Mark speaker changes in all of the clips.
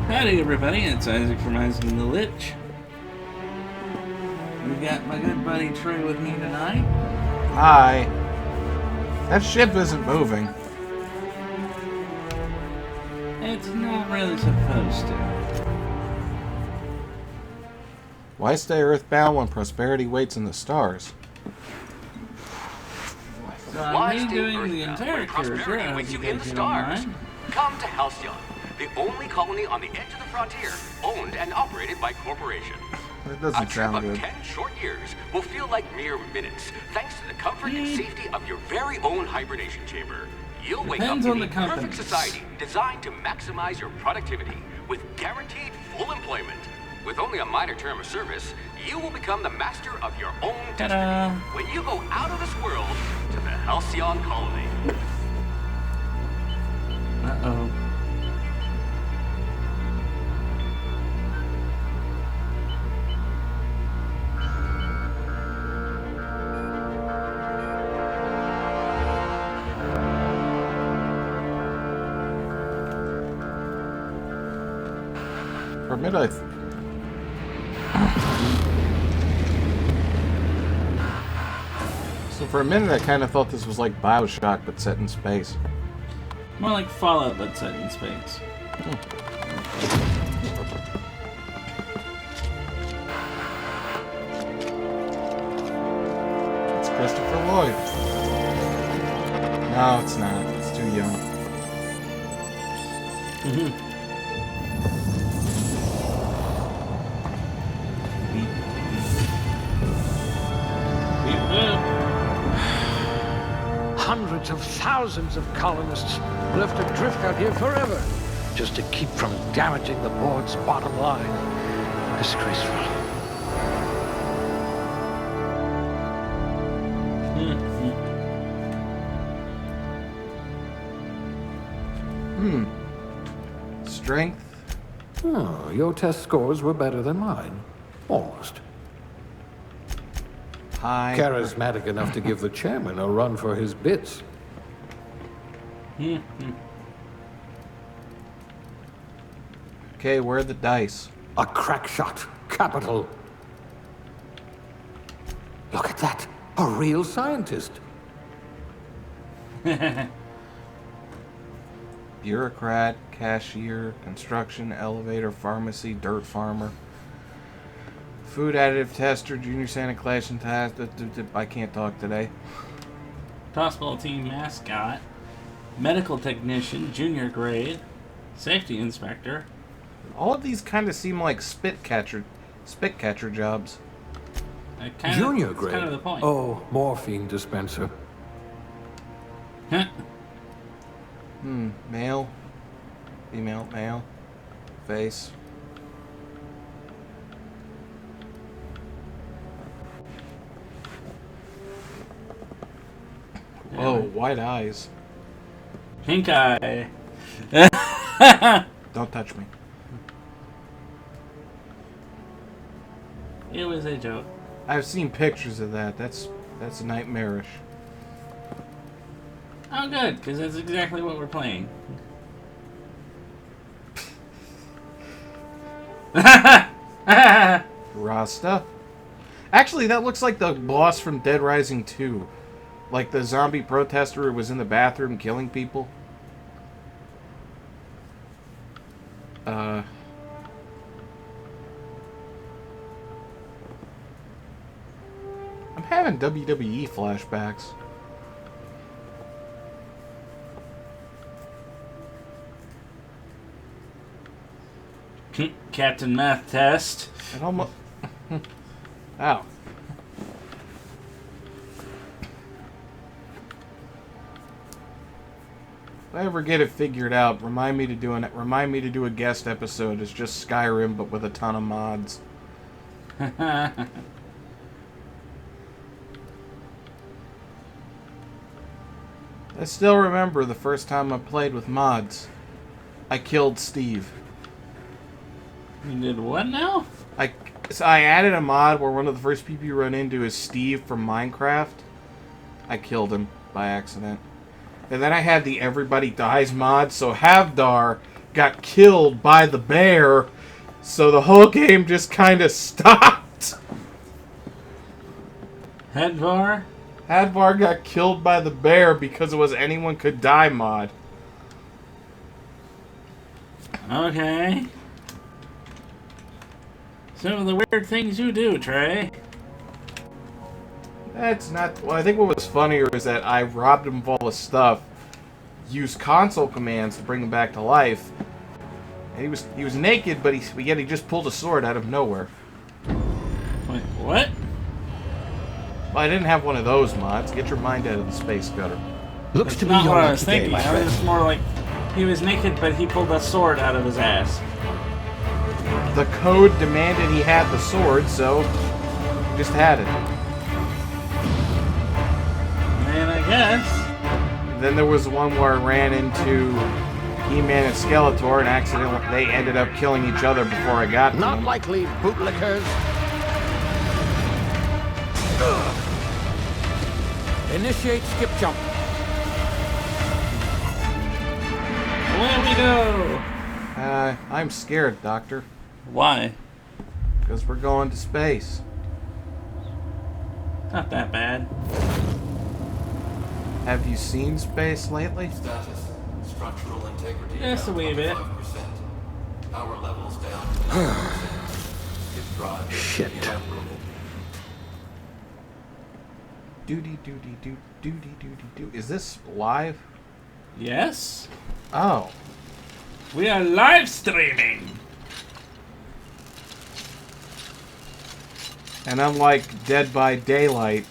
Speaker 1: Howdy everybody, it's Isaac from Isaac and The Lich. We got my good buddy Trey with me tonight.
Speaker 2: Hi. That ship isn't moving.
Speaker 1: It's not really supposed to.
Speaker 2: Why stay earthbound when prosperity waits in the stars?
Speaker 1: So I'm redoing the entire character. I hope you guys don't mind.
Speaker 3: Come to Halcyon, the only colony on the edge of the frontier, owned and operated by corporation.
Speaker 2: That doesn't sound good.
Speaker 3: A trip of 10 short years will feel like mere minutes, thanks to the comfort and safety of your very own hibernation chamber. You'll wake up in a perfect society designed to maximize your productivity with guaranteed full employment. With only a minor term of service, you will become the master of your own destiny when you go out of this world to the Halcyon colony.
Speaker 1: Uh-oh.
Speaker 2: For a minute, I kind of thought this was like BioShock, but set in space.
Speaker 1: More like Fallout, but set in space.
Speaker 2: It's Christopher Lloyd. No, it's not. It's too young.
Speaker 4: Hundreds of thousands of colonists will have to drift out here forever just to keep from damaging the board's bottom line. Disgraceful.
Speaker 2: Strength.
Speaker 4: Oh, your test scores were better than mine. Almost.
Speaker 2: High.
Speaker 4: Charismatic enough to give the chairman a run for his bits.
Speaker 2: Okay, where are the dice?
Speaker 4: A crack shot. Capital. Look at that. A real scientist.
Speaker 2: Bureaucrat, cashier, construction, elevator, pharmacy, dirt farmer, food additive tester, junior Santa Claus and task. I can't talk today.
Speaker 1: Hospital team mascot, medical technician, junior grade, safety inspector.
Speaker 2: All of these kind of seem like spit catcher jobs.
Speaker 4: Junior grade?
Speaker 1: Kind of the point.
Speaker 4: Oh, morphine dispenser.
Speaker 2: Male, female, male, face. Whoa, white eyes.
Speaker 1: Pink eye.
Speaker 2: Don't touch me.
Speaker 1: It was a joke.
Speaker 2: I've seen pictures of that. That's nightmarish.
Speaker 1: Oh, good, because that's exactly what we're playing.
Speaker 2: Rasta. Actually, that looks like the boss from Dead Rising 2. Like the zombie protester who was in the bathroom killing people. I'm having WWE flashbacks.
Speaker 1: Captain Math Test.
Speaker 2: It almost... Ow. If I ever get it figured out, remind me to do a guest episode. It's just Skyrim, but with a ton of mods. I still remember the first time I played with mods. I killed Steve.
Speaker 1: You did what now?
Speaker 2: So I added a mod where one of the first people you run into is Steve from Minecraft. I killed him by accident. And then I had the Everybody Dies mod, so Havdar got killed by the bear, so the whole game just kind of stopped.
Speaker 1: Hadvar?
Speaker 2: Hadvar got killed by the bear because it was anyone could die mod.
Speaker 1: Okay. Some of the weird things you do, Trey.
Speaker 2: That's not... Well, I think what was funnier is that I robbed him of all his stuff, used console commands to bring him back to life, and he was naked, but yet he just pulled a sword out of nowhere.
Speaker 1: Wait, what?
Speaker 2: Well, I didn't have one of those mods. Get your mind out of the space gutter.
Speaker 4: Looks to be
Speaker 1: Not
Speaker 4: your
Speaker 1: what I
Speaker 4: lucky
Speaker 1: was
Speaker 4: day,
Speaker 1: thinking.
Speaker 4: my
Speaker 1: I
Speaker 4: friend.
Speaker 1: was more like he was naked, but he pulled a sword out of his ass.
Speaker 2: The code demanded he had the sword, so he just had it.
Speaker 1: And I guess.
Speaker 2: Then there was one where I ran into He-Man and Skeletor, and accidentally they ended up killing each other before I got to
Speaker 4: Not
Speaker 2: them.
Speaker 4: likely, bootlickers. Initiate skip jump.
Speaker 1: Away we go!
Speaker 2: I'm scared, Doctor,
Speaker 1: Why?
Speaker 2: because we're going to space.
Speaker 1: Not that bad.
Speaker 2: Have you seen space lately?
Speaker 5: Status. Structural integrity.
Speaker 1: Just a wee bit.
Speaker 5: 5%. Power levels down to 9%. If drive is
Speaker 4: Shit.
Speaker 5: inoperable.
Speaker 2: Doody doody doo doody doody doo. Is this live?
Speaker 1: Yes?
Speaker 2: Oh.
Speaker 1: We are live streaming!
Speaker 2: And unlike Dead by Daylight,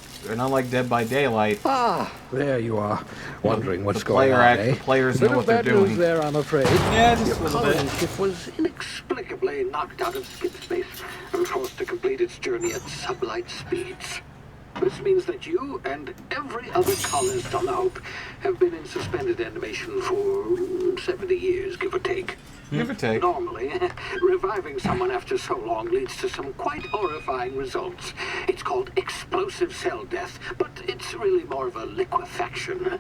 Speaker 4: Ah, there you are. Wondering what's
Speaker 2: the
Speaker 4: going on,
Speaker 2: the
Speaker 4: eh?
Speaker 2: players
Speaker 4: Bit
Speaker 2: know
Speaker 4: of
Speaker 2: what they're
Speaker 4: bad news
Speaker 2: doing.
Speaker 4: there, I'm afraid.
Speaker 1: Yeah, just
Speaker 4: Your
Speaker 1: a little bit.
Speaker 4: colony ship was inexplicably knocked out of skip space and forced to complete its journey at sublight speeds. This means that you and every other colonist on the Hope have been in suspended animation for 70 years, give or take.
Speaker 2: Give or take.
Speaker 4: Normally, reviving someone after so long leads to some quite horrifying results. It's called explosive cell death, but it's really more of a liquefaction.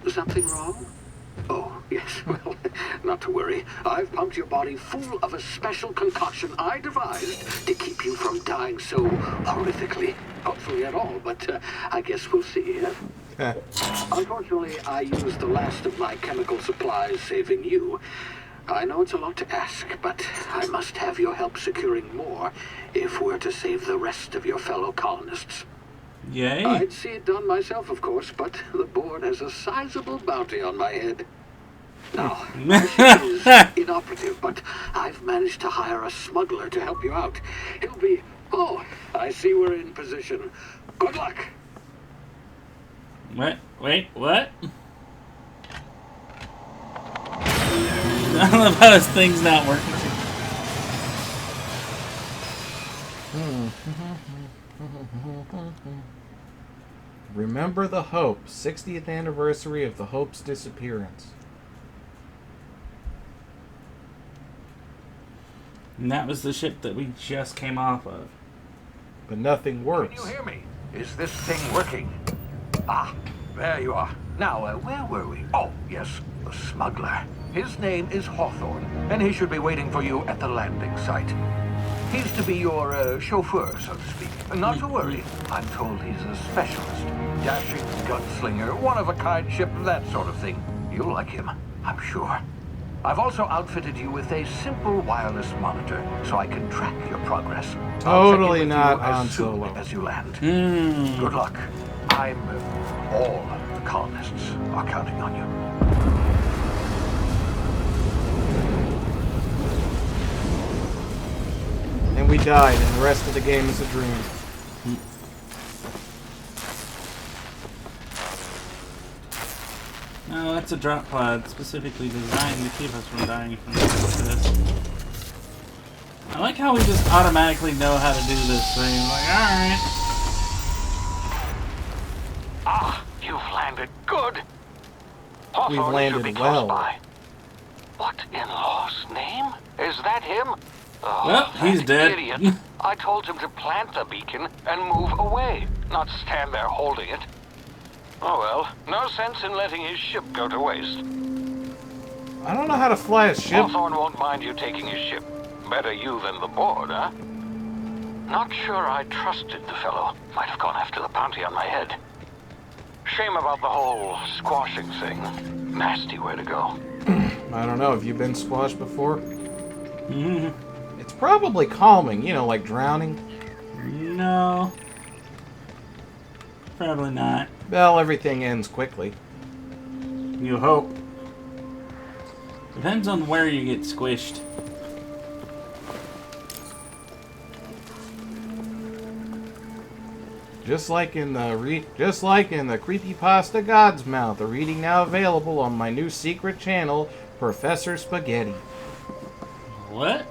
Speaker 4: Something wrong? Oh, yes, well, not to worry. I've pumped your body full of a special concoction I devised to keep you from dying so horrifically. Hopefully at all, but I guess we'll see. Unfortunately, I used the last of my chemical supplies saving you. I know it's a lot to ask, but I must have your help securing more if we're to save the rest of your fellow colonists.
Speaker 1: Yay.
Speaker 4: I'd see it done myself, of course, but the board has a sizable bounty on my head. Now, my ship is inoperative, but I've managed to hire a smuggler to help you out. He'll be... Oh, I see we're in position. Good luck.
Speaker 1: What? Wait, what? I love how his thing's not working.
Speaker 2: Remember the Hope, 60th anniversary of the Hope's disappearance.
Speaker 1: And that was the ship that we just came off of.
Speaker 2: But nothing works.
Speaker 6: Can you hear me? Is this thing working? Ah, there you are. Now, where were we? Oh, yes, the smuggler. His name is Hawthorne, and he should be waiting for you at the landing site. He's to be your chauffeur, so to speak. Not to worry. I'm told he's a specialist. Dashing gunslinger, one-of-a-kind ship, that sort of thing. You'll like him, I'm sure. I've also outfitted you with a simple wireless monitor, so I can track your progress. I'll check in
Speaker 2: Totally
Speaker 6: with
Speaker 2: not
Speaker 6: you as
Speaker 2: on
Speaker 6: soon
Speaker 2: Solo.
Speaker 6: as you land.
Speaker 1: Hmm.
Speaker 6: Good luck. All the colonists are counting on you.
Speaker 2: And we died, and the rest of the game is a dream.
Speaker 1: No, that's a drop pod specifically designed to keep us from dying from this. I like how we just automatically know how to do this thing. Like, alright.
Speaker 6: Ah, you've landed good.
Speaker 2: We've
Speaker 6: Hawthorne
Speaker 2: landed
Speaker 6: should be
Speaker 2: well.
Speaker 6: close by. What in law's name? Is that him? Oh,
Speaker 1: Well, he's
Speaker 6: that
Speaker 1: dead.
Speaker 6: Idiot. I told him to plant the beacon and move away, not stand there holding it. Oh well, no sense in letting his ship go to waste.
Speaker 2: I don't know how to fly a ship.
Speaker 6: Hawthorne won't mind you taking his ship. Better you than the board, huh? Not sure I trusted the fellow. Might have gone after the bounty on my head. Shame about the whole squashing thing. Nasty way to go.
Speaker 2: I don't know. Have you been squashed before? It's probably calming, you know, like drowning.
Speaker 1: No. Probably not.
Speaker 2: Well, everything ends quickly.
Speaker 1: You hope. Depends on where you get squished.
Speaker 2: Just like in the creepypasta God's Mouth, a reading now available on my new secret channel, Professor Spaghetti.
Speaker 1: What?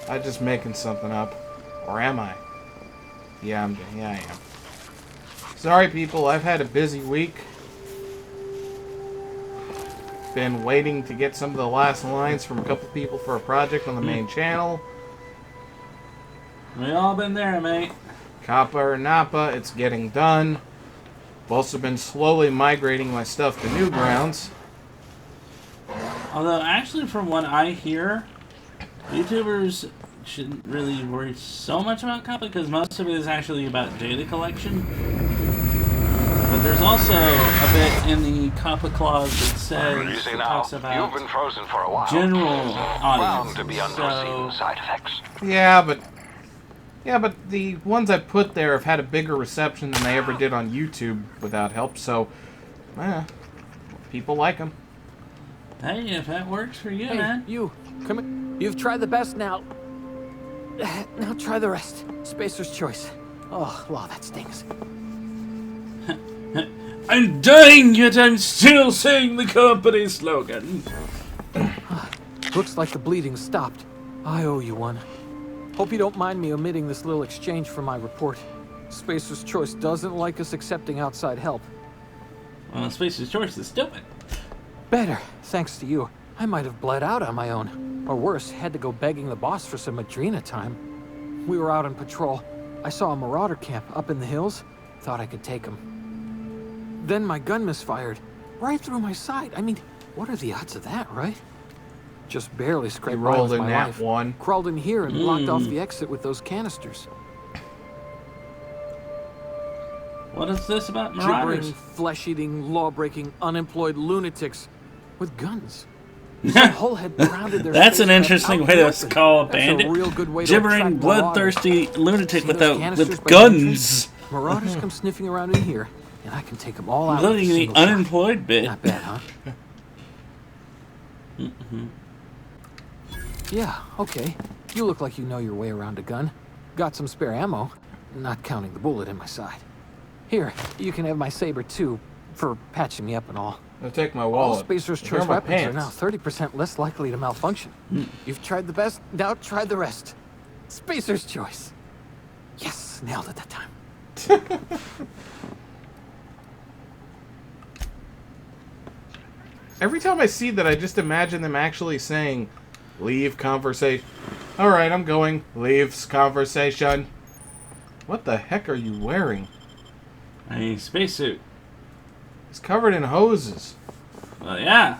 Speaker 2: I'm just making something up, or am I? Yeah, I am. Sorry, people. I've had a busy week. Been waiting to get some of the last lines from a couple people for a project on the main channel.
Speaker 1: We all been there, mate.
Speaker 2: Kappa or Nappa, it's getting done. I've also been slowly migrating my stuff to Newgrounds.
Speaker 1: Although, actually, from what I hear, YouTubers shouldn't really worry so much about Kappa because most of it is actually about data collection. But there's also a bit in the Kappa clause that says, it talks about
Speaker 6: you've been frozen for a while.
Speaker 1: general
Speaker 6: Bound
Speaker 1: audience.
Speaker 6: to be unforeseen side effects.
Speaker 2: Yeah, but the ones I put there have had a bigger reception than they ever did on YouTube without help, so, people like them.
Speaker 1: Hey, if that works for you,
Speaker 7: Hey,
Speaker 1: man.
Speaker 7: you, come in. You've tried the best now. Now try the rest. Spacer's choice. Oh, wow, that stings.
Speaker 1: I'm dying, yet I'm still saying the company slogan.
Speaker 7: Looks like the bleeding stopped. I owe you one. Hope you don't mind me omitting this little exchange from my report. Spacer's Choice doesn't like us accepting outside help.
Speaker 1: Well, Spacer's Choice is stupid.
Speaker 7: Better, thanks to you. I might have bled out on my own. Or worse, had to go begging the boss for some Adrena time. We were out on patrol. I saw a marauder camp up in the hills. Thought I could take him. Then my gun misfired. Right through my side. I mean, what are the odds of that, right? Just barely scraped by
Speaker 2: rolled
Speaker 7: with
Speaker 2: in
Speaker 7: my
Speaker 2: that
Speaker 7: life.
Speaker 2: one.
Speaker 7: Crawled in here and blocked off the exit with those canisters.
Speaker 1: What is this about marauders?
Speaker 7: Gibbering, flesh-eating, law-breaking, unemployed lunatics with guns. Some whole had pounded their
Speaker 1: That's an
Speaker 7: spacecraft
Speaker 1: interesting
Speaker 7: out
Speaker 1: way
Speaker 7: in the
Speaker 1: to
Speaker 7: open.
Speaker 1: call a
Speaker 7: That's
Speaker 1: bandit.
Speaker 7: real good way to
Speaker 1: Gibbering,
Speaker 7: attract
Speaker 1: bloodthirsty lunatic
Speaker 7: See those canisters
Speaker 1: with
Speaker 7: by the entrance?
Speaker 1: guns.
Speaker 7: Marauders come sniffing around in here, and I can take them all out. with a
Speaker 1: Including the
Speaker 7: single shot.
Speaker 1: unemployed bit.
Speaker 7: Not bad, huh? Yeah, okay. You look like you know your way around a gun. Got some spare ammo, not counting the bullet in my side. Here, you can have my saber too, for patching me up and all.
Speaker 2: I'll take my
Speaker 7: All
Speaker 2: wallet.
Speaker 7: Spacer's
Speaker 2: Here are
Speaker 7: Choice
Speaker 2: my
Speaker 7: weapons are
Speaker 2: pants.
Speaker 7: now 30% less likely to malfunction. You've tried the best, now try the rest. Spacer's Choice. Yes, nailed it that time.
Speaker 2: Every time I see that, I just imagine them actually saying, leave conversation. Alright, I'm going. Leaves conversation. What the heck are you wearing?
Speaker 1: A spacesuit.
Speaker 2: It's covered in hoses.
Speaker 1: Well, yeah.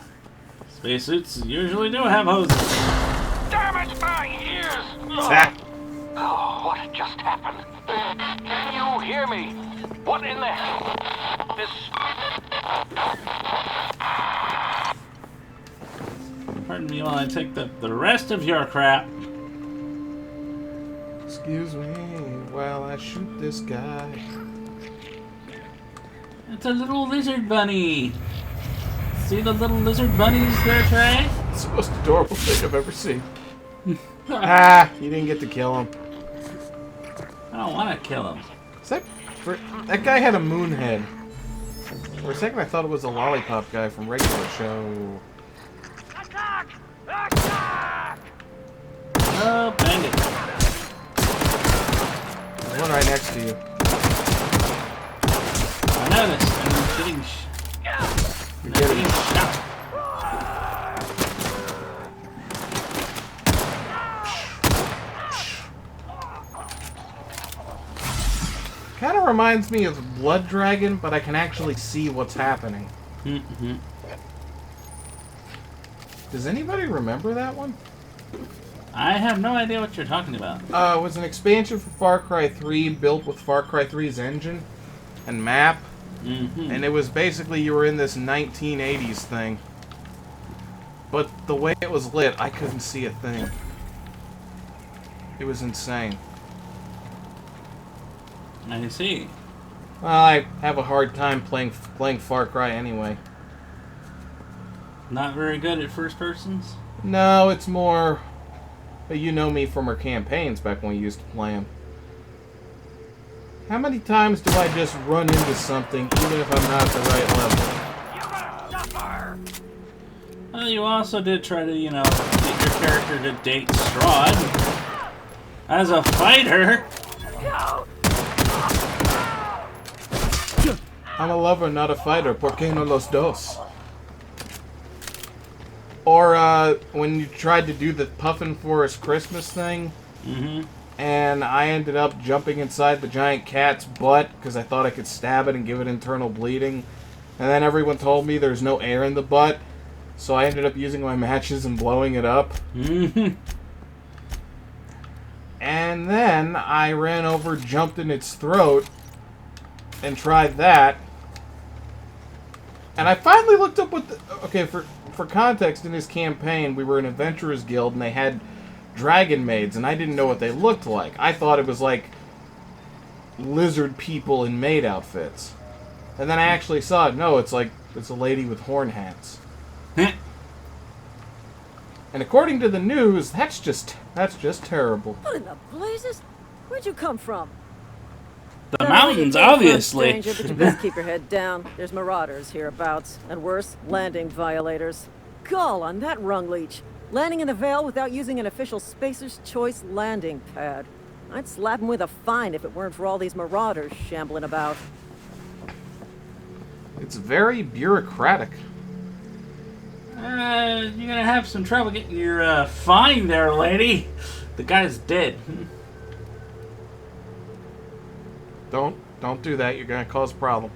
Speaker 1: Spacesuits usually do have hoses.
Speaker 6: Damn it, my ears!
Speaker 2: Ah,
Speaker 6: Oh, what just happened? Can you hear me? What in the hell? This...
Speaker 1: Pardon me while I take the rest of your crap.
Speaker 2: excuse me while I shoot this guy.
Speaker 1: It's a little lizard bunny. See the little lizard bunnies there, Trey?
Speaker 2: It's the most adorable thing I've ever seen. Ah, you didn't get to kill him.
Speaker 1: I don't want to kill him.
Speaker 2: Is that guy had a moon head. For a second I thought it was a lollipop guy from regular show.
Speaker 6: Attack! Attack!
Speaker 1: Oh, bandit.
Speaker 2: There's one right next to you.
Speaker 1: I know this. I'm getting
Speaker 2: You're getting
Speaker 1: shot.
Speaker 2: kind of reminds me of Blood Dragon, but I can actually see what's happening.
Speaker 1: Mm-hmm.
Speaker 2: Does anybody remember that one?
Speaker 1: I have no idea what you're talking about.
Speaker 2: It was an expansion for Far Cry 3 built with Far Cry 3's engine and map.
Speaker 1: Mm-hmm.
Speaker 2: And it was basically you were in this 1980s thing. But the way it was lit, I couldn't see a thing. It was insane.
Speaker 1: I see.
Speaker 2: Well, I have a hard time playing Far Cry anyway.
Speaker 1: Not very good at first persons?
Speaker 2: No, it's more... You know me from our campaigns back when we used to play them. How many times do I just run into something even if I'm not at the right level?
Speaker 1: Well, you also did try to, you know, get your character to date Strahd. As a fighter!
Speaker 2: I'm a lover, not a fighter. ¿Por qué no los dos? Or when you tried to do the Puffin Forest Christmas thing, and I ended up jumping inside the giant cat's butt because I thought I could stab it and give it internal bleeding, and then everyone told me there's no air in the butt, so I ended up using my matches and blowing it up. And then I ran over, jumped in its throat, and tried that. And I finally looked up what the... Okay, for context, in his campaign, we were an adventurers guild, and they had dragon maids, and I didn't know what they looked like. I thought it was like lizard people in maid outfits. And then I actually saw it. No, it's a lady with horn hats. And according to the news, that's just terrible.
Speaker 8: What in the blazes? Where'd you come from?
Speaker 1: The mountains, obviously.
Speaker 8: Stranger, but you best keep your head down. There's marauders hereabouts, and worse, landing violators. Gall on that rung leech. Landing in the Vale without using an official Spacer's Choice landing pad. I'd slap him with a fine if it weren't for all these marauders shambling about.
Speaker 2: It's very bureaucratic.
Speaker 1: You're gonna have some trouble getting your fine there, lady. The guy's dead.
Speaker 2: Don't do that. You're gonna cause a problem.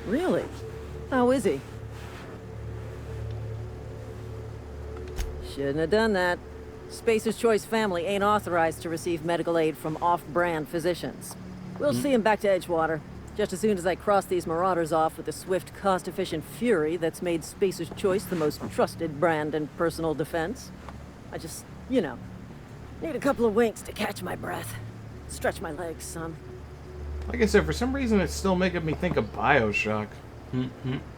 Speaker 8: Really? How is he? Shouldn't have done that. Spacer's Choice family ain't authorized to receive medical aid from off-brand physicians. We'll see him back to Edgewater, just as soon as I cross these marauders off with the swift, cost-efficient fury that's made Spacer's Choice the most trusted brand in personal defense. I just, you know, need a couple of winks to catch my breath. Stretch my legs, son.
Speaker 2: Like I said, for some reason it's still making me think of BioShock.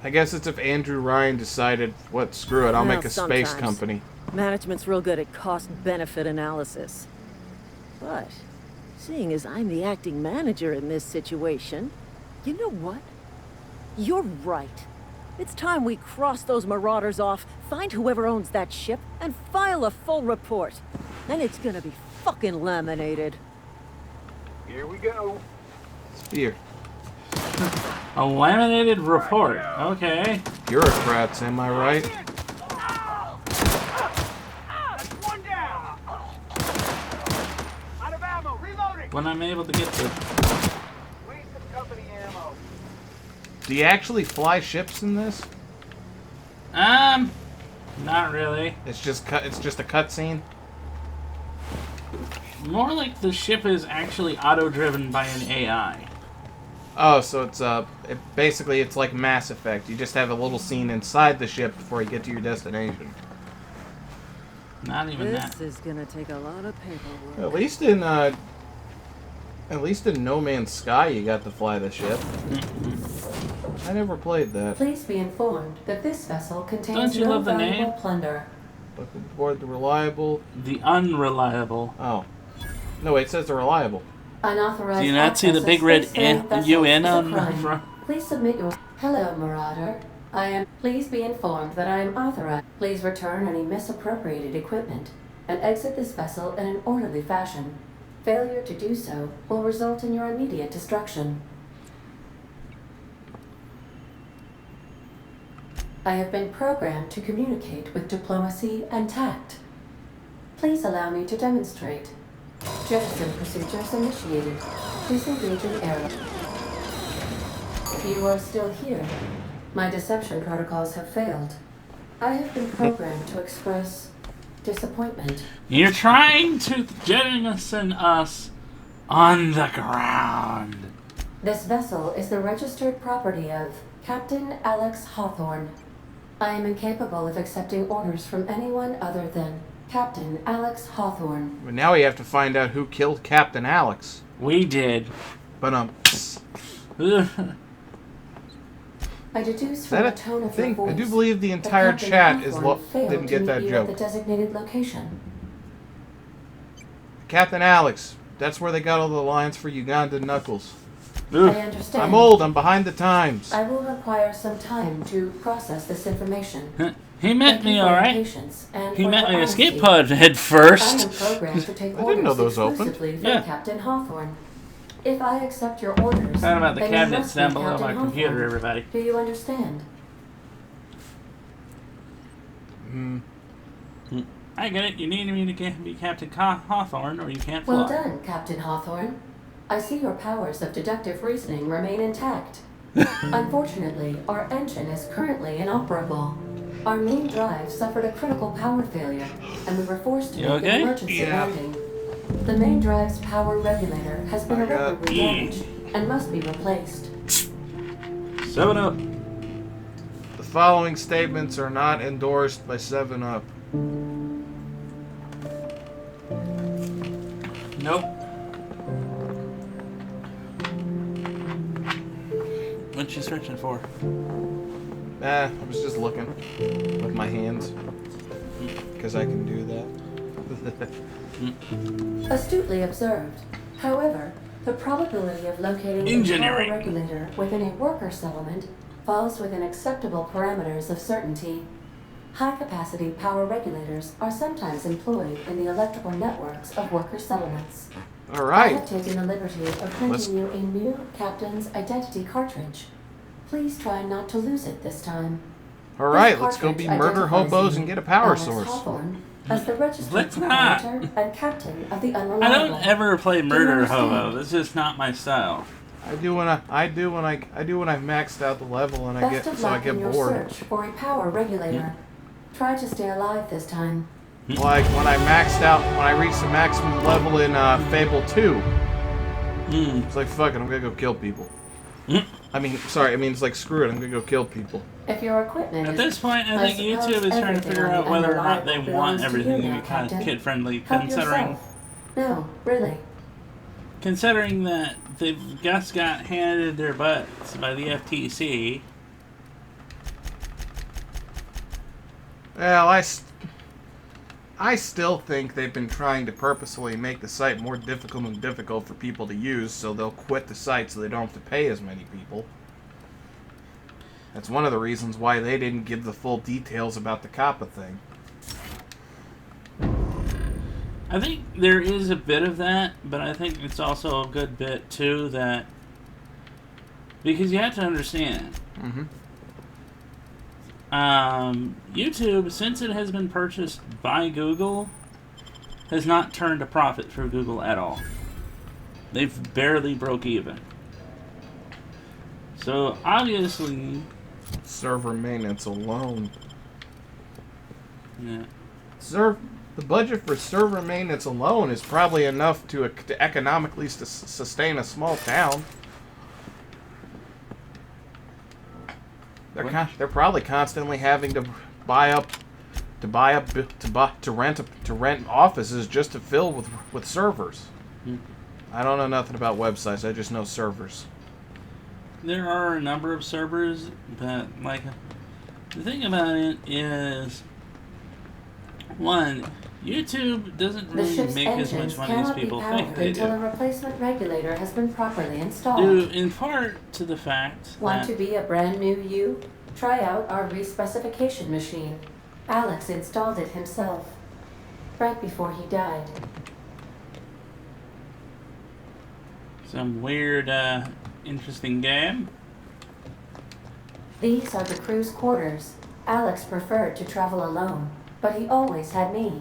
Speaker 2: I guess it's if Andrew Ryan decided, what, screw it, I'll make a space company.
Speaker 8: Management's real good at cost-benefit analysis. But, seeing as I'm the acting manager in this situation, you know what? You're right. It's time we cross those marauders off, find whoever owns that ship, and file a full report. Then it's gonna be fucking laminated.
Speaker 6: Here we go.
Speaker 2: Here.
Speaker 1: A laminated report. Okay.
Speaker 2: Bureaucrats, am I right?
Speaker 1: When I'm able to get to...
Speaker 2: Do you actually fly ships in this?
Speaker 1: Not really.
Speaker 2: It's just a cutscene.
Speaker 1: More like the ship is actually auto-driven by an AI.
Speaker 2: Oh, so it's basically it's like Mass Effect. You just have a little scene inside the ship before you get to your destination.
Speaker 1: Not even that.
Speaker 8: This is gonna take a lot of paperwork.
Speaker 2: At least in No Man's Sky, you got to fly the ship. I never played that.
Speaker 9: Please be informed that this vessel contains
Speaker 1: Don't you
Speaker 9: no
Speaker 1: love the
Speaker 9: valuable
Speaker 1: name?
Speaker 9: plunder.
Speaker 2: Looking aboard the Reliable.
Speaker 1: The Unreliable.
Speaker 2: Oh. No, wait, it says the Reliable.
Speaker 9: Unauthorized
Speaker 1: Do you not see the
Speaker 9: access
Speaker 1: big
Speaker 9: of
Speaker 1: red
Speaker 9: space-faring vessels
Speaker 1: UN
Speaker 9: is a
Speaker 1: on the
Speaker 9: crime.
Speaker 1: front?
Speaker 9: Please submit your... Hello, Marauder. Please be informed that I am authorized. Please return any misappropriated equipment and exit this vessel in an orderly fashion. Failure to do so will result in your immediate destruction. I have been programmed to communicate with diplomacy and tact. Please allow me to demonstrate. Jettison procedures initiated. Disengaging airlock. If you are still here, My deception protocols have failed. I have been programmed to express disappointment.
Speaker 1: You're trying to jettison us on the ground.
Speaker 9: This vessel is the registered property of Captain Alex Hawthorne. I am incapable of accepting orders from anyone other than Captain Alex Hawthorne.
Speaker 2: But now we have to find out who killed Captain Alex.
Speaker 1: We did.
Speaker 2: But
Speaker 9: I deduce from the tone of your voice.
Speaker 2: I do believe the entire chat didn't get that joke.
Speaker 9: The designated location.
Speaker 2: Captain Alex. That's where they got all the lines for Uganda Knuckles.
Speaker 9: I understand.
Speaker 2: I'm old. I'm behind the times.
Speaker 9: I will require some time to process this information.
Speaker 1: He met me, alright. He met my escape pod head
Speaker 9: I
Speaker 1: first.
Speaker 9: am programmed to take
Speaker 2: I didn't know
Speaker 9: orders
Speaker 2: those opened.
Speaker 9: exclusively from
Speaker 1: Yeah.
Speaker 9: Captain Hawthorne. If I accept your orders,
Speaker 1: Talking about the
Speaker 9: then you
Speaker 1: cabinets
Speaker 9: must be
Speaker 1: down below
Speaker 9: Captain
Speaker 1: my computer,
Speaker 9: Hawthorne.
Speaker 1: everybody.
Speaker 9: Do you understand?
Speaker 1: I get it. You need me to be Captain Hawthorne, or you can't fly.
Speaker 9: Well done, Captain Hawthorne. I see your powers of deductive reasoning remain intact. Unfortunately, our engine is currently inoperable. Our main drive suffered a critical power failure, and we were forced to
Speaker 1: You
Speaker 9: make
Speaker 1: okay?
Speaker 9: an emergency landing. The main drive's power regulator has been irreparably damaged and must be replaced.
Speaker 1: 7-Up.
Speaker 2: The following statements are not endorsed by 7-Up.
Speaker 1: Nope. What you searching for?
Speaker 2: I was just looking with my hands. Because I can do that.
Speaker 9: Astutely observed. However, the probability of locating
Speaker 1: Engineering.
Speaker 9: a power regulator within a worker settlement falls within acceptable parameters of certainty. High-capacity power regulators are sometimes employed in the electrical networks of worker settlements. I
Speaker 2: Alright.
Speaker 9: have taken the liberty of printing you a new captain's identity cartridge. Please try not to lose it this time.
Speaker 2: Alright,
Speaker 9: This
Speaker 2: let's go be
Speaker 9: cartridge
Speaker 2: murder
Speaker 9: identifies
Speaker 2: hobos
Speaker 9: you,
Speaker 2: and get a power
Speaker 9: Alex
Speaker 2: source.
Speaker 9: Hawthorne, as the registered
Speaker 1: Let's not.
Speaker 9: proprietor and captain of the Unreliable.
Speaker 1: I don't ever play murder
Speaker 9: understand?
Speaker 1: hobo. That's just not my style.
Speaker 2: I do when I've maxed out the level and I
Speaker 9: Best of
Speaker 2: get
Speaker 9: luck in your
Speaker 2: bored.
Speaker 9: search for a power regulator. Try to stay alive this time.
Speaker 2: Like when I reached the maximum level in Fable 2. It's like, fuck it, I'm gonna go kill people. It's like, screw it, I'm gonna go kill people.
Speaker 9: If your equipment
Speaker 1: At
Speaker 9: is,
Speaker 1: this point, I think
Speaker 9: suppose
Speaker 1: YouTube is trying to
Speaker 9: everything
Speaker 1: figure
Speaker 9: on
Speaker 1: out
Speaker 9: the
Speaker 1: whether or not they
Speaker 9: Unreliable
Speaker 1: want
Speaker 9: belongs to
Speaker 1: everything
Speaker 9: you
Speaker 1: to
Speaker 9: now,
Speaker 1: be kind of
Speaker 9: Captain.
Speaker 1: kid-friendly,
Speaker 9: Help yourself. No, really.
Speaker 1: considering that they've just got handed their butts by the FTC.
Speaker 2: Well, I still think they've been trying to purposefully make the site more difficult and difficult for people to use, so they'll quit the site so they don't have to pay as many people. That's one of the reasons why they didn't give the full details about the COPPA thing.
Speaker 1: I think there is a bit of that, but I think it's also a good bit, too, that... Because you have to understand... YouTube, since it has been purchased by Google, has not turned a profit for Google at all. They've barely broke even. So, obviously...
Speaker 2: Server maintenance alone.
Speaker 1: Yeah.
Speaker 2: The budget for server maintenance alone is probably enough to economically sustain a small town. They're probably constantly having to rent offices just to fill with servers. I don't know nothing about websites. I just know servers.
Speaker 1: There are a number of servers, but like the thing about it is, one, YouTube doesn't
Speaker 9: The
Speaker 1: really
Speaker 9: ship's
Speaker 1: make as
Speaker 9: engines
Speaker 1: much money as
Speaker 9: cannot be
Speaker 1: people think
Speaker 9: powered
Speaker 1: they
Speaker 9: until a
Speaker 1: do.
Speaker 9: replacement regulator has been properly installed.
Speaker 1: Due in part to the fact
Speaker 9: Want
Speaker 1: that
Speaker 9: to be a brand new you? Try out our respecification machine. Alex installed it himself, right before he died.
Speaker 1: some weird, interesting game.
Speaker 9: These are the crew's quarters. Alex preferred to travel alone, but he always had me.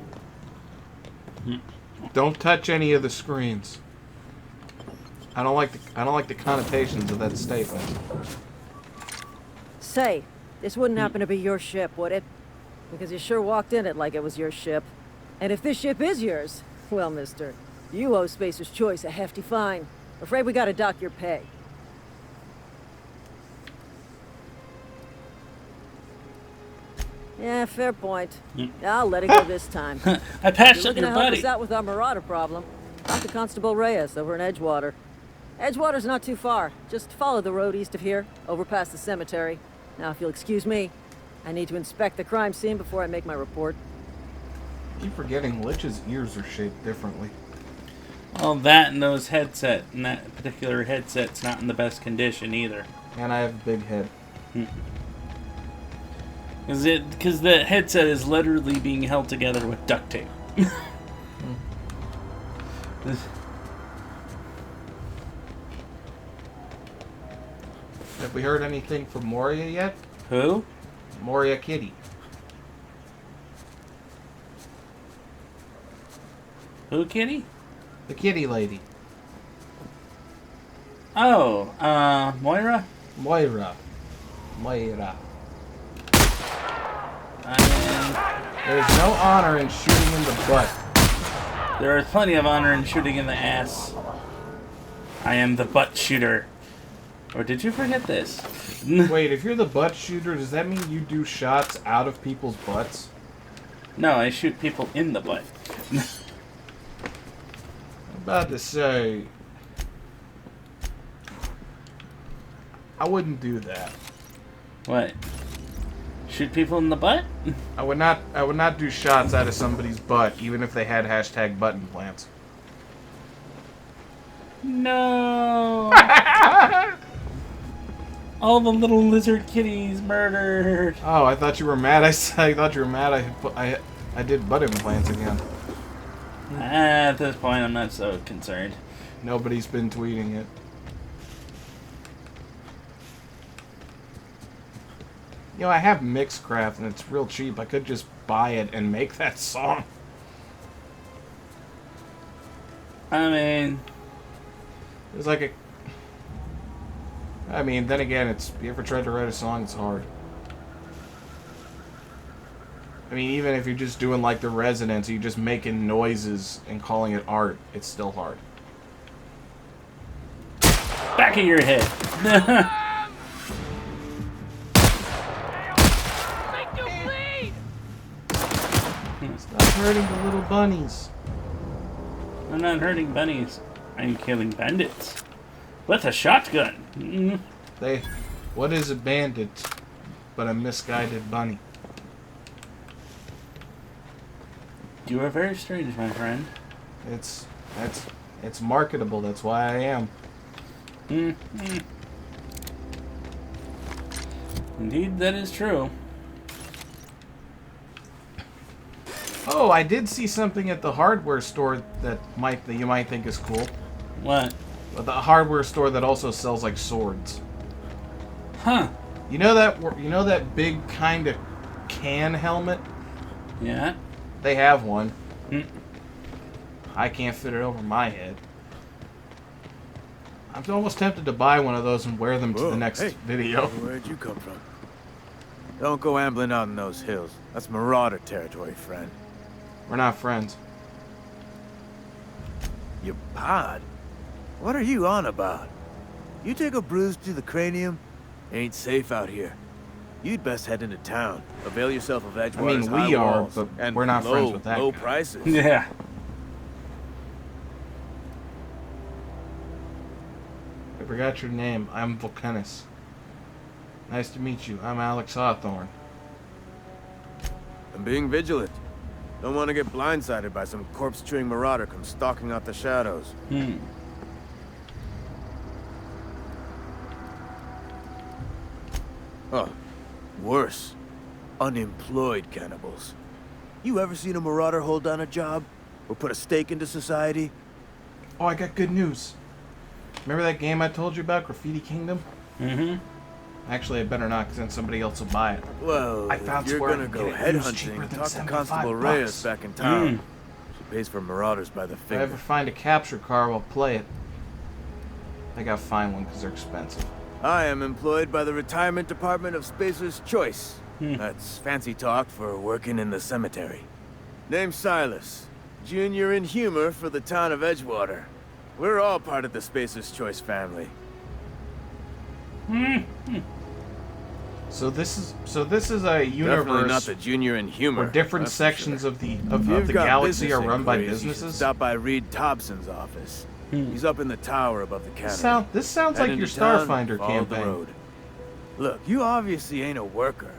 Speaker 2: Don't touch any of the screens. I don't like the connotations of that statement.
Speaker 8: Say, this wouldn't happen to be your ship, would it? Because you sure walked in it like it was your ship. And if this ship is yours, well, mister, you owe Spacer's Choice a hefty fine. Afraid we gotta dock your pay. Yeah, fair point. I'll let it go this time.
Speaker 1: I patched
Speaker 8: You're
Speaker 1: up
Speaker 8: looking
Speaker 1: your
Speaker 8: to help
Speaker 1: buddy.
Speaker 8: us out with our Marauder problem. Talk to Constable Reyes over in Edgewater. Edgewater's not too far. Just follow the road east of here, over past the cemetery. Now, if you'll excuse me, I need to inspect the crime scene before I make my report.
Speaker 2: Keep forgetting Lich's ears are shaped differently.
Speaker 1: Well, that and those headset, and that particular headset's not in the best condition either.
Speaker 2: And I have a big head.
Speaker 1: Because the headset is literally being held together with duct tape.
Speaker 2: Have we heard anything from Moria yet?
Speaker 1: Who?
Speaker 2: Moria Kitty.
Speaker 1: Who, Kitty?
Speaker 2: The kitty lady.
Speaker 1: Oh, Moira?
Speaker 2: Moira. There's no honor in shooting in the butt.
Speaker 1: There is plenty of honor in shooting in the ass. I am the butt shooter. Or did you forget this?
Speaker 2: Wait, if you're the butt shooter, does that mean you do shots out of people's butts?
Speaker 1: No, I shoot people in the butt.
Speaker 2: I'm about to say, I wouldn't do that.
Speaker 1: What? Shoot people in the butt?
Speaker 2: I would not do shots out of somebody's butt, even if they had hashtag butt implants.
Speaker 1: No. All the little lizard kitties murdered.
Speaker 2: Oh, I thought you were mad. I thought you were mad. I did butt implants again.
Speaker 1: At this point, I'm not so concerned.
Speaker 2: Nobody's been tweeting it. You know, I have Mixcraft and it's real cheap. I could just buy it and make that song.
Speaker 1: I mean,
Speaker 2: it's like a... I mean, then again, it's... You ever tried to write a song? It's hard. I mean, even if you're just doing like The Residents, you're just making noises and calling it art, it's still hard.
Speaker 1: Back of your head.
Speaker 2: Stop hurting the little bunnies.
Speaker 1: I'm not hurting bunnies. I'm killing bandits. With a shotgun.
Speaker 2: What is a bandit but a misguided bunny?
Speaker 1: You are very strange, my friend.
Speaker 2: It's marketable. That's why I am.
Speaker 1: Indeed, that is true.
Speaker 2: Oh, I did see something at the hardware store that you might think is cool.
Speaker 1: What?
Speaker 2: The hardware store that also sells like swords.
Speaker 1: Huh?
Speaker 2: You know that big kind of can helmet?
Speaker 1: Yeah.
Speaker 2: They have one. I can't fit it over my head. I'm almost tempted to buy one of those and wear them to the next video.
Speaker 10: Where'd you come from? Don't go ambling out in those hills. That's Marauder territory, friend.
Speaker 2: We're not friends.
Speaker 10: Your pod? What are you on about? You take a bruise to the cranium? Ain't safe out here. You'd best head into town. Avail yourself of Edgewater's high
Speaker 2: we are,
Speaker 10: walls
Speaker 2: but
Speaker 10: and
Speaker 2: we're not friends with that
Speaker 10: low
Speaker 2: guy.
Speaker 10: prices.
Speaker 1: Yeah.
Speaker 2: I forgot your name. I'm Vulcanus. Nice to meet you. I'm Alex Hawthorne.
Speaker 10: I'm being vigilant. Don't want to get blindsided by some corpse-chewing marauder come stalking out the shadows. Oh, worse. Unemployed cannibals. You ever seen a marauder hold down a job? Or put a stake into society?
Speaker 2: Oh, I got good news. Remember that game I told you about, Graffiti Kingdom? Actually, I better not, because then somebody else will buy it.
Speaker 10: Well,
Speaker 2: I found
Speaker 10: if you're
Speaker 2: where I
Speaker 10: gonna
Speaker 2: can
Speaker 10: go
Speaker 2: get it used cheaper
Speaker 10: headhunting,
Speaker 2: than
Speaker 10: talk to
Speaker 2: $75
Speaker 10: Constable Reyes back in town. She pays for marauders by the
Speaker 2: If I
Speaker 10: finger.
Speaker 2: ever find a capture car, I'll play it. I gotta find one because they're expensive.
Speaker 10: I am employed by the Retirement Department of Spacer's Choice.
Speaker 1: Hmm.
Speaker 10: That's fancy talk for working in the cemetery. Name's Silas. Junior in humor for the town of Edgewater. We're all part of the Spacer's Choice family.
Speaker 2: So this is a
Speaker 10: Definitely
Speaker 2: universe
Speaker 10: not the junior in humor.
Speaker 2: where different
Speaker 10: that's for
Speaker 2: sections
Speaker 10: sure.
Speaker 2: of the
Speaker 10: If you've got
Speaker 2: galaxy are
Speaker 10: business
Speaker 2: run by
Speaker 10: inquiries, you should
Speaker 2: businesses.
Speaker 10: stop by Reed Thompson's office. He's up in the tower above the cannon.
Speaker 2: This sounds
Speaker 10: Head
Speaker 2: like your
Speaker 10: into town,
Speaker 2: Starfinder
Speaker 10: follow the
Speaker 2: campaign.
Speaker 10: road. Look, you obviously ain't a worker.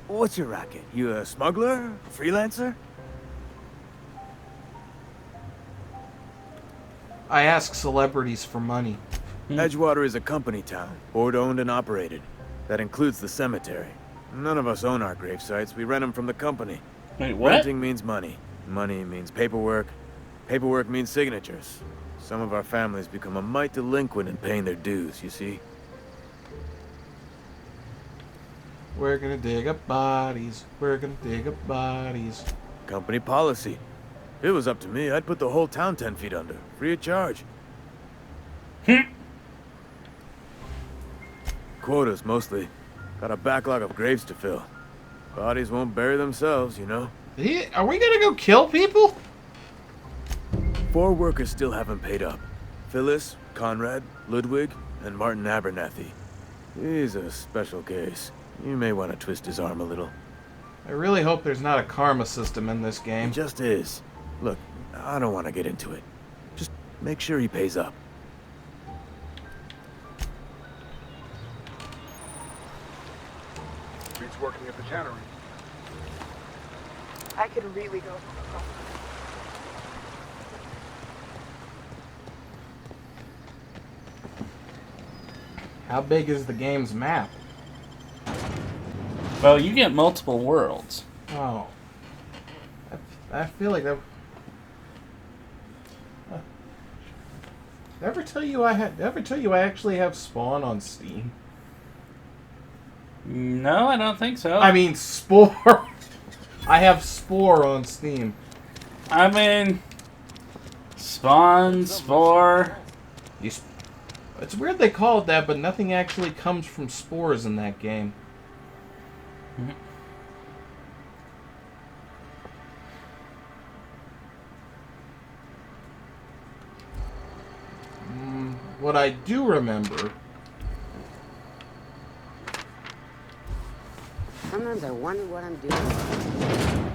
Speaker 10: What's your racket? You a smuggler? Freelancer?
Speaker 2: I ask celebrities for money.
Speaker 10: Edgewater is a company town, board-owned and operated. That includes the cemetery. None of us own our grave sites. We rent them from the company.
Speaker 1: Wait, what?
Speaker 10: Renting means money. Money means paperwork. Paperwork means signatures. Some of our families become a mite delinquent in paying their dues, you see?
Speaker 2: We're gonna dig up bodies. We're gonna dig up bodies.
Speaker 10: Company policy. If it was up to me, I'd put the whole town 10 feet under, free of charge. Quotas, mostly. Got a backlog of graves to fill. Bodies won't bury themselves, you know?
Speaker 2: Are we gonna go kill people?
Speaker 10: 4 workers still haven't paid up. Phyllis, Conrad, Ludwig, and Martin Abernathy. He's a special case. You may want to twist his arm a little.
Speaker 2: I really hope there's not a karma system in this
Speaker 10: He
Speaker 2: game.
Speaker 10: just is. Look, I don't want to get into it. Just make sure he pays up.
Speaker 11: Beats working at the tannery.
Speaker 12: I could really go.
Speaker 2: How big is the game's map?
Speaker 1: Well, you get multiple worlds.
Speaker 2: Oh. I feel like that... Did I ever tell you I actually have Spawn on Steam?
Speaker 1: No, I don't think so.
Speaker 2: I mean, Spore. I have Spore on Steam.
Speaker 1: I mean, Spawn, Spore.
Speaker 2: It's weird they call it that, but nothing actually comes from spores in that game. What I do remember...
Speaker 13: Sometimes I wonder what I'm doing.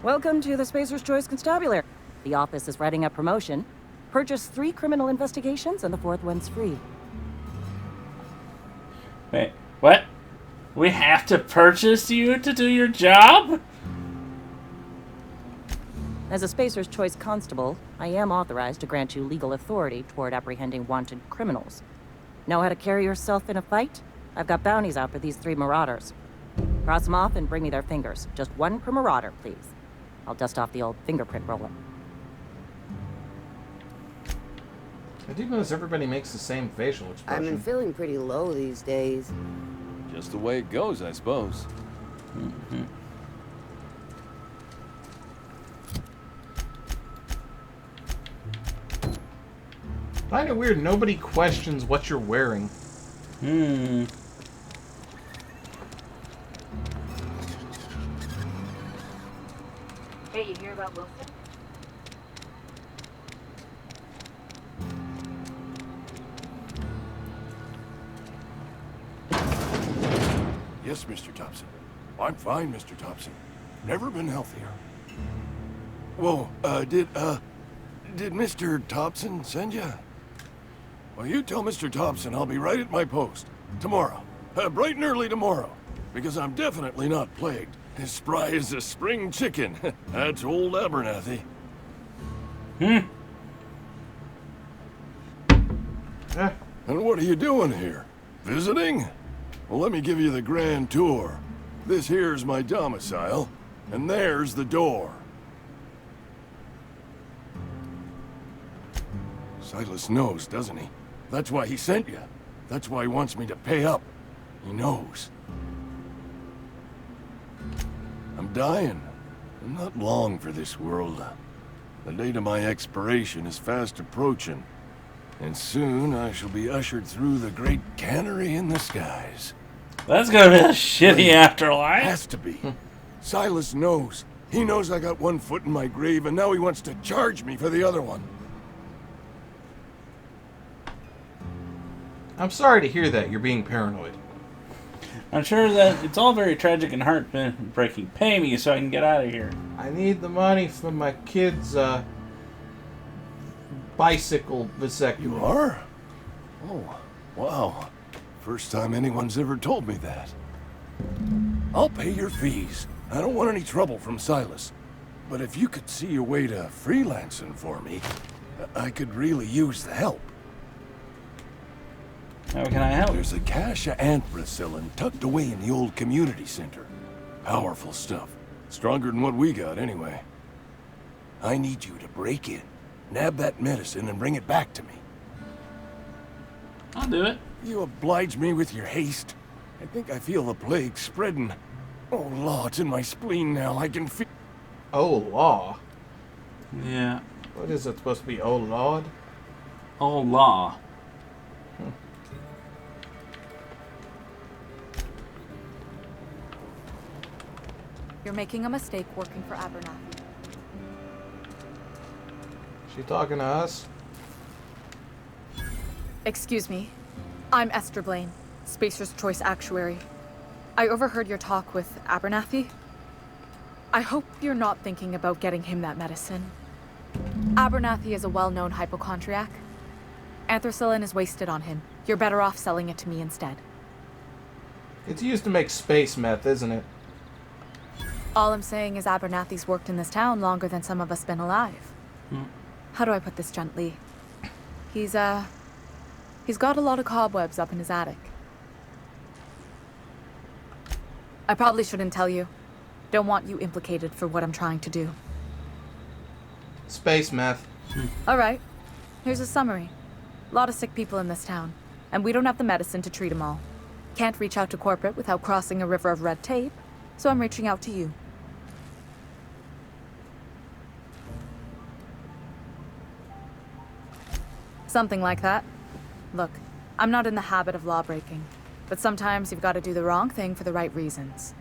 Speaker 14: Welcome to the Spacer's Choice Constabulary. The office is writing a promotion. Purchase 3 criminal investigations and the 4th one's free.
Speaker 1: Wait, what? We have to purchase you to do your job?
Speaker 14: As a Spacer's Choice constable, I am authorized to grant you legal authority toward apprehending wanted criminals. Know how to carry yourself in a fight? I've got bounties out for these 3 marauders. Cross them off and bring me their fingers. Just 1 per marauder, please. I'll dust off the old fingerprint roller.
Speaker 2: I do notice everybody makes the same facial expression.
Speaker 13: I've been feeling pretty low these days.
Speaker 15: Just the way it goes, I suppose.
Speaker 2: Find it weird nobody questions what you're wearing.
Speaker 13: Hey, you hear about Wilson?
Speaker 5: Yes, Mr. Thompson. I'm fine, Mr. Thompson. Never been healthier. Whoa, did Mr. Thompson send you? Well, you tell Mr. Thompson I'll be right at my post. Tomorrow. Bright and early tomorrow. Because I'm definitely not plagued. As spry as a spring chicken. That's old Abernathy. And what are you doing here? Visiting? Well, let me give you the grand tour. This here's my domicile, and there's the door. Silas knows, doesn't he? That's why he sent you. That's why he wants me to pay up. He knows. I'm dying. I'm not long for this world. The date of my expiration is fast approaching. And soon I shall be ushered through the great cannery in the skies.
Speaker 1: That's gonna be a shitty afterlife.
Speaker 5: Has to be. Silas knows. He knows I got one foot in my grave, and now he wants to charge me for the other one.
Speaker 2: I'm sorry to hear that. You're being paranoid.
Speaker 1: I'm sure that it's all very tragic and heartbreaking. Pay me so I can get out of here.
Speaker 2: I need the money for my kid's bicycle vasectomy.
Speaker 5: You are? Oh, wow. First time anyone's ever told me that. I'll pay your fees. I don't want any trouble from Silas. But if you could see a way to freelancing for me, I could really use the help.
Speaker 1: How can I help?
Speaker 5: There's a cache of anthracillin tucked away in the old community center. Powerful stuff. Stronger than what we got, anyway. I need you to break in, nab that medicine, and bring it back to me.
Speaker 1: I'll do it.
Speaker 5: You oblige me with your haste. I think I feel the plague spreading. Oh, law, it's in my spleen now. I can feel...
Speaker 2: Oh, law?
Speaker 1: Yeah.
Speaker 2: What is it supposed to be, oh, Lord?
Speaker 1: Oh, law.
Speaker 11: You're making a mistake working for Abernathy.
Speaker 2: She talking to us?
Speaker 11: Excuse me. I'm Esther Blaine, Spacer's Choice Actuary. I overheard your talk with Abernathy. I hope you're not thinking about getting him that medicine. Abernathy is a well-known hypochondriac. Anthracillin is wasted on him. You're better off selling it to me instead.
Speaker 2: It's used to make space meth, isn't it?
Speaker 11: All I'm saying is Abernathy's worked in this town longer than some of us been alive. How do I put this gently? He's got a lot of cobwebs up in his attic. I probably shouldn't tell you. Don't want you implicated for what I'm trying to do.
Speaker 2: Space meth.
Speaker 11: All right. Here's a summary. A lot of sick people in this town, and we don't have the medicine to treat them all. Can't reach out to corporate without crossing a river of red tape, so I'm reaching out to you. Something like that. Look, I'm not in the habit of law breaking, but sometimes you've got to do the wrong thing for the right reasons.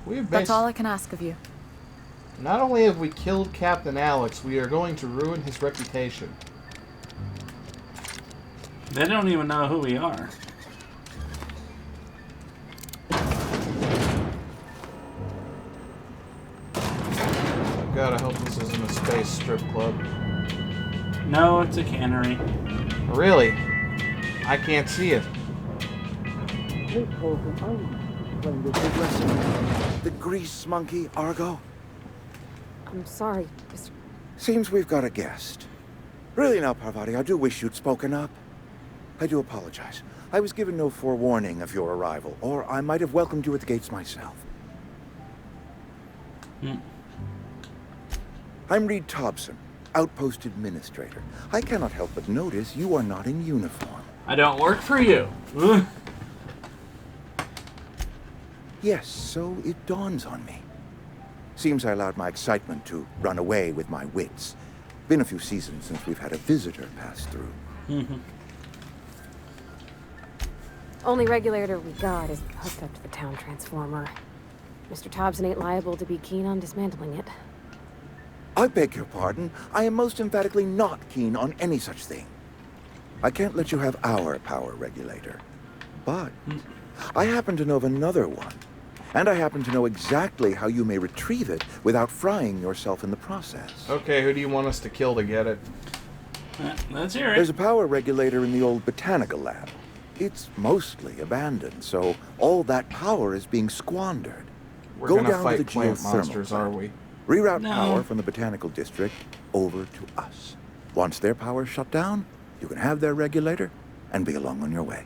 Speaker 11: That's all I can ask of you.
Speaker 2: Not only have we killed Captain Alex, we are going to ruin his reputation.
Speaker 1: They don't even know who we are.
Speaker 2: God, I hope this isn't a space strip club.
Speaker 1: No, it's a cannery.
Speaker 2: Really? I can't see it.
Speaker 12: The grease monkey, Argo?
Speaker 13: I'm sorry, Mr.
Speaker 12: Seems we've got a guest. Really now, Parvati, I do wish you'd spoken up. I do apologize. I was given no forewarning of your arrival, or I might have welcomed you at the gates myself. I'm Reed Thompson, Outpost Administrator. I cannot help but notice you are not in uniform.
Speaker 1: I don't work for you.
Speaker 12: Yes, so it dawns on me. Seems I allowed my excitement to run away with my wits. Been a few seasons since we've had a visitor pass through.
Speaker 13: Only regulator we got is hooked up to the town transformer. Mr. Thompson ain't liable to be keen on dismantling it.
Speaker 12: I beg your pardon. I am most emphatically not keen on any such thing. I can't let you have our power regulator. But I happen to know of another one. And I happen to know exactly how you may retrieve it without frying yourself in the process.
Speaker 2: Okay, who do you want us to kill to get it?
Speaker 1: Let's hear it.
Speaker 12: There's a power regulator in the old botanical lab. It's mostly abandoned, so all that power is being squandered.
Speaker 2: We're
Speaker 12: Go
Speaker 2: gonna
Speaker 12: down
Speaker 2: fight
Speaker 12: to the
Speaker 2: plant
Speaker 12: geothermal
Speaker 2: monsters,
Speaker 12: plant.
Speaker 2: are we?
Speaker 12: Reroute
Speaker 1: No.
Speaker 12: power from the botanical district over to us. Once their power's shut down, you can have their regulator and be along on your way.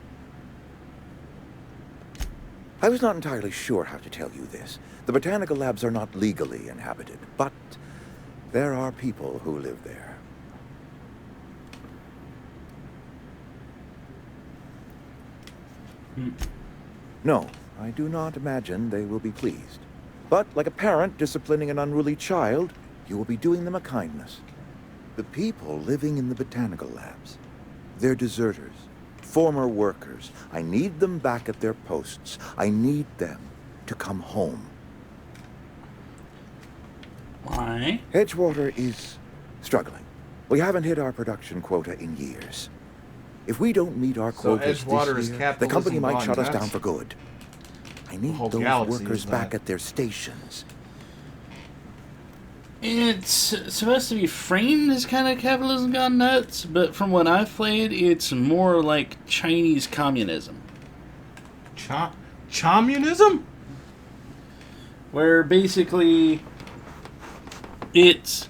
Speaker 12: I was not entirely sure how to tell you this. The botanical labs are not legally inhabited, but there are people who live there. No, I do not imagine they will be pleased. But like a parent disciplining an unruly child, you will be doing them a kindness. The people living in the botanical labs. They're deserters, former workers. I need them back at their posts. I need them to come home.
Speaker 1: Why?
Speaker 12: Edgewater is struggling. We haven't hit our production quota in years. If we don't meet our quotas this year, the company might shut us down for good. I need those workers back at their stations.
Speaker 1: It's supposed to be framed as kind of capitalism gone nuts, but from what I've played, it's more like Chinese communism.
Speaker 2: Communism?
Speaker 1: Where basically it's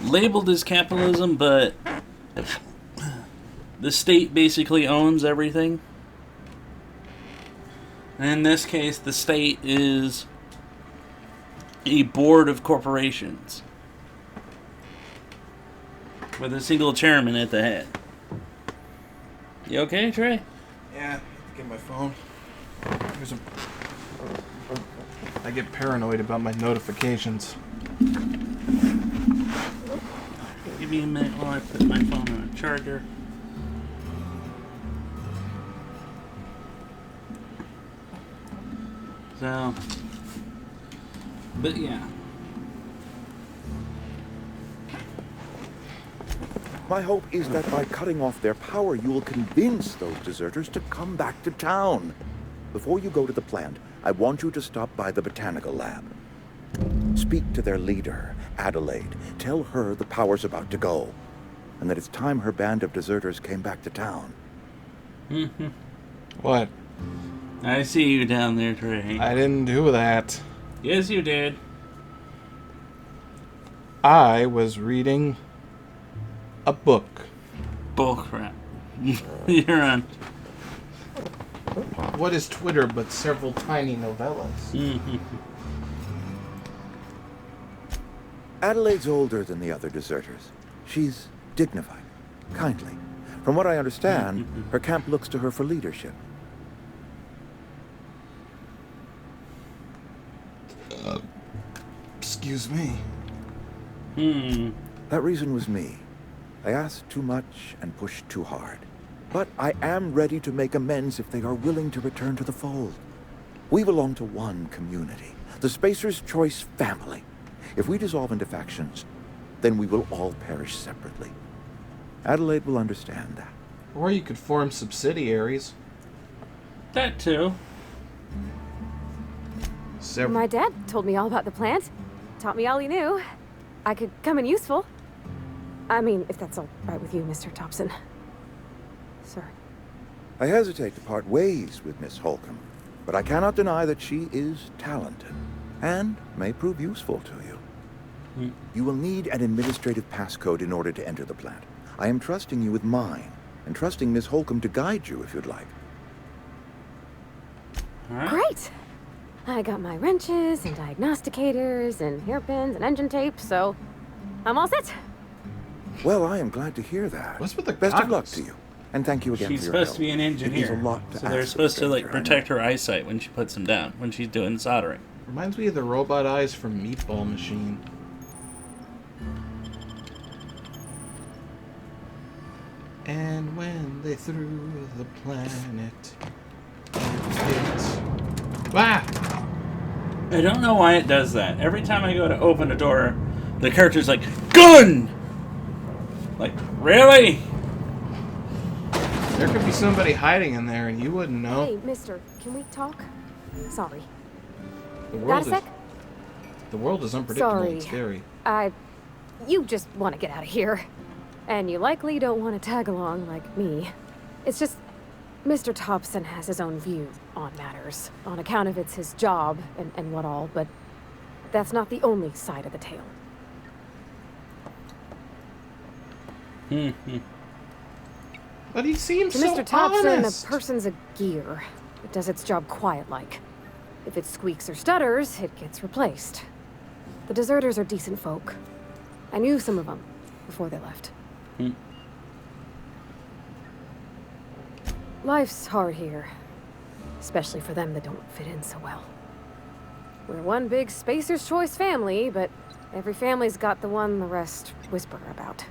Speaker 1: labeled as capitalism, but the state basically owns everything. And in this case, the state is a board of corporations with a single chairman at the head. You okay, Trey?
Speaker 2: Yeah, get my phone. I get paranoid about my notifications.
Speaker 1: Give me a minute while I put my phone on a charger. So, but yeah.
Speaker 12: My hope is that by cutting off their power, you will convince those deserters to come back to town. Before you go to the plant, I want you to stop by the botanical lab. Speak to their leader, Adelaide. Tell her the power's about to go, and that it's time her band of deserters came back to town.
Speaker 1: Mm-hmm.
Speaker 2: What?
Speaker 1: I see you down there, Trey.
Speaker 2: I didn't do that.
Speaker 1: Yes, you did.
Speaker 2: I was reading a book.
Speaker 1: Bullcrap. You're on.
Speaker 2: What is Twitter but several tiny novellas?
Speaker 1: Mm-hmm.
Speaker 12: Adelaide's older than the other deserters. She's dignified, kindly. From what I understand, her camp looks to her for leadership.
Speaker 2: Excuse me.
Speaker 12: That reason was me. I asked too much and pushed too hard. But I am ready to make amends if they are willing to return to the fold. We belong to one community, the Spacer's Choice family. If we dissolve into factions, then we will all perish separately. Adelaide will understand that.
Speaker 2: Or you could form subsidiaries.
Speaker 1: That too.
Speaker 13: My dad told me all about the plant. Taught me all he knew. I could come in useful. I mean, if that's all right with you, Mr. Thompson. Sir.
Speaker 12: I hesitate to part ways with Miss Holcomb, but I cannot deny that she is talented and may prove useful to you. You will need an administrative passcode in order to enter the plant. I am trusting you with mine, and trusting Miss Holcomb to guide you if you'd like.
Speaker 13: Great! I got my wrenches and diagnosticators and hairpins and engine tape, so I'm all set.
Speaker 12: Well, I am glad to hear that.
Speaker 2: What's with the
Speaker 12: best of luck to you, and thank you again
Speaker 1: She's
Speaker 12: for your
Speaker 1: supposed
Speaker 12: help.
Speaker 1: to be an engineer,
Speaker 12: It means a lot to
Speaker 1: so they're
Speaker 12: ask
Speaker 1: supposed
Speaker 12: of a
Speaker 1: to like
Speaker 12: stranger, I know.
Speaker 1: protect her eyesight when she puts them down, when she's doing soldering.
Speaker 2: Reminds me of the robot eyes from Meatball Machine. And when they threw the planet,
Speaker 1: I don't know why it does that. Every time I go to open a door, the character's like, gun! Like, really?
Speaker 2: There could be somebody hiding in there and you wouldn't know.
Speaker 13: Hey, mister, can we talk? Sorry.
Speaker 2: The
Speaker 13: Got
Speaker 2: world
Speaker 13: a
Speaker 2: is
Speaker 13: sec?
Speaker 2: the world is unpredictable
Speaker 13: Sorry.
Speaker 2: and scary.
Speaker 13: You just want to get out of here. And you likely don't want to tag along like me. It's just, Mr. Thompson has his own view on matters, on account of it's his job and what all, but that's not the only side of the tale.
Speaker 2: But he seems
Speaker 13: To
Speaker 2: so
Speaker 13: Mr. Thompson,
Speaker 2: honest.
Speaker 13: a person's a gear. It does its job quiet-like. If it squeaks or stutters, it gets replaced. The deserters are decent folk. I knew some of them before they left. Life's hard here, especially for them that don't fit in so well. We're one big Spacer's Choice family, but every family's got the one the rest whisper about.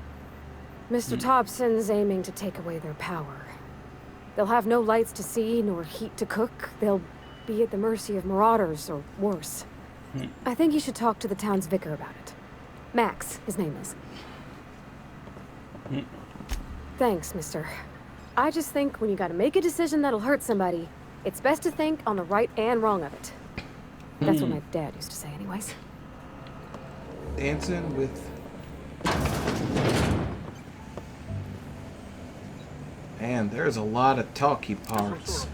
Speaker 13: Mr. Thompson's aiming to take away their power. They'll have no lights to see, nor heat to cook. They'll be at the mercy of marauders, or worse. I think you should talk to the town's vicar about it. Max, his name is. Thanks, mister. I just think when you gotta make a decision that'll hurt somebody, it's best to think on the right and wrong of it. That's what my dad used to say anyways.
Speaker 2: Dancing with... Man, there's a lot of talky parts.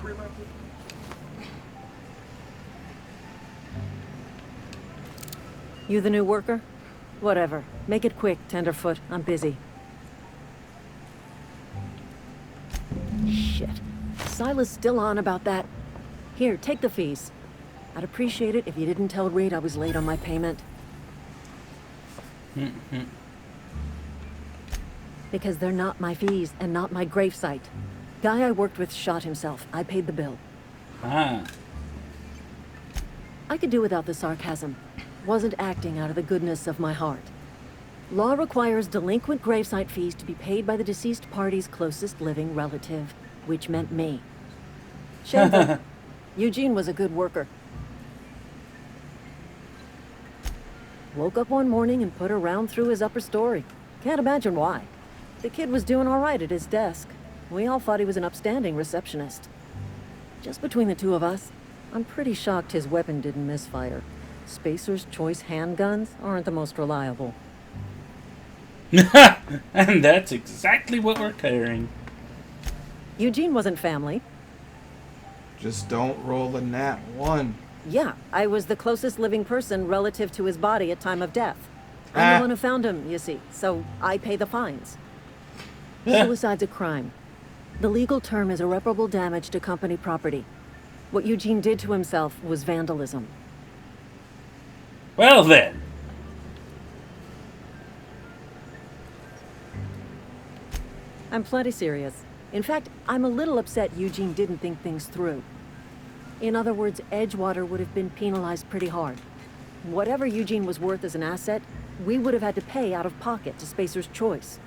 Speaker 8: You the new worker? Whatever. Make it quick, Tenderfoot. I'm busy. Shit. Silas still on about that. Here, take the fees. I'd appreciate it if you didn't tell Reed I was late on my payment. Because they're not my fees and not my gravesite. Guy I worked with shot himself. I paid the bill. I could do without the sarcasm. Wasn't acting out of the goodness of my heart. Law requires delinquent gravesite fees to be paid by the deceased party's closest living relative, which meant me. Shameful. Eugene was a good worker. Woke up one morning and put a round through his upper story. Can't imagine why. The kid was doing all right at his desk. We all thought he was an upstanding receptionist. Just between the two of us, I'm pretty shocked his weapon didn't misfire. Spacer's Choice handguns aren't the most reliable.
Speaker 1: And that's exactly what we're carrying.
Speaker 8: Eugene wasn't family.
Speaker 2: Just don't roll a nat 1.
Speaker 8: Yeah, I was the closest living person relative to his body at time of death. I'm the one who found him, you see, so I pay the fines. Suicide's a crime. The legal term is irreparable damage to company property. What Eugene did to himself was vandalism.
Speaker 1: Well then.
Speaker 8: I'm plenty serious. In fact, I'm a little upset Eugene didn't think things through. In other words, Edgewater would have been penalized pretty hard. Whatever Eugene was worth as an asset, we would have had to pay out of pocket to Spacer's Choice.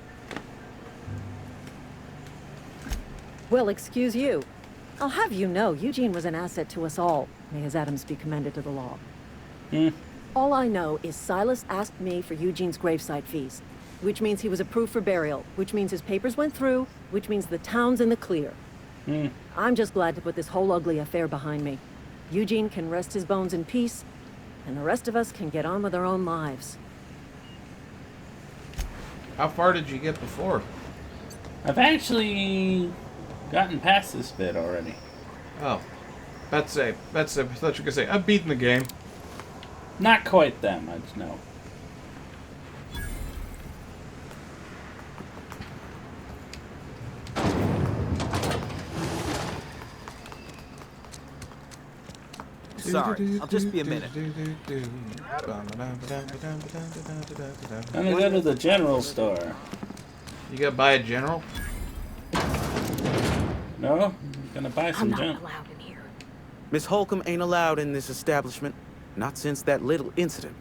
Speaker 8: Well, excuse you. I'll have you know, Eugene was an asset to us all. May his atoms be commended to the law. All I know is Silas asked me for Eugene's gravesite fees, which means he was approved for burial, which means his papers went through, which means the town's in the clear. I'm just glad to put this whole ugly affair behind me. Eugene can rest his bones in peace, and the rest of us can get on with our own lives.
Speaker 2: How far did you get before?
Speaker 1: I've actually gotten past this bit already.
Speaker 2: Oh. I thought you were gonna say, I've beaten the game.
Speaker 1: Not quite that much, no.
Speaker 10: Sorry, I'll just be a minute.
Speaker 1: I'm gonna go to the general store.
Speaker 2: You gotta buy a general?
Speaker 1: No, I'm gonna buy some junk.
Speaker 13: I'm not allowed in here.
Speaker 16: Miss Holcomb ain't allowed in this establishment. Not since that little incident.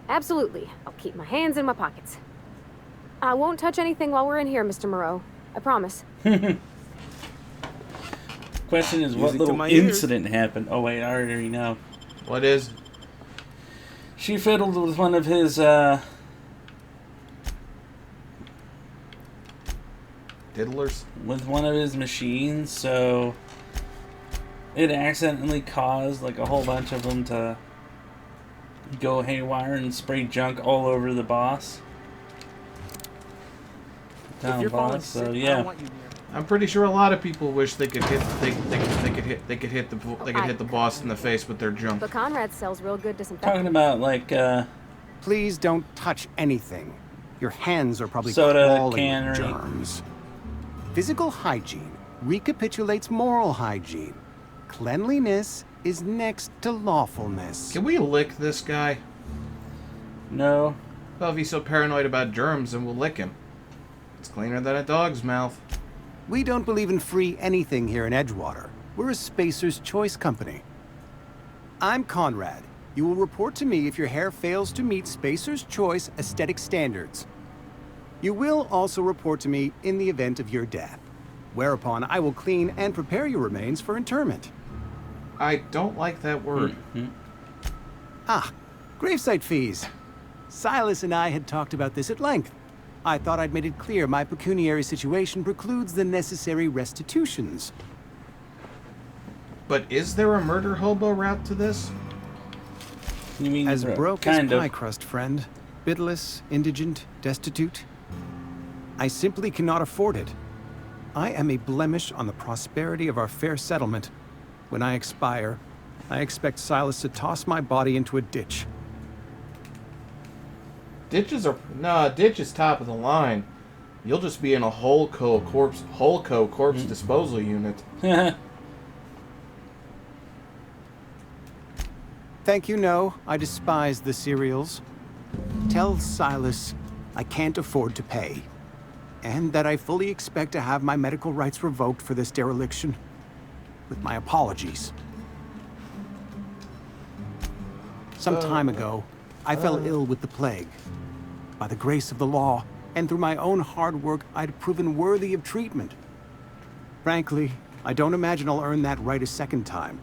Speaker 13: Absolutely. I'll keep my hands in my pockets. I won't touch anything while we're in here, Mr. Moreau. I promise.
Speaker 1: Question is, what little incident happened? Oh wait, I already know.
Speaker 2: What is?
Speaker 1: She fiddled with one of his,
Speaker 2: diddlers?
Speaker 1: With one of his machines, so it accidentally caused like a whole bunch of them to go haywire and spray junk all over the boss. Town boss, so yeah.
Speaker 2: I'm pretty sure a lot of people wish they could hit the boss in the face with their junk.
Speaker 13: But Conrad sells real good disinfectant.
Speaker 1: Talking about like
Speaker 17: Please don't touch anything. Your hands are probably
Speaker 1: soda
Speaker 17: crawling
Speaker 1: cannery.
Speaker 17: with germs. Physical hygiene recapitulates moral hygiene. Cleanliness is next to lawfulness.
Speaker 2: Can we lick this guy?
Speaker 1: No.
Speaker 2: Well, if he's so paranoid about germs, then we'll lick him. It's cleaner than a dog's mouth.
Speaker 17: We don't believe in free anything here in Edgewater. We're a Spacer's Choice company. I'm Conrad, You will report to me if your hair fails to meet Spacer's Choice aesthetic standards. You will also report to me in the event of your death, whereupon I will clean and prepare your remains for interment.
Speaker 2: I don't like that word.
Speaker 17: Gravesite fees. Silas and I had talked about this at length. I thought I'd made it clear my pecuniary situation precludes the necessary restitutions.
Speaker 2: But is there a murder hobo route to this?
Speaker 1: You mean
Speaker 17: as broke as
Speaker 1: kind of
Speaker 17: pie crust, friend. Bitless, indigent, destitute. I simply cannot afford it. I am a blemish on the prosperity of our fair settlement. When I expire, I expect Silas to toss my body into a ditch.
Speaker 2: Ditch is top of the line. You'll just be in a Holco corpse disposal unit.
Speaker 17: Thank you, no. I despise the cereals. Tell Silas I can't afford to pay. And that I fully expect to have my medical rights revoked for this dereliction. With my apologies. Some time ago, I fell ill with the plague. By the grace of the law, and through my own hard work, I'd proven worthy of treatment. Frankly, I don't imagine I'll earn that right a second time.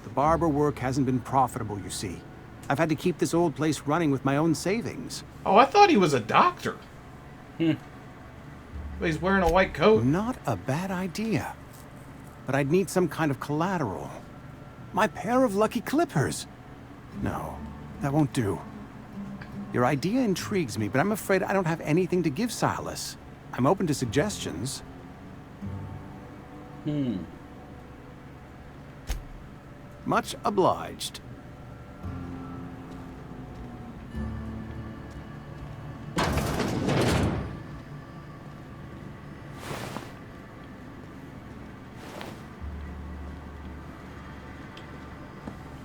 Speaker 17: The barber work hasn't been profitable, you see. I've had to keep this old place running with my own savings.
Speaker 2: Oh, I thought he was a doctor. But he's wearing a white coat.
Speaker 17: Not a bad idea. But I'd need some kind of collateral. My pair of lucky clippers. No, that won't do. Your idea intrigues me, but I'm afraid I don't have anything to give Silas. I'm open to suggestions. Much obliged.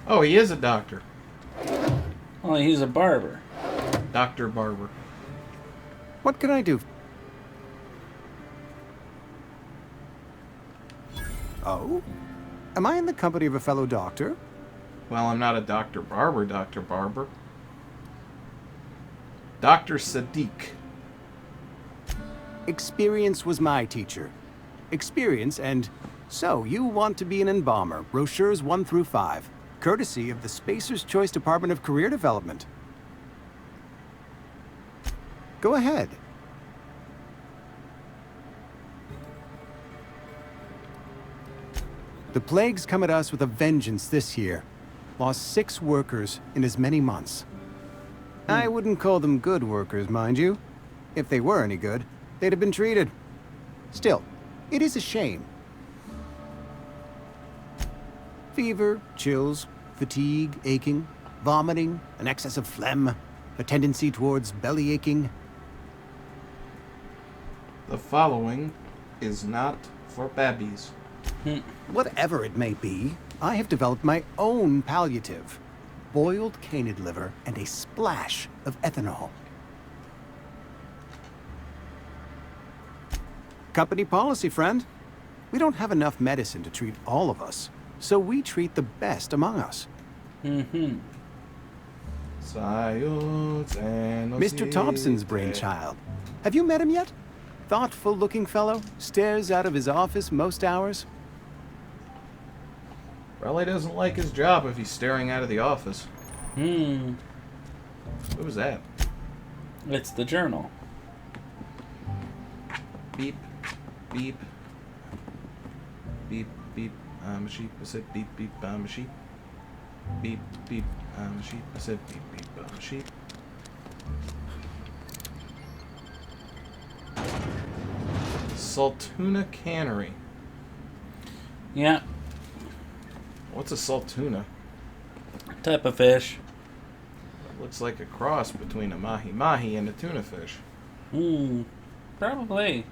Speaker 2: Oh, he is a doctor.
Speaker 1: Well, he's a barber.
Speaker 2: Dr. Barber.
Speaker 17: What can I do? Oh? Am I in the company of a fellow doctor?
Speaker 2: Well, I'm not a Dr. Barber, Dr. Barber. Dr. Sadiq.
Speaker 17: Experience was my teacher. Experience and... So, you want to be an embalmer, brochures 1 through 5. Courtesy of the Spacer's Choice Department of Career Development. Go ahead. The plague's come at us with a vengeance this year. Lost 6 workers in as many months. I wouldn't call them good workers, mind you. If they were any good, they'd have been treated. Still, it is a shame. Fever, chills, fatigue, aching, vomiting, an excess of phlegm, a tendency towards belly aching.
Speaker 2: The following is not for babbies.
Speaker 17: Whatever it may be, I have developed my own palliative. Boiled canid liver and a splash of ethanol. Company policy, friend. We don't have enough medicine to treat all of us, so we treat the best among us. Mr. Thompson's brainchild. Have you met him yet? Thoughtful-looking fellow, stares out of his office most hours.
Speaker 2: Probably doesn't like his job if he's staring out of the office. What was that?
Speaker 1: It's the journal.
Speaker 2: Beep, beep, beep, beep. I'm a sheep. I said beep, beep. I'm a sheep. Beep, beep. I'm a sheep. I said beep, beep. I'm a sheep. Saltuna Cannery.
Speaker 1: Yeah.
Speaker 2: What's a saltuna?
Speaker 1: Type of fish.
Speaker 2: It looks like a cross between a mahi-mahi and a tuna fish.
Speaker 1: Probably.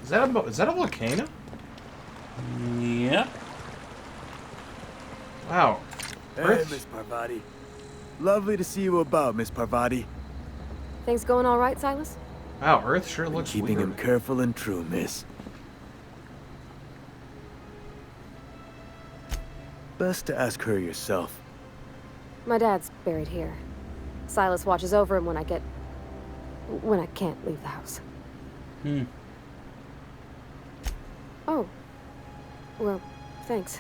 Speaker 2: Is that a volcano?
Speaker 1: Yep.
Speaker 2: Wow.
Speaker 10: Hey, Miss Parvati. Lovely to see you about, Miss Parvati.
Speaker 13: Things going all right, Silas?
Speaker 2: Wow, Earth sure looks
Speaker 10: keeping
Speaker 2: weird.
Speaker 10: him careful and true, miss. best to ask her yourself.
Speaker 13: My dad's buried here. Silas watches over him when I can't leave the house. Oh. Well, thanks.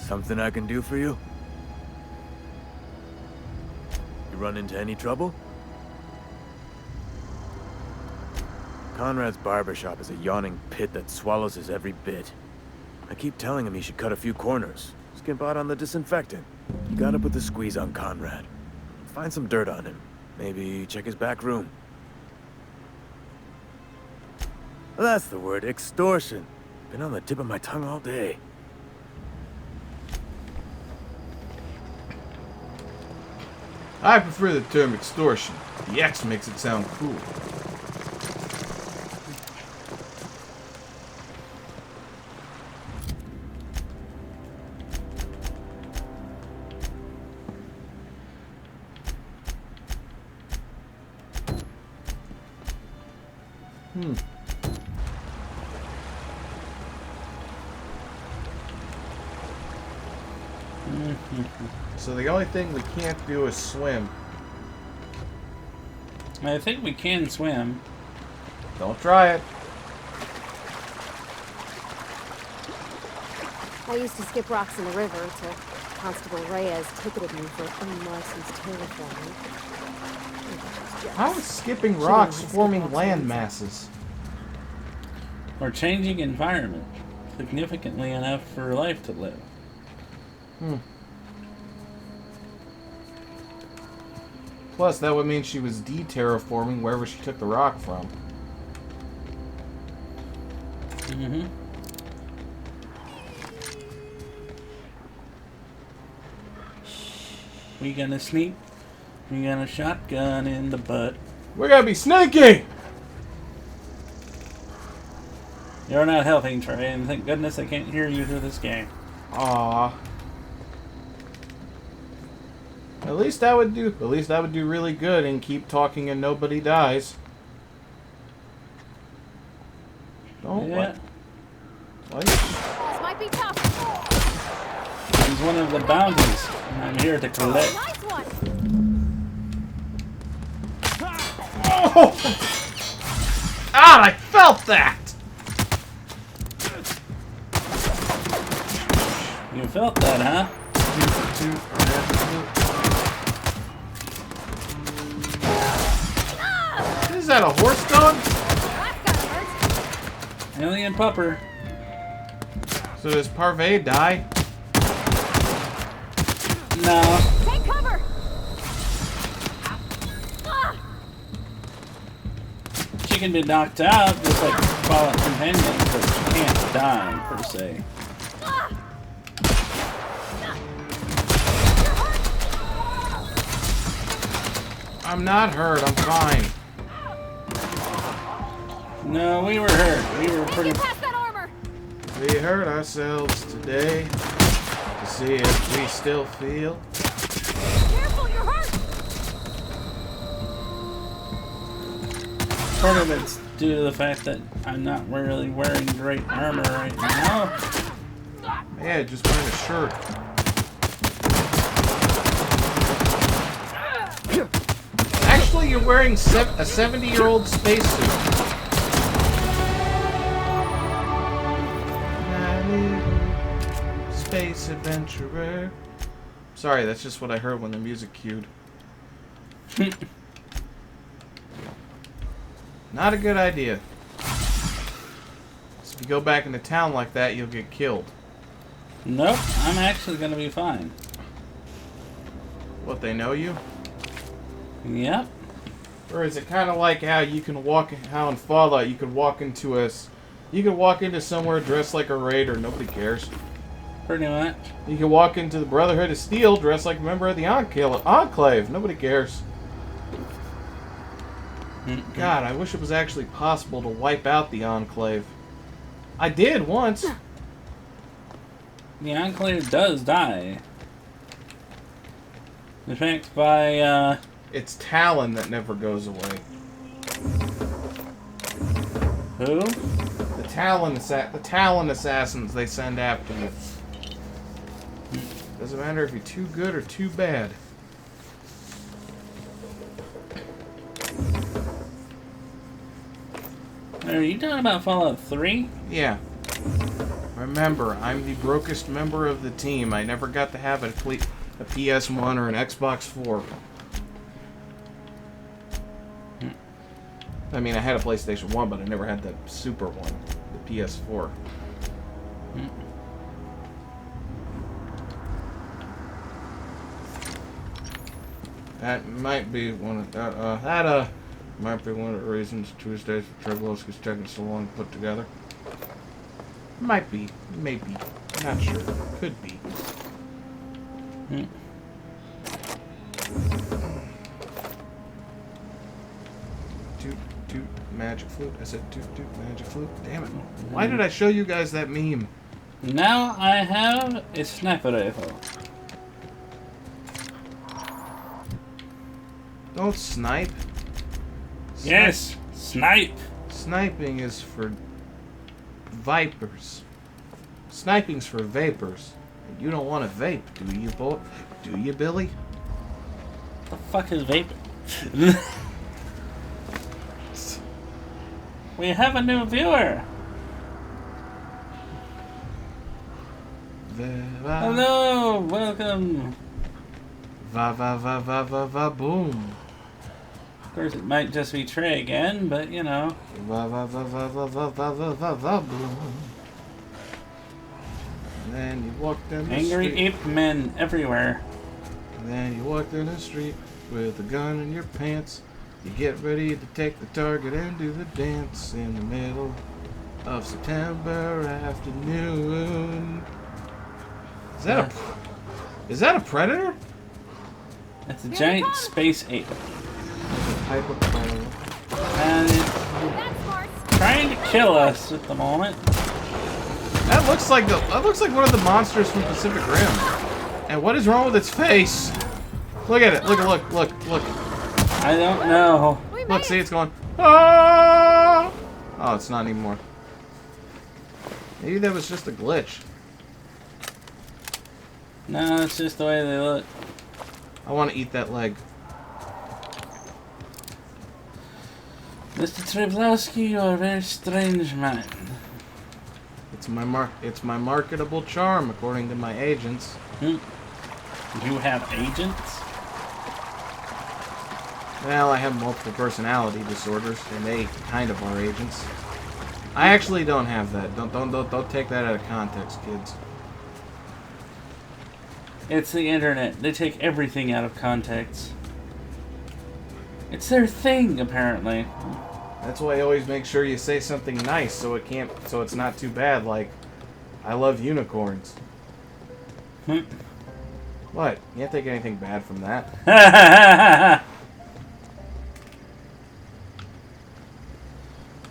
Speaker 10: Something I can do for you? You run into any trouble? Conrad's barbershop is a yawning pit that swallows his every bit. I keep telling him he should cut a few corners. Skimp out on the disinfectant. You gotta put the squeeze on Conrad. Find some dirt on him. Maybe check his back room. That's the word, extortion. Been on the tip of my tongue all day.
Speaker 2: I prefer the term extortion. The X makes it sound cool. So the only thing we can't do is swim.
Speaker 1: I think we can swim.
Speaker 2: Don't try it.
Speaker 13: I used to skip rocks in the river till Constable Reyes ticketed me for unlicensed terraforming.
Speaker 2: How is skipping rocks forming land masses?
Speaker 1: Or changing environment significantly enough for life to live.
Speaker 2: Plus, that would mean she was de-terraforming wherever she took the rock from.
Speaker 1: We gonna sneak. We gonna shotgun in the butt.
Speaker 2: We're gonna be sneaky!
Speaker 1: You're not helping, Trey, and thank goodness I can't hear you through this game.
Speaker 2: Aww. At least that would do really good and keep talking and nobody dies. Don't
Speaker 1: Yeah.
Speaker 2: What?
Speaker 13: This might be tough.
Speaker 1: It's one of the bounties, and I'm here to collect.
Speaker 13: Nice one.
Speaker 2: Oh! Ah, I felt that!
Speaker 1: You felt that, huh?
Speaker 2: Is that a horse dog?
Speaker 1: Alien pupper.
Speaker 2: So does Parvay die?
Speaker 1: No.
Speaker 13: Take cover.
Speaker 1: She can be knocked out, just like fallen companions, but she can't die, per se.
Speaker 2: I'm not hurt, I'm fine.
Speaker 1: No, we were hurt. We were pretty...
Speaker 2: We hurt ourselves today to see if we still feel.
Speaker 13: Careful, you're hurt.
Speaker 1: Part of it's due to the fact that I'm not really wearing great armor right now.
Speaker 2: Yeah, just wearing a shirt. Actually, you're wearing a 70-year-old spacesuit. Space adventurer. Sorry, that's just what I heard when the music cued. Not a good idea. So if you go back into town like that, you'll get killed.
Speaker 1: Nope, I'm actually gonna be fine.
Speaker 2: What, they know you?
Speaker 1: Yep.
Speaker 2: Or is it kind of like how you can how in Fallout you could walk into somewhere dressed like a raider, nobody cares.
Speaker 1: Pretty much.
Speaker 2: You can walk into the Brotherhood of Steel dressed like a member of the Enclave, nobody cares. God, I wish it was actually possible to wipe out the Enclave. I did once.
Speaker 1: The Enclave does die. In fact, by,
Speaker 2: It's Talon that never goes away.
Speaker 1: Who?
Speaker 2: The Talon assassins they send after you. Doesn't matter if you're too good or too bad.
Speaker 1: Are you talking about Fallout 3?
Speaker 2: Yeah. Remember, I'm the brokest member of the team. I never got to have a PS1 or an Xbox 4. I mean, I had a PlayStation 1, but I never had the Super one, the PS4. That might be one of might be one of the reasons Tuesdays for Triglovsky's taking so long to put together. Might be, maybe, not sure, could be. Toot toot magic flute. I said toot toot magic flute. Damn it! Why did I show you guys that meme?
Speaker 1: Now I have a sniper rifle.
Speaker 2: Don't snipe.
Speaker 1: Yes, snipe.
Speaker 2: Sniping is for vipers. Sniping's for vapors. You don't want to vape, do you, boy? Do you, Billy?
Speaker 1: The fuck is vaping? We have a new viewer. Hello, welcome.
Speaker 2: Va boom.
Speaker 1: Of course, it might just be Trey again, but you know.
Speaker 2: Va boom. And then you walk down the
Speaker 1: Angry
Speaker 2: street.
Speaker 1: ape men everywhere.
Speaker 2: And then you walk down the street with a gun in your pants. You get ready to take the target and do the dance in the middle of September afternoon. Is that a predator?
Speaker 1: It's a giant space ape.
Speaker 2: Type of predator.
Speaker 1: And it's trying to kill us at the moment.
Speaker 2: That looks like one of the monsters from Pacific Rim. And what is wrong with its face? Look at it. Look.
Speaker 1: I don't know.
Speaker 2: Look, see, it's going. Ah! Oh, it's not anymore. Maybe that was just a glitch.
Speaker 1: No, it's just the way they look.
Speaker 2: I want to eat that leg.
Speaker 1: Mr. Trivlowski, you are a very strange man.
Speaker 2: It's my marketable charm, according to my agents.
Speaker 1: You have agents?
Speaker 2: Well, I have multiple personality disorders, and they kind of are agents. I actually don't have that. Don't take that out of context, kids.
Speaker 1: It's the internet. They take everything out of context. It's their thing, apparently.
Speaker 2: That's why I always make sure you say something nice so it's not too bad, like, I love unicorns. What? You can't take anything bad from that.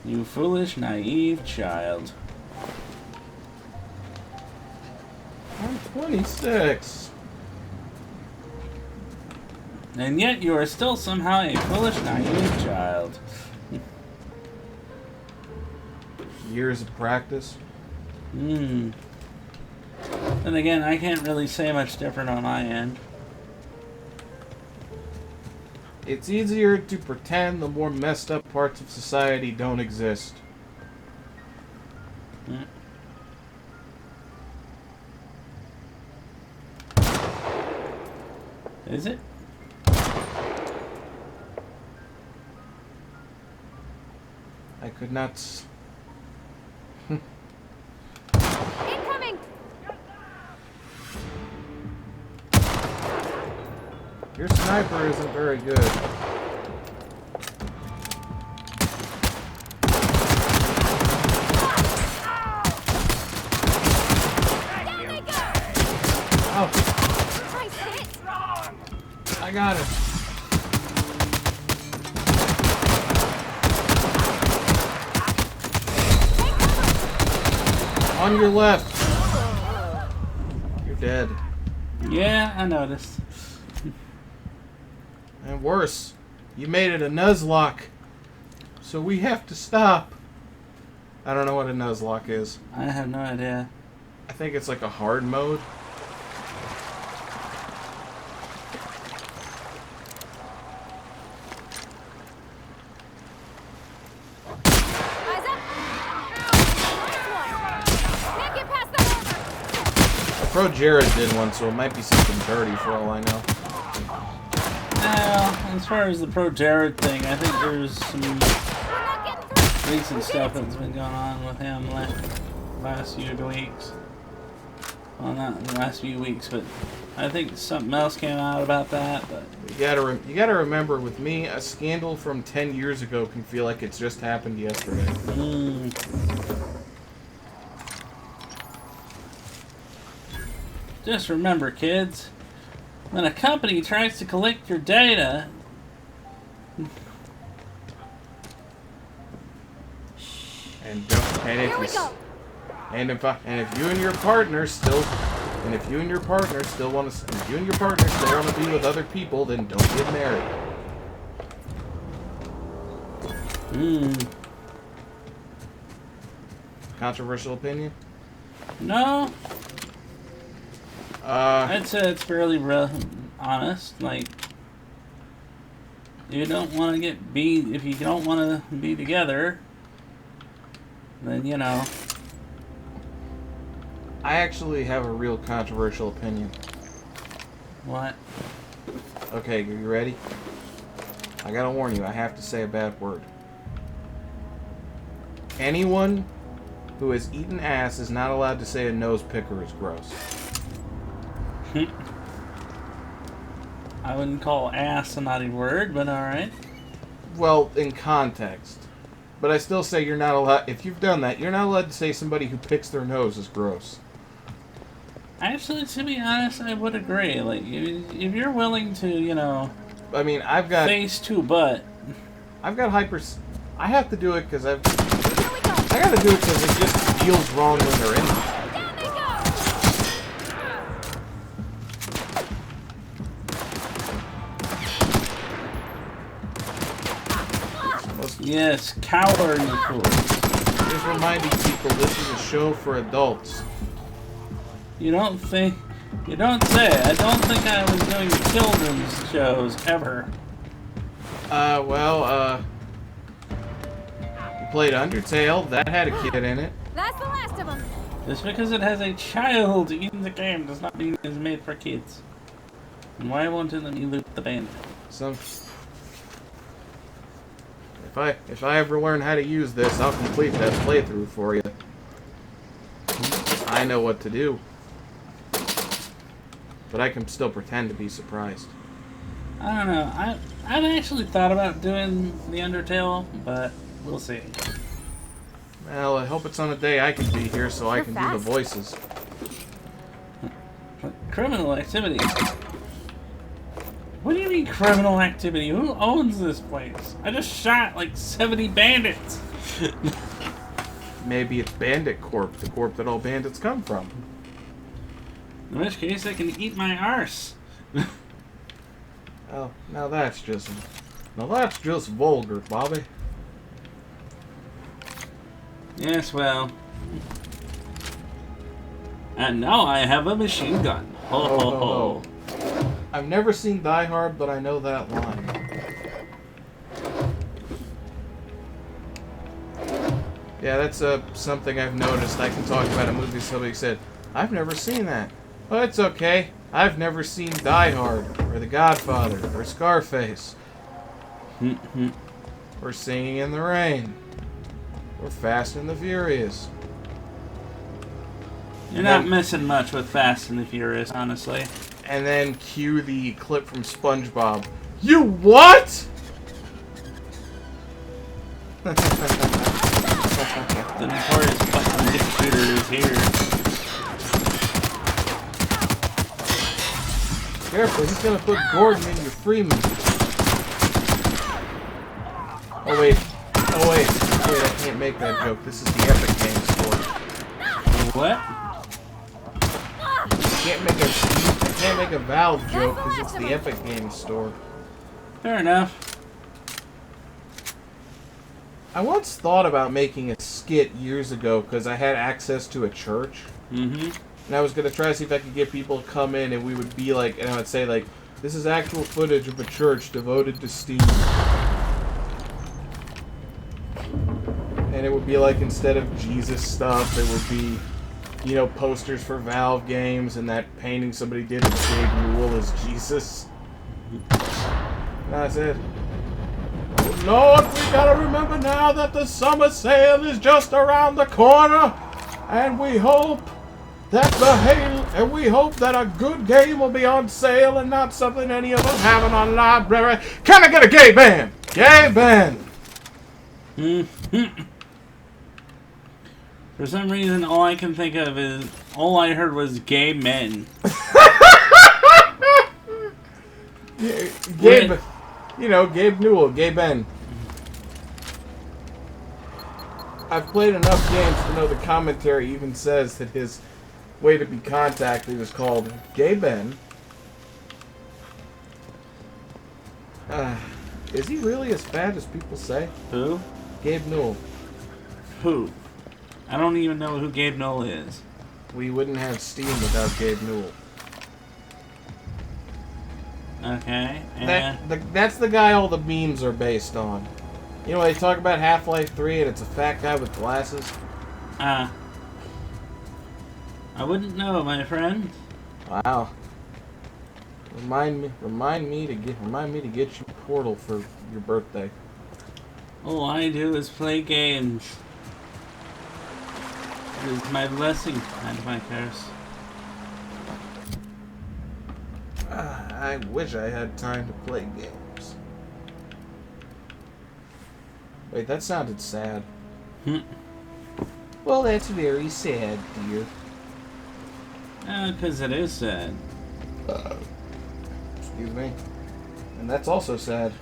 Speaker 1: You foolish, naive child.
Speaker 2: I'm 26.
Speaker 1: And yet you are still somehow a foolish, naive child.
Speaker 2: Years of practice.
Speaker 1: Then again, I can't really say much different on my end.
Speaker 2: It's easier to pretend the more messed up parts of society don't exist.
Speaker 1: Is it?
Speaker 2: I could not.
Speaker 13: Incoming!
Speaker 2: Your sniper isn't very good. Oh. I got it. On your left. You're dead.
Speaker 1: Yeah, I noticed.
Speaker 2: And worse, you made it a Nuzlocke. So we have to stop. I don't know what a Nuzlocke is.
Speaker 1: I have no idea.
Speaker 2: I think it's like a hard mode. Pro Jared did one, so it might be something dirty for all I know.
Speaker 1: Well, as far as the Pro Jared thing, I think there's some recent stuff that's been going on with him last few weeks. Well, not in the last few weeks, but I think something else came out about that. But
Speaker 2: you gotta remember, with me, a scandal from 10 years ago can feel like it's just happened yesterday.
Speaker 1: Just remember, kids, when a company tries to collect your data,
Speaker 2: and if you and your partner still want to be with other people, then don't get married. Controversial opinion?
Speaker 1: No. I'd say it's fairly honest. Like, you don't want to if you don't want to be together, then, you know.
Speaker 2: I actually have a real controversial opinion.
Speaker 1: What?
Speaker 2: Okay, you ready? I gotta warn you, I have to say a bad word. Anyone who has eaten ass is not allowed to say a nose picker is gross.
Speaker 1: I wouldn't call ass a naughty word, but alright.
Speaker 2: Well, in context. But I still say you're not allowed, if you've done that, you're not allowed to say somebody who picks their nose is gross.
Speaker 1: Actually, to be honest, I would agree. Like, if you're willing to, you know,
Speaker 2: I mean, I've got
Speaker 1: face to butt.
Speaker 2: I've got I have to do it because I gotta do it because it just feels wrong when they're in there.
Speaker 1: Yes, coward cool.
Speaker 2: Just reminding people this is a show for adults.
Speaker 1: You don't say. I don't think I was doing children's shows ever.
Speaker 2: You played Undertale. That had a kid in it.
Speaker 13: That's the last of them.
Speaker 1: Just because it has a child in the game does not mean it's made for kids. And why won't it let me loot the bandit?
Speaker 2: If I ever learn how to use this, I'll complete that playthrough for you. I know what to do. But I can still pretend to be surprised.
Speaker 1: I don't know. I've actually thought about doing the Undertale, but we'll see.
Speaker 2: Well, I hope it's on a day I can be here so I can do the voices.
Speaker 1: Criminal activity. What do you mean criminal activity? Who owns this place? I just shot like 70 bandits.
Speaker 2: Maybe it's Bandit Corp, the corp that all bandits come from.
Speaker 1: In which case, I can eat my arse.
Speaker 2: Oh, now that's just vulgar, Bobby.
Speaker 1: Yes, well. And now I have a machine gun. Ho ho ho.
Speaker 2: I've never seen Die Hard, but I know that line. Yeah, that's something I've noticed. I can talk about a movie somebody said, I've never seen that. Well, it's okay. I've never seen Die Hard, or The Godfather, or Scarface. Or Singing in the Rain. Or Fast and the Furious.
Speaker 1: You're not missing much with Fast and the Furious, honestly.
Speaker 2: And then cue the clip from SpongeBob. You what?
Speaker 1: The notorious fucking dick shooter is here.
Speaker 2: Careful, he's gonna put Gordon in your Freeman. Oh wait, I can't make that joke. This is the Epic Games Store.
Speaker 1: What?
Speaker 2: I can't make a Valve joke because it's the Epic Games Store.
Speaker 1: Fair enough.
Speaker 2: I once thought about making a skit years ago because I had access to a church. And I was going to try to see if I could get people to come in and we would be like, and I would say like, this is actual footage of a church devoted to Steve. And it would be like, instead of Jesus stuff, it would be you know, posters for Valve games, and that painting somebody did of Gabe Newell as Jesus. That's it. Oh, Lord, we gotta remember now that the summer sale is just around the corner, and we hope that a good game will be on sale and not something any of us have in our library. Can I get a gay band? Gay band.
Speaker 1: For some reason, all I can think of is all I heard was gay men.
Speaker 2: Gabe, you know, Gabe Newell, Gay Ben. I've played enough games to know the commentary even says that his way to be contacted is called Gay Ben. Is he really as bad as people say?
Speaker 1: Who?
Speaker 2: Gabe Newell.
Speaker 1: Who? I don't even know who Gabe Newell is.
Speaker 2: We wouldn't have Steam without Gabe Newell.
Speaker 1: Okay.
Speaker 2: That's the guy all the memes are based on. You know, they talk about Half-Life 3 and it's a fat guy with glasses.
Speaker 1: I wouldn't know, my friend.
Speaker 2: Wow. Remind me to get you Portal for your birthday.
Speaker 1: All I do is play games. It is my blessing and my curse.
Speaker 2: I wish I had time to play games. Wait, that sounded sad. Well, that's very sad, dear.
Speaker 1: 'Cause it is sad.
Speaker 2: Excuse me. And that's also sad.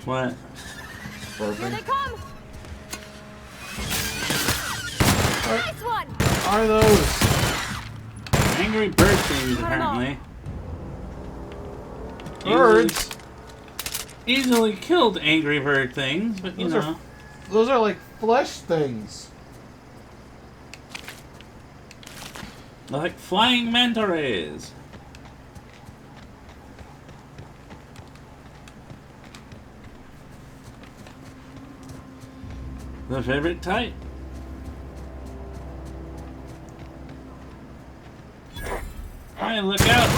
Speaker 1: What?
Speaker 2: Burping.
Speaker 13: Here they come! Nice one!
Speaker 2: Are those?
Speaker 1: Angry bird things, apparently.
Speaker 2: Birds?
Speaker 1: Easily killed angry bird things, but you know.
Speaker 2: Those are like flesh things.
Speaker 1: Like flying manta rays. The favorite type. Hey, look out!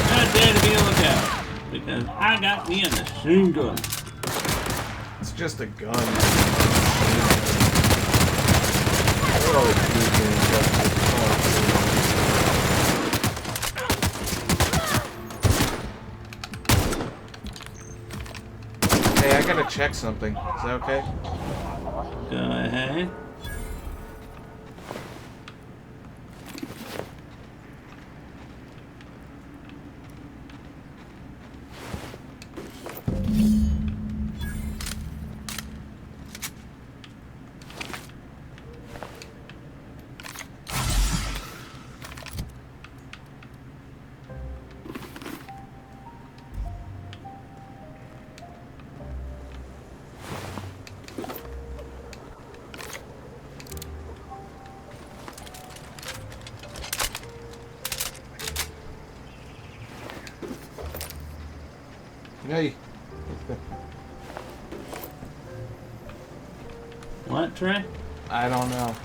Speaker 1: Not dare to be a lookout, because I got me a machine gun.
Speaker 2: It's just a gun. Hey, I gotta check something. Is that okay?
Speaker 1: Go ahead.
Speaker 2: Hey.
Speaker 1: What, Trey?
Speaker 2: I don't know.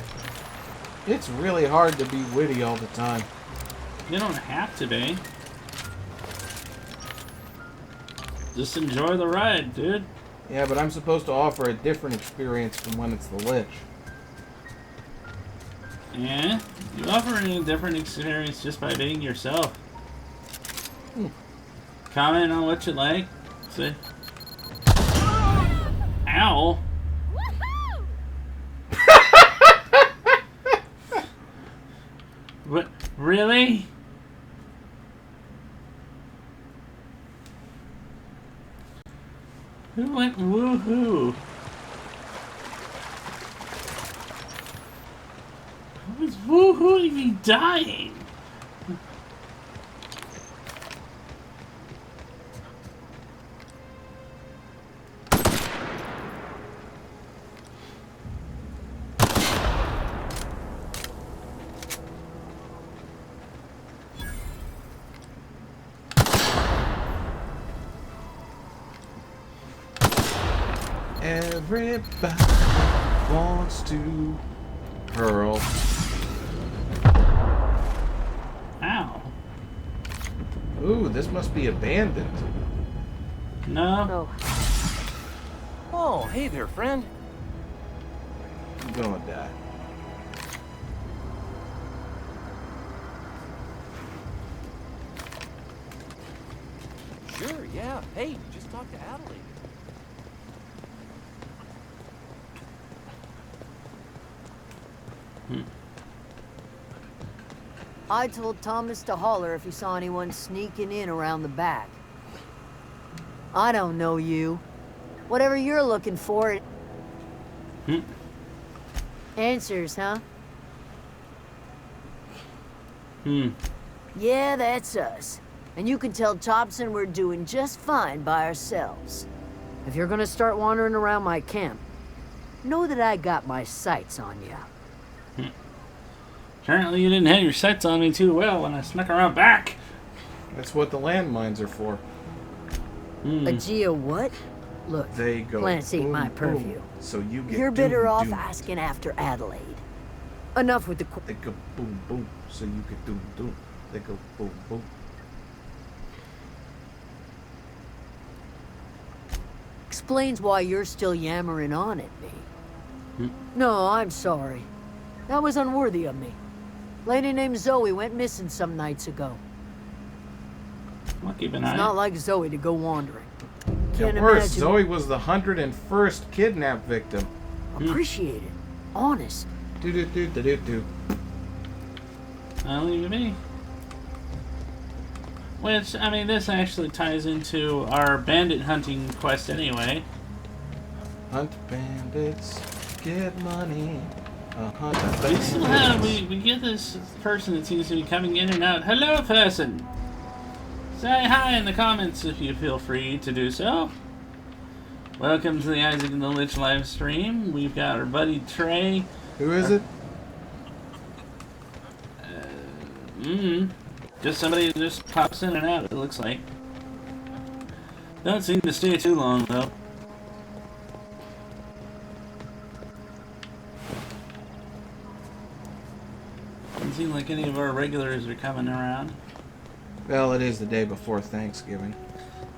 Speaker 2: It's really hard to be witty all the time.
Speaker 1: You don't have to be. Just enjoy the ride, dude.
Speaker 2: Yeah, but I'm supposed to offer a different experience from when it's the Lich.
Speaker 1: Yeah? You offer a different experience just by being yourself. Comment on what you like. See? Ow! What? Really? Who went woohoo? Who was woohooing me dying?
Speaker 2: Everybody wants to Pearl.
Speaker 1: Ow.
Speaker 2: Ooh, this must be abandoned.
Speaker 1: No.
Speaker 10: Oh, hey there, friend.
Speaker 2: I'm gonna die.
Speaker 10: Sure, yeah. Hey, just talk to Adelaide.
Speaker 18: I told Thomas to holler if he saw anyone sneaking in around the back. I don't know you. Whatever you're looking for, answers, huh? Yeah, that's us. And you can tell Thompson we're doing just fine by ourselves. If you're gonna start wandering around my camp, know that I got my sights on you.
Speaker 1: Apparently you didn't have your sights on me too well when I snuck around back.
Speaker 2: That's what the landmines are for.
Speaker 18: A Geo what? Look,
Speaker 2: They go
Speaker 18: plants ain't
Speaker 2: boom,
Speaker 18: my
Speaker 2: boom.
Speaker 18: purview.
Speaker 2: So you get
Speaker 18: You're better off
Speaker 2: doomed.
Speaker 18: asking after Adelaide. Enough with the
Speaker 2: They go boom boom. So you get doom. They go boom boom.
Speaker 18: Explains why you're still yammering on at me. No, I'm sorry. That was unworthy of me. Lady named Zoe went missing some nights ago.
Speaker 1: I'll keep an
Speaker 18: It's
Speaker 1: eye.
Speaker 18: not like Zoe to go wandering. Can't
Speaker 2: At worst,
Speaker 18: imagine.
Speaker 2: Zoe was the 101st kidnap victim.
Speaker 18: Appreciate it. Honest.
Speaker 2: Do.
Speaker 1: I'll leave it be. Which, I mean, this actually ties into our bandit hunting quest anyway.
Speaker 2: Hunt bandits, get money. Hunt
Speaker 1: We still have,
Speaker 2: bandits.
Speaker 1: we get this person that seems to be coming in and out. Hello, person! Say hi in the comments if you feel free to do so. Welcome to the Isaac and the Lich live stream. We've got our buddy Trey.
Speaker 2: Who is it?
Speaker 1: Just somebody that just pops in and out, it looks like. Don't seem to stay too long, though. Doesn't seem like any of our regulars are coming around.
Speaker 2: Well, it is the day before Thanksgiving.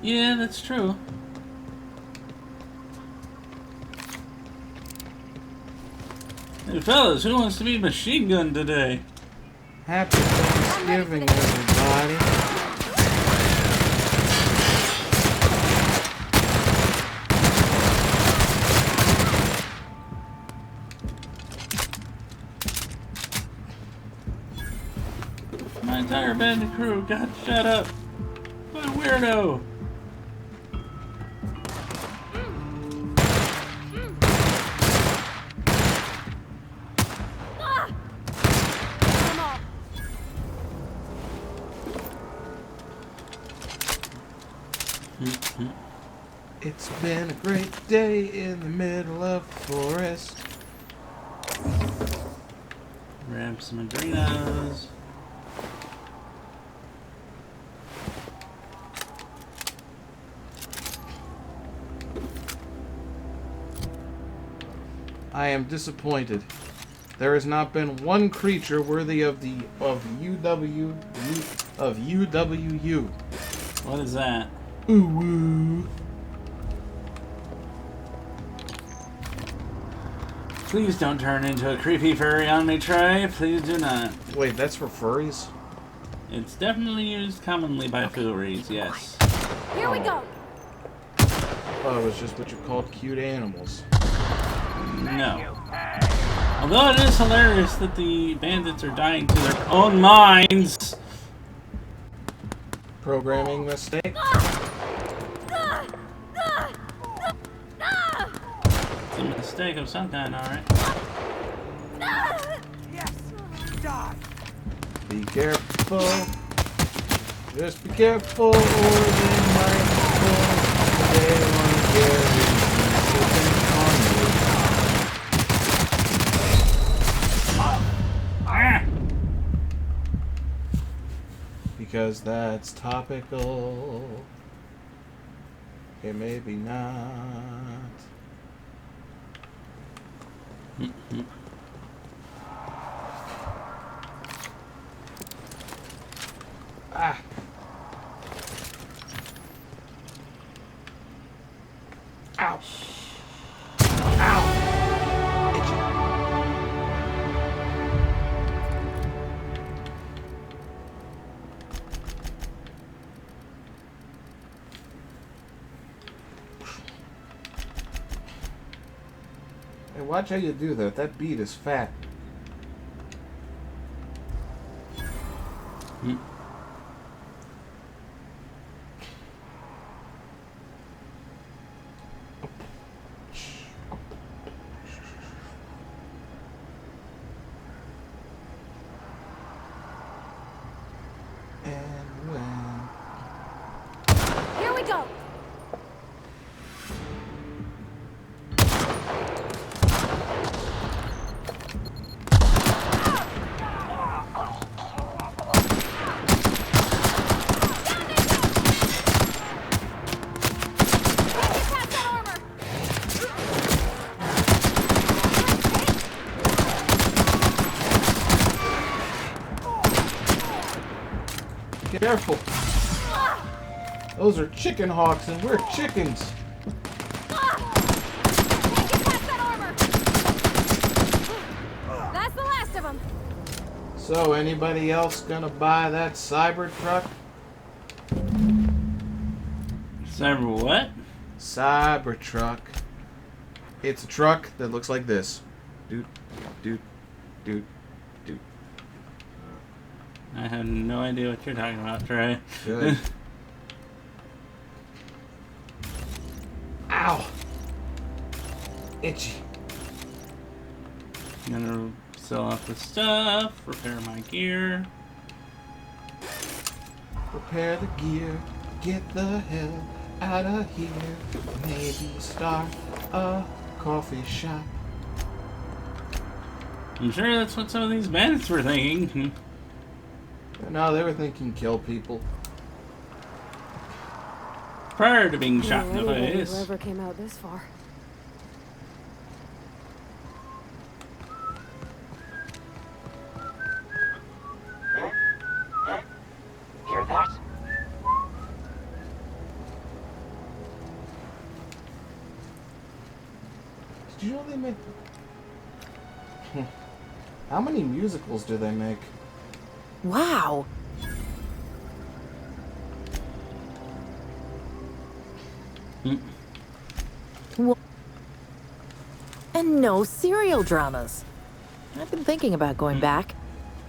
Speaker 1: Yeah, that's true. Hey, fellas, who wants to be machine gunned today?
Speaker 2: Happy Thanksgiving, everybody.
Speaker 1: My entire band and crew got shut up by a weirdo.
Speaker 2: It's been a great day in the middle of the forest.
Speaker 1: Grab some adrenos.
Speaker 2: I am disappointed. There has not been one creature worthy of UWU.
Speaker 1: What is that?
Speaker 2: Ooh.
Speaker 1: Please don't turn into a creepy furry on me, Trey. Please do not.
Speaker 2: Wait, that's for furries?
Speaker 1: It's definitely used commonly by furries, yes.
Speaker 13: Here we go.
Speaker 2: Oh, it was just what you called cute animals.
Speaker 1: No. Although it is hilarious that the bandits are dying to their own minds.
Speaker 2: Programming mistake?
Speaker 1: It's a mistake of some kind, alright.
Speaker 16: Yes! Die!
Speaker 2: Be careful. Just be careful or they might pull. They want to get on you. Because that's topical. It may be not. Hey, watch how you do that. That beat is fat.
Speaker 13: Here we go.
Speaker 2: Careful. Those are chicken hawks and we're chickens.
Speaker 13: That's the last of them.
Speaker 2: So, anybody else gonna buy that Cybertruck?
Speaker 1: Cyber what?
Speaker 2: Cybertruck. It's a truck that looks like this. Doot, doot, doot, doot.
Speaker 1: I have no idea what you're talking about, Trey.
Speaker 2: Good. Ow! Itchy.
Speaker 1: I'm gonna sell off the stuff, repair my gear.
Speaker 2: Repair the gear, get the hell out of here. Maybe start a coffee shop.
Speaker 1: I'm sure that's what some of these bandits were thinking.
Speaker 2: No, they were thinking kill people.
Speaker 1: Prior to being shot in the
Speaker 13: Anybody
Speaker 1: face.
Speaker 13: who ever came out this far.
Speaker 6: Hear that?
Speaker 2: Did you know they make... How many musicals do they make?
Speaker 14: Wow. And no serial dramas. I've been thinking about going back.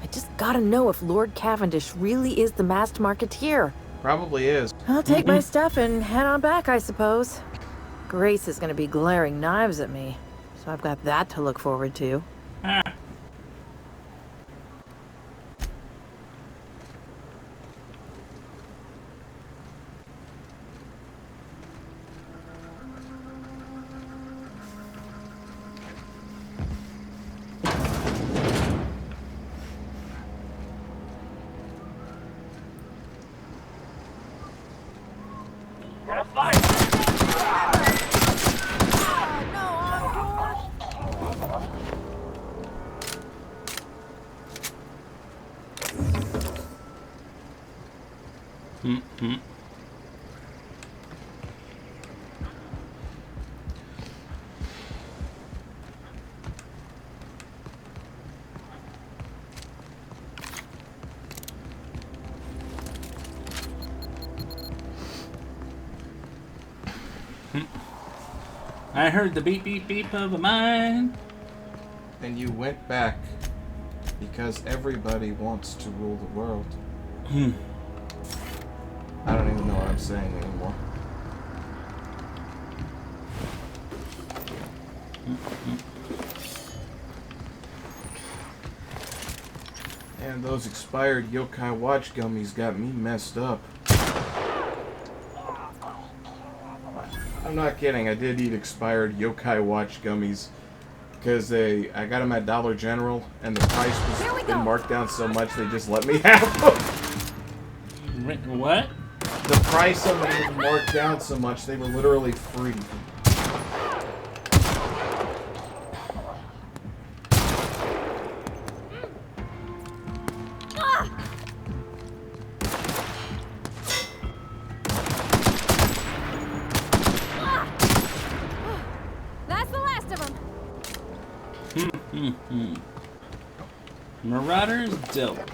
Speaker 14: I just gotta know if Lord Cavendish really is the masked marketeer.
Speaker 2: Probably is.
Speaker 14: I'll take my stuff and head on back, I suppose. Grace is gonna be glaring knives at me, so I've got that to look forward to.
Speaker 1: I heard the beep beep beep of a mine.
Speaker 2: And you went back because everybody wants to rule the world. I don't even know what I'm saying anymore. And those expired yokai watch gummies got me messed up. I'm not kidding, I did eat expired yokai watch gummies because I got them at Dollar General and the price was been marked down so much they just let me have them.
Speaker 1: What?
Speaker 2: The price of them was marked down so much they were literally free.
Speaker 13: That's the last of them.
Speaker 1: Marauders dealt with.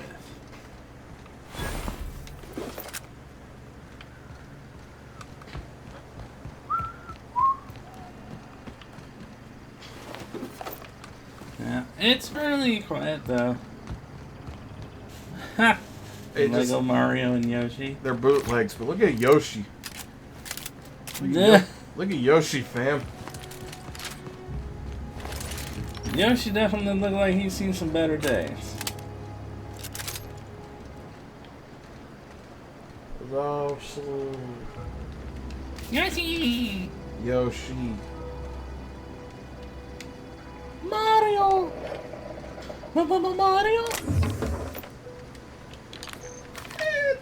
Speaker 1: It's really quiet though. Ha! Lego Mario and Yoshi.
Speaker 2: They're bootlegs, but look at Yoshi. Look at Yoshi, fam.
Speaker 1: Yoshi definitely looked like he's seen some better days. Yoshi!
Speaker 2: Yoshi.
Speaker 1: Mario! Mario!
Speaker 2: You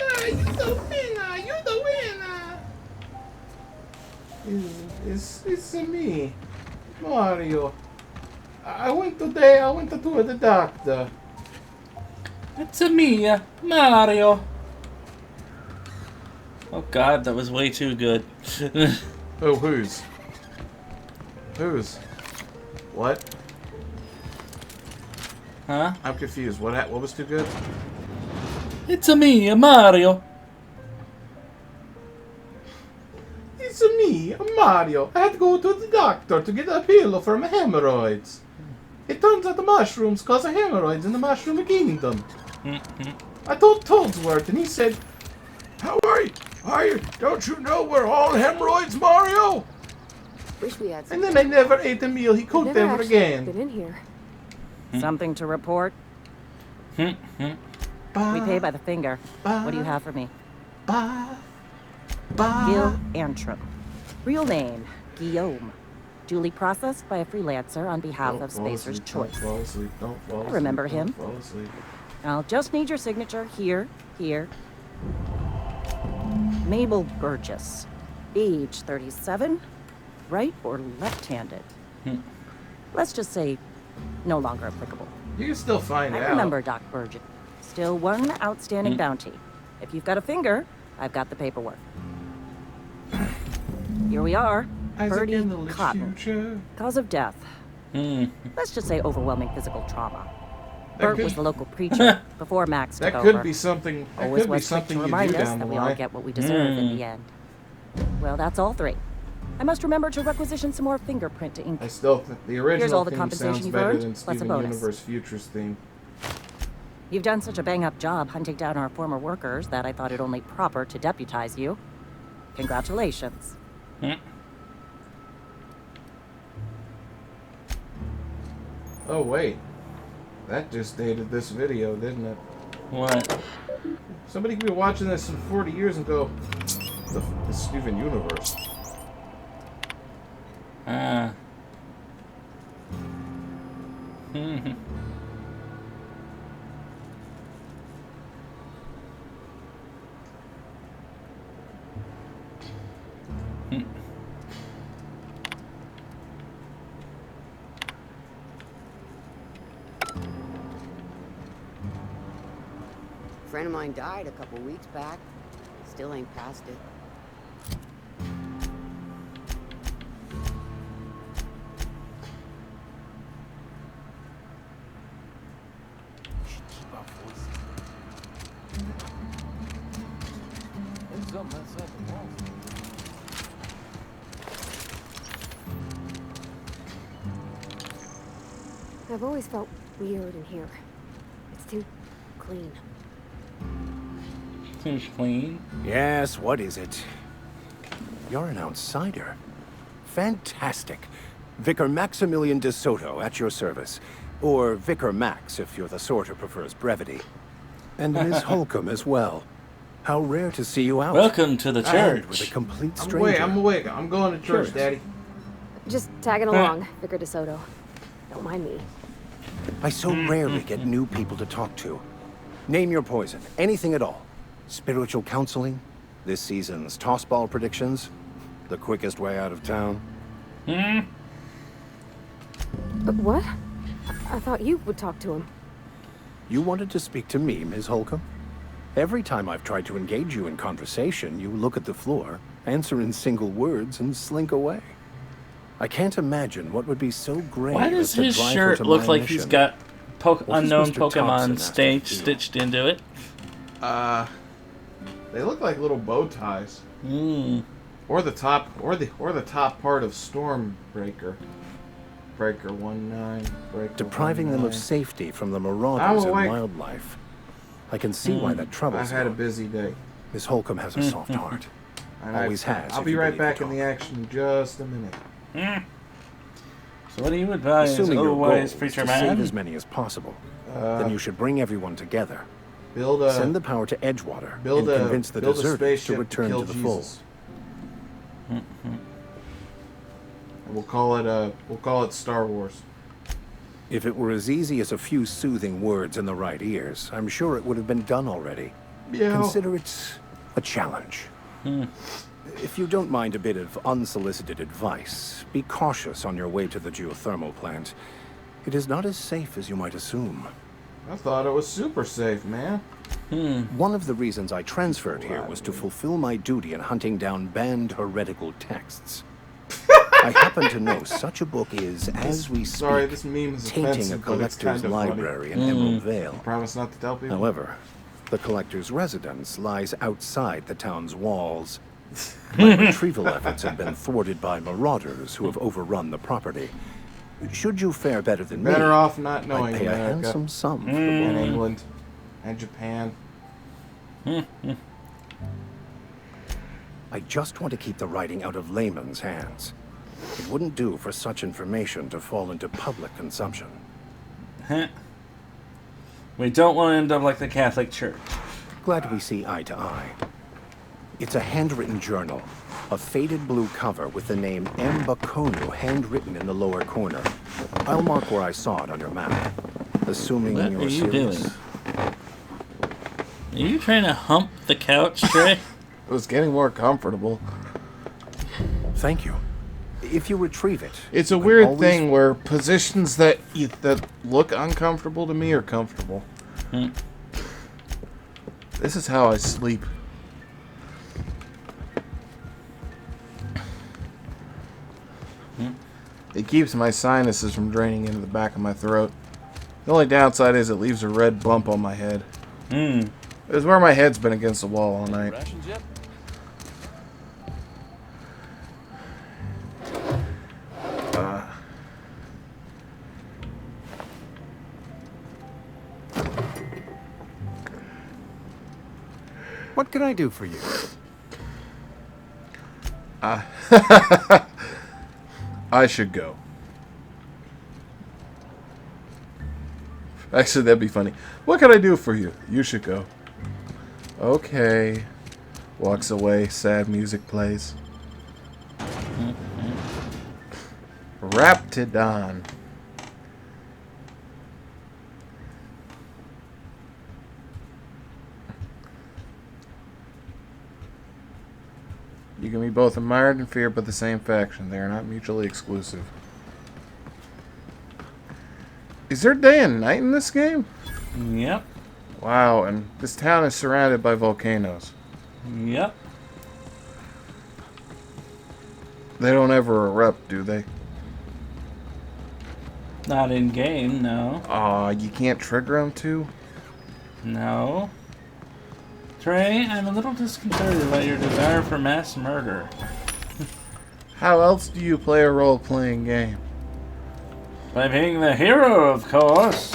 Speaker 2: the winner! You the winner! It's me, Mario. I went to the doctor.
Speaker 1: It's me, Mario. Oh god, that was way too good.
Speaker 2: Oh, whose? Whose? What?
Speaker 1: Huh?
Speaker 2: I'm confused. What was too good?
Speaker 1: It's me, Mario.
Speaker 2: It's me, Mario. I had to go to the doctor to get a pill for my hemorrhoids. It turns out the mushrooms cause hemorrhoids in the mushroom kingdom. I told Toadsworth and he said, "How are you? Don't you know we're all hemorrhoids, Mario?"
Speaker 13: Wish we had some.
Speaker 2: And then I never ate a meal he cooked ever again.
Speaker 13: Been in here.
Speaker 14: Something to report? We pay by the finger. What do you have for me? Gil Antrim. Real name, Guillaume. Duly processed by a freelancer on behalf of Spacer's Choice. I remember him. I'll just need your signature here. Mabel Burgess. Age 37. Right or left-handed? Let's just say no longer applicable.
Speaker 2: You can still find out.
Speaker 14: I remember Doc Burgess. Still one outstanding bounty. If you've got a finger, I've got the paperwork. Here we are.
Speaker 2: Isaac and The
Speaker 14: Birdie
Speaker 2: Lich
Speaker 14: Cotton.
Speaker 2: future.
Speaker 14: Cause of death. Let's just say overwhelming physical trauma. Bert was the local preacher before Max took over.
Speaker 2: That could be something. That
Speaker 14: Always
Speaker 2: could be
Speaker 14: was quick
Speaker 2: something
Speaker 14: to
Speaker 2: you do
Speaker 14: remind us
Speaker 2: down
Speaker 14: that
Speaker 2: the
Speaker 14: we all
Speaker 2: line.
Speaker 14: get what we deserve in the end. Well, that's all three. I must remember to requisition some more fingerprint ink.
Speaker 2: I still think the
Speaker 14: Here's
Speaker 2: original
Speaker 14: all the
Speaker 2: theme
Speaker 14: compensation
Speaker 2: sounds
Speaker 14: you've
Speaker 2: better
Speaker 14: earned,
Speaker 2: than
Speaker 14: plus a
Speaker 2: Steven
Speaker 14: bonus.
Speaker 2: Universe Futures theme.
Speaker 14: You've done such a bang-up job hunting down our former workers that I thought it only proper to deputize you. Congratulations.
Speaker 2: Oh wait, that just dated this video, didn't it?
Speaker 1: What?
Speaker 2: Somebody could be watching this in 40 years and go, the Steven Universe.
Speaker 1: Ah.
Speaker 19: A friend of mine died a couple weeks back. Still ain't past it.
Speaker 15: Should keep our voices down. There's something outside the walls.
Speaker 13: I've always felt weird in here. It's too clean.
Speaker 1: Seems clean.
Speaker 20: Yes, what is it? You're an outsider. Fantastic. Vicar Maximilian de Soto at your service. Or Vicar Max, if you're the sort who prefers brevity. And Ms. Holcomb as well. How rare to see you out.
Speaker 1: Welcome to the
Speaker 20: And
Speaker 1: church.
Speaker 20: with a complete stranger.
Speaker 2: I'm awake. I'm going to church,
Speaker 20: Curious.
Speaker 2: Daddy.
Speaker 13: Just tagging along, Vicar DeSoto. Don't mind me.
Speaker 20: I so rarely get new people to talk to. Name your poison. Anything at all. Spiritual counseling? This season's tossball predictions? The quickest way out of town?
Speaker 13: What? I thought you would talk to him.
Speaker 20: You wanted to speak to me, Ms. Holcomb? Every time I've tried to engage you in conversation, you look at the floor, answer in single words, and slink away. I can't imagine what would be so great.
Speaker 1: Why does his shirt look like he's got unknown
Speaker 20: Mr.
Speaker 1: Pokemon
Speaker 20: Thompson have to feel?
Speaker 1: stitched into it?
Speaker 2: They look like little bow ties. Or the top, or the top part of Stormbreaker. Breaker 19. Breaker
Speaker 20: Depriving them of
Speaker 2: 19.
Speaker 20: safety from the marauders and
Speaker 2: awake.
Speaker 20: wildlife. I can see why that troubles
Speaker 2: I've had a
Speaker 20: you.
Speaker 2: busy day.
Speaker 20: Miss Holcomb has a soft heart.
Speaker 2: And
Speaker 20: Always has.
Speaker 2: I'll
Speaker 20: if
Speaker 2: be
Speaker 20: you
Speaker 2: right
Speaker 20: believe
Speaker 2: back in the action in just a minute.
Speaker 1: So what do you advise,
Speaker 20: Assuming your goal
Speaker 1: otherwise
Speaker 20: is
Speaker 1: preacher
Speaker 20: to
Speaker 1: man?
Speaker 20: save as many as possible, then you should bring everyone together. Send the power to Edgewater and convince the deserters to return to the fold.
Speaker 2: And we'll call it Star Wars.
Speaker 20: If it were as easy as a few soothing words in the right ears, I'm sure it would have been done already.
Speaker 2: Yeah.
Speaker 20: Consider it a challenge. If you don't mind a bit of unsolicited advice, be cautious on your way to the geothermal plant. It is not as safe as you might assume.
Speaker 2: I thought it was super safe, man.
Speaker 20: One of the reasons I transferred here was to fulfill my duty in hunting down banned heretical texts. I happen to know such a book is, as we speak,
Speaker 2: this meme is
Speaker 20: tainting a
Speaker 2: offensive, but it's
Speaker 20: collector's
Speaker 2: kinda funny.
Speaker 20: library in Emerald Vale.
Speaker 2: Promise not to tell people.
Speaker 20: However, the collector's residence lies outside the town's walls. My retrieval efforts have been thwarted by marauders who have overrun the property. Should you fare better than me,
Speaker 2: Better off not knowing
Speaker 20: I'd pay a
Speaker 2: America.
Speaker 20: handsome sum for the
Speaker 2: And
Speaker 20: book.
Speaker 2: England. And Japan.
Speaker 20: I just want to keep the writing out of layman's hands. It wouldn't do for such information to fall into public consumption.
Speaker 1: We don't want to end up like the Catholic Church.
Speaker 20: Glad we see eye to eye. It's a handwritten journal, a faded blue cover with the name M. Bakonu handwritten in the lower corner. I'll mark where I saw it on your map, assuming
Speaker 1: What
Speaker 20: you're
Speaker 1: are you
Speaker 20: serious.
Speaker 1: doing? Are you trying to hump the couch, Trey?
Speaker 2: It was getting more comfortable.
Speaker 20: Thank you. If you retrieve it,
Speaker 2: It's a
Speaker 20: you can
Speaker 2: weird
Speaker 20: always-
Speaker 2: thing where positions that look uncomfortable to me are comfortable. This is how I sleep. It keeps my sinuses from draining into the back of my throat. The only downside is it leaves a red bump on my head. It's where my head's been against the wall all night.
Speaker 15: Rations yet?
Speaker 17: What can I do for you?
Speaker 2: I should go. Actually, that'd be funny. What can I do for you? You should go. Okay. Walks away. Sad music plays. Raptidon. You can be both admired and feared by the same faction. They are not mutually exclusive. Is there day and night in this game?
Speaker 1: Yep.
Speaker 2: Wow, and this town is surrounded by volcanoes.
Speaker 1: Yep.
Speaker 2: They don't ever erupt, do they?
Speaker 1: Not in game, no.
Speaker 2: Aw, you can't trigger them to?
Speaker 1: No. Trey, I'm a little disconcerted by your desire for mass murder.
Speaker 2: How else do you play a role-playing game?
Speaker 1: By being the hero, of course.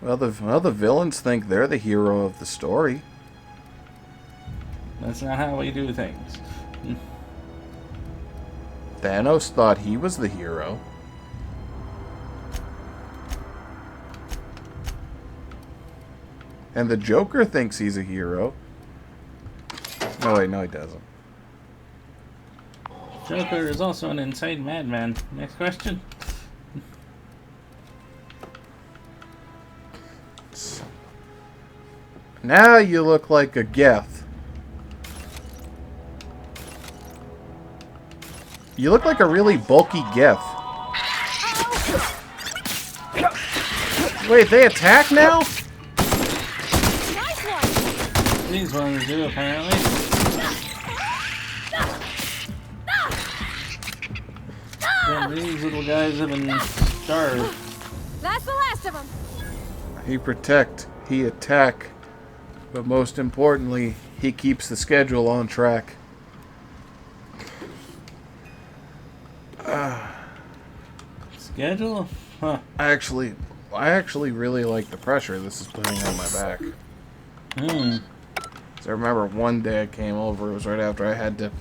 Speaker 2: Well, the villains think they're the hero of the story.
Speaker 1: That's not how we do things.
Speaker 2: Thanos thought he was the hero. And the Joker thinks he's a hero. No, wait, no, he doesn't.
Speaker 1: Joker is also an insane madman. Next question.
Speaker 2: Now you look like a Geth. You look like a really bulky Geth. Wait, they attack now?
Speaker 1: These ones do, apparently. Yeah, these little guys have been starved.
Speaker 13: That's the last of them.
Speaker 2: He protect, he attack, but most importantly, he keeps the schedule on track.
Speaker 1: schedule? Huh.
Speaker 2: I actually really like the pressure this is putting on my back. So I remember one day I came over, it was right after I had to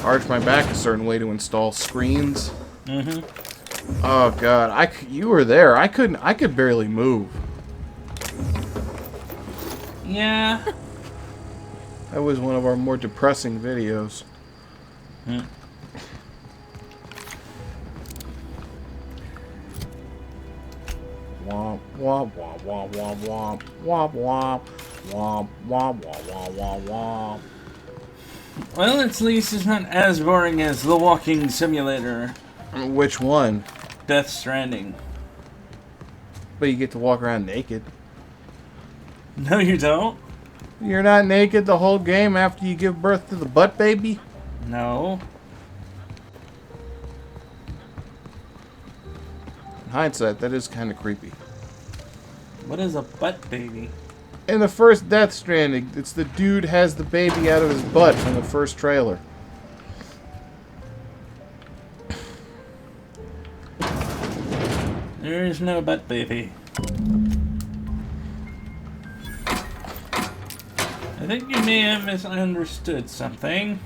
Speaker 2: arch my back a certain way to install screens. Oh god, you were there. I could barely move.
Speaker 1: Yeah.
Speaker 2: That was one of our more depressing videos. Womp womp womp womp womp womp womp womp womp womp womp womp womp.
Speaker 1: Well, at least it's not as boring as the walking simulator.
Speaker 2: Which one?
Speaker 1: Death Stranding.
Speaker 2: But you get to walk around naked.
Speaker 1: No, you don't.
Speaker 2: You're not naked the whole game after you give birth to the butt baby?
Speaker 1: No.
Speaker 2: In hindsight, that is kind of creepy.
Speaker 1: What is a butt baby?
Speaker 2: In the first Death Stranding, it's the dude has the baby out of his butt from the first trailer.
Speaker 1: There is no butt baby. I think you may have misunderstood something.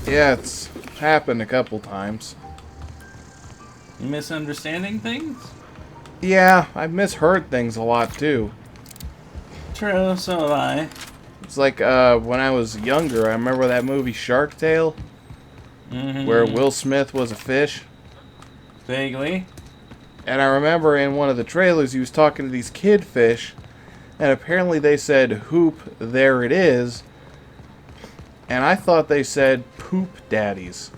Speaker 2: Yeah, it's happened a couple times.
Speaker 1: You misunderstanding things?
Speaker 2: Yeah, I've misheard things a lot too.
Speaker 1: True, so have I.
Speaker 2: It's like when I was younger, I remember that movie Shark Tale, where Will Smith was a fish.
Speaker 1: Vaguely.
Speaker 2: And I remember in one of the trailers he was talking to these kid fish, and apparently they said, "Hoop, there it is." And I thought they said poop daddies.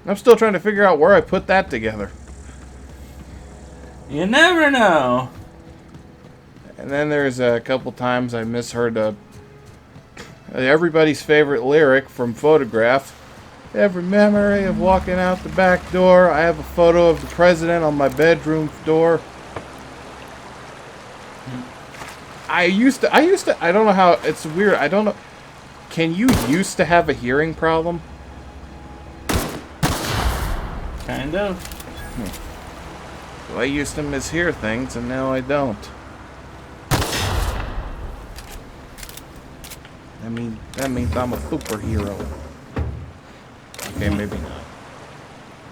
Speaker 2: I'm still trying to figure out where I put that together.
Speaker 1: You never know.
Speaker 2: And then there's a couple times I misheard everybody's favorite lyric from Photograph. Every memory of walking out the back door. I have a photo of the president on my bedroom door. I don't know how, it's weird. I don't know. Can you used to have a hearing problem?
Speaker 1: Kind of.
Speaker 2: Well, I used to mishear things, and now I don't. That means I'm a superhero. Okay, maybe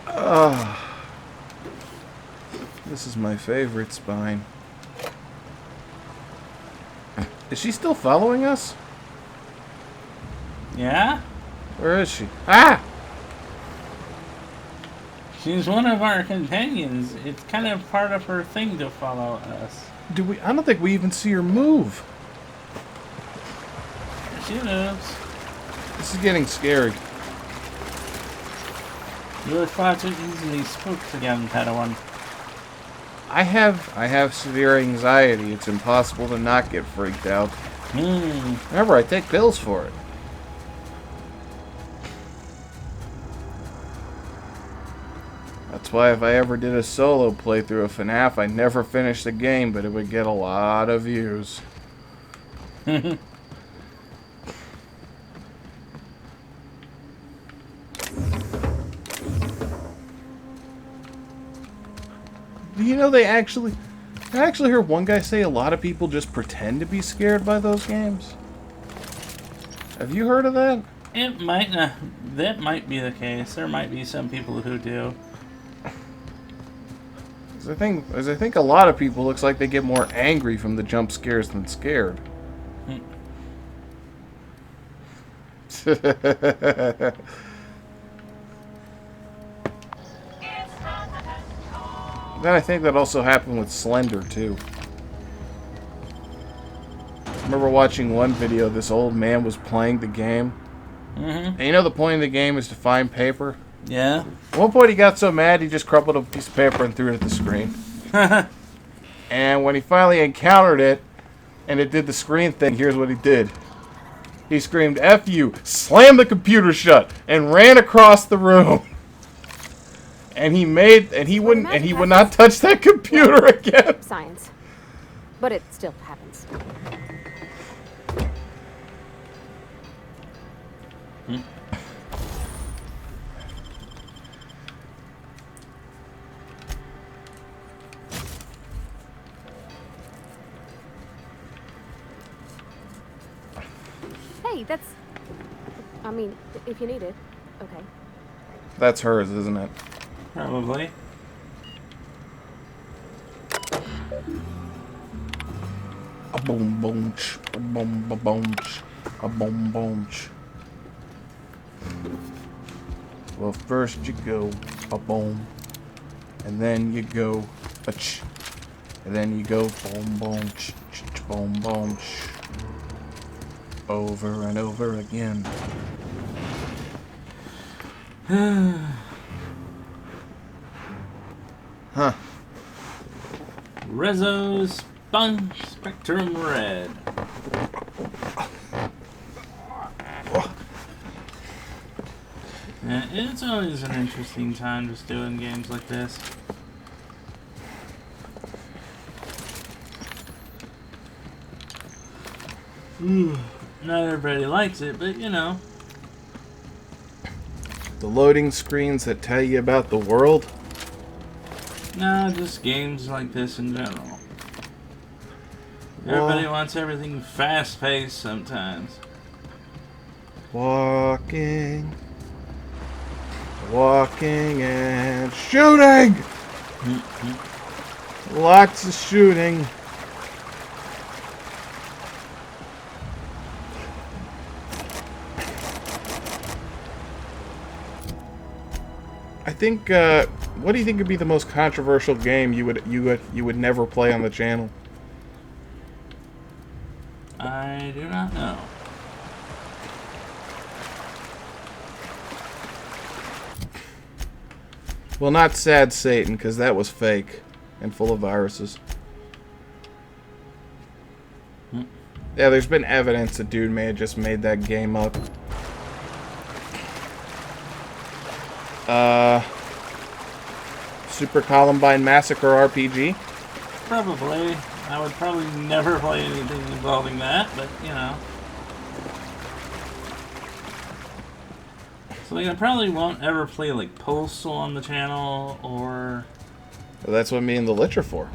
Speaker 2: not. This is my favorite spine. Is she still following us?
Speaker 1: Yeah?
Speaker 2: Where is she? Ah!
Speaker 1: She's one of our companions. It's kind of part of her thing to follow us.
Speaker 2: I don't think we even see her move.
Speaker 1: She moves.
Speaker 2: This is getting scary.
Speaker 1: You were far too easily spooked again, Padawan.
Speaker 2: I have severe anxiety. It's impossible to not get freaked out. Remember, I take pills for it. That's why if I ever did a solo playthrough of FNAF, I'd never finish the game, but it would get a lot of views. Do you know I actually heard one guy say a lot of people just pretend to be scared by those games? Have you heard of that?
Speaker 1: It might not. That might be the case. There might be some people who do.
Speaker 2: As I think a lot of people looks like they get more angry from the jump scares than scared. Then I think that also happened with Slender too. I remember watching one video, this old man was playing the game. And you know the point of the game is to find paper?
Speaker 1: Yeah.
Speaker 2: At one point he got so mad he just crumpled a piece of paper and threw it at the screen. And when he finally encountered it, and it did the screen thing, here's what he did. He screamed, "F you," slammed the computer shut, and ran across the room. And he would not touch that computer again.
Speaker 13: Science. But it still happens. Hey, that's... I mean, if you need it, okay.
Speaker 2: That's hers, isn't it?
Speaker 1: Probably.
Speaker 2: A boom boom ch, a boom ba boom ch, a boom boom ch. Well, first you go a boom, and then you go a ch, and then you go boom boom ch, ch, ch boom boom ch. Over and over again. Huh.
Speaker 1: Rezo Spectrum Red. Yeah, it's always an interesting time just doing games like this. Not everybody likes it, but you know.
Speaker 2: The loading screens that tell you about the world?
Speaker 1: No, just games like this in general. Everybody wants everything fast-paced sometimes.
Speaker 2: Walking and shooting! Lots of shooting. I think, what do you think would be the most controversial game you would never play on the channel?
Speaker 1: I do not know.
Speaker 2: Well, not Sad Satan, because that was fake and full of viruses. Yeah, there's been evidence that dude may have just made that game up. Super Columbine Massacre RPG?
Speaker 1: Probably. I would probably never play anything involving that, but you know. So like, I probably won't ever play like Postal on the channel, or...
Speaker 2: Well, that's what me and the Lich are for.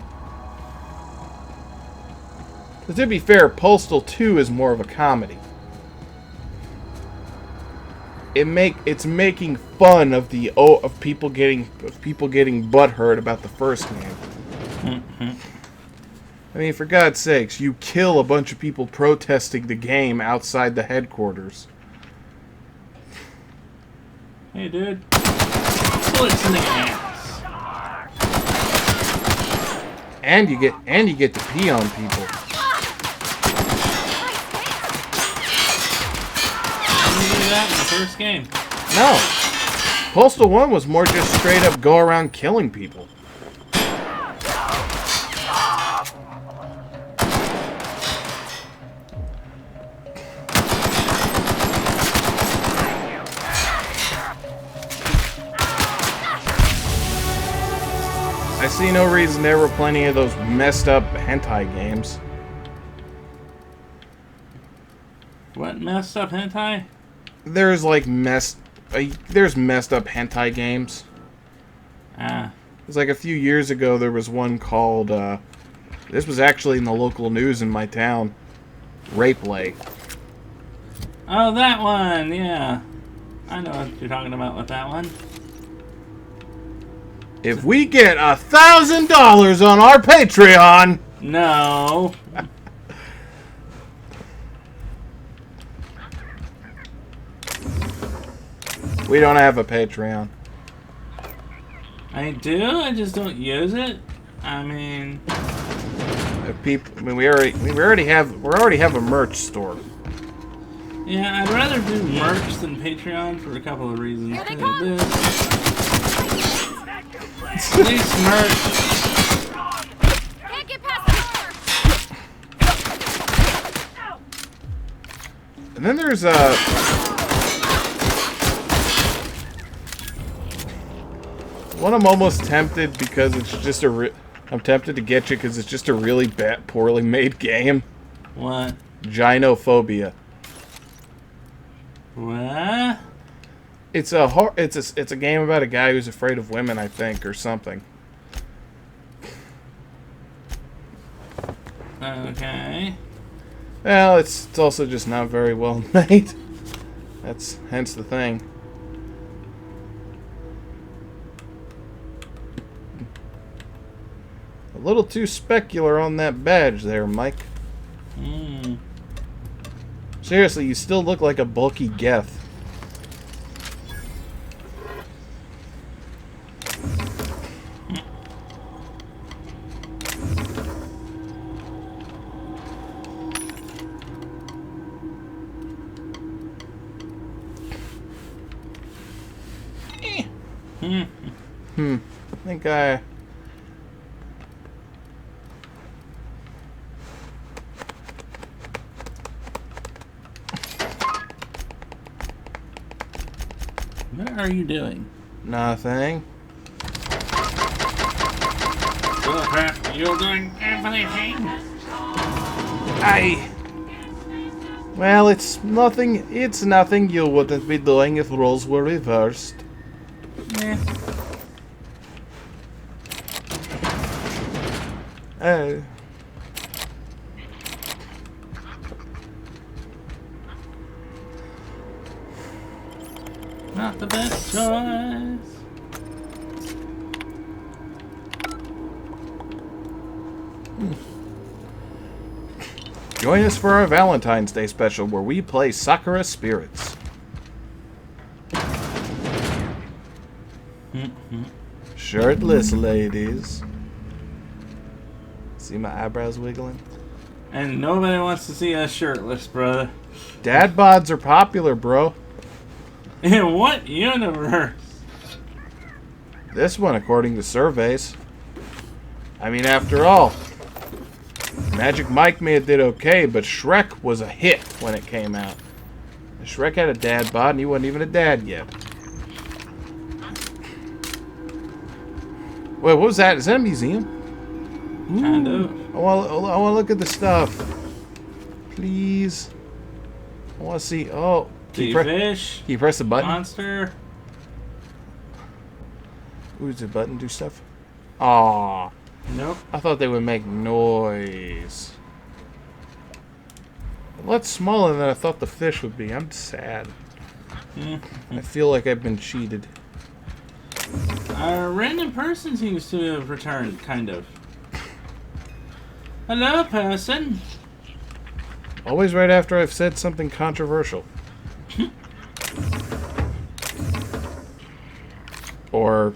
Speaker 2: But to be fair, Postal 2 is more of a comedy. It's making fun of people getting butthurt about the first game. I mean, for God's sakes, you kill a bunch of people protesting the game outside the headquarters.
Speaker 1: Hey, dude. Bullets in the ass.
Speaker 2: And you get to pee on people.
Speaker 1: You do that in the first game.
Speaker 2: No. Postal 1 was more just straight up go around killing people. I see no reason there were plenty of those messed up hentai games.
Speaker 1: What messed up hentai?
Speaker 2: There's like there's messed up hentai games.
Speaker 1: Ah.
Speaker 2: It was like a few years ago there was one called, this was actually in the local news in my town, Rapeplay.
Speaker 1: Oh, that one, yeah. I know what you're talking about with that one.
Speaker 2: If we get $1,000 on our Patreon...
Speaker 1: No.
Speaker 2: We don't have a Patreon.
Speaker 1: I do, I just don't use it. I mean...
Speaker 2: We already have a merch store.
Speaker 1: Yeah, I'd rather do merch than Patreon for a couple of reasons. Here they come. At least merch.
Speaker 11: Can't get past the door.
Speaker 2: And then there's one I'm almost tempted because it's just I'm tempted to get you because it's just a really bad, poorly made game.
Speaker 1: What?
Speaker 2: Gynophobia.
Speaker 1: What?
Speaker 2: It's a game about a guy who's afraid of women, I think, or something.
Speaker 1: Okay.
Speaker 2: Well, it's also just not very well made. That's hence the thing. A little too specular on that badge there, Mike. Seriously, you still look like a bulky Geth. I think
Speaker 1: What are you doing?
Speaker 2: Nothing.
Speaker 1: You're doing everything.
Speaker 2: Well, it's nothing. It's nothing you wouldn't be doing if roles were reversed.
Speaker 1: Yeah.
Speaker 2: Oh.
Speaker 1: Not the best choice.
Speaker 2: Join us for our Valentine's Day special where we play Sakura Spirits. Shirtless ladies. See my eyebrows wiggling?
Speaker 1: And nobody wants to see us shirtless, brother.
Speaker 2: Dad bods are popular, bro.
Speaker 1: In what universe?
Speaker 2: This one, according to surveys. I mean, after all, Magic Mike may have did okay, but Shrek was a hit when it came out. Shrek had a dad bod, and he wasn't even a dad yet. Wait, what was that? Is that a museum?
Speaker 1: Kind of.
Speaker 2: I want to look at the stuff. Please. I want to see. Oh.
Speaker 1: Fish.
Speaker 2: Can you press the button?
Speaker 1: Monster.
Speaker 2: Ooh, does the button do stuff? Aw.
Speaker 1: Nope.
Speaker 2: I thought they would make noise. A lot smaller than I thought the fish would be. I'm sad. I feel like I've been cheated.
Speaker 1: A random person seems to have returned, kind of. Hello, person.
Speaker 2: Always right after I've said something controversial. Or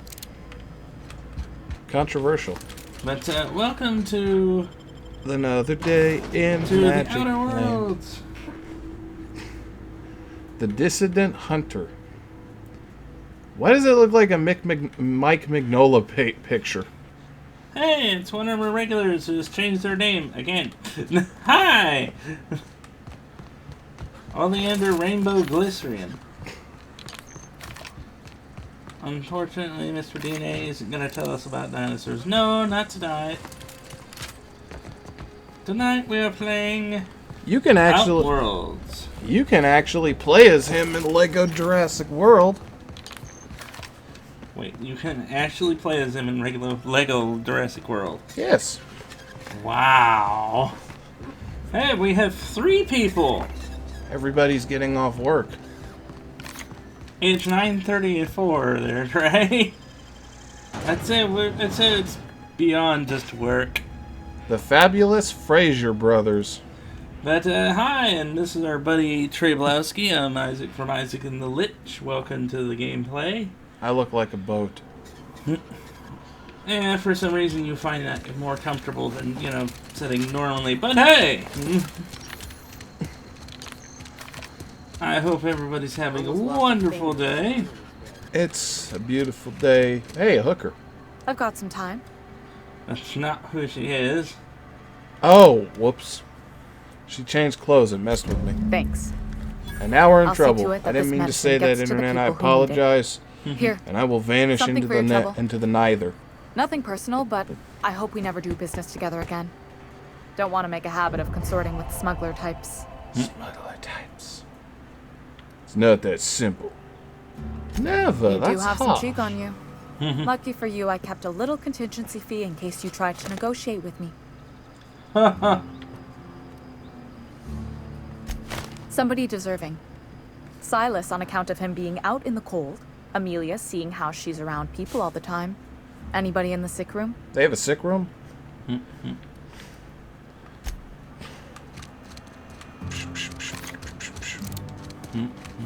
Speaker 2: controversial.
Speaker 1: But welcome to
Speaker 2: another day in Magic
Speaker 1: the Outerworlds.
Speaker 2: The Dissident Hunter. Why does it look like a Mike Mignola picture?
Speaker 1: Hey, it's one of our regulars who has changed their name again. Hi! Oleander Rainbow Glycerin. Unfortunately, Mr. DNA isn't going to tell us about dinosaurs. No, not tonight. Tonight we are playing
Speaker 2: Outerworlds. You can actually play as him in Lego Jurassic World.
Speaker 1: Wait, you can actually play as him in regular Lego Jurassic World?
Speaker 2: Yes.
Speaker 1: Wow. Hey, we have 3 people.
Speaker 2: Everybody's getting off work.
Speaker 1: It's 9:34 there, right? I'd say it's beyond just work.
Speaker 2: The fabulous Fraser brothers.
Speaker 1: But hi, and this is our buddy Trey Blowski. I'm Isaac from Isaac and The Lich. Welcome to the gameplay.
Speaker 2: I look like a boat.
Speaker 1: And for some reason you find that more comfortable than, sitting normally. But hey! I hope everybody's having a wonderful day.
Speaker 2: It's a beautiful day. Hey, a hooker.
Speaker 11: I've got some time.
Speaker 1: That's not who she is.
Speaker 2: Oh, whoops. She changed clothes and messed with me.
Speaker 11: Thanks.
Speaker 2: And now we're in
Speaker 11: I'll see to
Speaker 2: trouble.
Speaker 11: it that
Speaker 2: I didn't
Speaker 11: this
Speaker 2: mean to
Speaker 11: medicine
Speaker 2: say that,
Speaker 11: gets to the
Speaker 2: Internet. I
Speaker 11: people who need it.
Speaker 2: apologize.
Speaker 11: Here.
Speaker 2: And I will vanish
Speaker 11: Something
Speaker 2: into
Speaker 11: for
Speaker 2: the
Speaker 11: your trouble.
Speaker 2: into the neither.
Speaker 11: Nothing personal, but I hope we never do business together again. Don't want to make a habit of consorting with smuggler types.
Speaker 2: Smuggler types. It's not that simple. Never.
Speaker 11: You
Speaker 2: That's
Speaker 11: do have
Speaker 2: hard.
Speaker 11: some cheek on you. Lucky for you, I kept a little contingency fee in case you tried to negotiate with me. Somebody deserving. Silas on account of him being out in the cold. Amelia seeing how she's around people all the time. Anybody in the sick room?
Speaker 2: They have a sick room?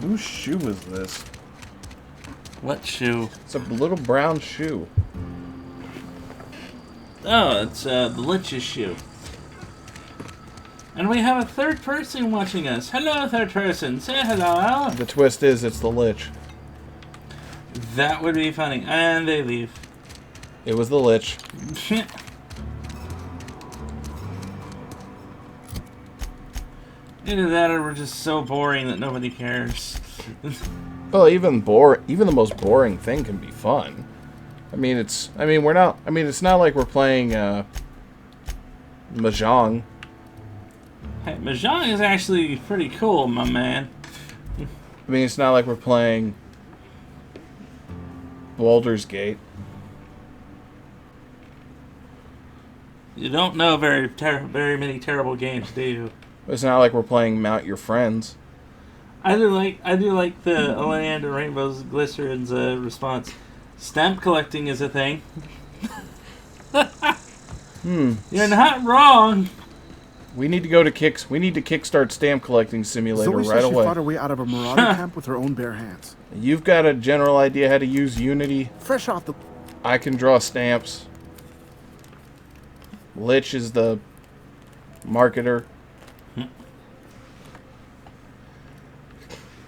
Speaker 2: Whose shoe is this?
Speaker 1: What shoe?
Speaker 2: It's a little brown shoe.
Speaker 1: Oh, it's the Lich's shoe. And we have a third person watching us. Hello, third person. Say hello.
Speaker 2: The twist is it's the Lich.
Speaker 1: That would be funny. And they leave.
Speaker 2: It was the Lich.
Speaker 1: Either that or we're just so boring that nobody cares.
Speaker 2: Well, even the most boring thing can be fun. It's not like we're playing Mahjong.
Speaker 1: Hey, Mahjong is actually pretty cool, my man.
Speaker 2: It's not like we're playing Baldur's Gate.
Speaker 1: You don't know very many terrible games, do you?
Speaker 2: It's not like we're playing Mount Your Friends.
Speaker 1: I do like the Land and Rainbows Glycerin's response. Stamp collecting is a thing. You're not wrong.
Speaker 2: We need to go to We need to kickstart Stamp Collecting Simulator
Speaker 21: Zoe
Speaker 2: right
Speaker 21: says she
Speaker 2: away.
Speaker 21: fought her way out of a marauder camp with her own bare hands.
Speaker 2: You've got a general idea how to use Unity.
Speaker 21: Fresh off the...
Speaker 2: I can draw stamps. Lich is the marketer.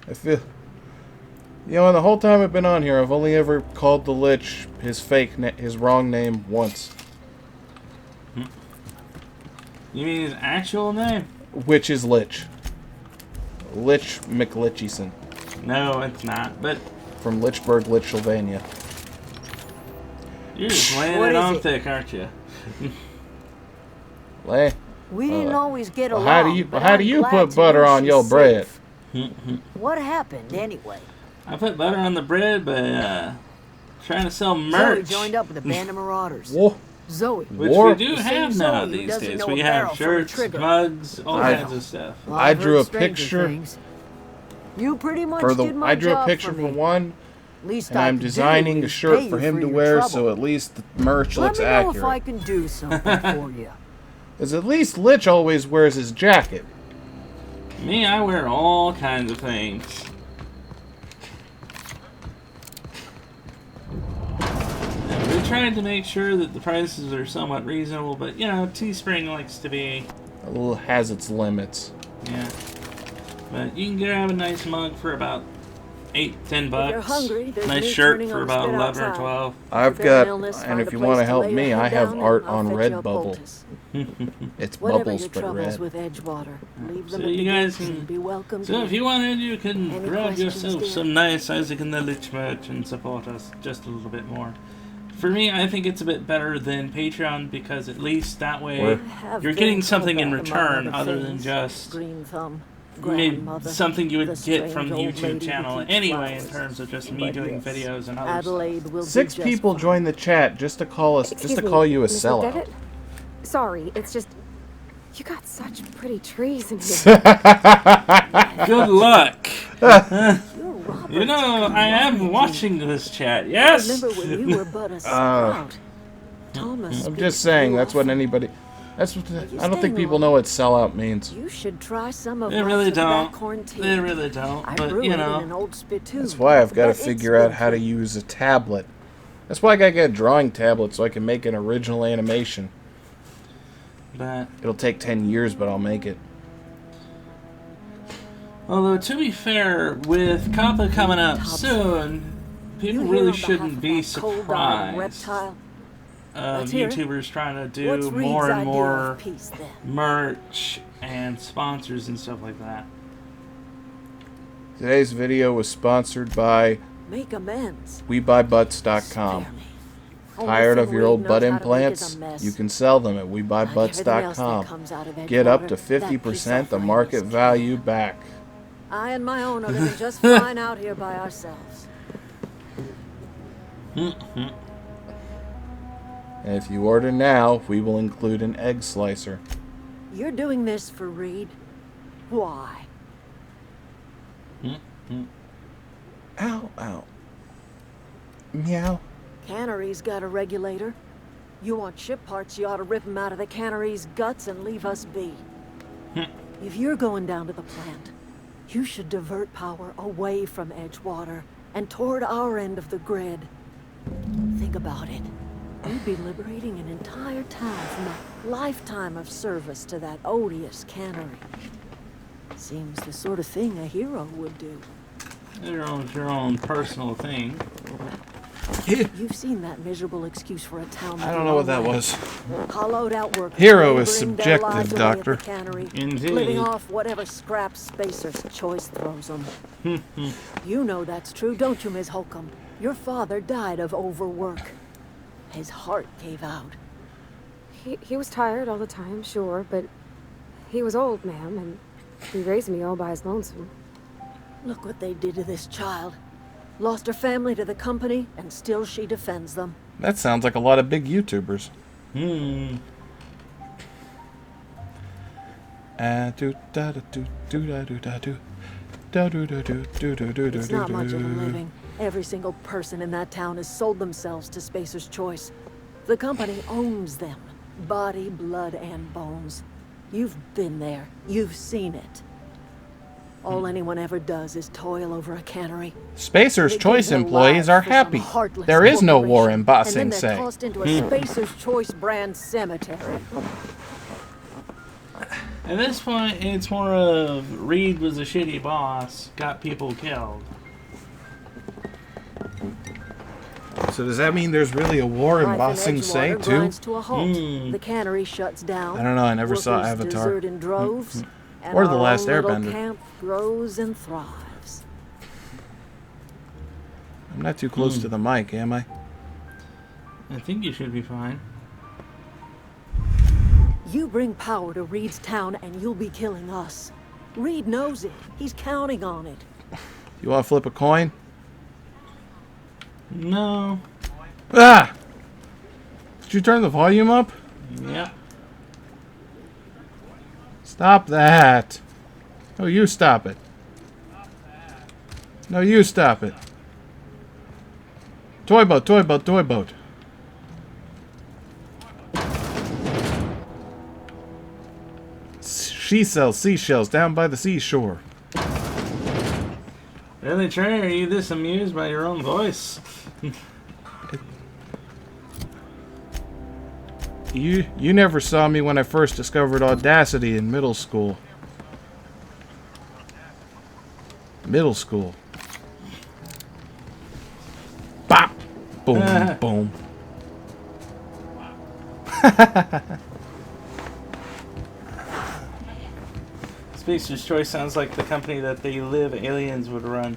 Speaker 2: I feel... in the whole time I've been on here, I've only ever called the Lich his wrong name once.
Speaker 1: You mean his actual name?
Speaker 2: Which is Lich. Lich McLitchison.
Speaker 1: No, it's not, but...
Speaker 2: From Lichburg, Litchylvania.
Speaker 1: You're just laying it on thick, aren't you?
Speaker 18: We didn't always get along.
Speaker 2: How do you put butter on your bread?
Speaker 18: What happened anyway?
Speaker 1: I put butter on the bread by trying to sell merch.
Speaker 18: Zoe joined up with a band of marauders.
Speaker 2: Whoa.
Speaker 18: Zoe.
Speaker 1: Which we do have now these days. We have shirts, mugs, all kinds of stuff.
Speaker 18: Well,
Speaker 2: I drew a picture.
Speaker 18: You pretty much did my
Speaker 2: I drew a
Speaker 18: job
Speaker 2: picture
Speaker 18: for
Speaker 2: for
Speaker 18: me.
Speaker 2: one,
Speaker 18: Least
Speaker 2: and
Speaker 18: I
Speaker 2: I'm
Speaker 18: can
Speaker 2: designing
Speaker 18: do
Speaker 2: a
Speaker 18: is
Speaker 2: shirt
Speaker 18: pay
Speaker 2: for
Speaker 18: you
Speaker 2: him to
Speaker 18: your
Speaker 2: wear,
Speaker 18: trouble.
Speaker 2: so at least the merch looks
Speaker 18: Let me know
Speaker 2: accurate.
Speaker 18: if I can do something for you.
Speaker 2: Because at least Lich always wears his jacket.
Speaker 1: Me, I wear all kinds of things. And we tried to make sure that the prices are somewhat reasonable, but Teespring likes to be...
Speaker 2: Has its limits.
Speaker 1: Yeah. But you can grab a nice mug for about $8-10 bucks.
Speaker 8: If you're hungry, there's
Speaker 1: nice
Speaker 8: meat
Speaker 1: shirt
Speaker 8: turning
Speaker 1: for
Speaker 8: on
Speaker 1: about
Speaker 8: spit
Speaker 1: 11 or
Speaker 8: outside.
Speaker 1: 12.
Speaker 2: I've
Speaker 8: If you're
Speaker 2: got,
Speaker 8: in illness,
Speaker 2: and
Speaker 8: find
Speaker 2: if
Speaker 8: a
Speaker 2: you
Speaker 8: place
Speaker 2: want to
Speaker 8: to
Speaker 2: help
Speaker 8: lay
Speaker 2: me,
Speaker 8: your
Speaker 2: I
Speaker 8: head
Speaker 2: have
Speaker 8: down
Speaker 2: art
Speaker 8: and I'll
Speaker 2: on
Speaker 8: fetch you a
Speaker 2: Redbubble.
Speaker 8: poultice.
Speaker 2: It's
Speaker 8: Whatever
Speaker 2: bubbles,
Speaker 8: your
Speaker 2: but
Speaker 8: troubles
Speaker 2: red.
Speaker 8: with Edgewater, leave them
Speaker 1: So
Speaker 8: at
Speaker 1: you
Speaker 8: the
Speaker 1: guys
Speaker 8: gates
Speaker 1: can...
Speaker 8: and be welcome.
Speaker 1: So if you wanted, you can
Speaker 8: Any
Speaker 1: grab
Speaker 8: questions,
Speaker 1: yourself
Speaker 8: dear?
Speaker 1: some nice Isaac and The Lich merch and support us just a little bit more. For me, I think it's a bit better than Patreon because at least that way you're getting something in return other than just
Speaker 8: Green Thumb,
Speaker 1: maybe
Speaker 8: Grandmother,
Speaker 1: something you would
Speaker 8: the
Speaker 1: get from the
Speaker 8: strange old
Speaker 1: YouTube
Speaker 8: lady who
Speaker 1: channel
Speaker 8: keeps
Speaker 1: anyway in
Speaker 8: flowers.
Speaker 1: terms of just me
Speaker 8: But
Speaker 1: doing
Speaker 8: yes,
Speaker 1: videos and other
Speaker 8: Adelaide
Speaker 1: stuff.
Speaker 8: will be
Speaker 2: 6
Speaker 8: just
Speaker 2: people joined the chat just to call us,
Speaker 13: Excuse
Speaker 2: just to
Speaker 13: me,
Speaker 2: call you a
Speaker 13: Miss
Speaker 2: sellout.
Speaker 13: McDevitt? Sorry, it's just you got such pretty trees in here.
Speaker 1: Good luck. I am watching this chat. Yes.
Speaker 8: I remember when you were but a sprout. Thomas,
Speaker 2: I'm just saying, that's what anybody... That's what I don't think people know what sellout means.
Speaker 8: you should try some of
Speaker 1: They
Speaker 8: my
Speaker 1: really don't.
Speaker 8: tobacco tea.
Speaker 1: They really don't.
Speaker 8: I
Speaker 1: But
Speaker 8: brew
Speaker 1: you
Speaker 8: it in
Speaker 1: know,
Speaker 8: an old spittoon.
Speaker 2: That's why I've got to
Speaker 8: But it's
Speaker 2: figure out
Speaker 8: been
Speaker 2: how to use a tablet. That's why I gotta get a drawing tablet so I can make an original animation.
Speaker 1: but
Speaker 2: It'll take 10 years, but I'll make it.
Speaker 1: although to be fair, with Kappa coming up soon, people
Speaker 8: You
Speaker 1: really
Speaker 8: hear on
Speaker 1: shouldn't be
Speaker 8: behalf of that cold-eyed
Speaker 1: surprised.
Speaker 8: reptile?
Speaker 1: Of
Speaker 8: Let's hear it.
Speaker 1: YouTubers trying to
Speaker 8: What's
Speaker 1: do
Speaker 8: Reed's
Speaker 1: more and
Speaker 8: idea
Speaker 1: more
Speaker 8: of peace, then?
Speaker 1: merch and sponsors and stuff like that.
Speaker 2: Today's video was sponsored by
Speaker 8: Make amends.
Speaker 2: WeBuyButts.com. Tired of your old butt implants? You can sell them at WeBuyButts.com. Get up to 50% the market value back.
Speaker 8: I and my own are living just fine out here by ourselves.
Speaker 2: And if you order now, we will include an egg slicer.
Speaker 8: You're doing this for Reed? Why?
Speaker 2: Ow, ow. Meow.
Speaker 8: Cannery's got a regulator. You want ship parts, you ought to rip them out of the cannery's guts and leave us be. If you're going down to the plant, you should divert power away from Edgewater and toward our end of the grid. Think about it. We'd be liberating an entire town from a lifetime of service to that odious cannery. Seems the sort of thing a hero would do.
Speaker 1: Your own personal thing.
Speaker 8: You've seen that miserable excuse for a town.
Speaker 2: I don't know what that was.
Speaker 8: Hollowed out workers.
Speaker 2: Hero is subjective, Doctor.
Speaker 1: Indeed.
Speaker 8: Living off whatever scraps Spacer's Choice throws them. You know that's true, don't you, Ms. Holcomb? Your father died of overwork. His heart gave out.
Speaker 13: He was tired all the time, sure, but he was old, ma'am, and he raised me all by his lonesome.
Speaker 8: Look what they did to this child. Lost her family to the company, and still she defends them.
Speaker 2: That sounds like a lot of big YouTubers.
Speaker 8: It's not much of a living. Every single person in that town has sold themselves to Spacer's Choice. The company owns them. Body, blood, and bones. You've been there. You've seen it. All anyone ever does is toil over a cannery.
Speaker 2: Spacer's Choice employees are happy. There is no war in Ba Sing
Speaker 8: and then they're
Speaker 2: Se.
Speaker 8: tossed into a Spacer's Choice brand cemetery.
Speaker 1: At this point, it's more of Reed was a shitty boss, got people killed.
Speaker 2: So does that mean there's really a war in Ba
Speaker 8: Life
Speaker 2: Sing
Speaker 8: in
Speaker 2: Se
Speaker 8: Edgewater
Speaker 2: too?
Speaker 8: grinds to a halt. The cannery shuts down.
Speaker 2: I don't know, I never saw
Speaker 8: Workers
Speaker 2: Avatar.
Speaker 8: desert in droves, and
Speaker 2: Or The
Speaker 8: our
Speaker 2: Last
Speaker 8: own little
Speaker 2: Airbender.
Speaker 8: camp grows and thrives.
Speaker 2: I'm not too close to the mic, am I?
Speaker 1: I think you should be fine.
Speaker 8: You bring power to Reed's town and you'll be killing us. Reed knows it. He's counting on it.
Speaker 2: You want to flip a coin?
Speaker 1: No.
Speaker 2: Ah! Did you turn the volume up?
Speaker 1: Yeah.
Speaker 2: Stop that. No, you stop it. No, you stop it. Toy boat, toy boat, toy boat. She sells seashells down by the seashore.
Speaker 1: Really, Trey, are you this amused by your own voice?
Speaker 2: You never saw me when I first discovered Audacity in middle school. Middle school. Bop! Boom, boom.
Speaker 1: Spacer's Choice sounds like the company that They Live aliens would run.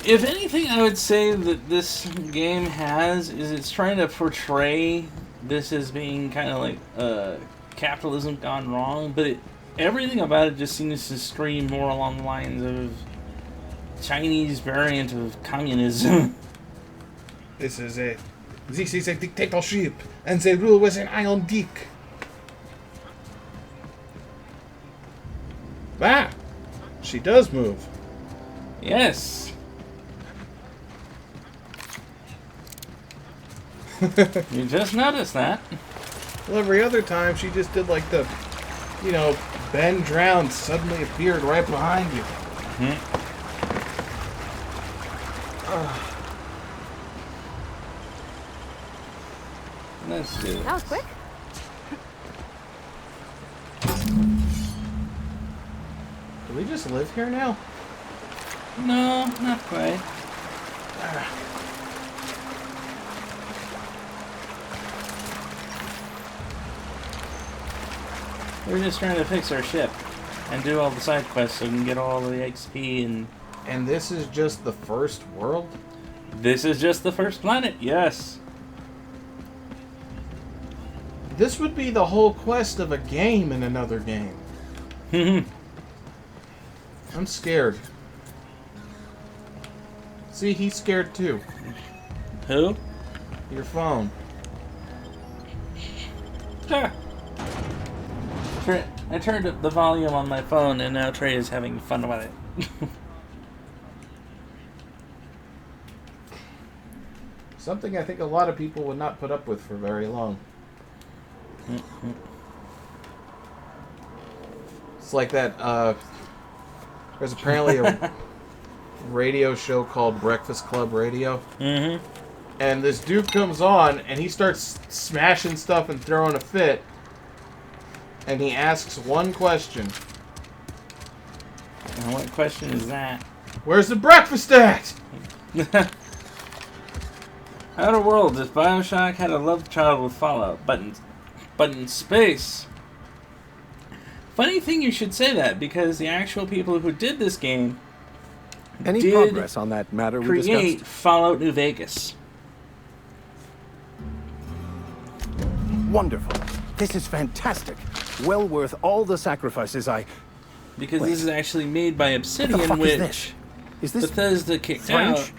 Speaker 1: If anything, I would say that this game has is it's trying to portray this as being kind of like capitalism gone wrong, but everything about it just seems to scream more along the lines of Chinese variant of communism.
Speaker 2: This is a dictatorship, and they rule with an iron dick. Ah! She does move.
Speaker 1: Yes. You just noticed that.
Speaker 2: Well, every other time she just did like the, you know, bend drown, suddenly appeared right behind you.
Speaker 1: Let's do it.
Speaker 13: That was quick.
Speaker 2: Do we just live here now?
Speaker 1: No, not quite. We're just trying to fix our ship. and do all the side quests so we can get all the XP and...
Speaker 2: And this is just the first world?
Speaker 1: This is just the first planet, yes.
Speaker 2: This would be the whole quest of a game in another game. I'm scared. See, he's scared too.
Speaker 1: Who?
Speaker 2: Your phone.
Speaker 1: Sure. I turned up the volume on my phone and now Trey is having fun with it.
Speaker 2: Something I think a lot of people would not put up with for very long. It's like that, there's apparently a radio show called Breakfast Club Radio.
Speaker 1: Mm-hmm.
Speaker 2: And this dude comes on, and he starts smashing stuff and throwing a fit. And he asks one question.
Speaker 1: And what question is that?
Speaker 2: Where's the breakfast at?
Speaker 1: Outerworlds, if Bioshock had a love child with Fallout, but in space. Funny thing you should say that, because the actual people who did this game
Speaker 20: Any progress on that matter we
Speaker 1: create
Speaker 20: discussed?
Speaker 1: Fallout New Vegas.
Speaker 20: Wonderful. This is fantastic. Well worth all the sacrifices I...
Speaker 1: Because
Speaker 20: Wait.
Speaker 1: this is actually made by Obsidian,
Speaker 20: What the fuck
Speaker 1: which
Speaker 20: is this? Is this
Speaker 1: Bethesda kicked
Speaker 20: French?
Speaker 1: out.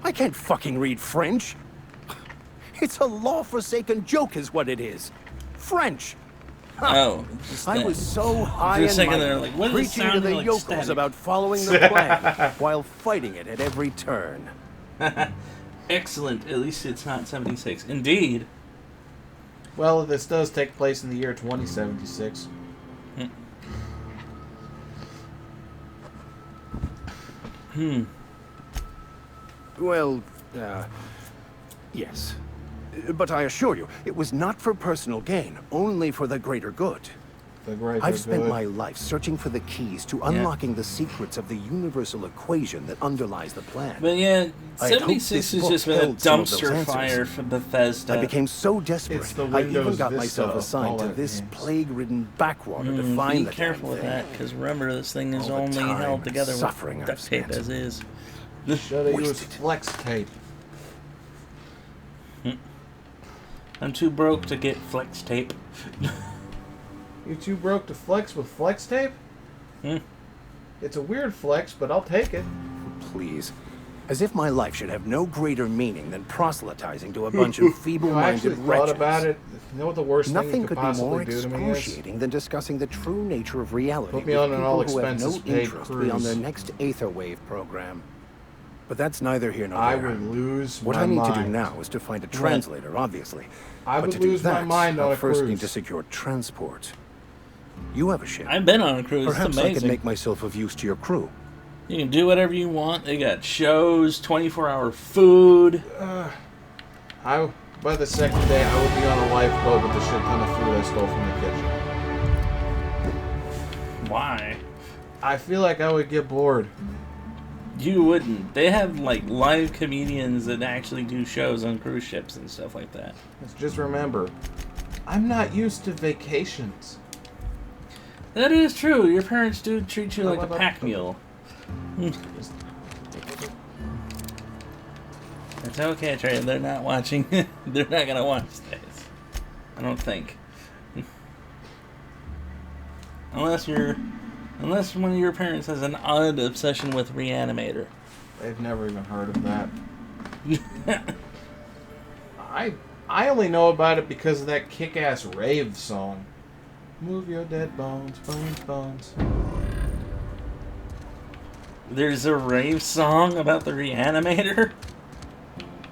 Speaker 20: I can't fucking read French. It's a law-forsaken joke is what it is. French.
Speaker 1: Oh.
Speaker 20: I was so high
Speaker 1: For a
Speaker 20: and
Speaker 1: second
Speaker 20: mighty,
Speaker 1: there, like, what does this
Speaker 20: preaching to
Speaker 1: sound
Speaker 20: the
Speaker 1: like
Speaker 20: yokels
Speaker 1: static?
Speaker 20: about following the plan while fighting it at every turn.
Speaker 1: Excellent. At least it's not 76. Indeed.
Speaker 2: Well, this does take place in the year 2076.
Speaker 20: Well, yes. But I assure you, it was not for personal gain, only for the greater good.
Speaker 2: The greater
Speaker 20: I've spent
Speaker 2: good.
Speaker 20: my life searching for the keys to unlocking the secrets of the universal equation that underlies the plan.
Speaker 1: But yeah,
Speaker 20: I had hoped
Speaker 1: 76
Speaker 20: this
Speaker 1: has
Speaker 20: book
Speaker 1: just been a
Speaker 20: held some of those
Speaker 1: dumpster
Speaker 20: answers.
Speaker 1: fire for Bethesda.
Speaker 20: I became so desperate,
Speaker 2: It's the
Speaker 20: I even
Speaker 2: Windows
Speaker 20: got
Speaker 2: Vista
Speaker 20: myself
Speaker 2: of
Speaker 20: assigned to
Speaker 2: Fallout
Speaker 20: this
Speaker 2: games.
Speaker 20: plague-ridden backwater to find
Speaker 1: Be
Speaker 20: the
Speaker 1: careful
Speaker 20: damn
Speaker 1: with
Speaker 20: thing.
Speaker 1: that, because remember, this thing is
Speaker 20: All the
Speaker 1: only
Speaker 20: time
Speaker 1: held
Speaker 20: and
Speaker 1: together
Speaker 20: suffering
Speaker 1: with
Speaker 20: I've
Speaker 1: duct tape
Speaker 20: spent.
Speaker 1: as is.
Speaker 2: Should have used flex tape.
Speaker 1: I'm too broke to get flex tape.
Speaker 2: You too broke to flex with flex tape? It's a weird flex, but I'll take it.
Speaker 20: Please. As if my life should have no greater meaning than proselytizing to a bunch of
Speaker 2: I
Speaker 20: feeble-minded
Speaker 2: actually
Speaker 20: wretches.
Speaker 2: thought about it. You know what the worst thing
Speaker 20: Nothing
Speaker 2: you could
Speaker 20: could be more
Speaker 2: possibly do to me is?
Speaker 20: excruciating than discussing the true nature of reality
Speaker 2: Put me
Speaker 20: with
Speaker 2: on an
Speaker 20: people who have no
Speaker 2: all-expenses-paid
Speaker 20: interest beyond their
Speaker 2: cruise.
Speaker 20: next Aether Wave program. But that's neither here nor there.
Speaker 2: I would lose
Speaker 20: What
Speaker 2: my
Speaker 20: I need to do
Speaker 2: mind.
Speaker 20: now is to find a translator, obviously.
Speaker 2: I
Speaker 20: But
Speaker 2: would
Speaker 20: to do
Speaker 2: lose my
Speaker 20: that,
Speaker 2: mind on
Speaker 20: I'll
Speaker 2: a
Speaker 20: first
Speaker 2: cruise.
Speaker 20: need to secure transport. You have a ship.
Speaker 1: I've been on a cruise.
Speaker 20: Perhaps
Speaker 1: It's
Speaker 20: I
Speaker 1: amazing.
Speaker 20: could make myself of use to your crew.
Speaker 1: You can do whatever you want. They got shows, 24-hour food.
Speaker 2: By the second day, I would be on a lifeboat with a shit ton of food I stole from the kitchen.
Speaker 1: Why?
Speaker 2: I feel like I would get bored.
Speaker 1: You wouldn't. They have like live comedians that actually do shows on cruise ships and stuff like that.
Speaker 2: Just remember, I'm not used to vacations.
Speaker 1: That is true. Your parents do treat you like a pack mule. It's okay, Trey. They're not watching. They're not gonna watch this. I don't think. Unless one of your parents has an odd obsession with Reanimator.
Speaker 2: They've never even heard of that. I only know about it because of that kick-ass rave song. Move your dead bones, bones, bones.
Speaker 1: There's a rave song about the Reanimator?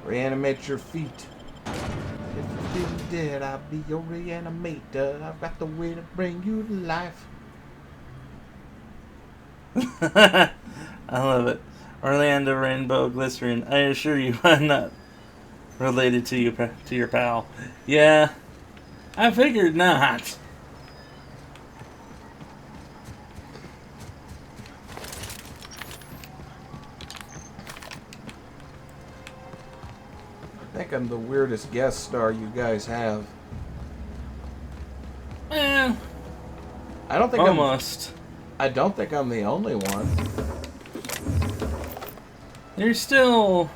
Speaker 2: Reanimate your feet. If you're feeling dead, I'll be your reanimator. I've got the way to bring you to life.
Speaker 1: I love it. Orlando Rainbow Glycerin. I assure you I'm not related to your pal. Yeah, I figured not.
Speaker 2: I think I'm the weirdest guest star you guys have.
Speaker 1: Eh,
Speaker 2: I don't think
Speaker 1: almost.
Speaker 2: I don't think I'm the only one.
Speaker 1: There's still...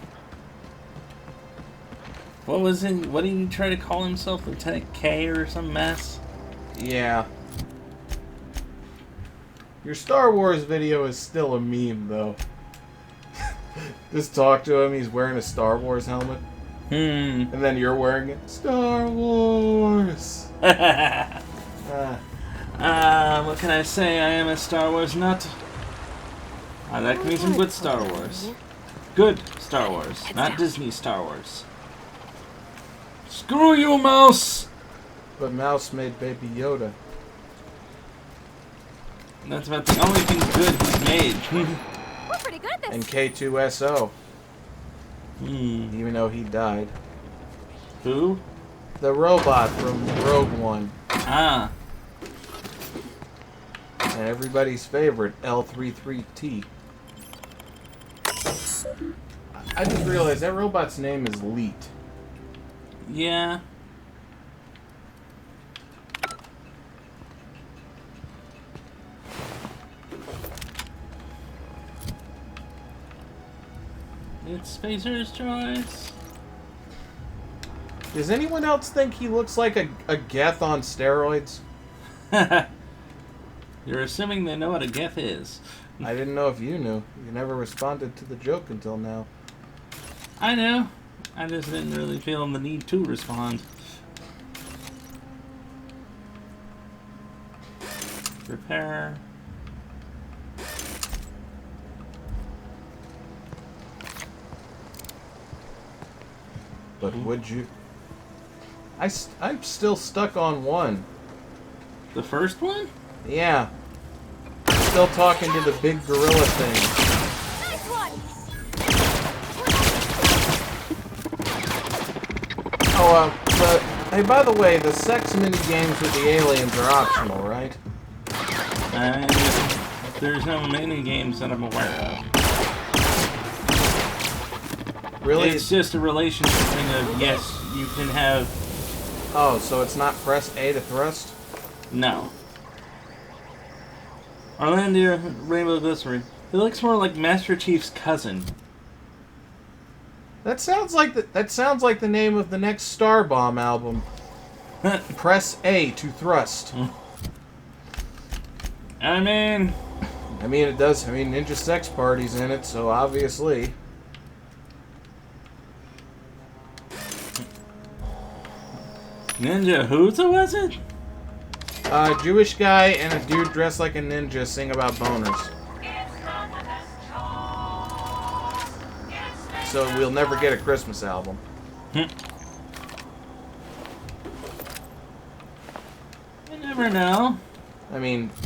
Speaker 1: What was it? What did he try to call himself? Lieutenant K or some mess?
Speaker 2: Yeah. Your Star Wars video is still a meme, though. Just talk to him, he's wearing a Star Wars helmet. And then you're wearing it. Star Wars!
Speaker 1: What can I say? I am a Star Wars nut. I like me some good Star Wars. Good Star Wars, not Disney Star Wars. Screw you, Mouse!
Speaker 2: But Mouse made Baby Yoda.
Speaker 1: That's about the only thing good he's made.
Speaker 13: We're pretty good at this.
Speaker 2: And K2SO. Even though he died.
Speaker 1: Who?
Speaker 2: The robot from Rogue One.
Speaker 1: Ah.
Speaker 2: And everybody's favorite, L33T. I just realized that robot's name is Leet.
Speaker 1: Yeah. It's Spacer's choice.
Speaker 2: Does anyone else think he looks like a Geth on steroids?
Speaker 1: You're assuming they know what a Geth is.
Speaker 2: I didn't know if you knew. You never responded to the joke until now.
Speaker 1: I know. I just didn't really feel the need to respond. Repair.
Speaker 2: But would you? I'm still stuck on one.
Speaker 1: The first one?
Speaker 2: Yeah. Still talking to the big gorilla thing.
Speaker 13: Nice one.
Speaker 2: Oh, hey, by the way, the sex mini games with the aliens are optional, right?
Speaker 1: There's no mini games that I'm aware of.
Speaker 2: Really?
Speaker 1: It's just a relationship thing of, yes, you can have...
Speaker 2: Oh, so it's not press A to thrust?
Speaker 1: No. Orlando Rainbow Glycerin. It looks more like Master Chief's cousin.
Speaker 2: That sounds like the name of the next Starbomb album. Press A to thrust.
Speaker 1: I mean,
Speaker 2: it does. Ninja Sex Party's in it, so obviously.
Speaker 1: Ninja Hoota, was it?
Speaker 2: Jewish guy and a dude dressed like a ninja sing about boners. So we'll never get a Christmas album.
Speaker 1: You never know.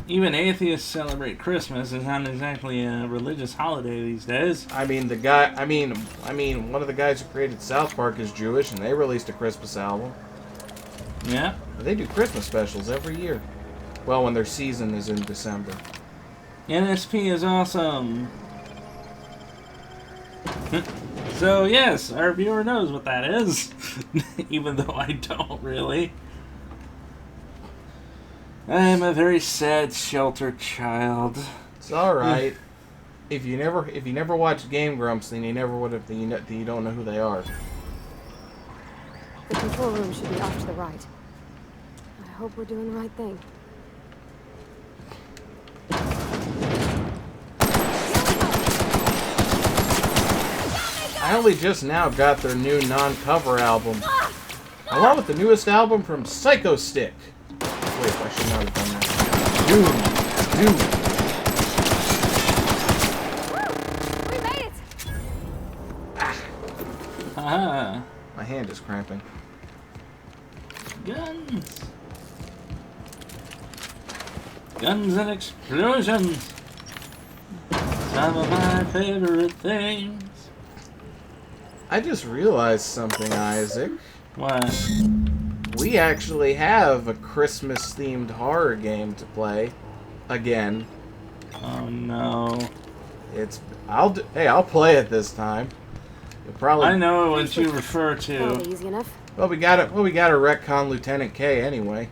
Speaker 2: Even
Speaker 1: atheists celebrate Christmas. It's not exactly a religious holiday these days.
Speaker 2: One of the guys who created South Park is Jewish, and they released a Christmas album.
Speaker 1: Yeah.
Speaker 2: They do Christmas specials every year. Well, when their season is in December.
Speaker 1: NSP is awesome. So, yes, our viewer knows what that is. Even though I don't really. I am a very sad, sheltered child.
Speaker 2: It's alright. If you never watched Game Grumps, then you never would have. You don't know who they are.
Speaker 13: The control room should be off to the right. I hope we're doing the right thing.
Speaker 2: I only just now got their new non-cover album, along with the newest album from Psycho Stick. Wait, I should not have done that. Doom.
Speaker 13: We made it.
Speaker 1: Ah.
Speaker 2: My hand is cramping.
Speaker 1: Guns. Guns and explosions. Some of my favorite things.
Speaker 2: I just realized something, Isaac.
Speaker 1: What?
Speaker 2: We actually have a Christmas-themed horror game to play. Again.
Speaker 1: Oh no.
Speaker 2: I'll play it this time.
Speaker 1: I know what you refer to.
Speaker 13: That'll be easy enough.
Speaker 2: Well, we got to retcon Lieutenant K anyway.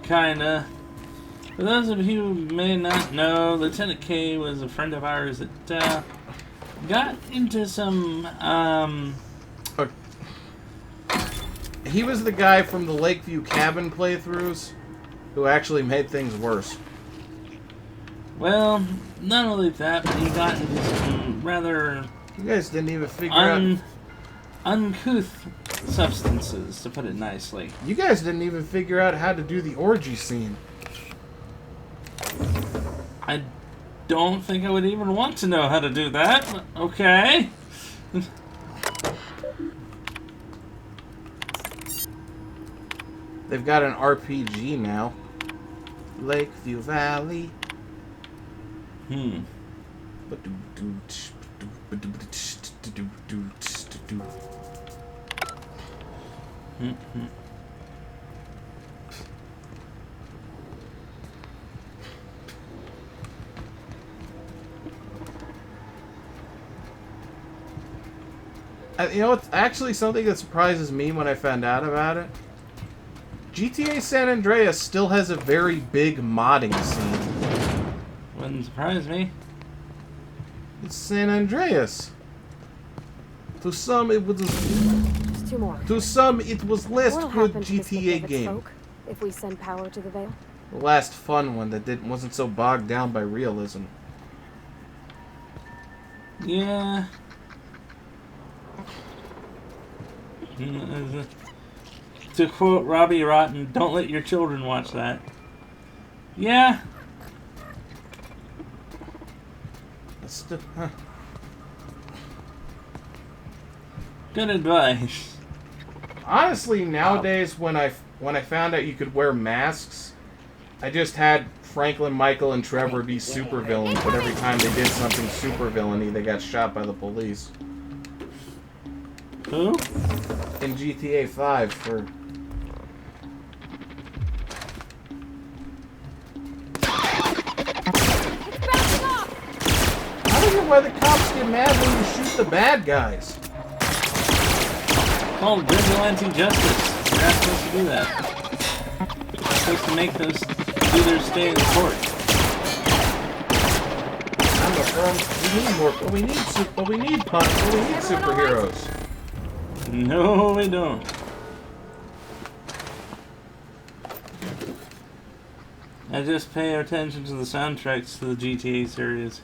Speaker 1: Kinda. For those of you who may not know, Lieutenant K was a friend of ours that got into some.
Speaker 2: He was the guy from the Lakeview Cabin playthroughs who actually made things worse.
Speaker 1: Well, not only that, but he got into some rather.
Speaker 2: You guys didn't even figure out.
Speaker 1: Uncouth substances, to put it nicely.
Speaker 2: You guys didn't even figure out how to do the orgy scene.
Speaker 1: I don't think I would even want to know how to do that. Okay.
Speaker 2: They've got an RPG now. Lakeview Valley. You know, it's actually something that surprises me when I found out about it. GTA San Andreas still has a very big modding scene.
Speaker 1: Wouldn't surprise me.
Speaker 2: It's San Andreas. To some, it was.
Speaker 13: Just two more.
Speaker 2: To some, it was last
Speaker 13: What'll
Speaker 2: good
Speaker 13: happen to this
Speaker 2: GTA
Speaker 13: David
Speaker 2: game.
Speaker 13: folk if we send power to the Vale?
Speaker 2: The last fun one that wasn't so bogged down by realism.
Speaker 1: Yeah. To quote Robbie Rotten, don't let your children watch that. Yeah. Good advice.
Speaker 2: Honestly, nowadays when I found out you could wear masks, I just had Franklin, Michael, and Trevor be supervillains, but every time they did something supervillainy, they got shot by the police.
Speaker 1: Who?
Speaker 2: In GTA 5 for... I don't know why the cops get mad when you shoot the bad guys.
Speaker 1: Called vigilante justice. You're not supposed to do that. You're supposed to make those do their stay in court.
Speaker 2: I'm a firm. We need more, but we need superheroes.
Speaker 1: No, we don't. I just pay attention to the soundtracks to the GTA series.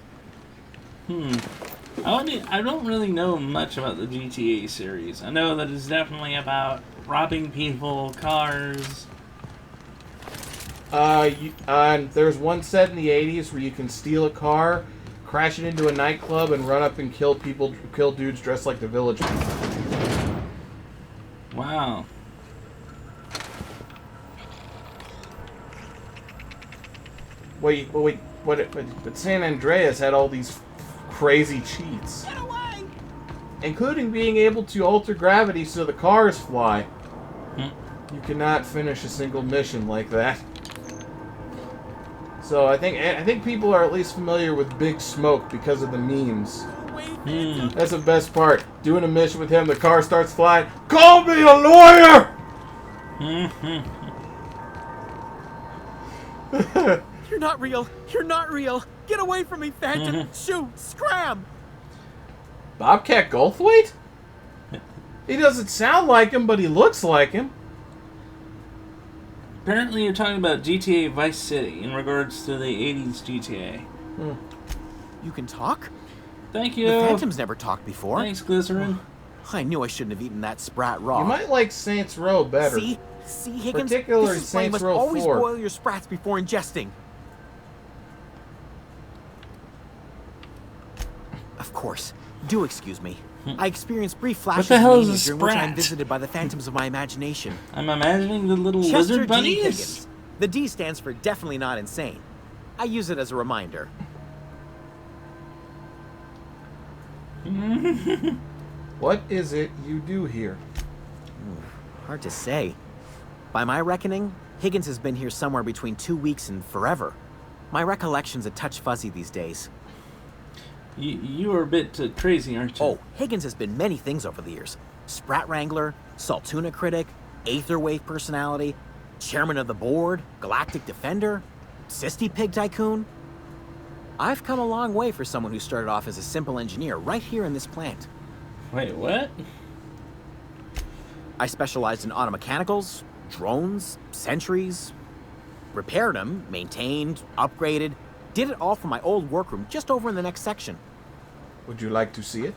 Speaker 1: I don't really know much about the GTA series. I know that it's definitely about robbing people, cars.
Speaker 2: There's one set in the 80s where you can steal a car, crash it into a nightclub, and run up and kill dudes dressed like the Village People.
Speaker 1: Wow.
Speaker 2: But San Andreas had all these crazy cheats. Including being able to alter gravity so the cars fly. You cannot finish a single mission like that. So I think people are at least familiar with Big Smoke because of the memes. That's the best part. Doing a mission with him, the car starts flying. Call me a lawyer!
Speaker 16: You're not real. You're not real. Get away from me, Phantom. Shoot. Scram.
Speaker 2: Bobcat Goldthwait? He doesn't sound like him, but he looks like him.
Speaker 1: Apparently you're talking about GTA Vice City in regards to the 80s GTA.
Speaker 16: You can talk?
Speaker 1: Thank you.
Speaker 16: The Phantom's never talked before.
Speaker 1: Thanks, Glycerin.
Speaker 16: I knew I shouldn't have eaten that sprat raw.
Speaker 2: You might like Saints Row better.
Speaker 16: See, Higgins?
Speaker 2: Particularly
Speaker 16: This is why you
Speaker 2: Saints
Speaker 16: must
Speaker 2: Row
Speaker 16: always
Speaker 2: 4.
Speaker 16: boil your sprats before ingesting. Of course. Do excuse me. I experienced brief flashes
Speaker 1: What the hell
Speaker 16: of
Speaker 1: is
Speaker 16: mania
Speaker 1: a
Speaker 16: during which I'm
Speaker 1: sprat?
Speaker 16: visited by the phantoms of my imagination.
Speaker 1: I'm imagining the little
Speaker 16: Chester
Speaker 1: lizard
Speaker 16: D.
Speaker 1: bunnies.
Speaker 16: Higgins. The D stands for definitely not insane. I use it as a reminder.
Speaker 2: What is it you do here?
Speaker 16: Hard to say. By my reckoning, Higgins has been here somewhere between 2 weeks and forever. My recollection's a touch fuzzy these days.
Speaker 1: You are a bit crazy, aren't you?
Speaker 16: Oh, Higgins has been many things over the years. Sprat Wrangler, Saltuna Critic, Aetherwave Personality, Chairman of the Board, Galactic Defender. Sisty Pig Tycoon? I've come a long way for someone who started off as a simple engineer right here in this plant.
Speaker 1: Wait, what?
Speaker 16: I specialized in automechanicals, drones, sentries. Repaired them, maintained, upgraded. Did it all from my old workroom just over in the next section.
Speaker 2: Would you like to see it?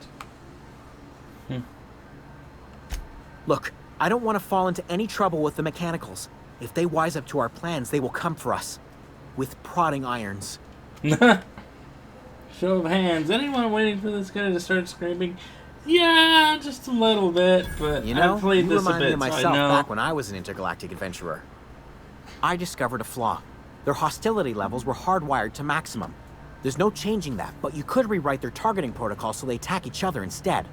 Speaker 16: Look, I don't want to fall into any trouble with the mechanicals. If they wise up to our plans, they will come for us. With prodding irons.
Speaker 1: Show of hands. Anyone waiting for this guy to start screaming? Yeah, just a little bit, but
Speaker 16: You know,
Speaker 1: I've played
Speaker 16: you
Speaker 1: this a
Speaker 16: remind
Speaker 1: bit,
Speaker 16: me of
Speaker 1: so I
Speaker 16: myself
Speaker 1: know.
Speaker 16: back when I was an intergalactic adventurer. I discovered a flaw. Their hostility levels were hardwired to maximum. There's no changing that, but you could rewrite their targeting protocol so they attack each other instead.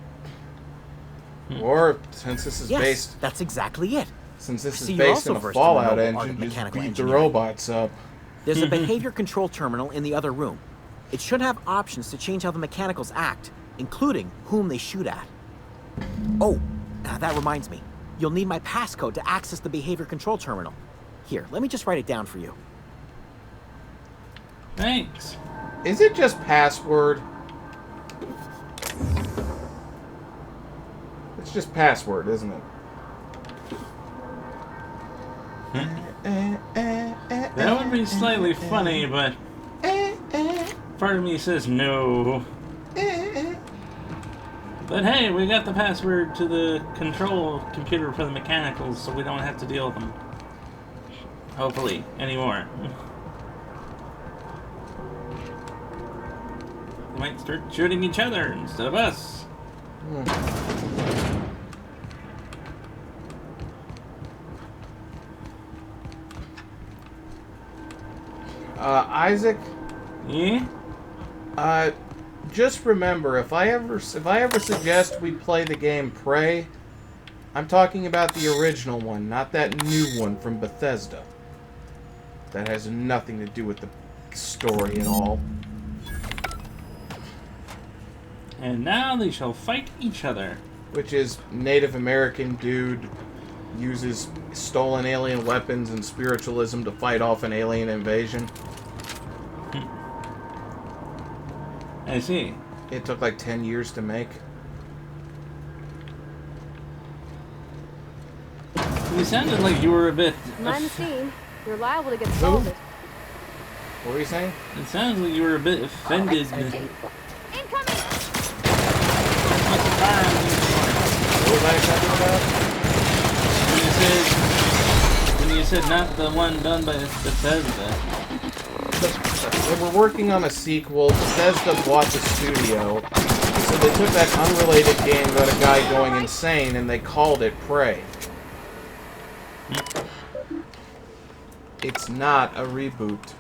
Speaker 2: Or, since this is
Speaker 16: Yes,
Speaker 2: based...
Speaker 16: that's exactly it.
Speaker 2: Since this
Speaker 16: See,
Speaker 2: is
Speaker 16: you're
Speaker 2: based
Speaker 16: also
Speaker 2: in a
Speaker 16: versed in the
Speaker 2: Fallout
Speaker 16: noble art of
Speaker 2: engine, just
Speaker 16: mechanical
Speaker 2: beat the
Speaker 16: engineering.
Speaker 2: robots up.
Speaker 16: There's a behavior control terminal in the other room. It should have options to change how the mechanicals act, including whom they shoot at. Oh, that reminds me. You'll need my passcode to access the behavior control terminal. Here, let me just write it down for you.
Speaker 1: Thanks.
Speaker 2: Is it just password? It's just password, isn't it?
Speaker 1: That would be slightly funny, but part of me says no. But hey, we got the password to the control computer for the mechanicals, so we don't have to deal with them. Hopefully, anymore. They might start shooting each other instead of us.
Speaker 2: Isaac?
Speaker 1: Yeah?
Speaker 2: Just remember, if I ever suggest we play the game Prey, I'm talking about the original one, not that new one from Bethesda. That has nothing to do with the story at all.
Speaker 1: And now they shall fight each other.
Speaker 2: Which is Native American dude uses stolen alien weapons and spiritualism to fight off an alien invasion.
Speaker 1: I see.
Speaker 2: It took like 10 years to make.
Speaker 1: You sounded like you were a bit...
Speaker 13: Mind the scene. You're liable to get
Speaker 2: Who?
Speaker 13: scalded.
Speaker 2: What were you saying?
Speaker 1: It sounds like you were a bit offended.
Speaker 2: What was I talking about?
Speaker 1: When you said not the one done by Bethesda.
Speaker 2: They were working on a sequel. Bethesda bought the studio. So they took that unrelated game about a guy going insane and they called it Prey. It's not a reboot.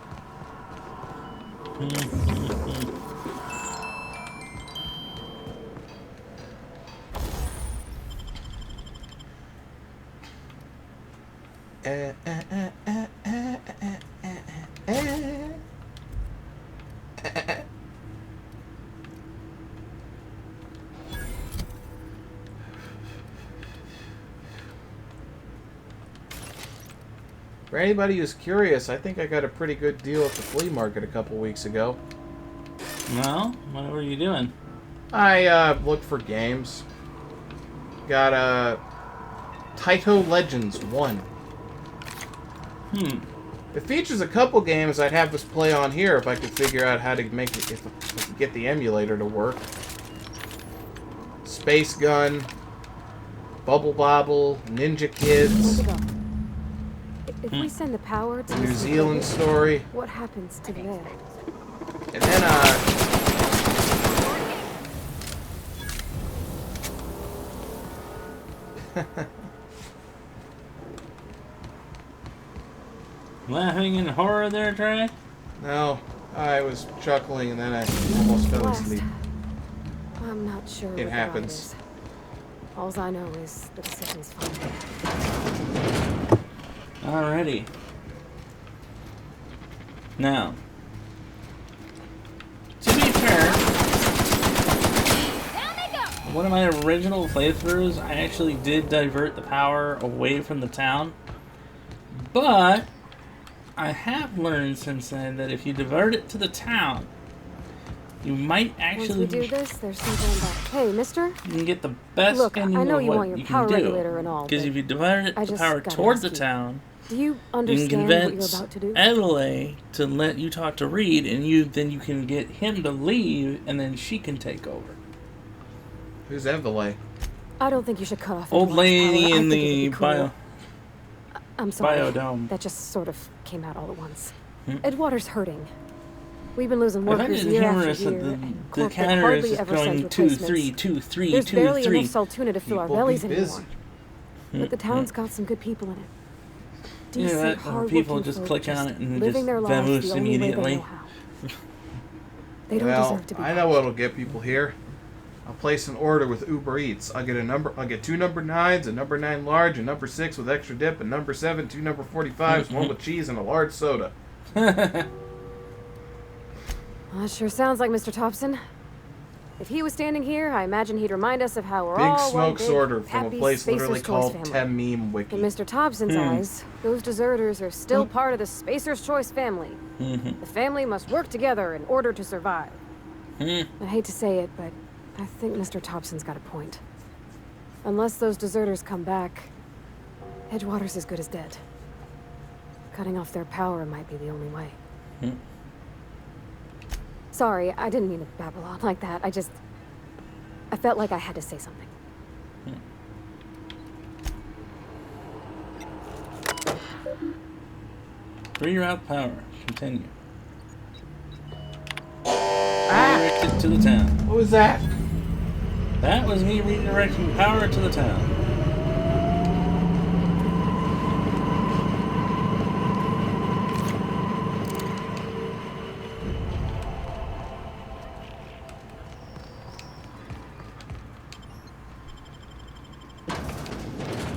Speaker 2: For anybody who's curious, I think I got a pretty good deal at the flea market a couple weeks ago.
Speaker 1: Well, what were you doing?
Speaker 2: I looked for games. Got Taito Legends 1. It features a couple games I'd have us play on here if I could figure out how to make it, if I could get the emulator to work. Space Gun, Bubble Bobble, Ninja Kids,
Speaker 13: If we send the power to
Speaker 2: New
Speaker 13: Mr.
Speaker 2: Zealand
Speaker 13: Higgins,
Speaker 2: Story,
Speaker 13: what happens to there?
Speaker 2: and then
Speaker 1: Laughing in horror there, Trey?
Speaker 2: no, I was chuckling and then I almost fell
Speaker 13: Blast.
Speaker 2: asleep.
Speaker 13: I'm not sure.
Speaker 2: It
Speaker 13: what
Speaker 2: happens.
Speaker 13: All I know is the decision's fine.
Speaker 1: Alrighty. Now, to be fair, one of my original playthroughs, I actually did divert the power away from the town, but I have learned since then that if you divert it to the town, you might actually...
Speaker 13: Once we do this, there's something about... Hey, mister?
Speaker 1: You can get the best
Speaker 13: Look,
Speaker 1: ending
Speaker 13: I know
Speaker 1: of
Speaker 13: you
Speaker 1: what
Speaker 13: want your
Speaker 1: you
Speaker 13: power
Speaker 1: can do.
Speaker 13: regulator and all,
Speaker 1: Because
Speaker 13: but
Speaker 1: if you divert it,
Speaker 13: I
Speaker 1: the
Speaker 13: just
Speaker 1: power
Speaker 13: gotta
Speaker 1: toward
Speaker 13: ask
Speaker 1: the
Speaker 13: you.
Speaker 1: town,
Speaker 13: Do you
Speaker 1: you can
Speaker 13: understand what you're
Speaker 1: convince
Speaker 13: about to do?
Speaker 1: Adelaide to let you talk to Reed, and then you can get him to leave, and then she can take over.
Speaker 2: Who's Adelaide?
Speaker 13: I don't think you should cut off
Speaker 1: Old
Speaker 13: Edward's
Speaker 1: lady
Speaker 13: power. I
Speaker 1: in
Speaker 13: think it'd
Speaker 1: the
Speaker 13: be cool. I'm sorry.
Speaker 1: Biodome.
Speaker 13: That just sort of came out all at once.
Speaker 1: Hmm.
Speaker 13: Edgewater's hurting. We've been losing
Speaker 1: I find
Speaker 13: workers
Speaker 1: it
Speaker 13: year after
Speaker 1: humorous that
Speaker 13: year,
Speaker 1: the
Speaker 13: and Corp
Speaker 1: counter
Speaker 13: hardly
Speaker 1: is
Speaker 13: ever
Speaker 1: going
Speaker 13: sends
Speaker 1: 2,
Speaker 13: replacements.
Speaker 1: 3, 2, 3,
Speaker 13: There's
Speaker 1: 2,
Speaker 13: barely
Speaker 1: 3.
Speaker 13: enough saltuna to fill our
Speaker 2: People
Speaker 13: bellies
Speaker 2: be
Speaker 13: anymore.
Speaker 2: busy.
Speaker 13: But the town's got some good people in it.
Speaker 1: Yeah,
Speaker 13: Decent,
Speaker 1: that
Speaker 13: hardworking
Speaker 1: people just
Speaker 13: folk
Speaker 1: click on it and
Speaker 13: living
Speaker 1: just
Speaker 13: their lives
Speaker 1: vamoose
Speaker 13: the only way they
Speaker 1: immediately.
Speaker 13: know how. They don't
Speaker 2: Well,
Speaker 13: deserve to be
Speaker 2: I know what'll get people here. I'll place an order with Uber Eats. I'll get 2 number 9s, a number 9 large, a number 6 with extra dip, a number 7, 2 number 45s, one with cheese, and a large soda.
Speaker 13: Well, that sure sounds like Mr. Thompson. If he was standing here, I imagine he'd remind us of how we're
Speaker 2: Big
Speaker 13: all one
Speaker 2: smokes
Speaker 13: big,
Speaker 2: order from a
Speaker 13: happy
Speaker 2: place
Speaker 13: Spacer's
Speaker 2: literally
Speaker 13: Choice
Speaker 2: called
Speaker 13: family.
Speaker 2: Tem Meme Wiki.
Speaker 13: In Mr. Thompson's eyes, those deserters are still part of the Spacer's Choice family. The family must work together in order to survive. I hate to say it, but I think Mr. Thompson's got a point. Unless those deserters come back, Edgewater's as good as dead. Cutting off their power might be the only way. Sorry, I didn't mean to babble on like that. I felt like I had to say something.
Speaker 1: Reroute power. Continue. Redirected to the town.
Speaker 2: What was that?
Speaker 1: That was me redirecting power to the town.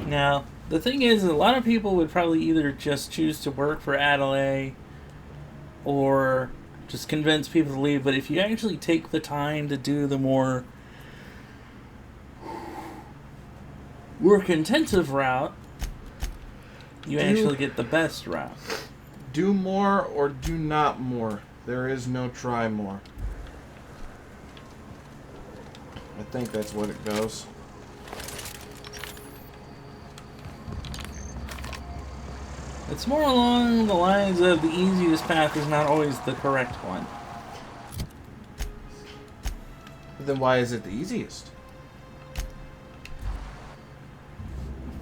Speaker 1: Now, the thing is, a lot of people would probably either just choose to work for Adelaide or just convince people to leave, but if you actually take the time to do the more work-intensive route, you actually get the best route.
Speaker 2: Do more or do not more. There is no try more. I think that's what it goes.
Speaker 1: It's more along the lines of the easiest path is not always the correct one.
Speaker 2: But then why is it the easiest?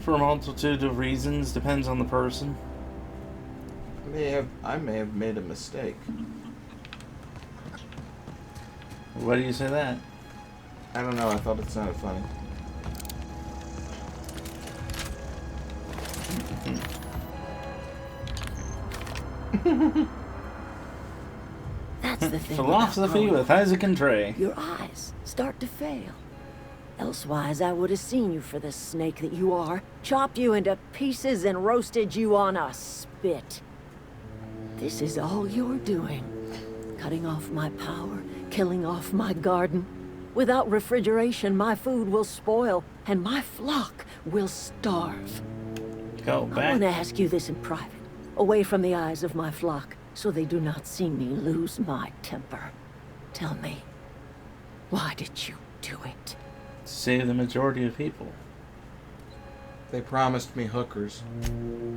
Speaker 1: For a multitude of reasons, depends on the person.
Speaker 2: I may have made a mistake.
Speaker 1: Why do you say that?
Speaker 2: I don't know, I thought it sounded funny.
Speaker 18: That's the thing.
Speaker 1: Philosophy with Isaac and Trey.
Speaker 18: Your eyes start to fail. Elsewise, I would have seen you for the snake that you are, chopped you into pieces and roasted you on a spit. This is all you're doing. Cutting off my power, killing off my garden. Without refrigeration, my food will spoil, and my flock will starve.
Speaker 1: Go
Speaker 18: I
Speaker 1: back.
Speaker 18: want to ask you this in private, away from the eyes of my flock, so they do not see me lose my temper. Tell me, why did you do it?
Speaker 1: Save the majority of people.
Speaker 2: They promised me hookers.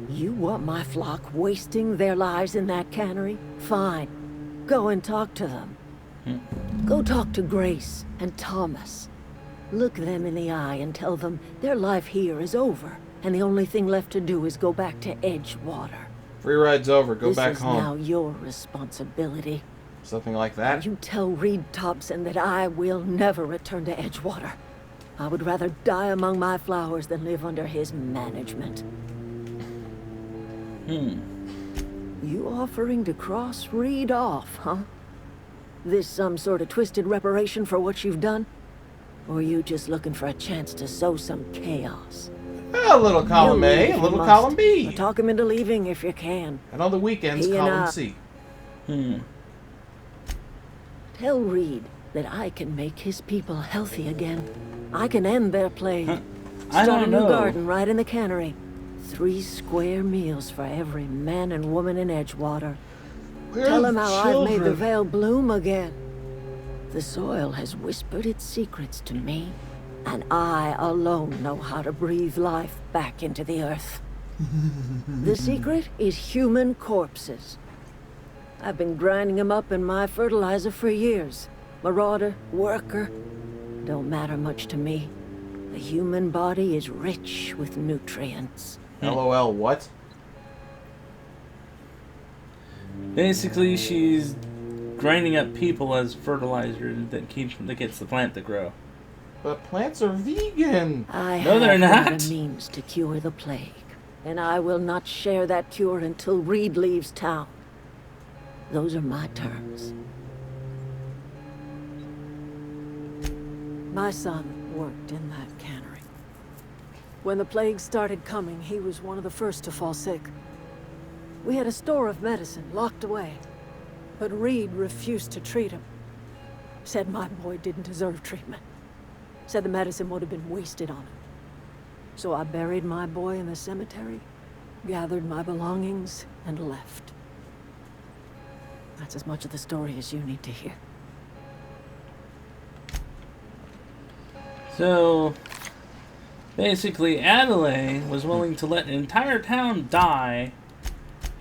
Speaker 18: You want my flock wasting their lives in that cannery? Fine. Go and talk to them. Go talk to Grace and Thomas. Look them in the eye and tell them their life here is over, and the only thing left to do is go back to Edgewater.
Speaker 2: Free ride's over, go back
Speaker 18: This is
Speaker 2: home.
Speaker 18: now your responsibility.
Speaker 2: Something like that?
Speaker 18: You tell Reed Thompson that I will never return to Edgewater. I would rather die among my flowers than live under his management. You offering to cross Reed off, huh? This some sort of twisted reparation for what you've done? Or you just looking for a chance to sow some chaos?
Speaker 2: A little column A, a little column B.
Speaker 18: Or talk him into leaving if you can.
Speaker 2: And on the weekends,
Speaker 18: He and
Speaker 2: column
Speaker 18: I-
Speaker 2: C.
Speaker 18: Tell Reed that I can make his people healthy again. I can end their plague.
Speaker 1: I
Speaker 18: Start a
Speaker 1: don't
Speaker 18: new
Speaker 1: know.
Speaker 18: garden right in the cannery. 3 square meals for every man and woman in Edgewater.
Speaker 2: Where's
Speaker 18: Tell
Speaker 2: the
Speaker 18: them how I've made the
Speaker 2: children?
Speaker 18: Vale bloom again. The soil has whispered its secrets to me, and I alone know how to breathe life back into the earth. The secret is human corpses. I've been grinding them up in my fertilizer for years. Marauder, worker, don't matter much to me. The human body is rich with nutrients.
Speaker 2: LOL, what?
Speaker 1: Basically, she's grinding up people as fertilizer that gets the plant to grow.
Speaker 2: But plants are vegan.
Speaker 1: No, they're not.
Speaker 18: The means to cure the plague, and I will not share that cure until Reed leaves town. Those are my terms. My son worked in that cannery. When the plague started coming, he was one of the first to fall sick. We had a store of medicine locked away, but Reed refused to treat him. Said my boy didn't deserve treatment. Said the medicine would have been wasted on him. So I buried my boy in the cemetery, gathered my belongings, and left. That's as much of the story as you need to hear.
Speaker 1: So, basically, Adelaide was willing to let an entire town die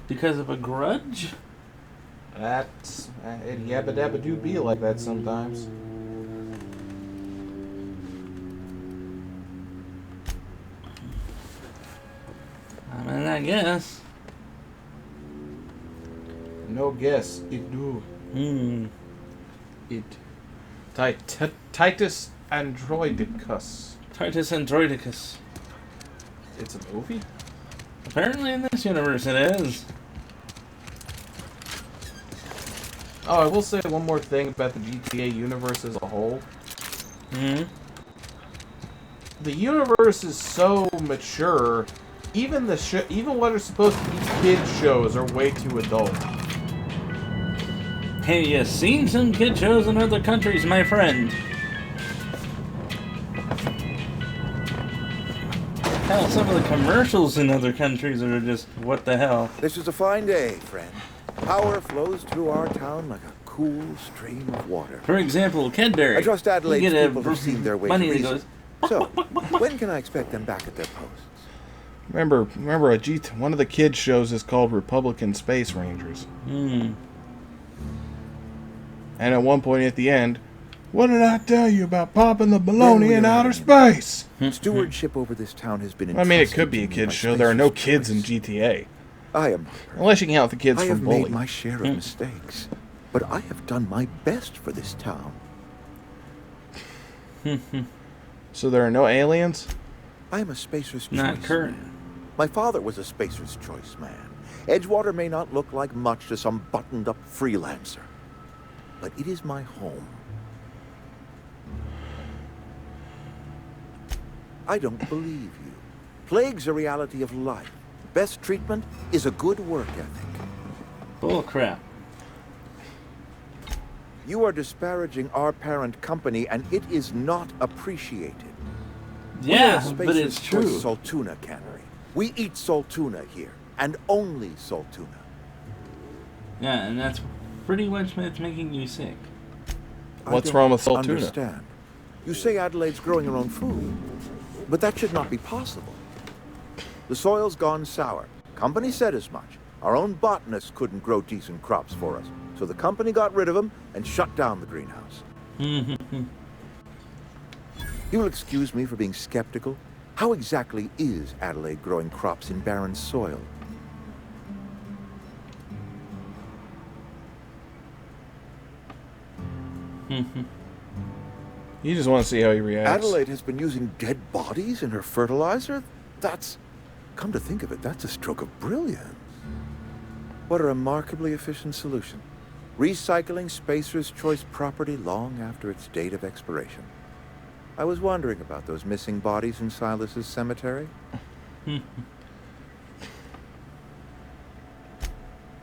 Speaker 1: because of a grudge?
Speaker 2: That's... it yabba dabba do be like that sometimes.
Speaker 1: I mean, I guess.
Speaker 2: No guess. It do. It. Titus Androidicus.
Speaker 1: Titus Androidicus.
Speaker 2: It's a movie?
Speaker 1: Apparently in this universe it is.
Speaker 2: Oh, I will say one more thing about the GTA universe as a whole. The universe is so mature. Even what are supposed to be kids shows are way too adult.
Speaker 1: Hey, you seen some kid shows in other countries, my friend? Hell, some of the commercials in other countries are just, what the hell?
Speaker 12: This is a fine day, friend. Power flows through our town like a cool stream of water.
Speaker 1: For example, Kedberry.
Speaker 12: I trust Adelaide's
Speaker 1: You get
Speaker 12: people have seen their way to
Speaker 1: money that
Speaker 12: reason.
Speaker 1: goes...
Speaker 12: So, when can I expect them back at their posts?
Speaker 2: Remember, one of the kids shows is called Republican Space Rangers. And at one point at the end, what did I tell you about popping the baloney in outer space?
Speaker 12: Stewardship over this town has been
Speaker 2: I mean, it could be a kids show. There are no kids in GTA.
Speaker 12: I am.
Speaker 2: Unless you can count the kids
Speaker 12: I
Speaker 2: from
Speaker 12: have
Speaker 2: Bully.
Speaker 12: made my share of mistakes, but I have done my best for this town.
Speaker 2: So there are no aliens?
Speaker 12: I am a Spacer's
Speaker 1: Not
Speaker 12: Choice
Speaker 1: current.
Speaker 12: man. My father was a Spacer's Choice man. Edgewater may not look like much to some buttoned-up freelancer, but it is my home. I don't believe you. Plague's a reality of life. Best treatment is a good work ethic.
Speaker 1: Bull crap.
Speaker 12: You are disparaging our parent company, and it is not appreciated.
Speaker 1: Yeah,
Speaker 12: We are
Speaker 1: but it's
Speaker 12: Spacer's Choice
Speaker 1: true.
Speaker 12: Saltuna cannery. We eat Saltuna here, and only Saltuna.
Speaker 1: Yeah, and that's pretty much what's making you sick.
Speaker 2: What's
Speaker 12: I don't
Speaker 2: wrong with Saltuna?
Speaker 12: Understand. You say Adelaide's growing her own food, but that should not be possible. The soil's gone sour. Company said as much. Our own botanists couldn't grow decent crops for us, so the company got rid of them and shut down the greenhouse. You will excuse me for being skeptical. How exactly is Adelaide growing crops in barren soil?
Speaker 2: You just want to see how he reacts.
Speaker 12: Adelaide has been using dead bodies in her fertilizer? That's... Come to think of it, that's a stroke of brilliance. What a remarkably efficient solution. Recycling Spacer's Choice property long after its date of expiration. I was wondering about those missing bodies in Silas's cemetery.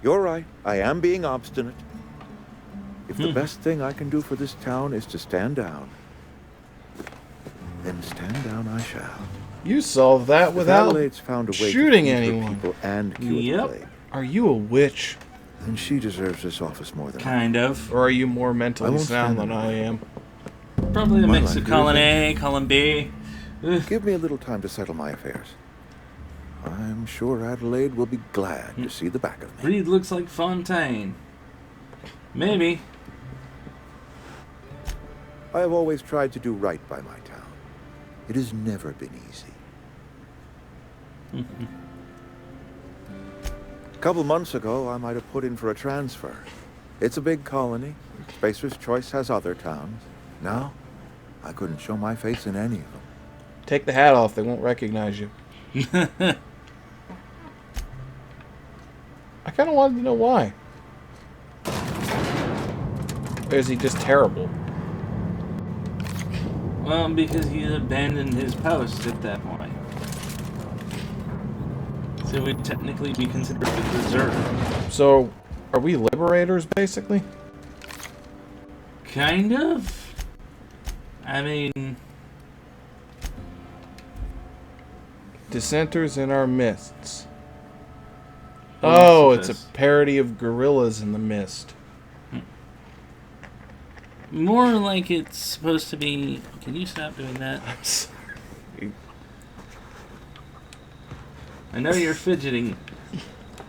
Speaker 12: You're right, I am being obstinate. If the best thing I can do for this town is to stand down, then stand down I shall.
Speaker 2: You solved that
Speaker 12: If
Speaker 2: without
Speaker 12: Adelaide's found a way
Speaker 2: shooting
Speaker 12: to feed her
Speaker 2: anyone.
Speaker 12: people and cure the
Speaker 1: Yep.
Speaker 12: plague,
Speaker 2: Are you a witch?
Speaker 12: then she deserves this office more than
Speaker 1: Kind of.
Speaker 2: Or are you more
Speaker 12: I
Speaker 2: mentally
Speaker 12: won't
Speaker 2: sound
Speaker 12: stand
Speaker 2: than
Speaker 12: in
Speaker 2: I am?
Speaker 1: Probably a
Speaker 12: My
Speaker 1: mix
Speaker 12: life
Speaker 1: of
Speaker 12: here
Speaker 1: column
Speaker 12: is
Speaker 1: A, column B.
Speaker 12: Give me a little time to settle my affairs. I'm sure Adelaide will be glad to see the back of me.
Speaker 1: Reed looks like Fontaine. Maybe.
Speaker 12: I have always tried to do right by my town. It has never been easy. A couple months ago, I might have put in for a transfer. It's a big colony. Spacer's Choice has other towns. Now, I couldn't show my face in any of them.
Speaker 2: Take the hat off, they won't recognize you. I kind of wanted to know why. Or is he just terrible?
Speaker 1: Well, because he abandoned his post at that point. So it would technically be considered a deserter.
Speaker 2: So, are we liberators, basically?
Speaker 1: Kind of. I mean...
Speaker 2: Dissenters in our mists. Oh, it's a parody of Gorillas in the Mist.
Speaker 1: More like it's supposed to be... Can you stop doing that?
Speaker 2: I'm sorry.
Speaker 1: I know you're fidgeting.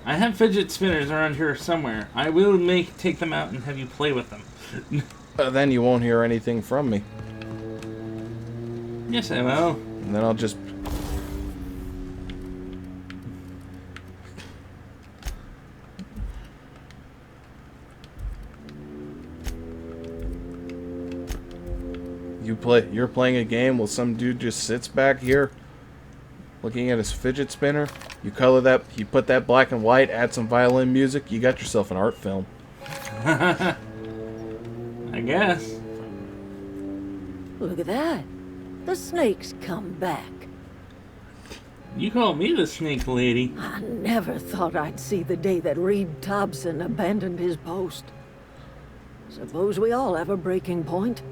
Speaker 1: I have fidget spinners around here somewhere. I will take them out and have you play with them.
Speaker 2: Then you won't hear anything from me.
Speaker 1: Yes, I will.
Speaker 2: And then I'll just... You're playing a game while some dude just sits back here looking at his fidget spinner. You color that, you put that black and white, add some violin music, you got yourself an art film.
Speaker 1: I guess.
Speaker 18: Look at that. The snake's come back.
Speaker 1: You call me the snake lady.
Speaker 18: I never thought I'd see the day that Reed Thompson abandoned his post. Suppose we all have a breaking point.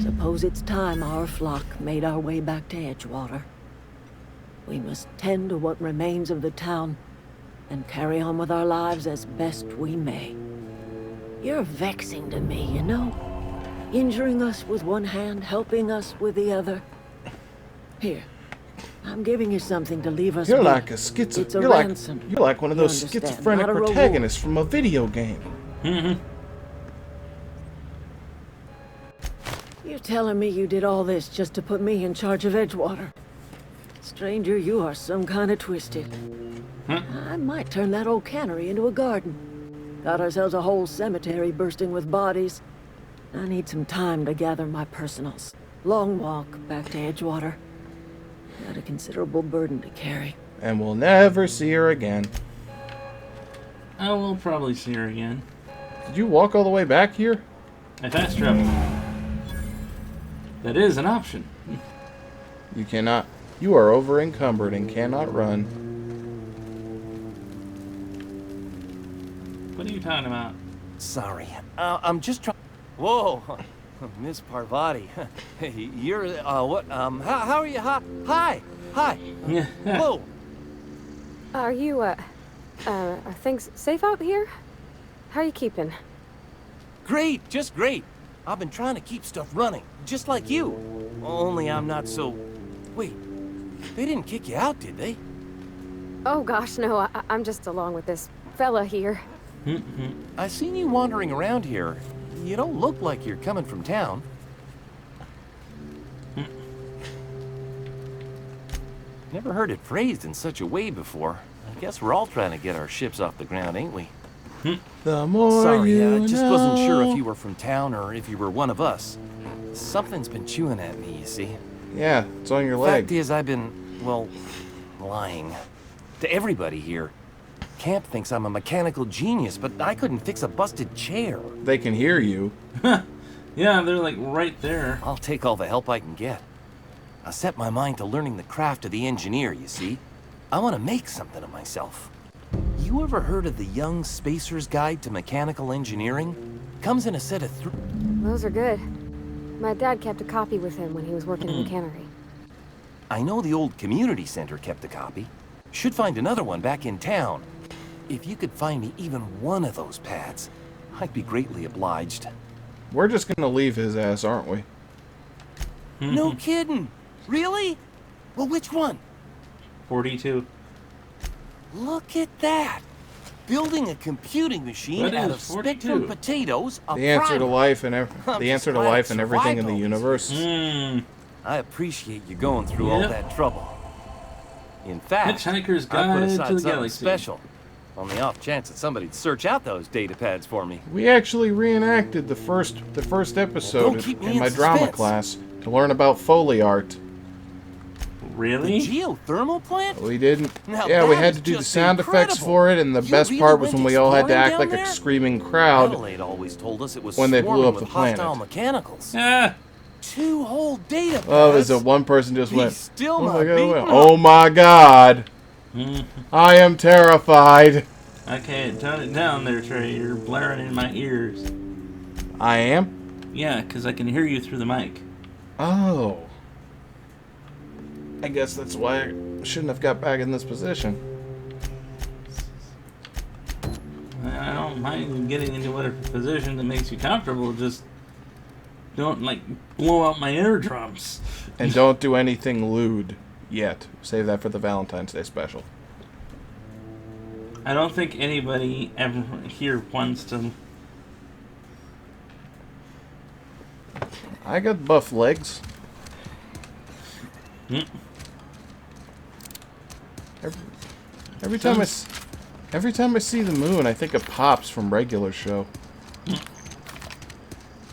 Speaker 18: Suppose it's time our flock made our way back to Edgewater. We must tend to what remains of the town and carry on with our lives as best we may. You're vexing to me, you know? Injuring us with one hand, helping us with the other. Here, I'm giving you something to leave us
Speaker 2: You're
Speaker 18: be.
Speaker 2: like a
Speaker 18: It's a
Speaker 2: you're like
Speaker 18: ransom.
Speaker 2: you're like one of
Speaker 18: You
Speaker 2: those
Speaker 18: understand,
Speaker 2: schizophrenic
Speaker 18: not a reward.
Speaker 2: protagonists from a video game.
Speaker 1: Mm-hmm.
Speaker 18: You're telling me you did all this just to put me in charge of Edgewater? Stranger, you are some kind of twisted. I might turn that old cannery into a garden. Got ourselves a whole cemetery bursting with bodies. I need some time to gather my personals. Long walk back to Edgewater. Got a considerable burden to carry.
Speaker 2: And we'll never see her again.
Speaker 1: I will probably see her again.
Speaker 2: Did you walk all the way back here?
Speaker 1: I fast travel. That is an option.
Speaker 2: You cannot. You are over encumbered and cannot run.
Speaker 1: What are you talking about?
Speaker 15: Sorry. I'm just trying... Whoa. Miss Parvati. Hey, you're... what? How are you? Hi. Whoa.
Speaker 13: Are you, are things safe out here? How are you keeping?
Speaker 15: Great. Just great. I've been trying to keep stuff running, just like you. Only I'm not so... Wait. They didn't kick you out, did they?
Speaker 13: Oh gosh, no, I'm just along with this fella here.
Speaker 15: I seen you wandering around here. You don't look like you're coming from town. Never heard it phrased in such a way before. I guess we're all trying to get our ships off the ground, ain't we?
Speaker 2: The more
Speaker 15: Sorry,
Speaker 2: you
Speaker 15: I just wasn't sure
Speaker 2: know.
Speaker 15: if you were from town or if you were one of us. Something's been chewing at me, you see.
Speaker 2: Yeah, it's on your leg.
Speaker 15: Fact is, I've been, well, lying. To everybody here. Camp thinks I'm a mechanical genius, but I couldn't fix a busted chair.
Speaker 2: They can hear you.
Speaker 1: Yeah, they're like right there.
Speaker 15: I'll take all the help I can get. I set my mind to learning the craft of the engineer, you see. I want to make something of myself. You ever heard of the Young Spacer's Guide to Mechanical Engineering? Comes in a set of
Speaker 13: Those are good. My dad kept a copy with him when he was working in the cannery.
Speaker 15: I know the old community center kept a copy. Should find another one back in town. If you could find me even one of those pads, I'd be greatly obliged.
Speaker 2: We're just gonna leave his ass, aren't we?
Speaker 15: No kidding. Really? Well, which one?
Speaker 1: 42.
Speaker 15: Look at that. Building a computing machine
Speaker 1: What
Speaker 15: out
Speaker 1: is
Speaker 15: of
Speaker 1: 42?
Speaker 15: Spectrum potatoes.
Speaker 2: The answer to life and the answer to life and everything in the universe.
Speaker 15: I appreciate you going through all that trouble. In fact,
Speaker 1: Hitchhiker's
Speaker 15: I put
Speaker 1: Guide
Speaker 15: aside
Speaker 1: to the
Speaker 15: something
Speaker 1: Galaxy.
Speaker 15: special on the off chance that somebody'd search out those data pads for me.
Speaker 2: We actually reenacted the first episode
Speaker 15: Don't keep me
Speaker 2: in
Speaker 15: in
Speaker 2: my drama
Speaker 15: suspense.
Speaker 2: class to learn about Foley art.
Speaker 1: Really?
Speaker 15: The geothermal plant?
Speaker 2: We didn't.
Speaker 15: Now
Speaker 2: Yeah, we
Speaker 15: that
Speaker 2: had
Speaker 15: is
Speaker 2: to do the
Speaker 15: just
Speaker 2: sound effects
Speaker 15: incredible.
Speaker 2: for it, and the
Speaker 15: You
Speaker 2: best
Speaker 15: really
Speaker 2: part was
Speaker 15: went
Speaker 2: when we all had to
Speaker 15: exploring
Speaker 2: act like
Speaker 15: down
Speaker 2: a
Speaker 15: there?
Speaker 2: screaming crowd
Speaker 15: Adelaide always told us it was
Speaker 2: when they blew
Speaker 15: swarming
Speaker 2: up
Speaker 15: with
Speaker 2: the planet.
Speaker 15: hostile mechanicals.
Speaker 1: Yeah.
Speaker 15: 2 whole data pads.
Speaker 2: Oh, there's a one person just
Speaker 15: He's
Speaker 2: went.
Speaker 15: still
Speaker 2: Oh
Speaker 15: not
Speaker 2: my god!
Speaker 15: beaten
Speaker 2: went,
Speaker 15: up.
Speaker 2: Oh my god! I am terrified.
Speaker 1: Okay, tone it down there, Trey. You're blaring in my ears.
Speaker 2: I am.
Speaker 1: Yeah, because I can hear you through the mic.
Speaker 2: Oh. I guess that's why I shouldn't have got back in this position.
Speaker 1: I don't mind getting into whatever position that makes you comfortable. Just don't, like, blow out my eardrums.
Speaker 2: And don't do anything lewd yet. Save that for the Valentine's Day special.
Speaker 1: I don't think anybody ever here wants to.
Speaker 2: I got buff legs. Every time I see the moon, I think of Pops from Regular Show.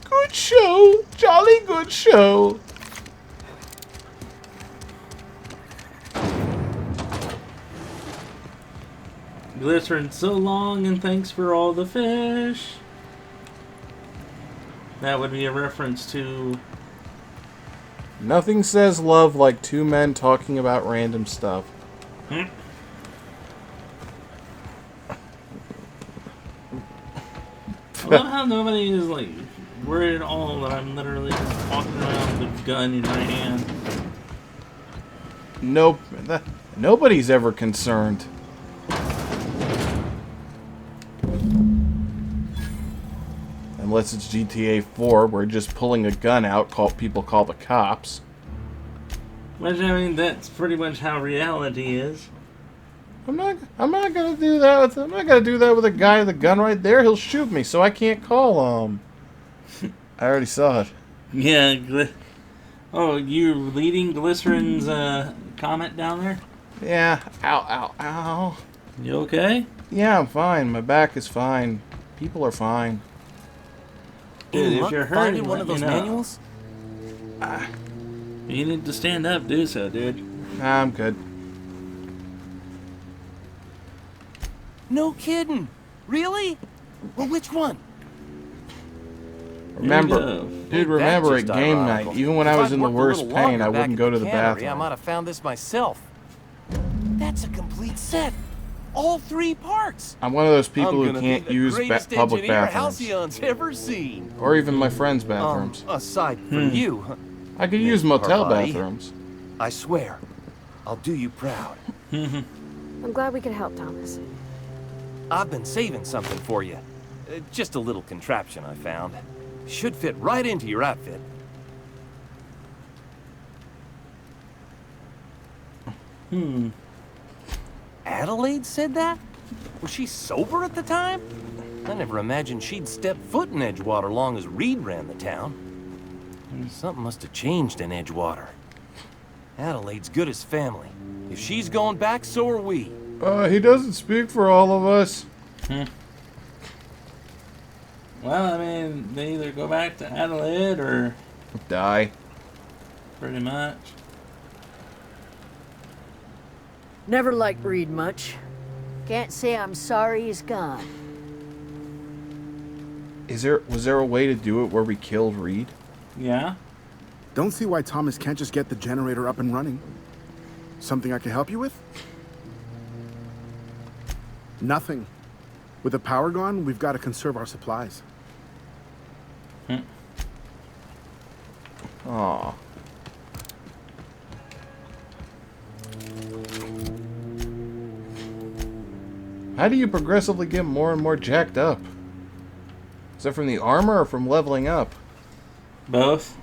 Speaker 2: Good show, jolly good show.
Speaker 1: Glycerin so long, and thanks for all the fish. That would be a reference to.
Speaker 2: Nothing says love like two men talking about random stuff.
Speaker 1: I love how nobody is, like, worried at all that I'm literally just walking around with a gun in my hand.
Speaker 2: Nope. Nobody's ever concerned. Unless it's GTA 4, where just pulling a gun out, people call the cops.
Speaker 1: Which, I mean, that's pretty much how reality is.
Speaker 2: I'm not gonna do that. I'm not gonna do that with a guy with a gun right there. He'll shoot me, so I can't call him. I already saw it.
Speaker 1: Yeah. Oh, you leading Glycerin's comment down there?
Speaker 2: Yeah. Ow, ow, ow.
Speaker 1: You okay?
Speaker 2: Yeah, I'm fine. My back is fine. People are fine.
Speaker 1: Dude,
Speaker 15: Any
Speaker 1: if
Speaker 15: luck
Speaker 1: you're
Speaker 15: finding
Speaker 1: hurting,
Speaker 15: one of
Speaker 1: let
Speaker 15: those
Speaker 1: me know.
Speaker 15: manuals?
Speaker 1: You need to stand up, do so, dude.
Speaker 2: Nah, I'm good.
Speaker 15: No kidding. Really? Well, which one?
Speaker 2: Remember, dude, remember at
Speaker 15: That's just
Speaker 2: game
Speaker 15: ironical.
Speaker 2: night, even when I
Speaker 15: If
Speaker 2: was
Speaker 15: I'd
Speaker 2: in the
Speaker 15: worked a
Speaker 2: worst
Speaker 15: little
Speaker 2: pain,
Speaker 15: longer
Speaker 2: I
Speaker 15: back
Speaker 2: wouldn't
Speaker 15: at
Speaker 2: go to
Speaker 15: the
Speaker 2: the
Speaker 15: cannery, I
Speaker 2: bathroom.
Speaker 15: might have found this myself. That's a complete set. All 3 parts.
Speaker 2: I'm one of those people
Speaker 15: I'm
Speaker 2: who
Speaker 15: gonna
Speaker 2: can't
Speaker 15: be the
Speaker 2: use
Speaker 15: greatest
Speaker 2: public
Speaker 15: engineer
Speaker 2: bathrooms.
Speaker 15: Halcyon's ever seen.
Speaker 2: Or even my friends' bathrooms.
Speaker 15: Aside from you.
Speaker 2: I could use motel
Speaker 15: Parvati,
Speaker 2: bathrooms.
Speaker 15: I swear, I'll do you proud.
Speaker 13: I'm glad we could help, Thomas.
Speaker 15: I've been saving something for you. Just a little contraption I found. Should fit right into your outfit. Adelaide said that? Was she sober at the time? I never imagined she'd step foot in Edgewater long as Reed ran the town. Something must have changed in Edgewater. Adelaide's good as family. If she's going back, so are we.
Speaker 2: He doesn't speak for all of us.
Speaker 1: Well, I mean, they either go back to Adelaide or
Speaker 2: die.
Speaker 1: Pretty much.
Speaker 18: Never liked Reed much. Can't say I'm sorry he's gone.
Speaker 2: Was there a way to do it where we killed Reed?
Speaker 1: Yeah.
Speaker 21: Don't see why Thomas can't just get the generator up and running. Something I can help you with? Nothing. With the power gone, we've got to conserve our supplies.
Speaker 2: Aw. How do you progressively get more and more jacked up? Is that from the armor or from leveling up?
Speaker 1: Both.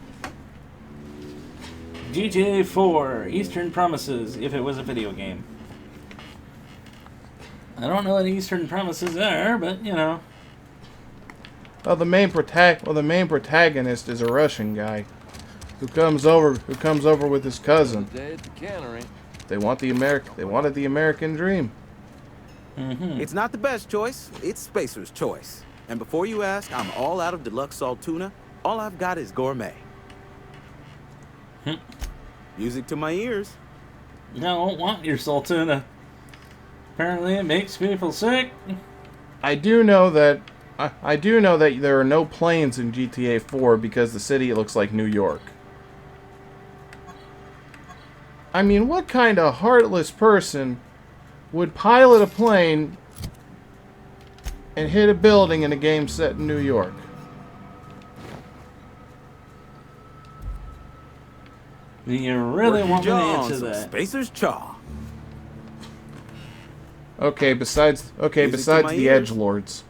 Speaker 1: GTA 4, Eastern Promises, if it was a video game. I don't know what Eastern Promises are, but, you know.
Speaker 2: Well, the main protagonist is a Russian guy who comes over with his cousin. They wanted the American dream.
Speaker 3: It's not the best choice, it's Spacer's choice. And before you ask, I'm all out of deluxe salt tuna. All I've got is gourmet. Music to my ears.
Speaker 1: I don't want your salt tuna. Apparently it makes people sick.
Speaker 2: I do know that there are no planes in GTA 4 because the city looks like New York. I mean, what kind of heartless person would pilot a plane and hit a building in a game set in New York?
Speaker 1: You really want me to answer that?
Speaker 3: Spacer's chaw.
Speaker 2: Okay, besides the edgelords.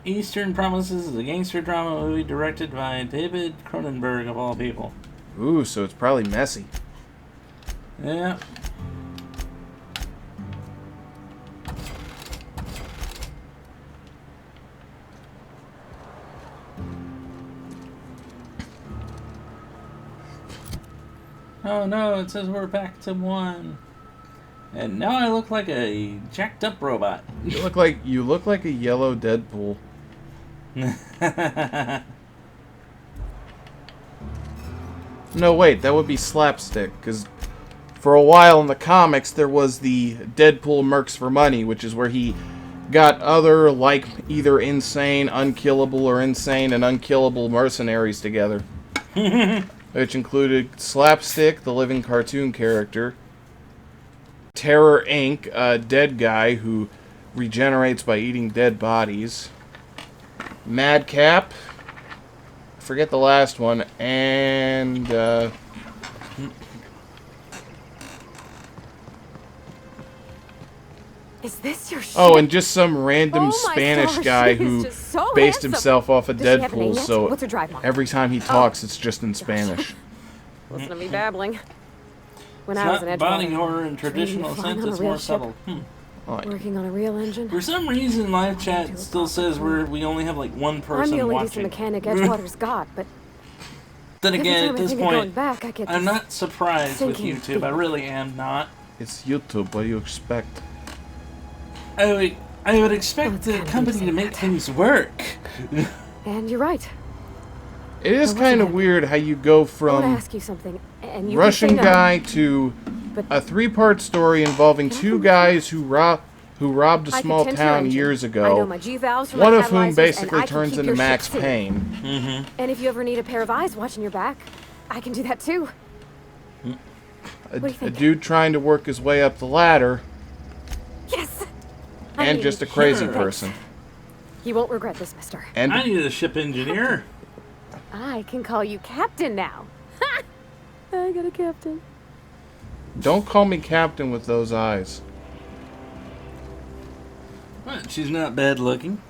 Speaker 1: Eastern Promises is a gangster drama movie directed by David Cronenberg, of all people.
Speaker 2: Ooh, so it's probably messy.
Speaker 1: Yeah. Oh no, it says we're back to 1. And now I look like a jacked up robot.
Speaker 2: You look like a yellow Deadpool. No, wait, that would be Slapstick, because for a while in the comics there was the Deadpool Mercs for Money, which is where he got other, like, either insane, unkillable, or insane and unkillable mercenaries together. Which included Slapstick, the living cartoon character, Terror Inc., a dead guy who regenerates by eating dead bodies, Madcap, forget the last one, and
Speaker 13: Is this your ship?
Speaker 2: oh, and just some random
Speaker 13: my
Speaker 2: Spanish
Speaker 13: gosh,
Speaker 2: guy
Speaker 13: he is
Speaker 2: who
Speaker 13: just so
Speaker 2: based
Speaker 13: handsome.
Speaker 2: himself off of
Speaker 13: Does she have a name
Speaker 2: Deadpool,
Speaker 13: yet?
Speaker 2: so
Speaker 13: What's her drive mark?
Speaker 2: every time he talks, it's just in Spanish.
Speaker 13: Listen to me babbling. When
Speaker 1: It's
Speaker 13: I was
Speaker 1: not
Speaker 13: an
Speaker 1: body
Speaker 13: Edgewater,
Speaker 1: horror in
Speaker 13: trained
Speaker 1: traditional
Speaker 13: flying
Speaker 1: sense,
Speaker 13: on a
Speaker 1: it's
Speaker 13: real
Speaker 1: more
Speaker 13: ship.
Speaker 1: subtle.
Speaker 13: Working on a real engine.
Speaker 1: For some reason, live chat still says we only have like one
Speaker 13: I'm
Speaker 1: person
Speaker 13: the only
Speaker 1: watching.
Speaker 13: decent mechanic Edgewater's got, but
Speaker 1: Then
Speaker 13: every
Speaker 1: again,
Speaker 13: time
Speaker 1: at
Speaker 13: I
Speaker 1: this
Speaker 13: think of going
Speaker 1: point,
Speaker 13: back, I get
Speaker 1: I'm
Speaker 13: this
Speaker 1: not surprised with
Speaker 13: sinking
Speaker 1: YouTube. I really am not.
Speaker 2: It's YouTube. What do you expect?
Speaker 1: I would expect the company to make things work.
Speaker 13: And you're right.
Speaker 2: It is kind of weird how you go
Speaker 13: I want to
Speaker 2: from
Speaker 13: ask you something, and you
Speaker 2: Russian
Speaker 13: can say no.
Speaker 2: guy to a 3-part story involving 2 guys who robbed a
Speaker 13: I
Speaker 2: small
Speaker 13: could tend your
Speaker 2: town
Speaker 13: engine.
Speaker 2: years
Speaker 13: I
Speaker 2: ago.
Speaker 13: know my G-valves from
Speaker 2: One
Speaker 13: my
Speaker 2: of whom
Speaker 13: catalyzers,
Speaker 2: basically
Speaker 13: and I can
Speaker 2: turns
Speaker 13: keep
Speaker 2: into
Speaker 13: your ship
Speaker 2: Max
Speaker 13: too.
Speaker 2: Payne.
Speaker 13: And if you ever need a pair of eyes watching your back, I can do that too.
Speaker 2: A dude trying to work his way up the ladder.
Speaker 13: Yes.
Speaker 2: And just a crazy
Speaker 13: Thanks.
Speaker 2: person.
Speaker 13: You won't regret this, mister.
Speaker 2: And
Speaker 1: I need a ship engineer.
Speaker 13: I can call you Captain now. Ha! I got a captain.
Speaker 2: Don't call me Captain with those eyes.
Speaker 1: What? She's not bad looking.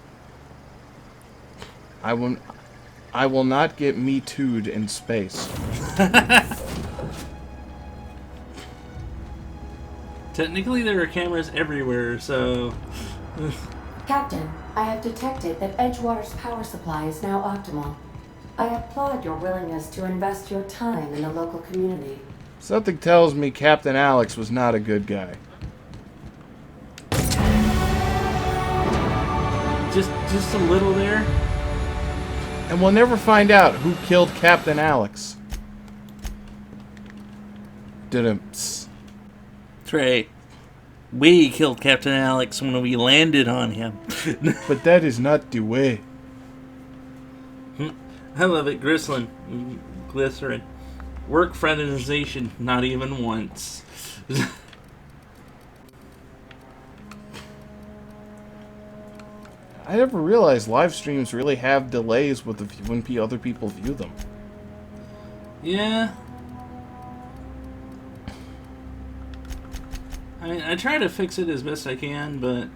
Speaker 2: I will not get Me Too'd in space.
Speaker 1: Technically, there are cameras everywhere, so.
Speaker 9: Captain, I have detected that Edgewater's power supply is now optimal. I applaud your willingness to invest your time in the local community.
Speaker 2: Something tells me Captain Alex was not a good guy.
Speaker 1: Just a little there.
Speaker 2: And we'll never find out who killed Captain Alex.
Speaker 1: That's right. We killed Captain Alex when we landed on him.
Speaker 2: But that is not the way.
Speaker 1: I love it. Glycerin. Work fraternization, not even once.
Speaker 2: I never realized live streams really have delays with when other people view them.
Speaker 1: Yeah. I try to fix it as best I can, but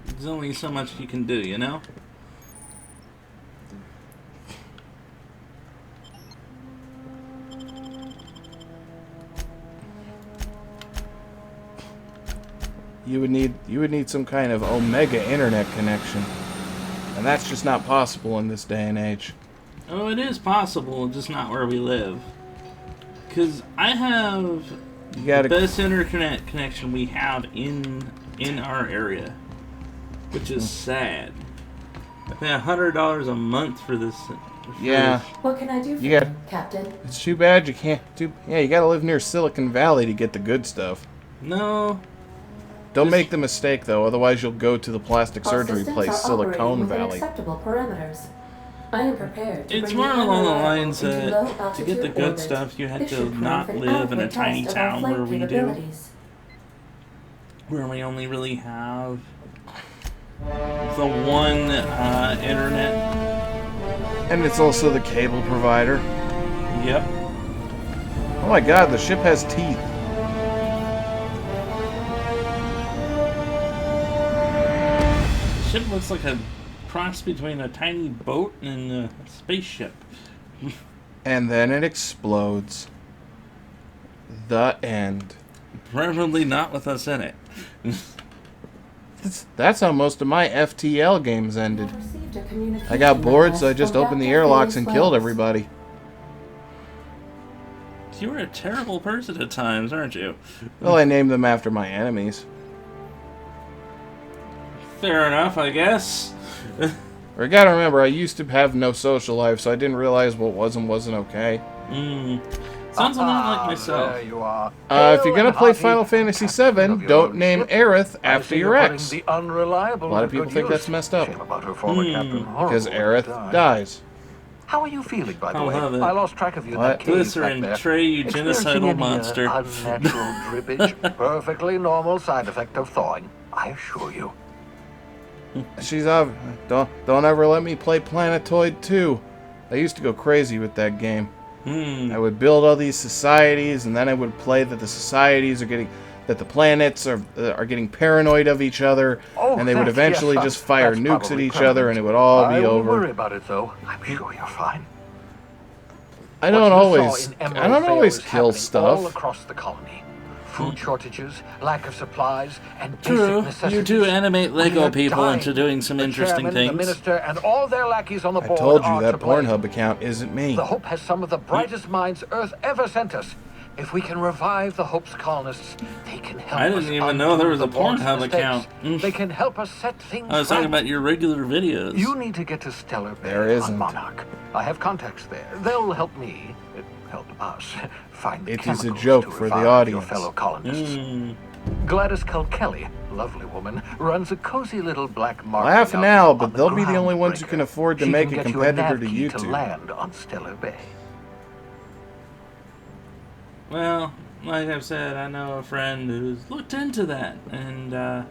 Speaker 1: there's only so much you can do, you know?
Speaker 2: You would need some kind of Omega internet connection. And that's just not possible in this day and age.
Speaker 1: Oh, it is possible, just not where we live. Because I have the best internet connection we have in our area, which is sad. I pay $100 a month for this.
Speaker 2: Yeah.
Speaker 9: What can I do for you, Captain?
Speaker 2: It's too bad you can't do. Yeah, you gotta live near Silicon Valley to get the good stuff.
Speaker 1: No.
Speaker 2: Don't make the mistake though, otherwise you'll go to the plastic surgery place, Silicon Valley.
Speaker 9: Acceptable parameters. I am prepared to
Speaker 1: It's
Speaker 9: bring
Speaker 1: more
Speaker 9: the
Speaker 1: along the
Speaker 9: unreliable
Speaker 1: lines
Speaker 9: into
Speaker 1: that to
Speaker 9: low-altitude
Speaker 1: get the good
Speaker 9: orbit.
Speaker 1: stuff, you had
Speaker 9: This
Speaker 1: to
Speaker 9: should
Speaker 1: not
Speaker 9: prove an
Speaker 1: live in a
Speaker 9: adequate
Speaker 1: tiny
Speaker 9: test of our
Speaker 1: town
Speaker 9: flight
Speaker 1: where we do,
Speaker 9: capabilities.
Speaker 1: where we only really have the one internet.
Speaker 2: And it's also the cable provider.
Speaker 1: Yep.
Speaker 2: Oh my god, the ship has teeth.
Speaker 1: The ship looks like a cross between a tiny boat and a spaceship.
Speaker 2: And then it explodes. The end.
Speaker 1: Preferably not with us in it.
Speaker 2: That's how most of my FTL games ended. I got bored, so I just opened the airlocks and killed everybody.
Speaker 1: You were a terrible person at times, aren't you?
Speaker 2: Well, I named them after my enemies.
Speaker 1: Fair enough, I guess.
Speaker 2: Or you gotta remember, I used to have no social life, so I didn't realize what was and wasn't okay.
Speaker 1: Sounds a lot like myself.
Speaker 6: There you are.
Speaker 2: If you're gonna play Final Fantasy VII, don't name Aerith after your ex.
Speaker 6: The unreliable
Speaker 2: A lot of people think that's messed up. Because Aerith dies.
Speaker 6: How are you feeling, by the
Speaker 1: I'll
Speaker 6: way?
Speaker 1: have it.
Speaker 6: I lost track of you in
Speaker 2: What?
Speaker 6: that cave
Speaker 1: Glycerin,
Speaker 6: back there.
Speaker 1: Trey, you
Speaker 6: Experiencing
Speaker 1: genocidal
Speaker 6: any,
Speaker 1: monster.
Speaker 6: Unnatural drippage. Perfectly normal side effect of thawing, I assure you.
Speaker 2: She's don't ever let me play Planetoid 2. I used to go crazy with that game. I would build all these societies, and then I would play that the societies are getting, that the planets are getting paranoid of each other, and they would eventually just fire nukes at each other, and it would all be
Speaker 6: I
Speaker 2: over.
Speaker 6: won't worry about it, though. I'm sure you're fine.
Speaker 2: I don't
Speaker 6: What you
Speaker 2: always,
Speaker 6: saw in
Speaker 2: I
Speaker 6: Emerald
Speaker 2: don't
Speaker 6: Vale
Speaker 2: always
Speaker 6: is
Speaker 2: kill
Speaker 6: happening all
Speaker 2: stuff.
Speaker 6: across the colony. Food shortages, lack of supplies, and
Speaker 1: True,
Speaker 6: basic necessities.
Speaker 1: you do animate Lego
Speaker 6: We are
Speaker 1: people
Speaker 6: dying.
Speaker 1: into doing some
Speaker 6: The
Speaker 1: interesting
Speaker 6: chairman,
Speaker 1: things.
Speaker 6: The minister, and all their lackeys on the
Speaker 2: I
Speaker 6: board
Speaker 2: told you
Speaker 6: are
Speaker 2: that
Speaker 6: to blame.
Speaker 2: Pornhub account isn't me.
Speaker 6: The Hope has some of the brightest minds Earth ever sent us. If we can revive the Hope's colonists, they can help us.
Speaker 1: I didn't even know there was a
Speaker 6: undo the board's
Speaker 1: Pornhub
Speaker 6: mistakes.
Speaker 1: account.
Speaker 6: They can help us set things
Speaker 1: I was talking
Speaker 6: right.
Speaker 1: about your regular videos.
Speaker 6: You need to get to Stellar Bay
Speaker 2: There isn't.
Speaker 6: on Monarch. I have contacts there. They'll help me, help us, find
Speaker 2: It is a
Speaker 6: chemicals
Speaker 2: joke
Speaker 6: to
Speaker 2: for the
Speaker 6: revive
Speaker 2: audience.
Speaker 6: your fellow colonists. Gladys Kilkelly, lovely woman, runs a cozy little black market.
Speaker 2: Laugh
Speaker 6: out
Speaker 2: now,
Speaker 6: on
Speaker 2: but
Speaker 6: the
Speaker 2: they'll be the only ones who
Speaker 6: Groundbreaker.
Speaker 2: can afford to
Speaker 6: She
Speaker 2: make
Speaker 6: can
Speaker 2: a
Speaker 6: get you
Speaker 2: competitor
Speaker 6: nav
Speaker 2: to
Speaker 6: key
Speaker 2: YouTube.
Speaker 6: to land on Stellar Bay.
Speaker 1: Well, like I've said, I know a friend who's looked into that, and,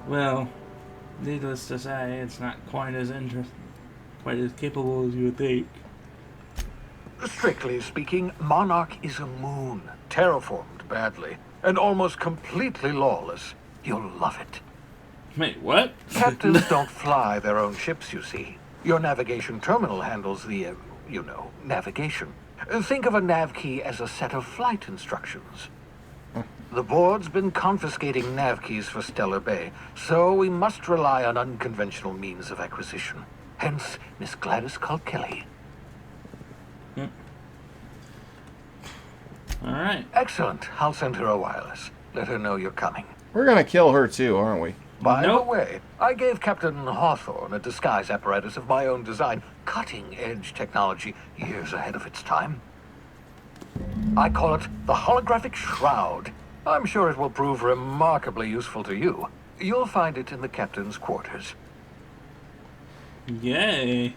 Speaker 1: well, needless to say, it's not quite as capable as you would think.
Speaker 6: Strictly speaking, Monarch is a moon, terraformed badly, and almost completely lawless. You'll love it.
Speaker 1: Wait, what?
Speaker 6: Captains don't fly their own ships, you see. Your navigation terminal handles the, navigation. Think of a nav key as a set of flight instructions. The board's been confiscating nav keys for Stellar Bay, so we must rely on unconventional means of acquisition. Hence, Miss Gladys Kilkelly.
Speaker 1: All right.
Speaker 6: Excellent. I'll send her a wireless. Let her know you're coming.
Speaker 2: We're gonna kill her too, aren't we?
Speaker 6: By the way, I gave Captain Hawthorne a disguise apparatus of my own design, cutting-edge technology years ahead of its time. I call it the Holographic Shroud. I'm sure it will prove remarkably useful to you. You'll find it in the captain's quarters.
Speaker 1: Yay.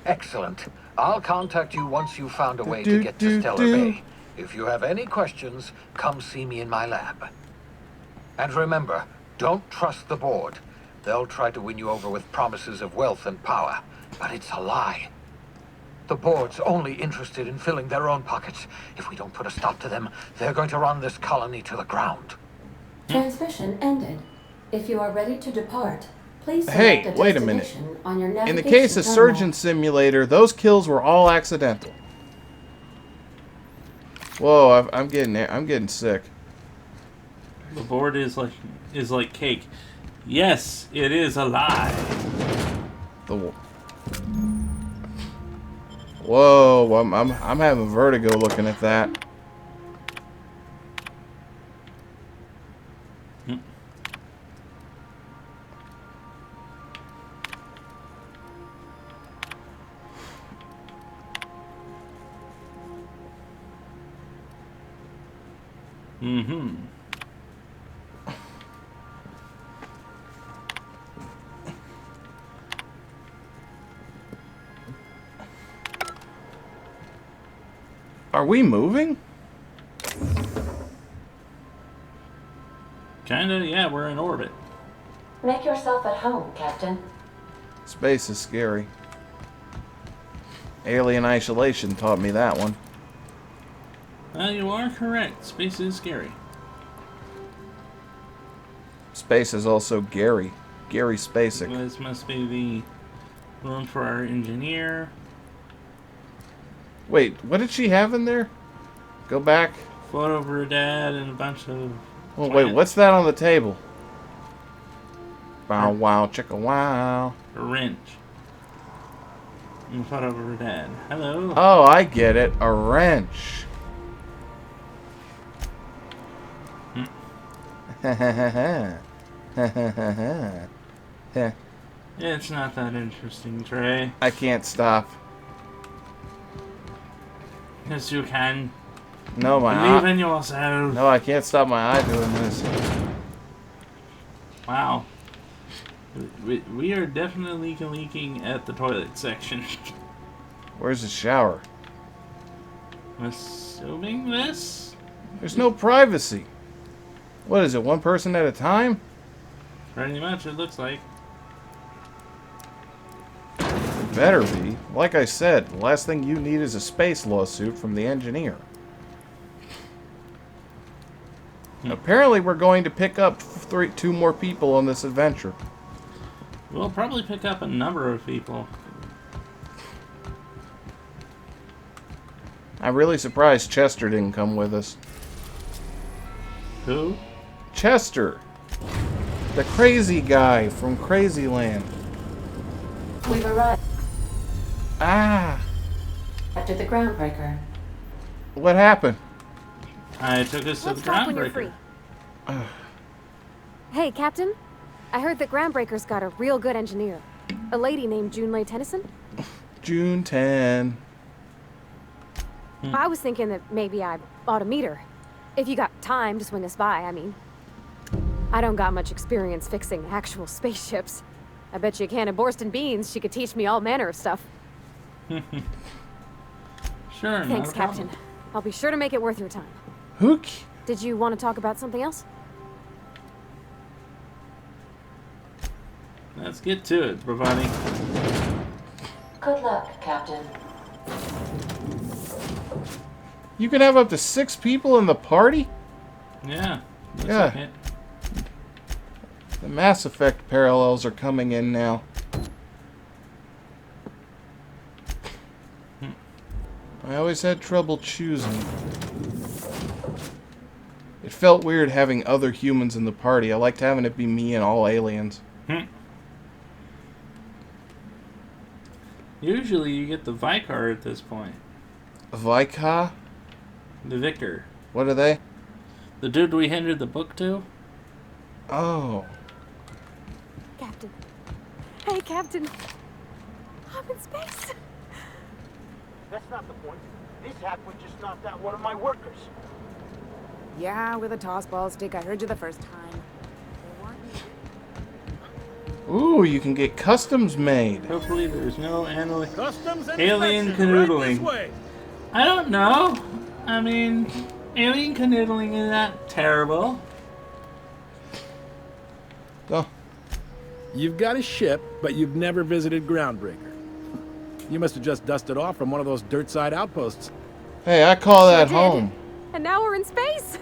Speaker 6: Excellent. I'll contact you once you've found a way to get to Stellar Bay. If you have any questions, come see me in my lab. And remember, don't trust the board. They'll try to win you over with promises of wealth and power, but it's a lie. The board's only interested in filling their own pockets. If we don't put a stop to them, they're going to run this colony to the ground.
Speaker 9: Transmission ended. If you are ready to depart, please select
Speaker 2: Hey,
Speaker 9: a
Speaker 2: wait a minute.
Speaker 9: destination on your navigation
Speaker 2: In the case of
Speaker 9: terminal.
Speaker 2: Surgeon Simulator, those kills were all accidental. Whoa, I'm getting sick.
Speaker 1: The board is like cake. Yes, it is alive.
Speaker 2: Whoa, I'm having vertigo looking at that.
Speaker 1: Mm-hmm.
Speaker 2: Are we moving?
Speaker 1: Kinda, yeah, we're in orbit.
Speaker 9: Make yourself at home, Captain.
Speaker 2: Space is scary. Alien Isolation taught me that one.
Speaker 1: You are correct. Space is scary.
Speaker 2: Space is also Gary. Gary Spacek.
Speaker 1: This must be the room for our engineer.
Speaker 2: Wait, what did she have in there? Go back.
Speaker 1: Photo of her dad and a bunch of...
Speaker 2: Oh, wait, what's that on the table? Bow wow, chicka wow.
Speaker 1: A wrench. And a photo of her dad. Hello.
Speaker 2: Oh, I get it. A wrench.
Speaker 1: It's not that interesting, Trey.
Speaker 2: I can't stop.
Speaker 1: Yes, you can.
Speaker 2: No, my
Speaker 1: Believe
Speaker 2: eye.
Speaker 1: in yourself.
Speaker 2: No, I can't stop my eye doing this.
Speaker 1: Wow. We are definitely leaking at the toilet section.
Speaker 2: Where's the shower?
Speaker 1: I'm assuming this?
Speaker 2: There's no privacy. What is it, one person at a time?
Speaker 1: Pretty much, it looks like.
Speaker 2: Better be. Like I said, the last thing you need is a space lawsuit from the engineer. Apparently we're going to pick up two more people on this adventure.
Speaker 1: We'll probably pick up a number of people.
Speaker 2: I'm really surprised Chester didn't come with us.
Speaker 1: Who?
Speaker 2: Chester. The crazy guy from Crazyland.
Speaker 9: We've arrived
Speaker 2: Ah!
Speaker 9: after the groundbreaker.
Speaker 2: What happened?
Speaker 1: I took us to
Speaker 13: Let's
Speaker 1: the
Speaker 13: talk when you're
Speaker 1: groundbreaker.
Speaker 13: free. Hey, Captain. I heard that Groundbreaker's got a real good engineer. A lady named Junlei Tennyson?
Speaker 2: June 10.
Speaker 13: I was thinking that maybe I ought to meet her. If you got time to swing us by, I mean. I don't got much experience fixing actual spaceships. I bet you a can of Borston beans she could teach me all manner of stuff.
Speaker 1: Sure,
Speaker 13: Thanks, Captain. I'll be sure to make it worth your time.
Speaker 2: Hook.
Speaker 13: Did you want to talk about something else?
Speaker 1: Let's get to it, Bravani.
Speaker 9: Good luck, Captain.
Speaker 2: You can have up to 6 people in the party?
Speaker 1: Yeah. Looks
Speaker 2: Yeah.
Speaker 1: like it.
Speaker 2: The Mass Effect parallels are coming in now. I always had trouble choosing. It felt weird having other humans in the party. I liked having it be me and all aliens.
Speaker 1: Usually you get the Vicar at this point.
Speaker 2: Vicar?
Speaker 1: The Vicar.
Speaker 2: What are they?
Speaker 1: The dude we handed the book to?
Speaker 2: Oh.
Speaker 13: Captain. Hey, Captain. I'm in space.
Speaker 16: That's not the point. This hackman just knocked out one of my workers.
Speaker 4: Yeah, with a tossball stick. I heard you the first time.
Speaker 2: Ooh, you can get customs made.
Speaker 1: Hopefully there's no
Speaker 16: Customs and
Speaker 1: alien
Speaker 16: inspection, right
Speaker 1: canoodling.
Speaker 16: this way.
Speaker 1: I don't know. I mean, alien canoodling is not terrible.
Speaker 2: Oh.
Speaker 22: You've got a ship, but you've never visited Groundbreaker.
Speaker 7: You must have just dusted off from one of those dirt side outposts.
Speaker 2: Hey, I call that
Speaker 13: did.
Speaker 2: home.
Speaker 13: And now we're in space.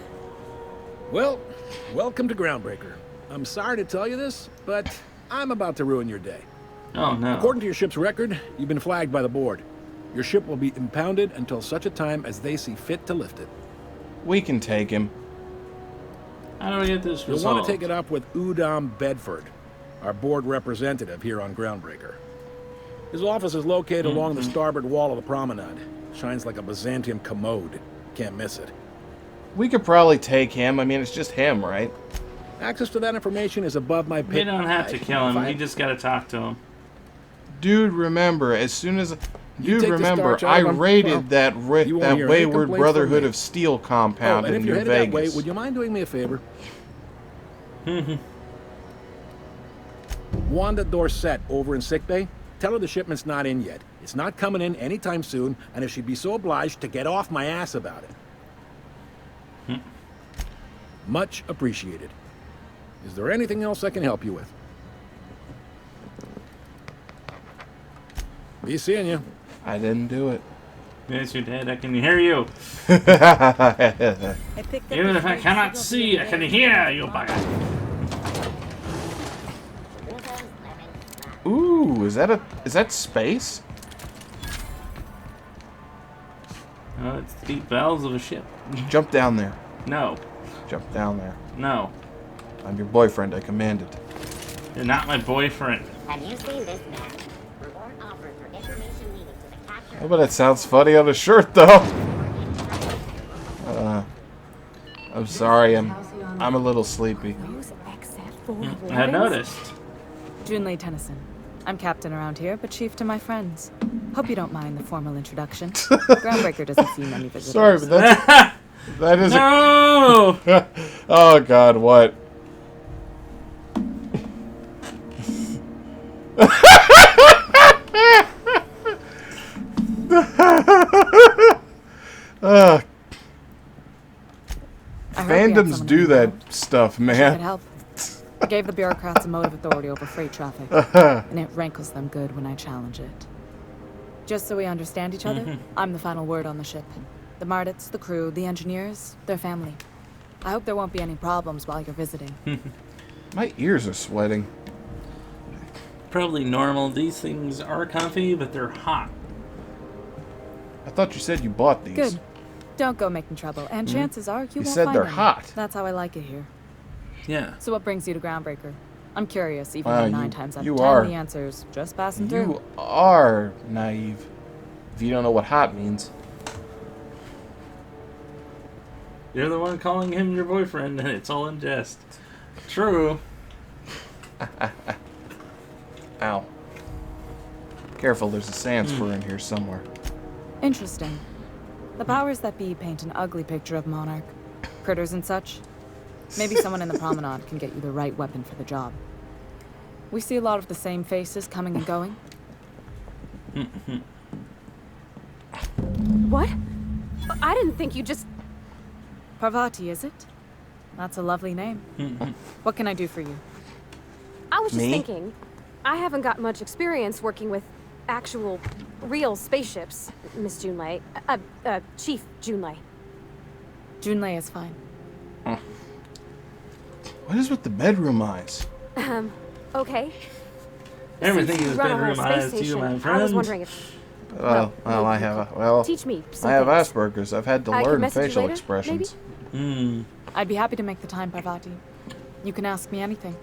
Speaker 7: Well, welcome to Groundbreaker. I'm sorry to tell you this, but I'm about to ruin your day.
Speaker 1: Oh, no.
Speaker 7: According to your ship's record, you've been flagged by the board. Your ship will be impounded until such a time as they see fit to lift it.
Speaker 2: We can take him.
Speaker 1: How do we get this
Speaker 7: You'll
Speaker 1: resolved?
Speaker 7: want to take it up with Udom Bedford, our board representative here on Groundbreaker. His office is located along the starboard wall of the promenade. Shines like a Byzantium commode. Can't miss it.
Speaker 2: We could probably take him. I mean, it's just him, right?
Speaker 7: Access to that information is above my pay.
Speaker 1: We don't have to kill him. We just gotta talk to him.
Speaker 2: Dude, remember, as soon as...
Speaker 7: You
Speaker 2: Dude,
Speaker 7: take the
Speaker 2: remember,
Speaker 7: Star
Speaker 2: I
Speaker 7: Child,
Speaker 2: raided that
Speaker 7: you won't hear any
Speaker 2: Wayward
Speaker 7: complaints
Speaker 2: Brotherhood
Speaker 7: from me.
Speaker 2: of Steel
Speaker 7: Oh,
Speaker 2: compound
Speaker 7: and
Speaker 2: in
Speaker 7: if you're
Speaker 2: New
Speaker 7: headed that way,
Speaker 2: Vegas.
Speaker 7: would you mind doing me a favor? Wanda Dorset over in sickbay. Tell her the shipment's not in yet. It's not coming in anytime soon, and if she'd be so obliged to get off my ass about it. Much appreciated. Is there anything else I can help you with? Be seeing you.
Speaker 2: I didn't do it.
Speaker 1: Yes, you did. I can hear you. Even if I cannot see, I can hear you, bugger.
Speaker 2: Ooh, is that space?
Speaker 1: Oh, it's the deep valves of a ship.
Speaker 2: Jump down there.
Speaker 1: No.
Speaker 2: Jump down there.
Speaker 1: No.
Speaker 2: I'm your boyfriend. I commanded.
Speaker 1: You're not my boyfriend.
Speaker 22: Have you seen this man? Reward offered for information needed to the capture.
Speaker 2: Oh, but that sounds funny on a shirt, though. I'm sorry. I'm a little sleepy.
Speaker 1: I noticed.
Speaker 11: Junlei Tennyson. I'm captain around here, but chief to my friends. Hope you don't mind the formal introduction. Groundbreaker doesn't see many visitors.
Speaker 2: Sorry, but that's... that is
Speaker 1: no!
Speaker 2: Oh, God, what? Fandoms do that stuff,
Speaker 11: Could
Speaker 2: man.
Speaker 11: help. I gave the bureaucrats a motive authority over freight traffic, and it rankles them good when I challenge it. Just so we understand each other, I'm the final word on the ship. The Mardits, the crew, the engineers, their family. I hope there won't be any problems while you're visiting.
Speaker 2: My ears are sweating.
Speaker 1: Probably normal. These things are comfy, but they're hot.
Speaker 2: I thought you said you bought these.
Speaker 11: Good. Don't go making trouble, and chances are you won't
Speaker 2: said
Speaker 11: find
Speaker 2: they're
Speaker 11: any.
Speaker 2: hot.
Speaker 11: That's how I like it here.
Speaker 1: Yeah.
Speaker 11: So what brings you to Groundbreaker? I'm curious, even
Speaker 2: Wow,
Speaker 11: though
Speaker 2: you-
Speaker 11: 9 times out
Speaker 2: you
Speaker 11: of 10
Speaker 2: are-
Speaker 11: the answer's just passing through.
Speaker 2: You are naive. If you don't know what hot means.
Speaker 1: You're the one calling him your boyfriend, and it's all in jest. True.
Speaker 2: Ow. Careful, there's a sand spur in here somewhere.
Speaker 11: Interesting. The powers that be paint an ugly picture of Monarch. Critters and such. Maybe someone in the promenade can get you the right weapon for the job. We see a lot of the same faces coming and going.
Speaker 13: What? I didn't think you just...
Speaker 11: Parvati, is it? That's a lovely name. What can I do for you?
Speaker 13: I was just
Speaker 11: Me?
Speaker 13: thinking, I haven't got much experience working with actual, real spaceships, Miss Junlei. Chief Junlei.
Speaker 11: Junlei is fine.
Speaker 2: What is with the bedroom eyes?
Speaker 13: Okay.
Speaker 1: Everything
Speaker 13: Since you
Speaker 1: is
Speaker 13: run a
Speaker 1: bedroom
Speaker 13: whole space
Speaker 1: eyes to you,
Speaker 13: station,
Speaker 1: my
Speaker 13: I was
Speaker 1: friend.
Speaker 13: wondering if...
Speaker 2: Well, I have
Speaker 13: Teach me some
Speaker 2: I have
Speaker 13: things.
Speaker 2: Asperger's. I've had to
Speaker 13: I can
Speaker 2: learn
Speaker 13: message you
Speaker 2: facial
Speaker 13: later,
Speaker 2: expressions.
Speaker 11: I'd be happy to make the time, Parvati. You can ask me anything.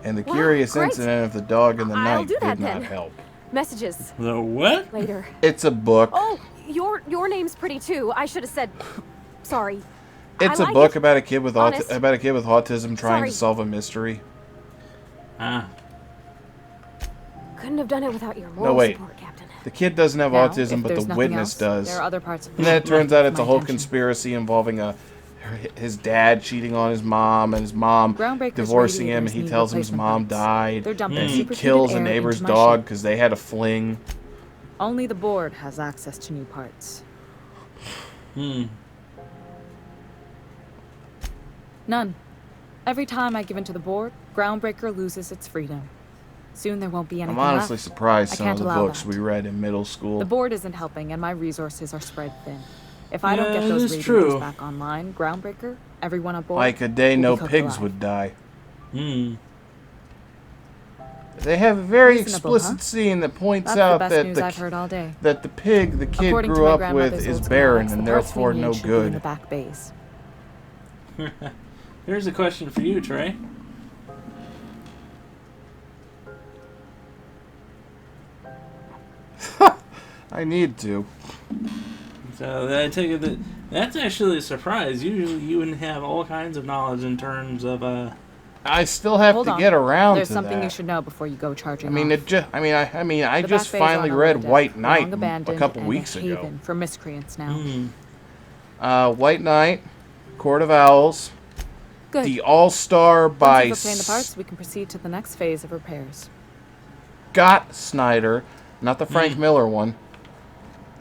Speaker 2: And the
Speaker 13: Wow,
Speaker 2: curious
Speaker 13: great.
Speaker 2: incident of the dog in the
Speaker 13: I'll
Speaker 2: night
Speaker 13: do that
Speaker 2: did not
Speaker 13: then.
Speaker 2: help.
Speaker 13: Messages.
Speaker 1: The what?
Speaker 13: Later.
Speaker 2: It's a book.
Speaker 13: Oh, your name's pretty too. I should have said... Sorry.
Speaker 2: It's
Speaker 13: I
Speaker 2: a
Speaker 13: like
Speaker 2: book
Speaker 13: it.
Speaker 2: about a kid with
Speaker 13: Honest.
Speaker 2: autism trying
Speaker 13: Sorry.
Speaker 2: to solve a mystery.
Speaker 1: Ah.
Speaker 13: Couldn't have done it without your
Speaker 2: No,
Speaker 13: moral
Speaker 2: wait.
Speaker 13: support, Captain.
Speaker 2: The kid doesn't have
Speaker 11: Now,
Speaker 2: autism,
Speaker 11: if
Speaker 2: but
Speaker 11: there's
Speaker 2: the
Speaker 11: nothing
Speaker 2: witness
Speaker 11: else,
Speaker 2: does.
Speaker 11: there are other parts of
Speaker 2: And then it turns out it's
Speaker 11: my
Speaker 2: a whole
Speaker 11: attention.
Speaker 2: conspiracy involving his dad cheating on his mom and his mom
Speaker 11: Groundbreaker's
Speaker 2: divorcing him, and
Speaker 11: radiators
Speaker 2: he
Speaker 11: need
Speaker 2: tells him his
Speaker 11: replacement
Speaker 2: mom
Speaker 11: parts.
Speaker 2: died.
Speaker 11: They're dumping
Speaker 2: And he
Speaker 11: superheated
Speaker 2: kills a
Speaker 11: air
Speaker 2: neighbor's
Speaker 11: into my
Speaker 2: dog
Speaker 11: ship.
Speaker 2: because they had a fling.
Speaker 11: Only the board has access to new parts. None. Every time I give in to the board, Groundbreaker loses its freedom. Soon there won't be anything
Speaker 2: I'm honestly
Speaker 11: left.
Speaker 2: surprised
Speaker 11: I
Speaker 2: some of
Speaker 11: can't
Speaker 2: the
Speaker 11: allow
Speaker 2: books
Speaker 11: that.
Speaker 2: we read in middle school.
Speaker 11: The board isn't helping, and my resources are spread thin. If I don't
Speaker 1: Yeah,
Speaker 11: get
Speaker 1: it
Speaker 11: those
Speaker 1: is
Speaker 11: radiators
Speaker 1: true.
Speaker 11: back online, Groundbreaker, everyone aboard,
Speaker 2: Like a day
Speaker 11: will
Speaker 2: no
Speaker 11: be cooked
Speaker 2: pigs
Speaker 11: alive.
Speaker 2: would die.
Speaker 1: Hmm.
Speaker 2: They have a very
Speaker 11: Reasonable,
Speaker 2: explicit
Speaker 11: huh?
Speaker 2: scene that points
Speaker 11: That's the
Speaker 2: out
Speaker 11: best
Speaker 2: that
Speaker 11: news I've heard all day.
Speaker 2: that the pig the kid
Speaker 11: According to
Speaker 2: grew
Speaker 11: my
Speaker 2: up with
Speaker 11: grandmother's
Speaker 2: is
Speaker 11: old
Speaker 2: barren
Speaker 11: schematics,
Speaker 2: and
Speaker 11: the parts
Speaker 2: therefore
Speaker 11: we
Speaker 2: no
Speaker 11: need should be in the
Speaker 2: good.
Speaker 11: back bays.
Speaker 1: Here's a question for you, Trey.
Speaker 2: I need to.
Speaker 1: So I take it that that's actually a surprise. Usually you would have all kinds of knowledge in terms of
Speaker 2: I still have
Speaker 11: Hold
Speaker 2: to
Speaker 11: on.
Speaker 2: get around
Speaker 11: There's
Speaker 2: to
Speaker 11: something
Speaker 2: that.
Speaker 11: you should know before you go charging
Speaker 2: I mean,
Speaker 11: off.
Speaker 2: it just. I
Speaker 11: The
Speaker 2: just
Speaker 11: back bays
Speaker 2: finally
Speaker 11: are on a
Speaker 2: read
Speaker 11: lower
Speaker 2: White
Speaker 11: deck,
Speaker 2: Knight
Speaker 11: long
Speaker 2: a
Speaker 11: abandoned
Speaker 2: couple
Speaker 11: and
Speaker 2: weeks
Speaker 11: a
Speaker 2: ago.
Speaker 11: haven for miscreants now.
Speaker 2: White Knight, Court of Owls,
Speaker 11: Good.
Speaker 2: The All-Star by
Speaker 11: Once you've obtained the parts, we can proceed to the next phase of repairs.
Speaker 2: Scott Snyder, not the Frank Miller one.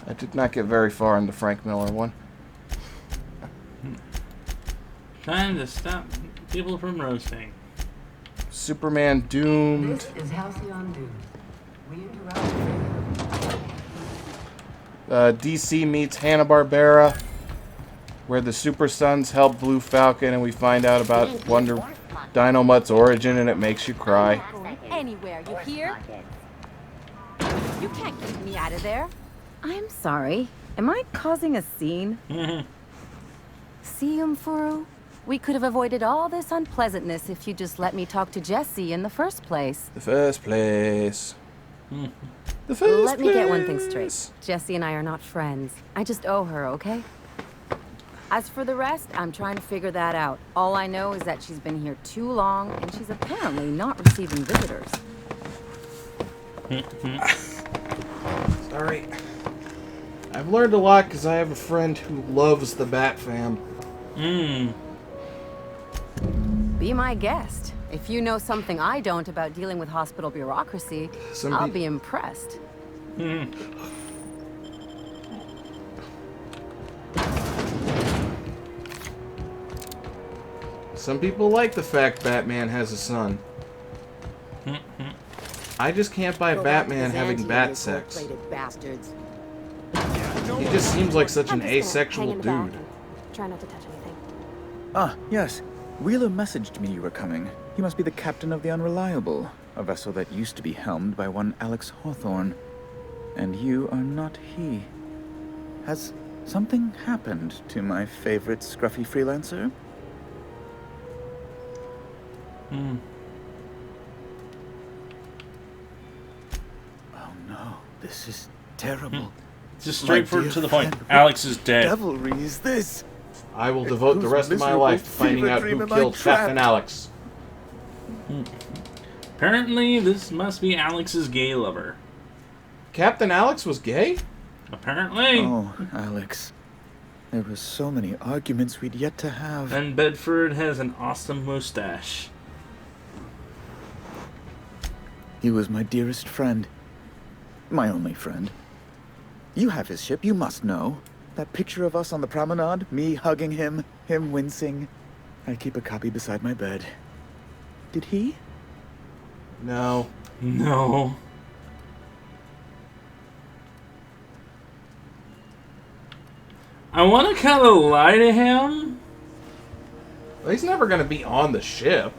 Speaker 2: I did not get very far in the Frank Miller one.
Speaker 1: trying to stop people from roasting.
Speaker 2: Superman Doomed.
Speaker 9: This is Halcyon News. We interrupt.
Speaker 2: DC meets Hanna-Barbera, where the Super Sons help Blue Falcon, and we find out about Wonder Dynomutt's origin, and it makes you cry.
Speaker 5: Anywhere, you hear? You can't keep me out of there.
Speaker 14: I'm sorry. Am I causing a scene?
Speaker 5: See, Furu? We could have avoided all this unpleasantness if you just let me talk to Jessie in the first place.
Speaker 2: The first place.
Speaker 5: Let me get one thing straight. Jessie and I are not friends. I just owe her, okay? As for the rest, I'm trying to figure that out. All I know is that she's been here too long, and she's apparently not receiving visitors.
Speaker 2: Sorry. I've learned a lot because I have a friend who loves the Bat Fam.
Speaker 5: Be my guest. If you know something I don't about dealing with hospital bureaucracy, I'll be impressed.
Speaker 2: Some people like the fact Batman has a son. I just can't buy Batman having bat sex.
Speaker 19: Bastards.
Speaker 2: He just seems like such
Speaker 13: I'm
Speaker 2: an
Speaker 13: just gonna
Speaker 2: asexual
Speaker 13: hang in the back
Speaker 2: dude.
Speaker 13: and try not to touch anything.
Speaker 10: Ah, yes. Wheeler messaged me you were coming. He must be the captain of the Unreliable, a vessel that used to be helmed by one Alex Hawthorne. And you are not he. Has something happened to my favorite scruffy freelancer? Oh no, this is terrible.
Speaker 1: Just
Speaker 10: My
Speaker 1: straightforward
Speaker 10: dear
Speaker 1: to the point.
Speaker 10: friend,
Speaker 1: Alex is dead.
Speaker 10: Devilry is this?
Speaker 2: I will devote the rest of my life to finding out who killed Captain Alex.
Speaker 1: Apparently, this must be Alex's gay lover.
Speaker 2: Captain Alex was gay?
Speaker 1: Apparently.
Speaker 10: Oh, Alex. There were so many arguments we'd yet to have.
Speaker 1: And Bedford has an awesome mustache.
Speaker 10: He was my dearest friend. My only friend. You have his ship, you must know. That picture of us on the promenade, me hugging him, him wincing. I keep a copy beside my bed. Did he?
Speaker 2: No.
Speaker 1: No. I want to kind of lie to him.
Speaker 2: Well, he's never going to be on the ship.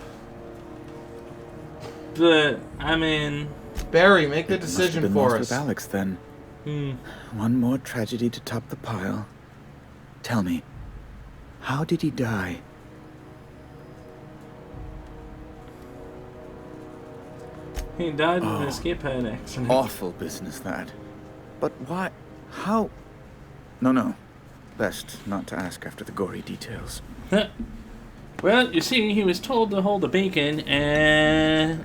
Speaker 1: But, I mean...
Speaker 2: Barry, make the
Speaker 10: It must have
Speaker 2: decision
Speaker 10: been
Speaker 2: for
Speaker 10: lost
Speaker 2: us.
Speaker 10: with Alex, then. One more tragedy to top the pile. Tell me, how did he die?
Speaker 1: He died in an escape pod accident.
Speaker 10: Awful business, that. But why? How? No. Best not to ask after the gory details.
Speaker 1: Well, you see, he was told to hold a beacon,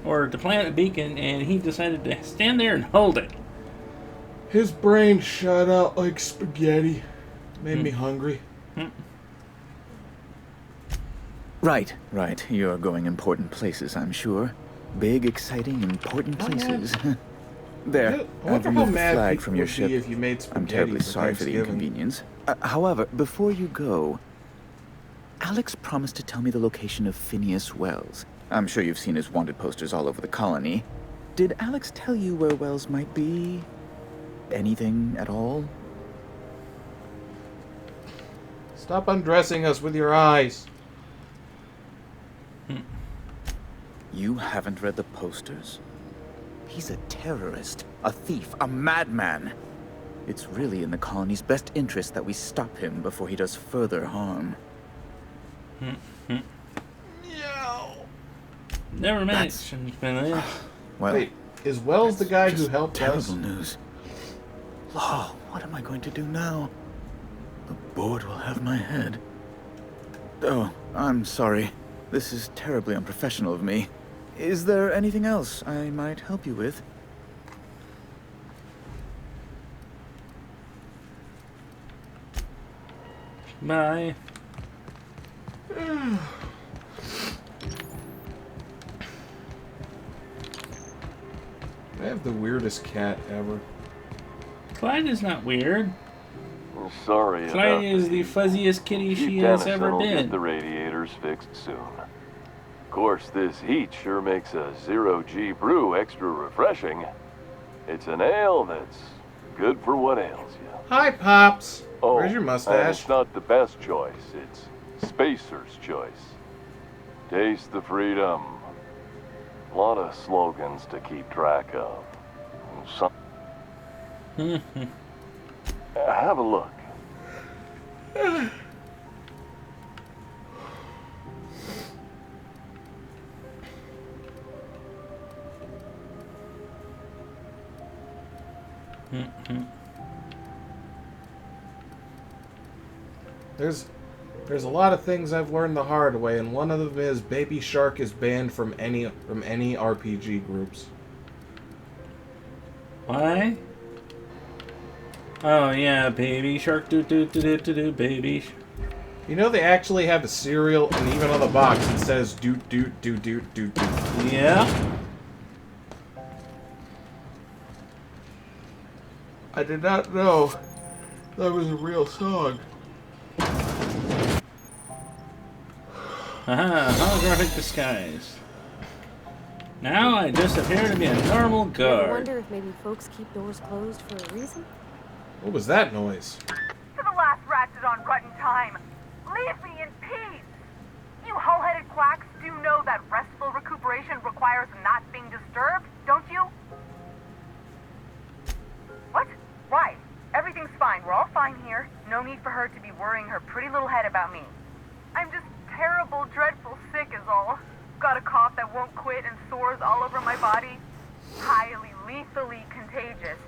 Speaker 1: or to plant a beacon, and he decided to stand there and hold it.
Speaker 2: His brain shot out like spaghetti. Made me hungry.
Speaker 10: Right. You're going important places, I'm sure. Big, exciting, important places. There,
Speaker 2: I
Speaker 10: I've
Speaker 2: wonder how
Speaker 10: removed the
Speaker 2: mad
Speaker 10: flag
Speaker 2: people
Speaker 10: from your
Speaker 2: would
Speaker 10: ship.
Speaker 2: be if you made
Speaker 10: I'm
Speaker 2: spaghetti
Speaker 10: terribly
Speaker 2: for
Speaker 10: sorry for the
Speaker 2: Thanksgiving.
Speaker 10: inconvenience. However, before you go, Alex promised to tell me the location of Phineas Wells. I'm sure you've seen his wanted posters all over the colony. Did Alex tell you where Wells might be? Anything at all?
Speaker 2: Stop undressing us with your eyes.
Speaker 10: You haven't read the posters? He's a terrorist, a thief, a madman. It's really in the colony's best interest that we stop him before he does further harm.
Speaker 1: Never mentioned, Billy.
Speaker 10: Well,
Speaker 2: wait, is Wells the guy who helped us?
Speaker 10: Terrible news. Oh, what am I going to do now? The board will have my head. Oh, I'm sorry. This is terribly unprofessional of me. Is there anything else I might help you with?
Speaker 1: Bye.
Speaker 2: I have the weirdest cat ever.
Speaker 1: Clyde is not weird.
Speaker 8: I'm sorry
Speaker 1: Clyde
Speaker 8: about
Speaker 1: is the fuzziest kitty she has ever
Speaker 8: will
Speaker 1: been.
Speaker 8: get the radiators fixed soon. Of course, this heat sure makes a 0G brew extra refreshing. It's an ale that's good for what ails you.
Speaker 2: Hi, Pops.
Speaker 8: Oh,
Speaker 2: Where's your
Speaker 8: and
Speaker 2: mustache?
Speaker 8: it's not the best choice. It's Spacer's choice. Taste the freedom. A lot of slogans to keep track of. Some... Have a look.
Speaker 2: There's a lot of things I've learned the hard way, and one of them is Baby Shark is banned from any RPG groups.
Speaker 1: Why? Oh yeah, Baby Shark, do do do do do do, baby.
Speaker 2: You know they actually have a cereal, and even on the box it says doot doot doot doot doot doot.
Speaker 1: Yeah.
Speaker 2: I did not know that was a real song.
Speaker 1: Haha, holographic disguise. Now I just appear to be a normal
Speaker 13: I
Speaker 1: guard.
Speaker 13: wonder if maybe folks keep doors closed for a reason?
Speaker 2: What was that noise?
Speaker 17: To the last ratchet on Rutton time. Leave me in peace. You hull-headed quacks do know that restful recuperation requires not being disturbed, don't you? What? Why? Everything's fine. We're all fine here. No need for her to be worrying her pretty little head about me. I'm just terrible, dreadful sick is all. Got a cough that won't quit and sores all over my body. Highly, lethally contagious.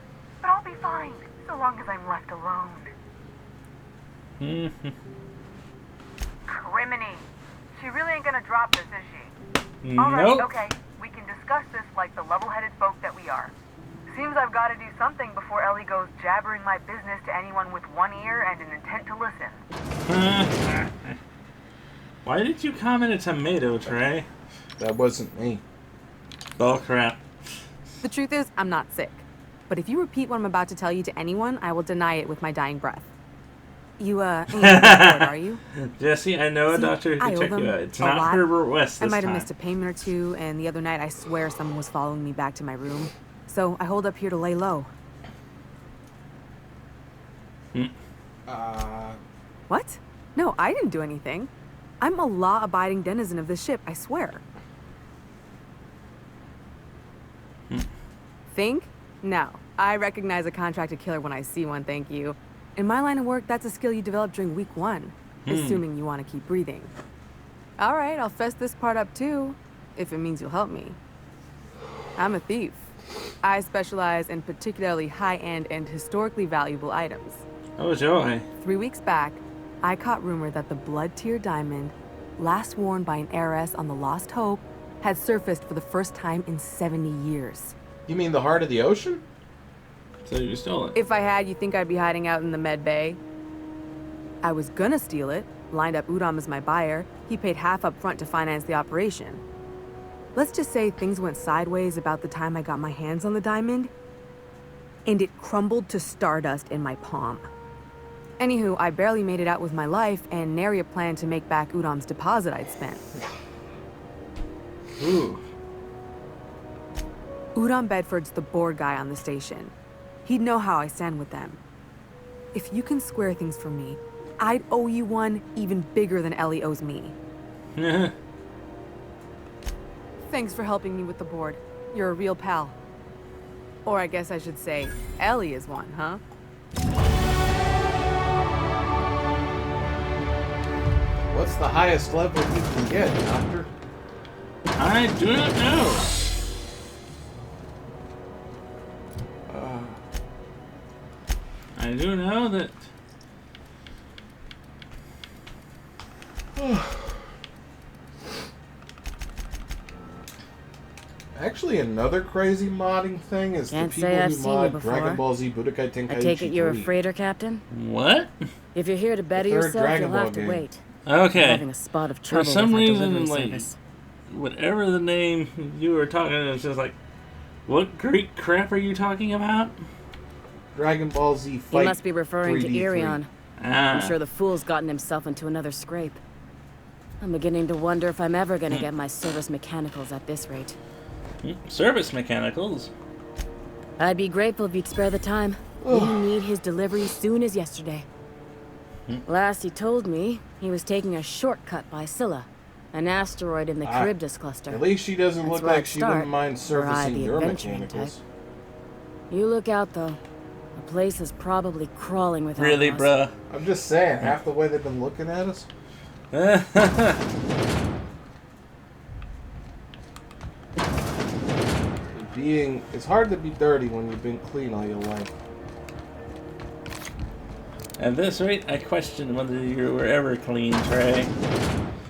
Speaker 17: But I'll be fine, so long as I'm left alone. Criminy. She really ain't gonna drop this, is she? Alright,
Speaker 1: Nope.
Speaker 17: okay. We can discuss this like the level-headed folk that we are. Seems I've got to do something before Ellie goes jabbering my business to anyone with one ear and an intent to listen.
Speaker 1: Why did you comment a tomato, Trey?
Speaker 2: That wasn't me.
Speaker 1: Oh crap.
Speaker 23: The truth is, I'm not sick. But if you repeat what I'm about to tell you to anyone, I will deny it with my dying breath. You, ain't bored, are you?
Speaker 1: Jesse, I know a doctor who
Speaker 23: I
Speaker 1: can
Speaker 23: owe
Speaker 1: check
Speaker 23: them
Speaker 1: you out. It's
Speaker 23: a
Speaker 1: not
Speaker 23: lot.
Speaker 1: Herbert West
Speaker 23: I
Speaker 1: this
Speaker 23: might have
Speaker 1: time.
Speaker 23: missed a payment or two, and the other night I swear someone was following me back to my room. So I hold up here to lay low. What? No, I didn't do anything. I'm a law-abiding denizen of this ship, I swear. Think? No. I recognize a contracted killer when I see one, thank you. In my line of work, that's a skill you develop during week 1, assuming you want to keep breathing. All right, I'll fess this part up too, if it means you'll help me. I'm a thief. I specialize in particularly high-end and historically valuable items.
Speaker 1: Oh, joy.
Speaker 23: 3 weeks back, I caught rumor that the blood tier diamond, last worn by an heiress on the Lost Hope, had surfaced for the first time in 70 years.
Speaker 2: You mean the heart of the ocean?
Speaker 1: So you stole it.
Speaker 23: If I had, you think I'd be hiding out in the med bay? I was gonna steal it, lined up Udom as my buyer. He paid half up front to finance the operation. Let's just say things went sideways about the time I got my hands on the diamond, and it crumbled to stardust in my palm. Anywho, I barely made it out with my life, and nary a plan to make back Udom's deposit I'd spent.
Speaker 1: Ooh.
Speaker 23: Udon Bedford's the board guy on the station. He'd know how I stand with them. If you can square things for me, I'd owe you one even bigger than Ellie owes me. Thanks for helping me with the board. You're a real pal. Or I guess I should say, Ellie is one, huh?
Speaker 2: What's the highest level you can get, Doctor?
Speaker 1: I do not know. I do know that.
Speaker 2: Actually, another crazy modding thing is
Speaker 14: Can't
Speaker 2: the people
Speaker 14: say I've
Speaker 2: who
Speaker 14: seen you
Speaker 2: mod
Speaker 14: before.
Speaker 2: Dragon Ball Z Budokai Tenkaichi
Speaker 14: I take it you're a
Speaker 2: 3.
Speaker 14: freighter captain?
Speaker 1: What?
Speaker 14: If you're here to better
Speaker 2: The third
Speaker 14: yourself,
Speaker 2: Dragon
Speaker 14: you'll have
Speaker 2: Ball
Speaker 14: to
Speaker 2: game.
Speaker 14: wait.
Speaker 1: Okay.
Speaker 14: I'm having a spot of trouble
Speaker 1: For some
Speaker 14: with our
Speaker 1: reason,
Speaker 14: delivery
Speaker 1: like,
Speaker 14: service.
Speaker 1: whatever the name you were talking, it's just like, what Greek crap are you talking about?
Speaker 2: Dragon Ball Z
Speaker 14: He
Speaker 2: Fight
Speaker 14: must be referring to
Speaker 2: 3D3.
Speaker 14: Irion.
Speaker 1: Ah.
Speaker 14: I'm sure the fool's gotten himself into another scrape. I'm beginning to wonder if I'm ever going to get my service mechanicals at this rate.
Speaker 1: Service mechanicals?
Speaker 14: I'd be grateful if you'd spare the time. We need his delivery soon as yesterday. Last he told me, he was taking a shortcut by Scylla, an asteroid in the Charybdis cluster.
Speaker 2: At least she doesn't
Speaker 14: That's
Speaker 2: look
Speaker 14: where
Speaker 2: like
Speaker 14: I'd
Speaker 2: she
Speaker 14: start,
Speaker 2: wouldn't mind
Speaker 14: were I
Speaker 2: servicing
Speaker 14: the
Speaker 2: your
Speaker 14: adventuring
Speaker 2: mechanicals.
Speaker 14: type. You look out, though. The place is probably crawling with
Speaker 1: Really,
Speaker 14: outlaws.
Speaker 1: bruh?
Speaker 2: I'm just saying, half the way they've been looking at us. It's hard to be dirty when you've been clean all your life.
Speaker 1: At this rate, I question whether you were ever clean, Trey.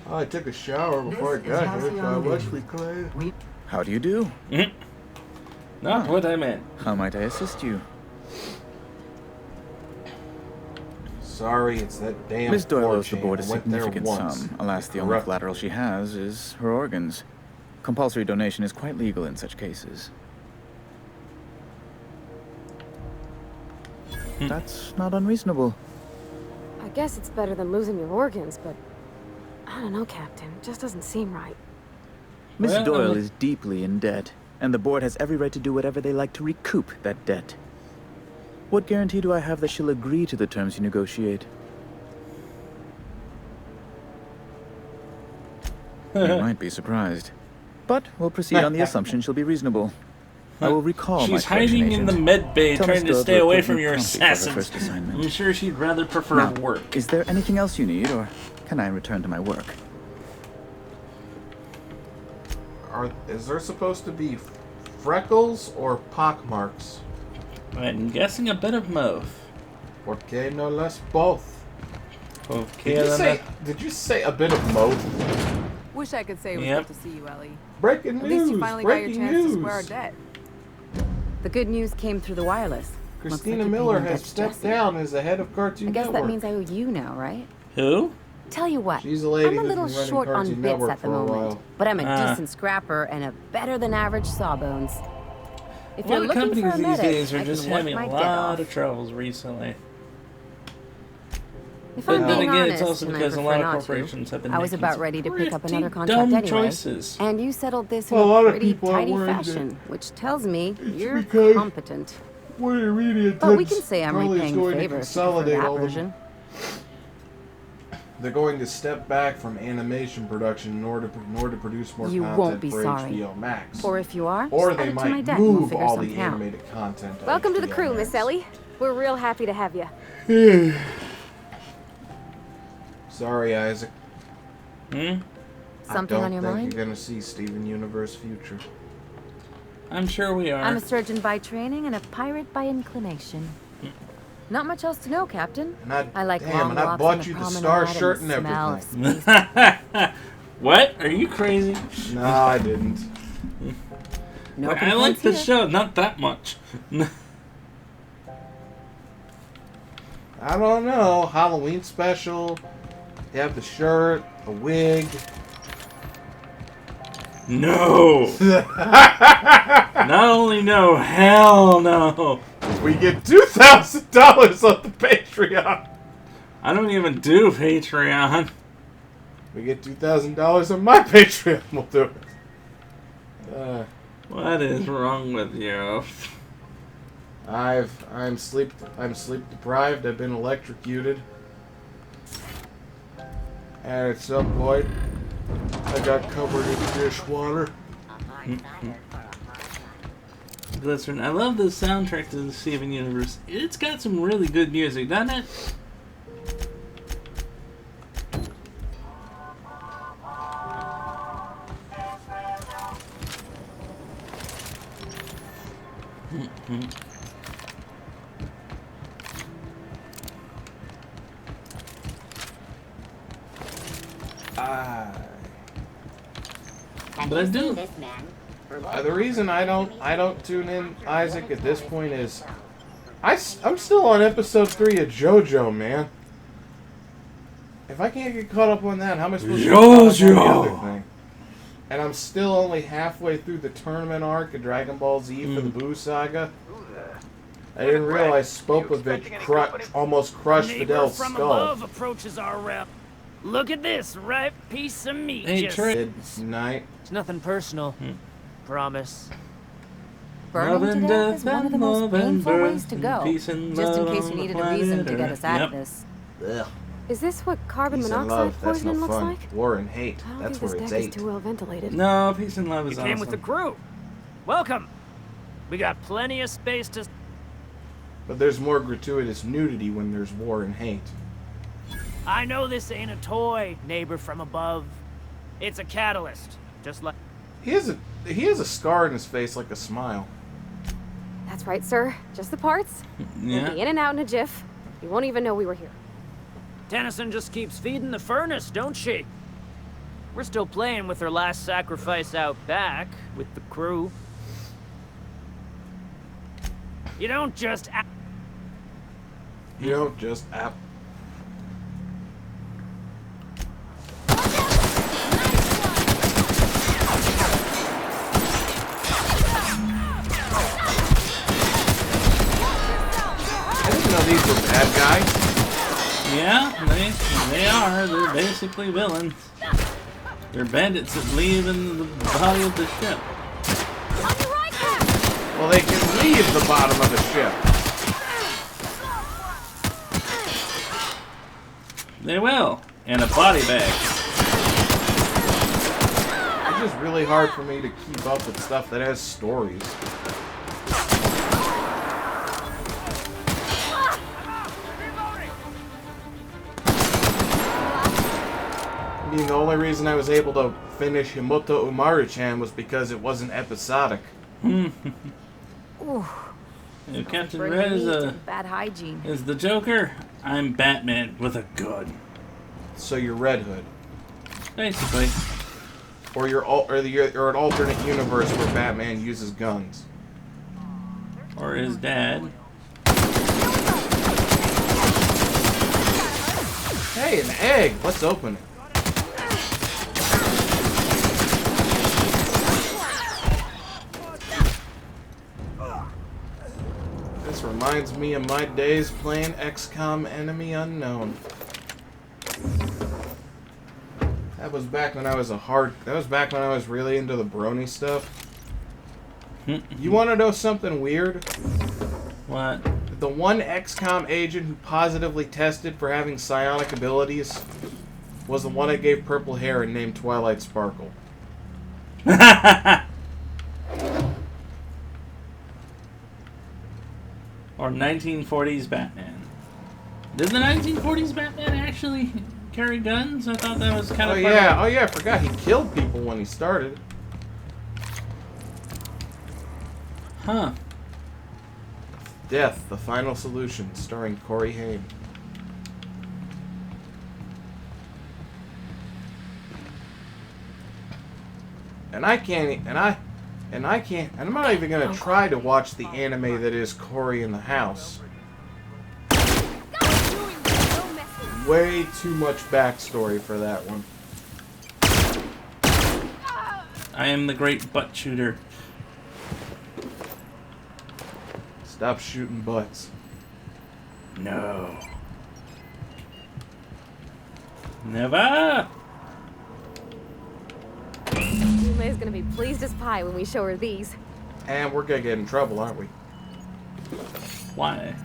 Speaker 2: Oh, I took a shower before I got here, so I was clean.
Speaker 10: How do you do?
Speaker 1: Not what I meant.
Speaker 10: How might I assist you?
Speaker 2: Sorry, it's that damn
Speaker 10: Miss Doyle owes the
Speaker 2: 4chan.
Speaker 10: board a
Speaker 2: I went there
Speaker 10: significant
Speaker 2: once.
Speaker 10: sum. Alas, the only
Speaker 2: Correct.
Speaker 10: collateral she has is her organs. Compulsory donation is quite legal in such cases. That's not unreasonable.
Speaker 13: I guess it's better than losing your organs, but I don't know, Captain. It just doesn't seem right.
Speaker 10: Miss
Speaker 1: Well,
Speaker 10: Doyle is deeply in debt, and the board has every right to do whatever they like to recoup that debt. What guarantee do I have that she'll agree to the terms you negotiate? You might be surprised. But we'll proceed on the assumption she'll be reasonable. I will recall my
Speaker 1: She's
Speaker 10: collection
Speaker 1: hiding in the
Speaker 10: agent.
Speaker 1: med bay
Speaker 10: Tell
Speaker 1: trying
Speaker 10: Miss
Speaker 1: to
Speaker 10: Doyle
Speaker 1: stay away
Speaker 10: report
Speaker 1: from
Speaker 10: me
Speaker 1: your
Speaker 10: promptly for her
Speaker 1: assassins.
Speaker 10: first assignment.
Speaker 1: I'm sure she'd rather prefer
Speaker 10: Now,
Speaker 1: work.
Speaker 10: is there anything else you need, or can I return to my work?
Speaker 2: Is there supposed to be freckles or pockmarks?
Speaker 1: I'm guessing a bit of both.
Speaker 2: Okay, no less both.
Speaker 1: Okay,
Speaker 2: Did you say a bit of both?
Speaker 23: Wish I could say it was
Speaker 1: Yep.
Speaker 23: good to see you, Ellie.
Speaker 2: Breaking
Speaker 23: At least you
Speaker 2: news,
Speaker 23: finally got your
Speaker 2: breaking
Speaker 23: chance to
Speaker 2: news.
Speaker 23: square our debt.
Speaker 5: The good news came through the wireless.
Speaker 2: Christina
Speaker 5: Looks like
Speaker 2: Miller
Speaker 5: you're paying
Speaker 2: has
Speaker 5: Dutch
Speaker 2: stepped
Speaker 5: Jesse.
Speaker 2: down as the head of Cartoon
Speaker 5: I guess
Speaker 2: Network.
Speaker 5: that means I owe you now, right?
Speaker 1: Who?
Speaker 5: Tell you what,
Speaker 2: She's a lady
Speaker 5: I'm a
Speaker 2: who's
Speaker 5: little
Speaker 2: been running
Speaker 5: short on
Speaker 2: Cartoon
Speaker 5: bits
Speaker 2: Network
Speaker 5: at the
Speaker 2: for a
Speaker 5: moment,
Speaker 2: while.
Speaker 5: but I'm a
Speaker 1: Ah.
Speaker 5: decent scrapper and a better than average sawbones. If
Speaker 1: A
Speaker 5: you're
Speaker 1: lot of
Speaker 5: looking
Speaker 1: companies
Speaker 5: for a
Speaker 1: these
Speaker 5: medic,
Speaker 1: days
Speaker 5: I
Speaker 1: are
Speaker 5: can
Speaker 1: just
Speaker 5: work
Speaker 1: having
Speaker 5: my
Speaker 1: a
Speaker 5: dick
Speaker 1: lot
Speaker 5: off.
Speaker 1: of troubles recently.
Speaker 5: If
Speaker 1: But
Speaker 5: I'm
Speaker 1: then
Speaker 5: being
Speaker 1: again,
Speaker 5: honest,
Speaker 1: it's also
Speaker 5: and I
Speaker 1: because a
Speaker 5: prefer
Speaker 1: lot of
Speaker 5: not
Speaker 1: corporations
Speaker 5: to,
Speaker 1: have been
Speaker 5: I was
Speaker 1: making
Speaker 5: about
Speaker 1: some
Speaker 5: ready to pick up another
Speaker 1: pretty
Speaker 5: contract
Speaker 1: dumb
Speaker 5: anyway.
Speaker 1: choices.
Speaker 5: And you settled this in
Speaker 2: Well, a lot
Speaker 5: a
Speaker 2: of
Speaker 5: pretty
Speaker 2: people are
Speaker 5: tidy
Speaker 2: worried that
Speaker 5: fashion, which tells me you're
Speaker 2: because
Speaker 5: competent.
Speaker 2: We're really intense.
Speaker 5: But we can say I'm
Speaker 2: Probably is
Speaker 5: repaying the
Speaker 2: going to
Speaker 5: favor if you prefer
Speaker 2: consolidate
Speaker 5: that
Speaker 2: all the-
Speaker 5: version.
Speaker 2: They're going to step back from animation production in order to produce more
Speaker 5: You
Speaker 2: content
Speaker 5: won't be
Speaker 2: for
Speaker 5: sorry.
Speaker 2: HBO Max.
Speaker 5: Or if you are,
Speaker 2: Or
Speaker 5: just
Speaker 2: they
Speaker 5: add it to
Speaker 2: might
Speaker 5: my debt and we'll
Speaker 2: move
Speaker 5: figure
Speaker 2: all the
Speaker 5: something out.
Speaker 2: animated content. to
Speaker 13: Welcome to the
Speaker 2: HBO
Speaker 13: crew,
Speaker 2: Max.
Speaker 13: Miss Ellie. We're real happy to have you.
Speaker 2: Sorry, Isaac.
Speaker 5: Something on your
Speaker 2: I don't think
Speaker 5: mind?
Speaker 2: you're gonna see Steven Universe future.
Speaker 1: I'm sure we are.
Speaker 5: I'm a surgeon by training and a pirate by inclination. Not much else to know, Captain.
Speaker 2: And
Speaker 5: I like
Speaker 2: damn,
Speaker 5: long
Speaker 2: and I
Speaker 5: walks
Speaker 2: bought
Speaker 5: on the
Speaker 2: you the
Speaker 5: promenade
Speaker 2: star
Speaker 5: and
Speaker 2: shirt and
Speaker 5: the smell of
Speaker 2: everything.
Speaker 5: space.
Speaker 1: What? Are you crazy?
Speaker 2: No, I didn't.
Speaker 5: No
Speaker 1: Like, I like
Speaker 5: complaints
Speaker 1: the
Speaker 5: here.
Speaker 1: show, not that much.
Speaker 2: I don't know. Halloween special. You have the shirt, a wig.
Speaker 1: No. Not only no, hell no.
Speaker 2: We get $2,000 on the Patreon.
Speaker 1: I don't even do Patreon.
Speaker 2: We get $2,000 on my Patreon. We'll do it.
Speaker 1: What is wrong with you?
Speaker 2: I'm sleep deprived. I've been electrocuted. And at some point, I got covered in dishwater.
Speaker 1: Glycerin. I love the soundtrack to the Steven Universe. It's got some really good music, doesn't it? But I do.
Speaker 2: The reason I don't tune in Isaac at this point is I'm still on episode 3 of JoJo, man. If I can't get caught up on that, how am I supposed to get caught up on the other thing? And I'm still only halfway through the tournament arc of Dragon Ball Z for the Buu Saga. I didn't realize Spopovich almost crushed Fidel's
Speaker 12: from
Speaker 2: skull.
Speaker 12: above approaches our rep. Look at this ripe piece of meat.
Speaker 1: Hey,
Speaker 12: just...
Speaker 2: Night.
Speaker 12: It's nothing personal. Promise.
Speaker 5: Burning to death is one of the most painful ways to go. Just in case you needed a reason to get us out of this.
Speaker 2: Ugh.
Speaker 13: Is this what carbon
Speaker 2: Peace and
Speaker 13: monoxide
Speaker 2: love, that's
Speaker 13: poisoning
Speaker 2: no
Speaker 13: looks
Speaker 2: fun.
Speaker 13: like?
Speaker 2: War and hate,
Speaker 13: I don't
Speaker 2: that's
Speaker 13: think
Speaker 2: where
Speaker 13: this
Speaker 2: it's
Speaker 13: deck is
Speaker 2: ate.
Speaker 13: too well ventilated.
Speaker 1: No, Peace and Love is
Speaker 12: You
Speaker 1: awesome.
Speaker 12: came with the crew. Welcome. We got plenty of space to...
Speaker 2: But there's more gratuitous nudity when there's war and hate.
Speaker 12: I know this ain't a toy, neighbor from above. It's a catalyst. Just like...
Speaker 2: He has a scar in his face like a smile.
Speaker 13: That's right, sir. Just the parts.
Speaker 1: Yeah.
Speaker 13: We'll be in and out in a jiff. You won't even know we were here.
Speaker 12: Tennyson just keeps feeding the furnace, don't she? We're still playing with her last sacrifice out back with the crew. You don't just...
Speaker 2: You don't just app. I didn't know these were bad guys.
Speaker 1: Yeah, they are. They're basically villains. They're bandits that leave in the body of the ship.
Speaker 2: Well, they can leave the bottom of the ship.
Speaker 1: They will. In a body bag.
Speaker 2: It's just really hard for me to keep up with stuff that has stories. I mean, the only reason I was able to finish Himoto Umaru-chan was because it wasn't episodic.
Speaker 1: If Captain
Speaker 5: Burning
Speaker 1: Red
Speaker 5: meat and bad hygiene.
Speaker 1: is the Joker, I'm Batman with a gun.
Speaker 2: So you're Red Hood.
Speaker 1: Basically.
Speaker 2: Or you're an alternate universe where Batman uses guns.
Speaker 1: Or his dad.
Speaker 2: Hey, an egg! Let's open it. This reminds me of my days playing XCOM Enemy Unknown. That was back when I was really into the brony stuff. You want to know something weird?
Speaker 1: What?
Speaker 2: The one XCOM agent who positively tested for having psionic abilities was the one I gave purple hair and named Twilight Sparkle.
Speaker 1: Or 1940s Batman. Did the 1940s Batman actually carry guns? I thought that was kind of...
Speaker 2: Oh yeah, I forgot he killed people when he started.
Speaker 1: Huh.
Speaker 2: Death, the Final Solution, starring Corey Haim. And I'm not even gonna try to watch the anime that is Cory in the House. Way too much backstory for that one.
Speaker 1: I am the great butt shooter.
Speaker 2: Stop shooting butts.
Speaker 1: No. Never!
Speaker 13: Yume's gonna be pleased as pie when we show her these.
Speaker 2: And we're gonna get in trouble, aren't we?
Speaker 1: Why?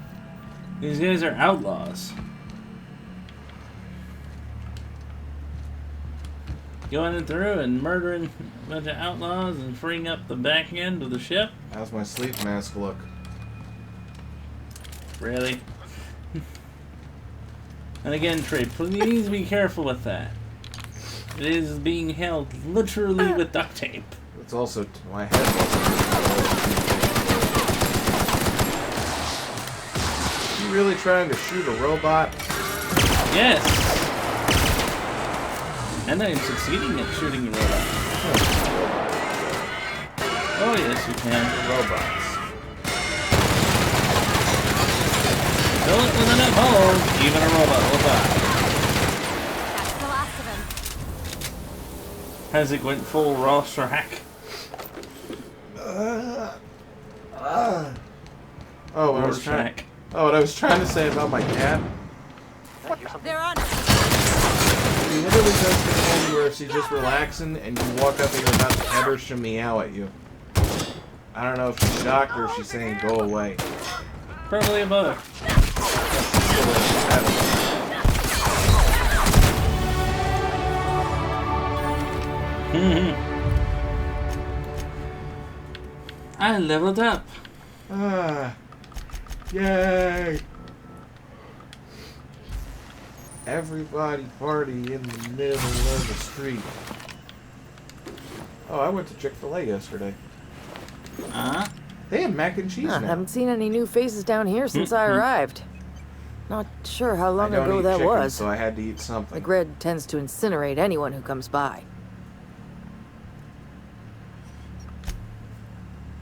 Speaker 1: These guys are outlaws. Going through and murdering a bunch of outlaws and freeing up the back end of the ship?
Speaker 2: How's my sleep mask look?
Speaker 1: Really? And again, Trey, please be careful with that. It is being held literally with duct tape.
Speaker 2: It's also my head. You really trying to shoot a robot?
Speaker 1: Yes. And I'm succeeding at shooting a robot. Oh yes, you can.
Speaker 2: Robots.
Speaker 1: Fill it with enough holes, even a robot will die.
Speaker 5: That's the last of him.
Speaker 1: Isaac went full Ross rack.
Speaker 2: Oh, what I was trying to say about my cat.
Speaker 5: They're on.
Speaker 2: She literally does things where she's just relaxing and you walk up and you're about to pet her, she'll meow at you. I don't know if she's shocked or if she's saying go away.
Speaker 1: Probably above. I leveled up.
Speaker 2: Yay! Everybody party in the middle of the street. Oh, I went to Chick-fil-A yesterday. They have mac and cheese now.
Speaker 15: Haven't seen any new faces down here since I arrived. Not sure how long ago that was.
Speaker 2: So I had to eat something.
Speaker 15: McRed tends to incinerate anyone who comes by.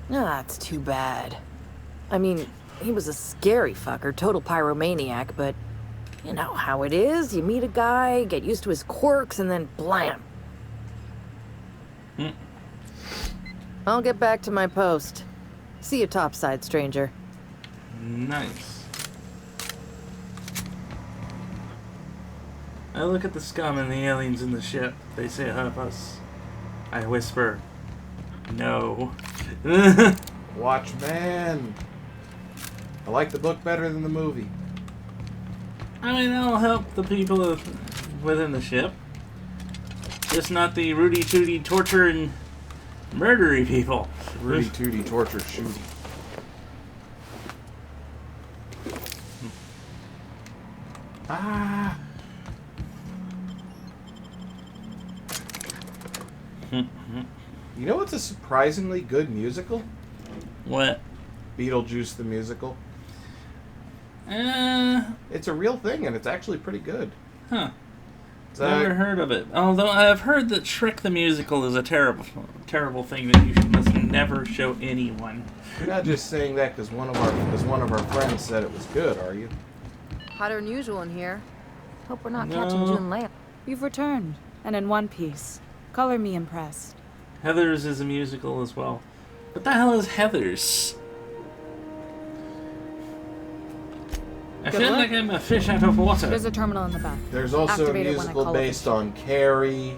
Speaker 15: That's too bad. I mean, he was a scary fucker, total pyromaniac, but you know how it is. You meet a guy, get used to his quirks, and then blam. I'll get back to my post. See you topside, stranger.
Speaker 1: Nice. I look at the scum and the aliens in the ship. They say help us. I whisper, no.
Speaker 2: Watchmen. I like the book better than the movie.
Speaker 1: I mean, I'll help the people within the ship. Just not the Rudy Tooty torture and murdery people.
Speaker 2: Rudy Tooty torture shooting. Ah. You know what's a surprisingly good musical?
Speaker 1: What?
Speaker 2: Beetlejuice the musical. It's a real thing, and it's actually pretty good.
Speaker 1: Huh. Never heard of it. Although I've heard that Shrek the Musical is a terrible thing that you must never show anyone.
Speaker 2: You're not just saying that because one of our friends said it was good, are you?
Speaker 23: Hotter than usual in here.
Speaker 5: Hope we're not catching June late.
Speaker 11: You've returned, and in one piece. Color me impressed.
Speaker 1: Heathers is a musical as well. What the hell is Heathers? I feel like I'm a fish out of water.
Speaker 11: There's a terminal in the back.
Speaker 2: There's also
Speaker 11: Activate
Speaker 2: a
Speaker 11: it when I
Speaker 2: musical
Speaker 11: call
Speaker 2: based on Carrie,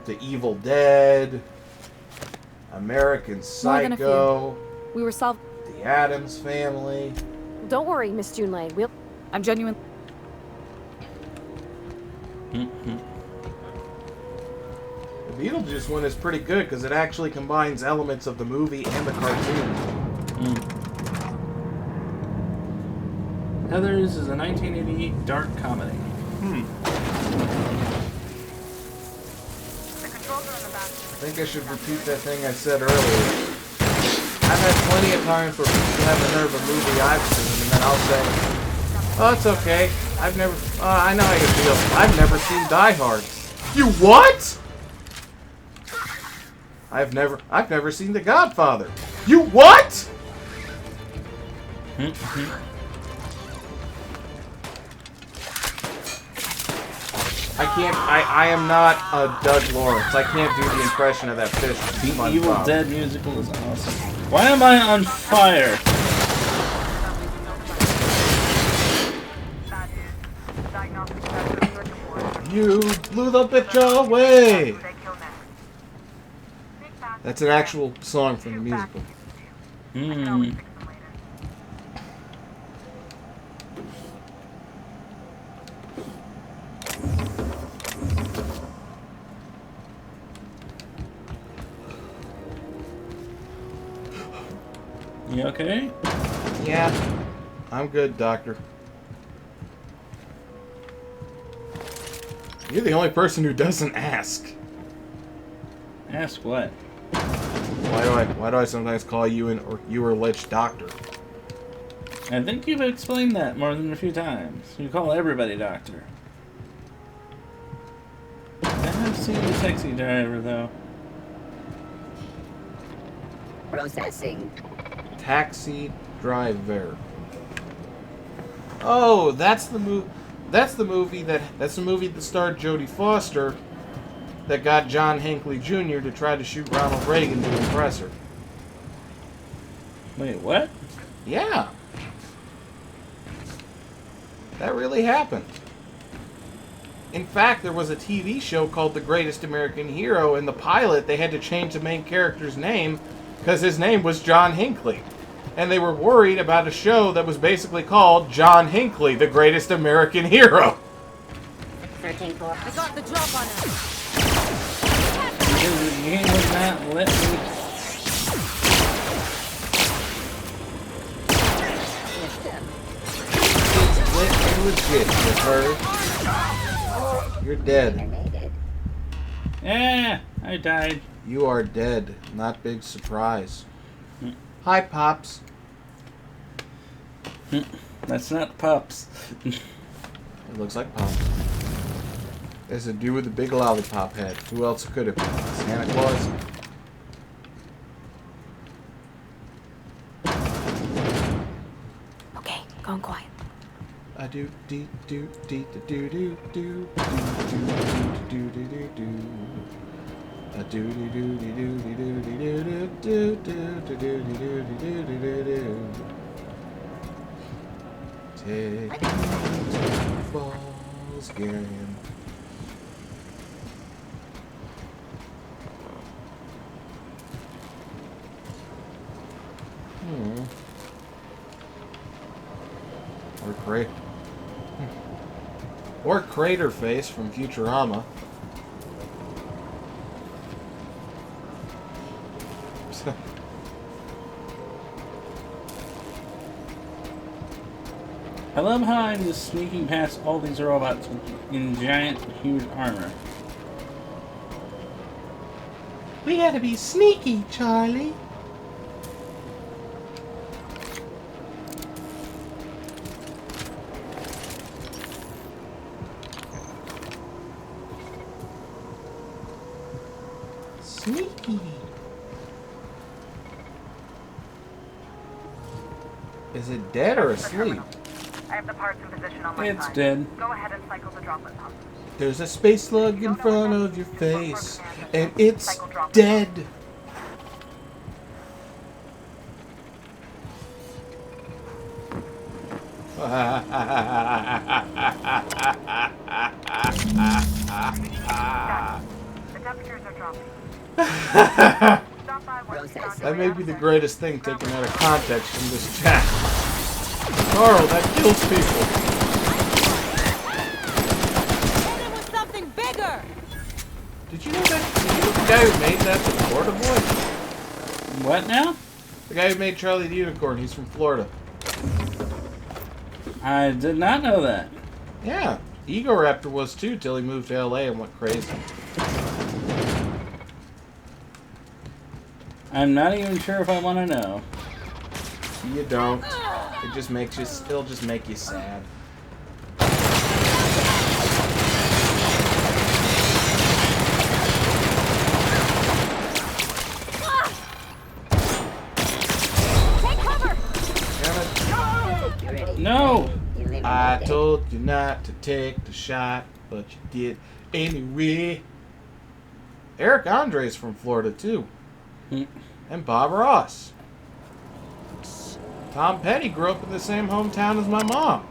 Speaker 2: The Evil Dead, American Psycho,
Speaker 11: We were solved.
Speaker 2: The Addams Family.
Speaker 13: Don't worry, Miss June Lane.
Speaker 11: I'm genuine.
Speaker 2: The Beetlejuice one is pretty good because it actually combines elements of the movie and the cartoon.
Speaker 1: Heathers is a 1988 dark comedy.
Speaker 2: I think I should repeat that thing I said earlier. I've had plenty of times where people have the nerve of a movie I've seen, and then I'll say, "Oh, it's okay. I know how you feel. I've never seen Die Hard." You what? I've never seen The Godfather. You what? I am not a Doug Lawrence. I can't do the impression of that fish.
Speaker 1: The Evil Dead musical is awesome. Why am I on fire?
Speaker 2: You blew the bitch away! That's an actual song from the musical.
Speaker 1: Hmm. You okay?
Speaker 2: Yeah, I'm good, Doctor. You're the only person who doesn't ask.
Speaker 1: Ask what?
Speaker 2: Why do I sometimes call you or Lich Doctor?
Speaker 1: I think you've explained that more than a few times. You call everybody doctor. I have seen the taxi driver, though.
Speaker 19: Processing.
Speaker 2: Taxi Driver. Oh, that's the movie. That's the movie that starred Jodie Foster that got John Hinckley Jr. to try to shoot Ronald Reagan to impress her.
Speaker 1: Wait, what?
Speaker 2: Yeah. That really happened. In fact, there was a TV show called The Greatest American Hero. In the pilot, they had to change the main character's name because his name was John Hinckley. And they were worried about a show that was basically called John Hinckley, The Greatest American Hero.
Speaker 19: Searching for...
Speaker 5: I got the drop on him.
Speaker 1: Because the game would not let me...
Speaker 2: Legit, you heard? You're dead.
Speaker 1: Yeah, I died.
Speaker 2: You are dead. Not big surprise. Hi, Pops.
Speaker 1: That's not Pops.
Speaker 2: It looks like Pops. There's a dude with a big lollipop head. Who else could it be? Santa Claus?
Speaker 13: Okay, going quiet.
Speaker 2: I do do do do do do do do do do do do. I do do do do do do do do do do do do do. Take me to Falls game. Or Crater Face from Futurama.
Speaker 1: I love how I'm just sneaking past all these robots in giant, huge armor.
Speaker 2: We gotta be sneaky, Charlie. Sneaky. Is it dead or asleep?
Speaker 17: I have the parts in position on my
Speaker 1: It's
Speaker 17: side.
Speaker 1: dead.
Speaker 17: Go ahead and cycle the droplet pump.
Speaker 2: There's a space slug in front of your face, and it's dead.
Speaker 17: The temperatures are dropping.
Speaker 2: That may be the greatest thing taken out of context from this chat. Carl, that kills people.
Speaker 5: Hit him with something bigger!
Speaker 2: Did you know the guy who made that's from Florida boy?
Speaker 1: What now?
Speaker 2: The guy who made Charlie the Unicorn, he's from Florida.
Speaker 1: I did not know that.
Speaker 2: Yeah, Egoraptor was too till he moved to LA and went crazy.
Speaker 1: I'm not even sure if I want to know.
Speaker 2: You don't. It just makes you. It'll just make you sad.
Speaker 5: Take cover!
Speaker 1: No!
Speaker 2: I told you not to take the shot, but you did anyway. Eric Andre's from Florida too. And Bob Ross. Tom Petty grew up in the same hometown as my mom.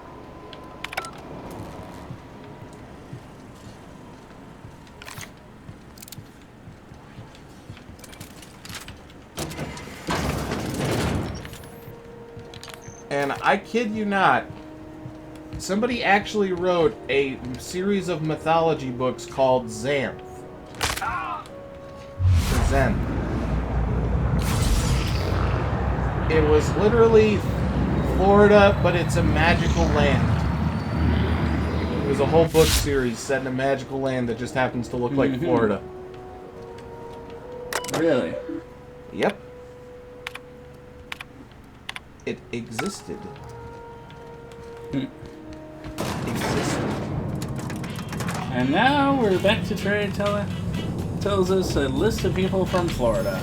Speaker 2: And I kid you not, somebody actually wrote a series of mythology books called Xanth. Xanth. It was literally Florida, but it's a magical land. It was a whole book series set in a magical land that just happens to look like Florida.
Speaker 1: Really?
Speaker 2: Yep. It existed.
Speaker 1: And now we're back to Trey tells us a list of people from Florida.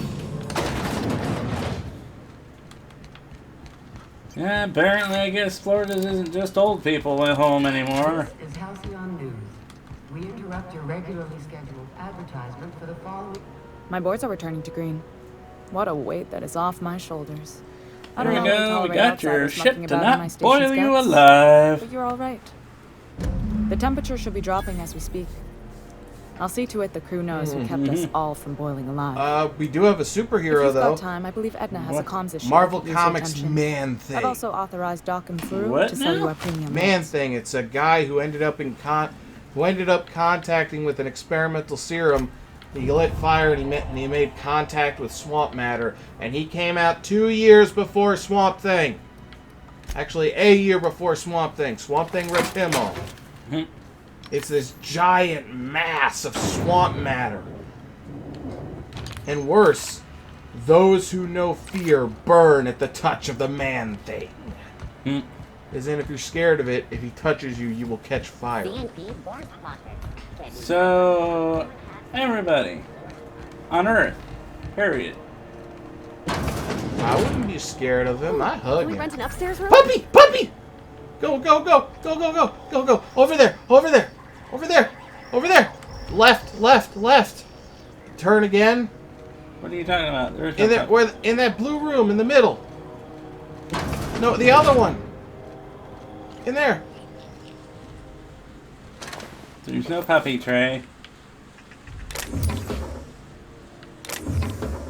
Speaker 1: Yeah, apparently I guess Florida isn't just old people at home anymore.
Speaker 18: This is Halcyon News. We interrupt your regularly scheduled advertisement for the following.
Speaker 11: My boards are returning to green. What a weight that is off my shoulders. I
Speaker 1: There
Speaker 11: don't
Speaker 1: we
Speaker 11: know
Speaker 1: go,
Speaker 11: what
Speaker 1: we
Speaker 11: tolerated
Speaker 1: got your
Speaker 11: outsiders
Speaker 1: ship
Speaker 11: mucking
Speaker 1: to
Speaker 11: about in my
Speaker 1: not
Speaker 11: station's
Speaker 1: boil you
Speaker 11: guts,
Speaker 1: alive.
Speaker 11: But you're all right. The temperature should be dropping as we speak. I'll see to it the crew knows who kept us all from boiling alive.
Speaker 2: We do have a
Speaker 11: If
Speaker 2: superhero,
Speaker 11: you've
Speaker 2: though.
Speaker 11: got time, I believe Edna has a comms issue.
Speaker 2: Marvel
Speaker 11: that could use your
Speaker 2: Comics
Speaker 11: attention.
Speaker 2: Man Thing.
Speaker 11: I've also authorized Doc and Fru
Speaker 2: What
Speaker 11: to sell
Speaker 2: now?
Speaker 11: you a premium.
Speaker 2: Man Thing. It's a guy who ended up contacting with an experimental serum. He lit fire and he made contact with swamp matter, and he came out 2 years before Swamp Thing. Actually, a year before Swamp Thing. Swamp Thing ripped him off. It's this giant mass of swamp matter. And worse, those who know fear burn at the touch of the Man Thing. As in, if you're scared of it, if he touches you, you will catch fire.
Speaker 1: So, everybody on Earth, period.
Speaker 2: I wouldn't be scared of him. I hug
Speaker 13: Can we
Speaker 2: him.
Speaker 13: rent an upstairs room?
Speaker 2: Puppy! Puppy! Go, go, go! Go, go, go! Go, go! Over there! Over there! Over there! Over there! Left, left, left! Turn again.
Speaker 1: What are you talking about? There's
Speaker 2: In that, in that blue room in the middle. No, the other one. In there.
Speaker 1: There's no puppy, Trey.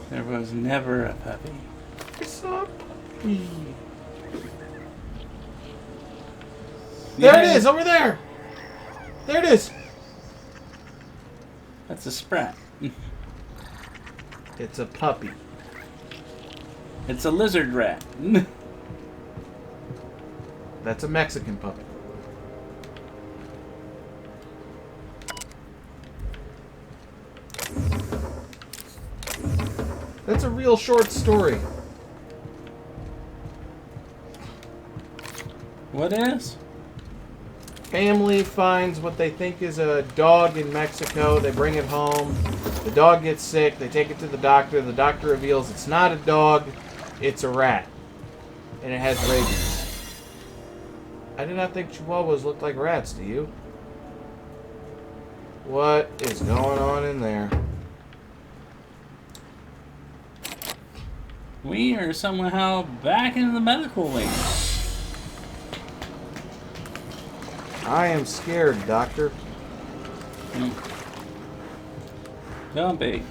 Speaker 1: There was never a puppy.
Speaker 2: It's a puppy. There it is, over there. There it is.
Speaker 1: That's a sprat.
Speaker 2: It's a puppy.
Speaker 1: It's a lizard rat.
Speaker 2: That's a Mexican puppy. That's a real short story.
Speaker 1: What is?
Speaker 2: Family finds what they think is a dog in Mexico. They bring it home. The dog gets sick. They take it to the doctor. The doctor reveals it's not a dog, it's a rat. And it has rabies. I did not think Chihuahuas looked like rats, do you? What is going on in there?
Speaker 1: We are somehow back in the medical wing.
Speaker 2: I am scared, Doctor.
Speaker 1: Don't be.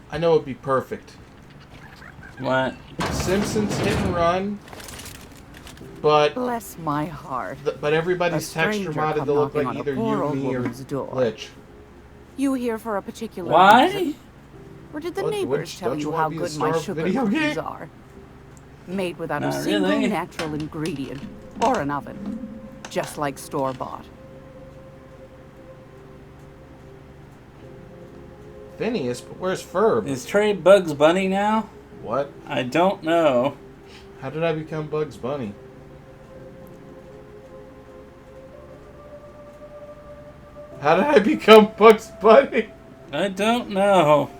Speaker 2: I know it'd be perfect.
Speaker 1: What?
Speaker 2: Simpsons Hit and Run, but
Speaker 20: bless my heart.
Speaker 2: But everybody's texture modded to look like either you, me, or Lich.
Speaker 20: You here for a particular
Speaker 1: Why?
Speaker 20: reason? Or did the neighbors tell you how good my sugar cookies are? Made without a
Speaker 1: Not
Speaker 20: single
Speaker 1: really.
Speaker 20: natural ingredient or an oven, just like store-bought.
Speaker 2: Phineas, but where's Ferb?
Speaker 1: Is Trey Bugs Bunny now?
Speaker 2: What?
Speaker 1: I don't know.
Speaker 2: How did I become Bugs Bunny? How did I become Bugs Bunny?
Speaker 1: I don't know.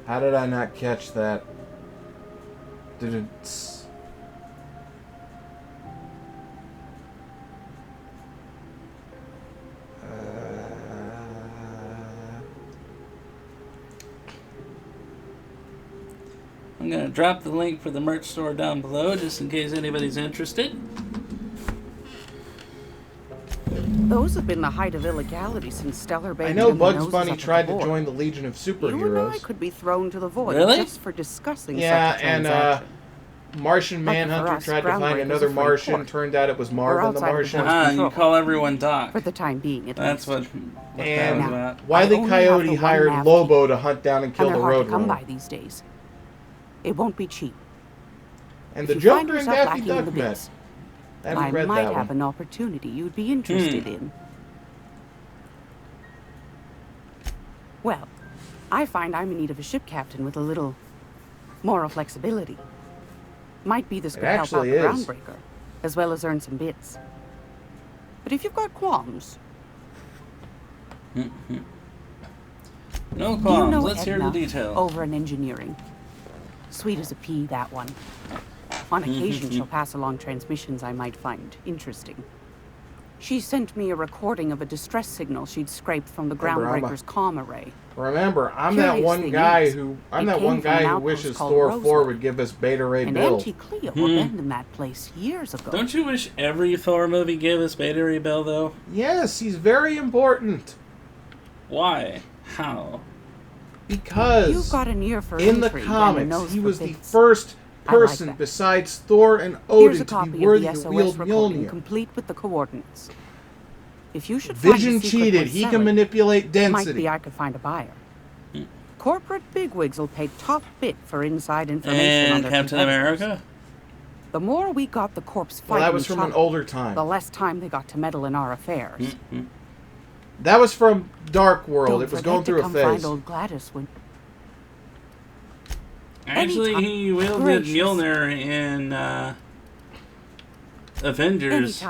Speaker 2: How did I not catch that? Didn't.
Speaker 1: I'm I'm going to drop the link for the merch store down below just in case anybody's interested.
Speaker 20: Those have been the height of illegality since Stellar Bay.
Speaker 2: I know Bugs Bunny tried to join the Legion of Superheroes.
Speaker 20: You and I could be thrown to the void just for discussing such a transaction.
Speaker 2: And Martian Manhunter tried to find another Martian. Turned out it was Marvin the Martian.
Speaker 1: You call everyone Doc.
Speaker 20: For the time being,
Speaker 1: that's what that was about.
Speaker 2: Wile E. Coyote hired Lobo to hunt down and kill the Roadrunner.
Speaker 20: Come by these days. It won't be cheap.
Speaker 2: And the Joker and Daffy Duck met.
Speaker 20: I might have an opportunity you'd be interested in. Well, I find I'm in need of a ship captain with a little moral flexibility. Might be this could help out the Groundbreaker, as well as earn some bits. But if you've got qualms...
Speaker 1: No qualms, let's hear the details.
Speaker 20: Over in engineering. Sweet as a pea, that one. On occasion, she'll pass along transmissions I might find interesting. She sent me a recording of a distress signal she'd scraped from the Groundbreaker's comm array.
Speaker 2: Remember, I'm that one guy who wishes Thor 4 would give us Beta Ray Bill.
Speaker 20: And Cleo abandoned that place years ago.
Speaker 1: Don't you wish every Thor movie gave us Beta Ray Bill, though?
Speaker 2: Yes, he's very important.
Speaker 1: Why? How?
Speaker 2: Because
Speaker 20: you've got an ear for
Speaker 2: in the comics, he was the first person besides Thor and Odin to be worthy to wield Mjolnir.
Speaker 20: Complete with the coordinates. If you should
Speaker 2: Vision cheated. He can manipulate density.
Speaker 20: Might be I could find a buyer. Corporate bigwigs will pay top bit for inside information on their
Speaker 1: Captain America?
Speaker 20: The more we got the corpse fighting,
Speaker 2: well, that was from an older time.
Speaker 20: The less time they got to meddle in our affairs.
Speaker 2: That was from Dark World. It was going through a phase.
Speaker 20: Find old Gladys when...
Speaker 1: Actually, he wielded Mjolnir in Avengers.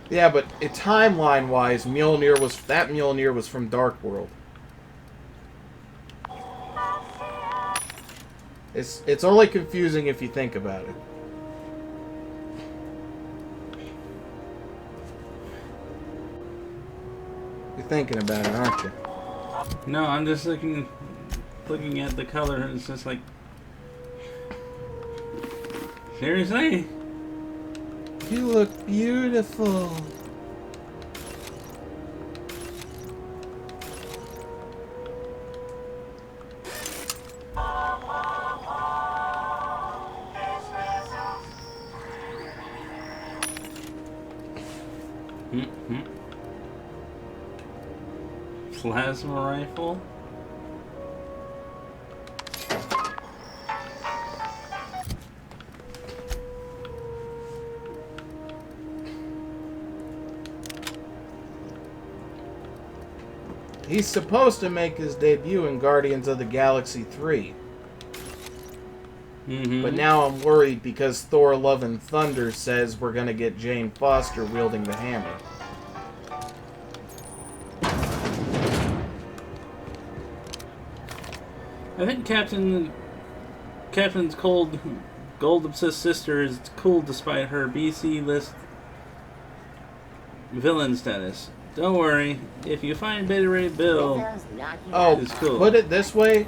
Speaker 2: Yeah, but timeline-wise, Mjolnir was from Dark World. It's only confusing if you think about it. You're thinking about it, aren't you?
Speaker 1: No, I'm just looking at the color, and it's just like, seriously?
Speaker 2: You look beautiful.
Speaker 1: Plasma rifle.
Speaker 2: He's supposed to make his debut in Guardians of the Galaxy 3. But now I'm worried because Thor Love and Thunder says we're going to get Jane Foster wielding the hammer.
Speaker 1: I think Captain's gold-obsessed sister is cool despite her BC list villain status. Don't worry, if you find Beta Ray Bill, it's cool.
Speaker 2: Put it this way,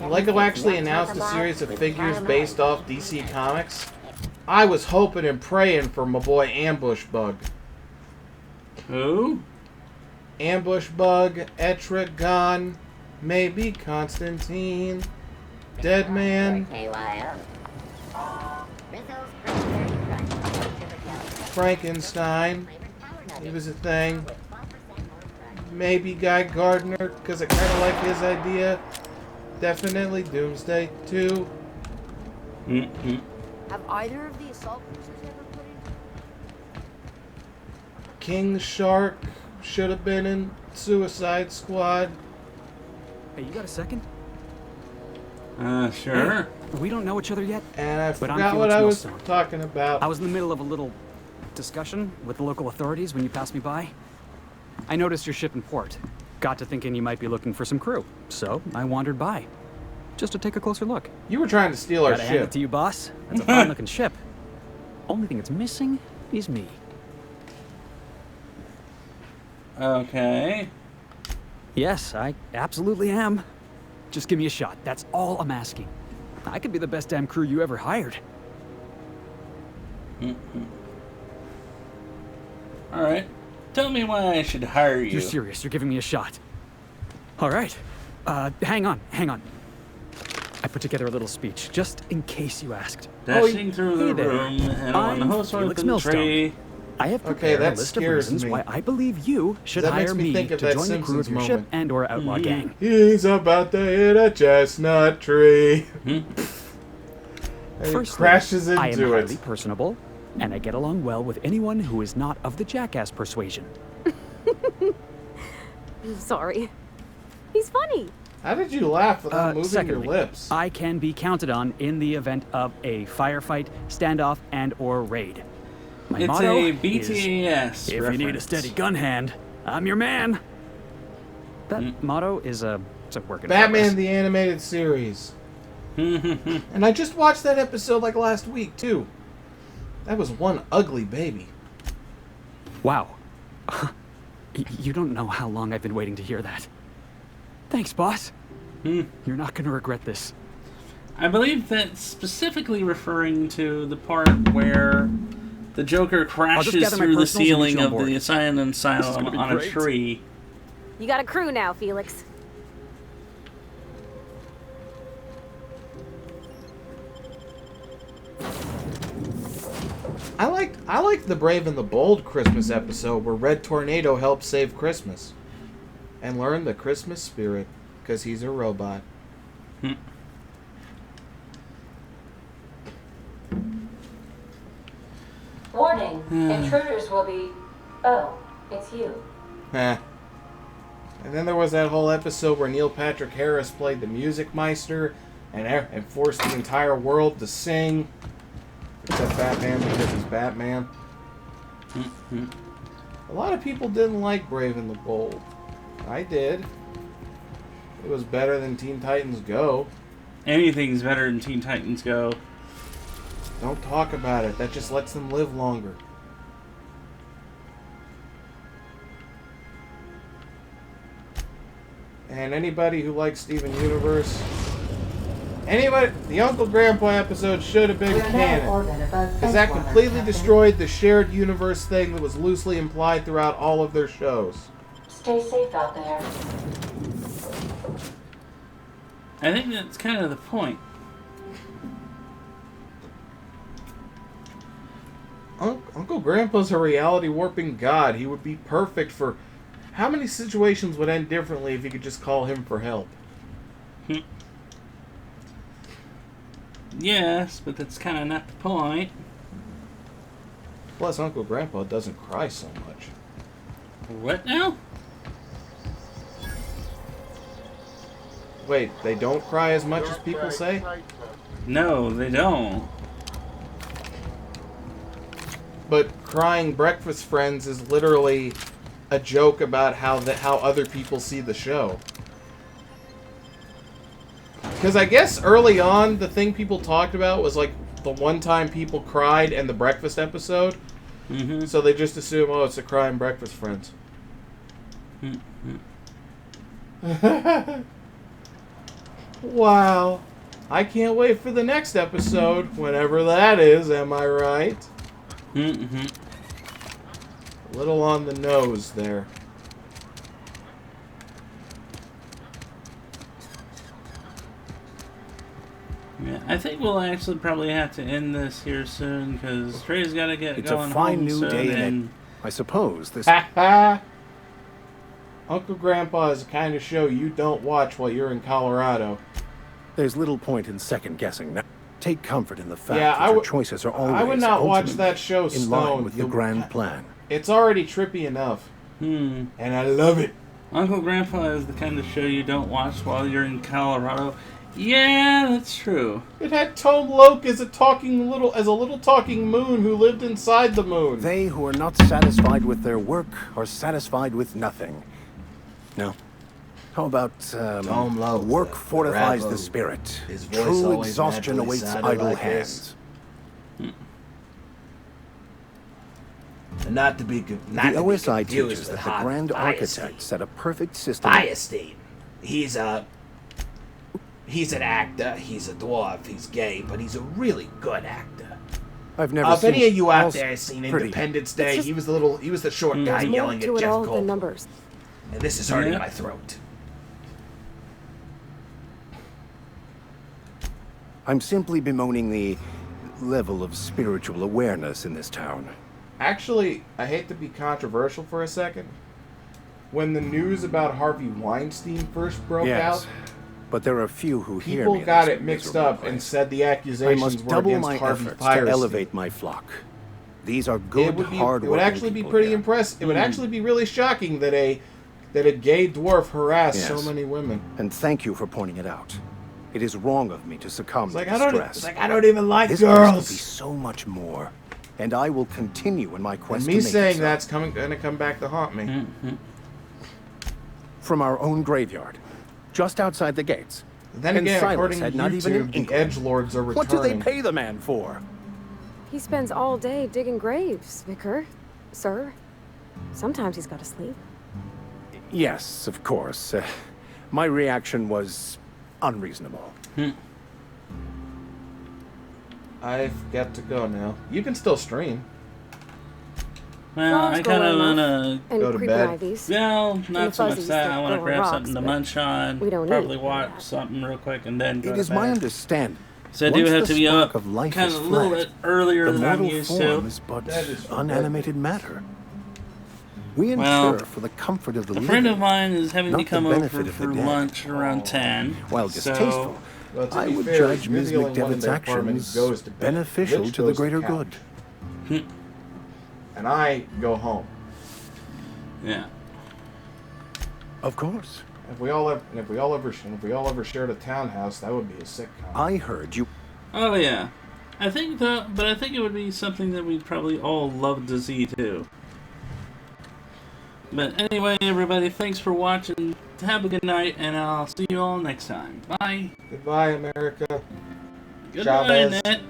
Speaker 2: LEGO actually announced a series of figures based off DC Comics. I was hoping and praying for my boy Ambush Bug.
Speaker 1: Who?
Speaker 2: Ambush Bug, Etrigan, maybe Constantine, Deadman, Frankenstein, he was a thing, maybe Guy Gardner, because I kind of like his idea, definitely Doomsday 2.
Speaker 19: Have either of the assault cruisers ever put in?
Speaker 2: King Shark should have been in Suicide Squad.
Speaker 3: Hey, you got a second?
Speaker 1: Sure.
Speaker 3: Hey, we don't know each other yet.
Speaker 2: And I forgot what I was talking about.
Speaker 3: I was in the middle of a little discussion with the local authorities when you passed me by. I noticed your ship in port. Got to thinking you might be looking for some crew. So I wandered by, just to take a closer look.
Speaker 2: You were trying to steal our
Speaker 3: Gotta hand
Speaker 2: ship.
Speaker 3: it to you, boss. That's a fine-looking ship. Only thing it's missing is me.
Speaker 1: Okay.
Speaker 3: Yes, I absolutely am. just give me a shot. That's all I'm asking. I could be the best damn crew you ever hired.
Speaker 1: Alright. Tell me why I should hire you.
Speaker 3: You're serious. You're giving me a shot. All right. Hang on. I put together a little speech, just in case you asked.
Speaker 1: Dashing through the
Speaker 3: there.
Speaker 1: room and on the host
Speaker 3: Felix
Speaker 1: with the
Speaker 3: Millstone.
Speaker 1: tree.
Speaker 3: I have prepared a list of reasons why I believe you should hire me to join the crew of your ship and/or outlaw gang.
Speaker 2: He's about to hit a chestnut tree.
Speaker 3: First,
Speaker 2: crashes into
Speaker 3: I am
Speaker 2: it.
Speaker 3: highly personable, and I get along well with anyone who is not of the jackass persuasion.
Speaker 13: I'm sorry. He's funny.
Speaker 2: How did you laugh without moving
Speaker 3: Secondly,
Speaker 2: your lips?
Speaker 3: I can be counted on in the event of a firefight, standoff, and/or raid. My
Speaker 1: It's
Speaker 3: motto
Speaker 1: a
Speaker 3: is,
Speaker 1: BTAS
Speaker 3: if you need a steady gun hand, I'm your man. That motto is it's a work in
Speaker 2: Batman
Speaker 3: progress.
Speaker 2: the Animated Series. And I just watched that episode like last week, too. That was one ugly baby.
Speaker 3: Wow. You don't know how long I've been waiting to hear that. Thanks, boss. You're not going to regret this.
Speaker 1: I believe that's specifically referring to the part where the Joker crashes through the ceiling of the Asylum on a tree.
Speaker 13: You got a crew now, Felix.
Speaker 2: I liked the Brave and the Bold Christmas episode where Red Tornado helped save Christmas. And learn the Christmas spirit, because he's a robot.
Speaker 9: Warning, intruders will be... Oh, it's you.
Speaker 2: And then there was that whole episode where Neil Patrick Harris played the Music Meister and forced the entire world to sing. Except Batman, because he's Batman. A lot of people didn't like Brave and the Bold. I did. It was better than Teen Titans Go.
Speaker 1: Anything's better than Teen Titans Go.
Speaker 2: Don't talk about it. That just lets them live longer. And anybody who likes Steven Universe... the Uncle Grandpa episode should have been canon. Because that completely destroyed the shared universe thing that was loosely implied throughout all of their shows.
Speaker 9: Stay safe out there.
Speaker 1: I think that's kind of the point.
Speaker 2: Uncle Grandpa's a reality warping god. He would be perfect for... How many situations would end differently if you could just call him for help?
Speaker 1: Yes, but that's kind of not the point.
Speaker 2: Plus, Uncle Grandpa doesn't cry so much.
Speaker 1: What now?
Speaker 2: Wait, they don't cry as much as people say?
Speaker 1: No, they don't.
Speaker 2: But crying breakfast friends is literally a joke about how other people see the show. Because I guess early on, the thing people talked about was like the one time people cried in the breakfast episode. So they just assume, oh, it's a crying breakfast friends. Wow. I can't wait for the next episode, whenever that is, am I right? A little on the nose there.
Speaker 1: Yeah, I think we'll actually probably have to end this here soon because Trey's got to get
Speaker 7: It's
Speaker 1: going
Speaker 7: a fine
Speaker 1: home
Speaker 7: new
Speaker 1: soon,
Speaker 7: day,
Speaker 1: and
Speaker 7: and I suppose this.
Speaker 2: Uncle Grandpa is the kind of show you don't watch while you're in Colorado.
Speaker 7: There's little point in second guessing now. Take comfort in the fact
Speaker 2: Yeah,
Speaker 7: that your choices are always
Speaker 2: I would not watch
Speaker 7: ultimately
Speaker 2: that show
Speaker 7: in line
Speaker 2: stoned.
Speaker 7: with your grand plan.
Speaker 2: It's already trippy enough. And I love it.
Speaker 1: Uncle Grandpa is the kind of show you don't watch while you're in Colorado. Yeah, that's true.
Speaker 2: It had Tone Loc as a little talking moon who lived inside the moon.
Speaker 7: They who are not satisfied with their work are satisfied with nothing. No. How about
Speaker 2: Tone Loc,
Speaker 7: work fortifies
Speaker 2: Bravo.
Speaker 7: the spirit.
Speaker 2: His voice
Speaker 7: True
Speaker 2: always
Speaker 7: exhaustion
Speaker 2: naturally
Speaker 7: awaits
Speaker 2: sounded
Speaker 7: idle
Speaker 2: like
Speaker 7: hands.
Speaker 2: And not to be
Speaker 7: The OSI teaches that the Grand Architect set a perfect system.
Speaker 2: Biostate. He's He's an actor. He's a dwarf. He's gay, but he's a really good actor.
Speaker 4: I've never
Speaker 2: If
Speaker 4: seen
Speaker 2: any of you out
Speaker 4: else
Speaker 2: there seen
Speaker 4: pretty.
Speaker 2: Independence Day, he was the short guy
Speaker 13: There's more
Speaker 2: yelling
Speaker 13: to
Speaker 2: at
Speaker 13: it
Speaker 2: Jeff
Speaker 13: all
Speaker 2: Goldblum.
Speaker 13: than numbers.
Speaker 2: And this is hurting my throat.
Speaker 4: I'm simply bemoaning the level of spiritual awareness in this town.
Speaker 2: Actually, I hate to be controversial for a second. When the news about Harvey Weinstein first broke out,
Speaker 4: but there are few who hear
Speaker 2: people
Speaker 4: me in
Speaker 2: got
Speaker 4: this
Speaker 2: it mixed
Speaker 4: miserable
Speaker 2: up and
Speaker 4: place.
Speaker 2: said the
Speaker 4: I
Speaker 2: accusations
Speaker 4: must
Speaker 2: were
Speaker 4: double
Speaker 2: against
Speaker 4: my
Speaker 2: Harvey
Speaker 4: efforts
Speaker 2: Weinstein.
Speaker 4: to elevate my flock. These are good,
Speaker 2: It would
Speaker 4: hard-working
Speaker 2: actually be
Speaker 4: people
Speaker 2: pretty
Speaker 4: here.
Speaker 2: impressive. It would actually be really shocking that a gay dwarf harassed so
Speaker 4: Yes.
Speaker 2: many women.
Speaker 4: And thank you for pointing it out. It is wrong of me to succumb
Speaker 2: It's like,
Speaker 4: to
Speaker 2: I don't-
Speaker 4: stress.
Speaker 2: it's like, I don't even like
Speaker 4: this
Speaker 2: girls.
Speaker 4: This could be so much more, and I will continue in my quest
Speaker 2: And
Speaker 4: to
Speaker 2: me
Speaker 4: make it
Speaker 2: saying
Speaker 4: so.
Speaker 2: that's gonna come back to haunt me.
Speaker 4: From our own graveyard, just outside the gates.
Speaker 2: Then
Speaker 4: and
Speaker 2: again,
Speaker 4: Silas
Speaker 2: according to
Speaker 4: had not even an
Speaker 2: YouTube, the
Speaker 4: inkling.
Speaker 2: edgelords are
Speaker 4: What do they
Speaker 2: returning.
Speaker 4: pay the man for?
Speaker 13: He spends all day digging graves, Vicar. Sir. Sometimes he's got to sleep.
Speaker 4: Yes, of course. My reaction was unreasonable.
Speaker 2: I've got to go now. You can still stream.
Speaker 1: Well, I kind of want to
Speaker 2: go to bed.
Speaker 1: Well, not so much that. I want to grab something to
Speaker 13: but
Speaker 1: munch on.
Speaker 13: we don't
Speaker 1: Probably
Speaker 13: need
Speaker 1: watch something real quick and then go
Speaker 4: It
Speaker 1: to
Speaker 4: is
Speaker 1: bed.
Speaker 4: my understanding.
Speaker 1: So I do
Speaker 4: once
Speaker 1: have
Speaker 4: the
Speaker 1: to be
Speaker 4: spark
Speaker 1: up
Speaker 4: of life
Speaker 1: kind
Speaker 4: is
Speaker 1: of a little
Speaker 4: fled,
Speaker 1: bit earlier
Speaker 4: the
Speaker 1: than I'm
Speaker 4: mortal
Speaker 1: used
Speaker 4: form
Speaker 1: to.
Speaker 4: is but unanimated matter. We
Speaker 1: Well,
Speaker 4: inter for the comfort of the
Speaker 1: A
Speaker 4: living,
Speaker 1: friend of mine is having
Speaker 4: not
Speaker 1: me
Speaker 4: the
Speaker 1: come
Speaker 4: benefit
Speaker 1: over
Speaker 4: of the
Speaker 1: for
Speaker 4: dead.
Speaker 1: lunch around 10.
Speaker 4: While distasteful,
Speaker 2: Well, to
Speaker 4: I
Speaker 2: be
Speaker 4: would
Speaker 2: fair,
Speaker 4: judge
Speaker 2: you're
Speaker 4: Ms.
Speaker 2: the only one in
Speaker 4: McDevitt's
Speaker 2: their apartment
Speaker 4: actions
Speaker 2: who goes to bed.
Speaker 4: beneficial
Speaker 2: Lich
Speaker 4: to the
Speaker 2: goes
Speaker 4: greater
Speaker 2: couch.
Speaker 4: good.
Speaker 2: And I go home.
Speaker 1: Yeah.
Speaker 4: Of course.
Speaker 2: If we all ever shared a townhouse, that would be a sitcom.
Speaker 4: I heard you.
Speaker 1: Oh yeah, I think it would be something that we'd probably all love to see too. But anyway, everybody, thanks for watching. Have a good night, and I'll see you all next time. Bye.
Speaker 2: Goodbye, America.
Speaker 1: Goodbye,
Speaker 2: Chavez.
Speaker 1: Annette.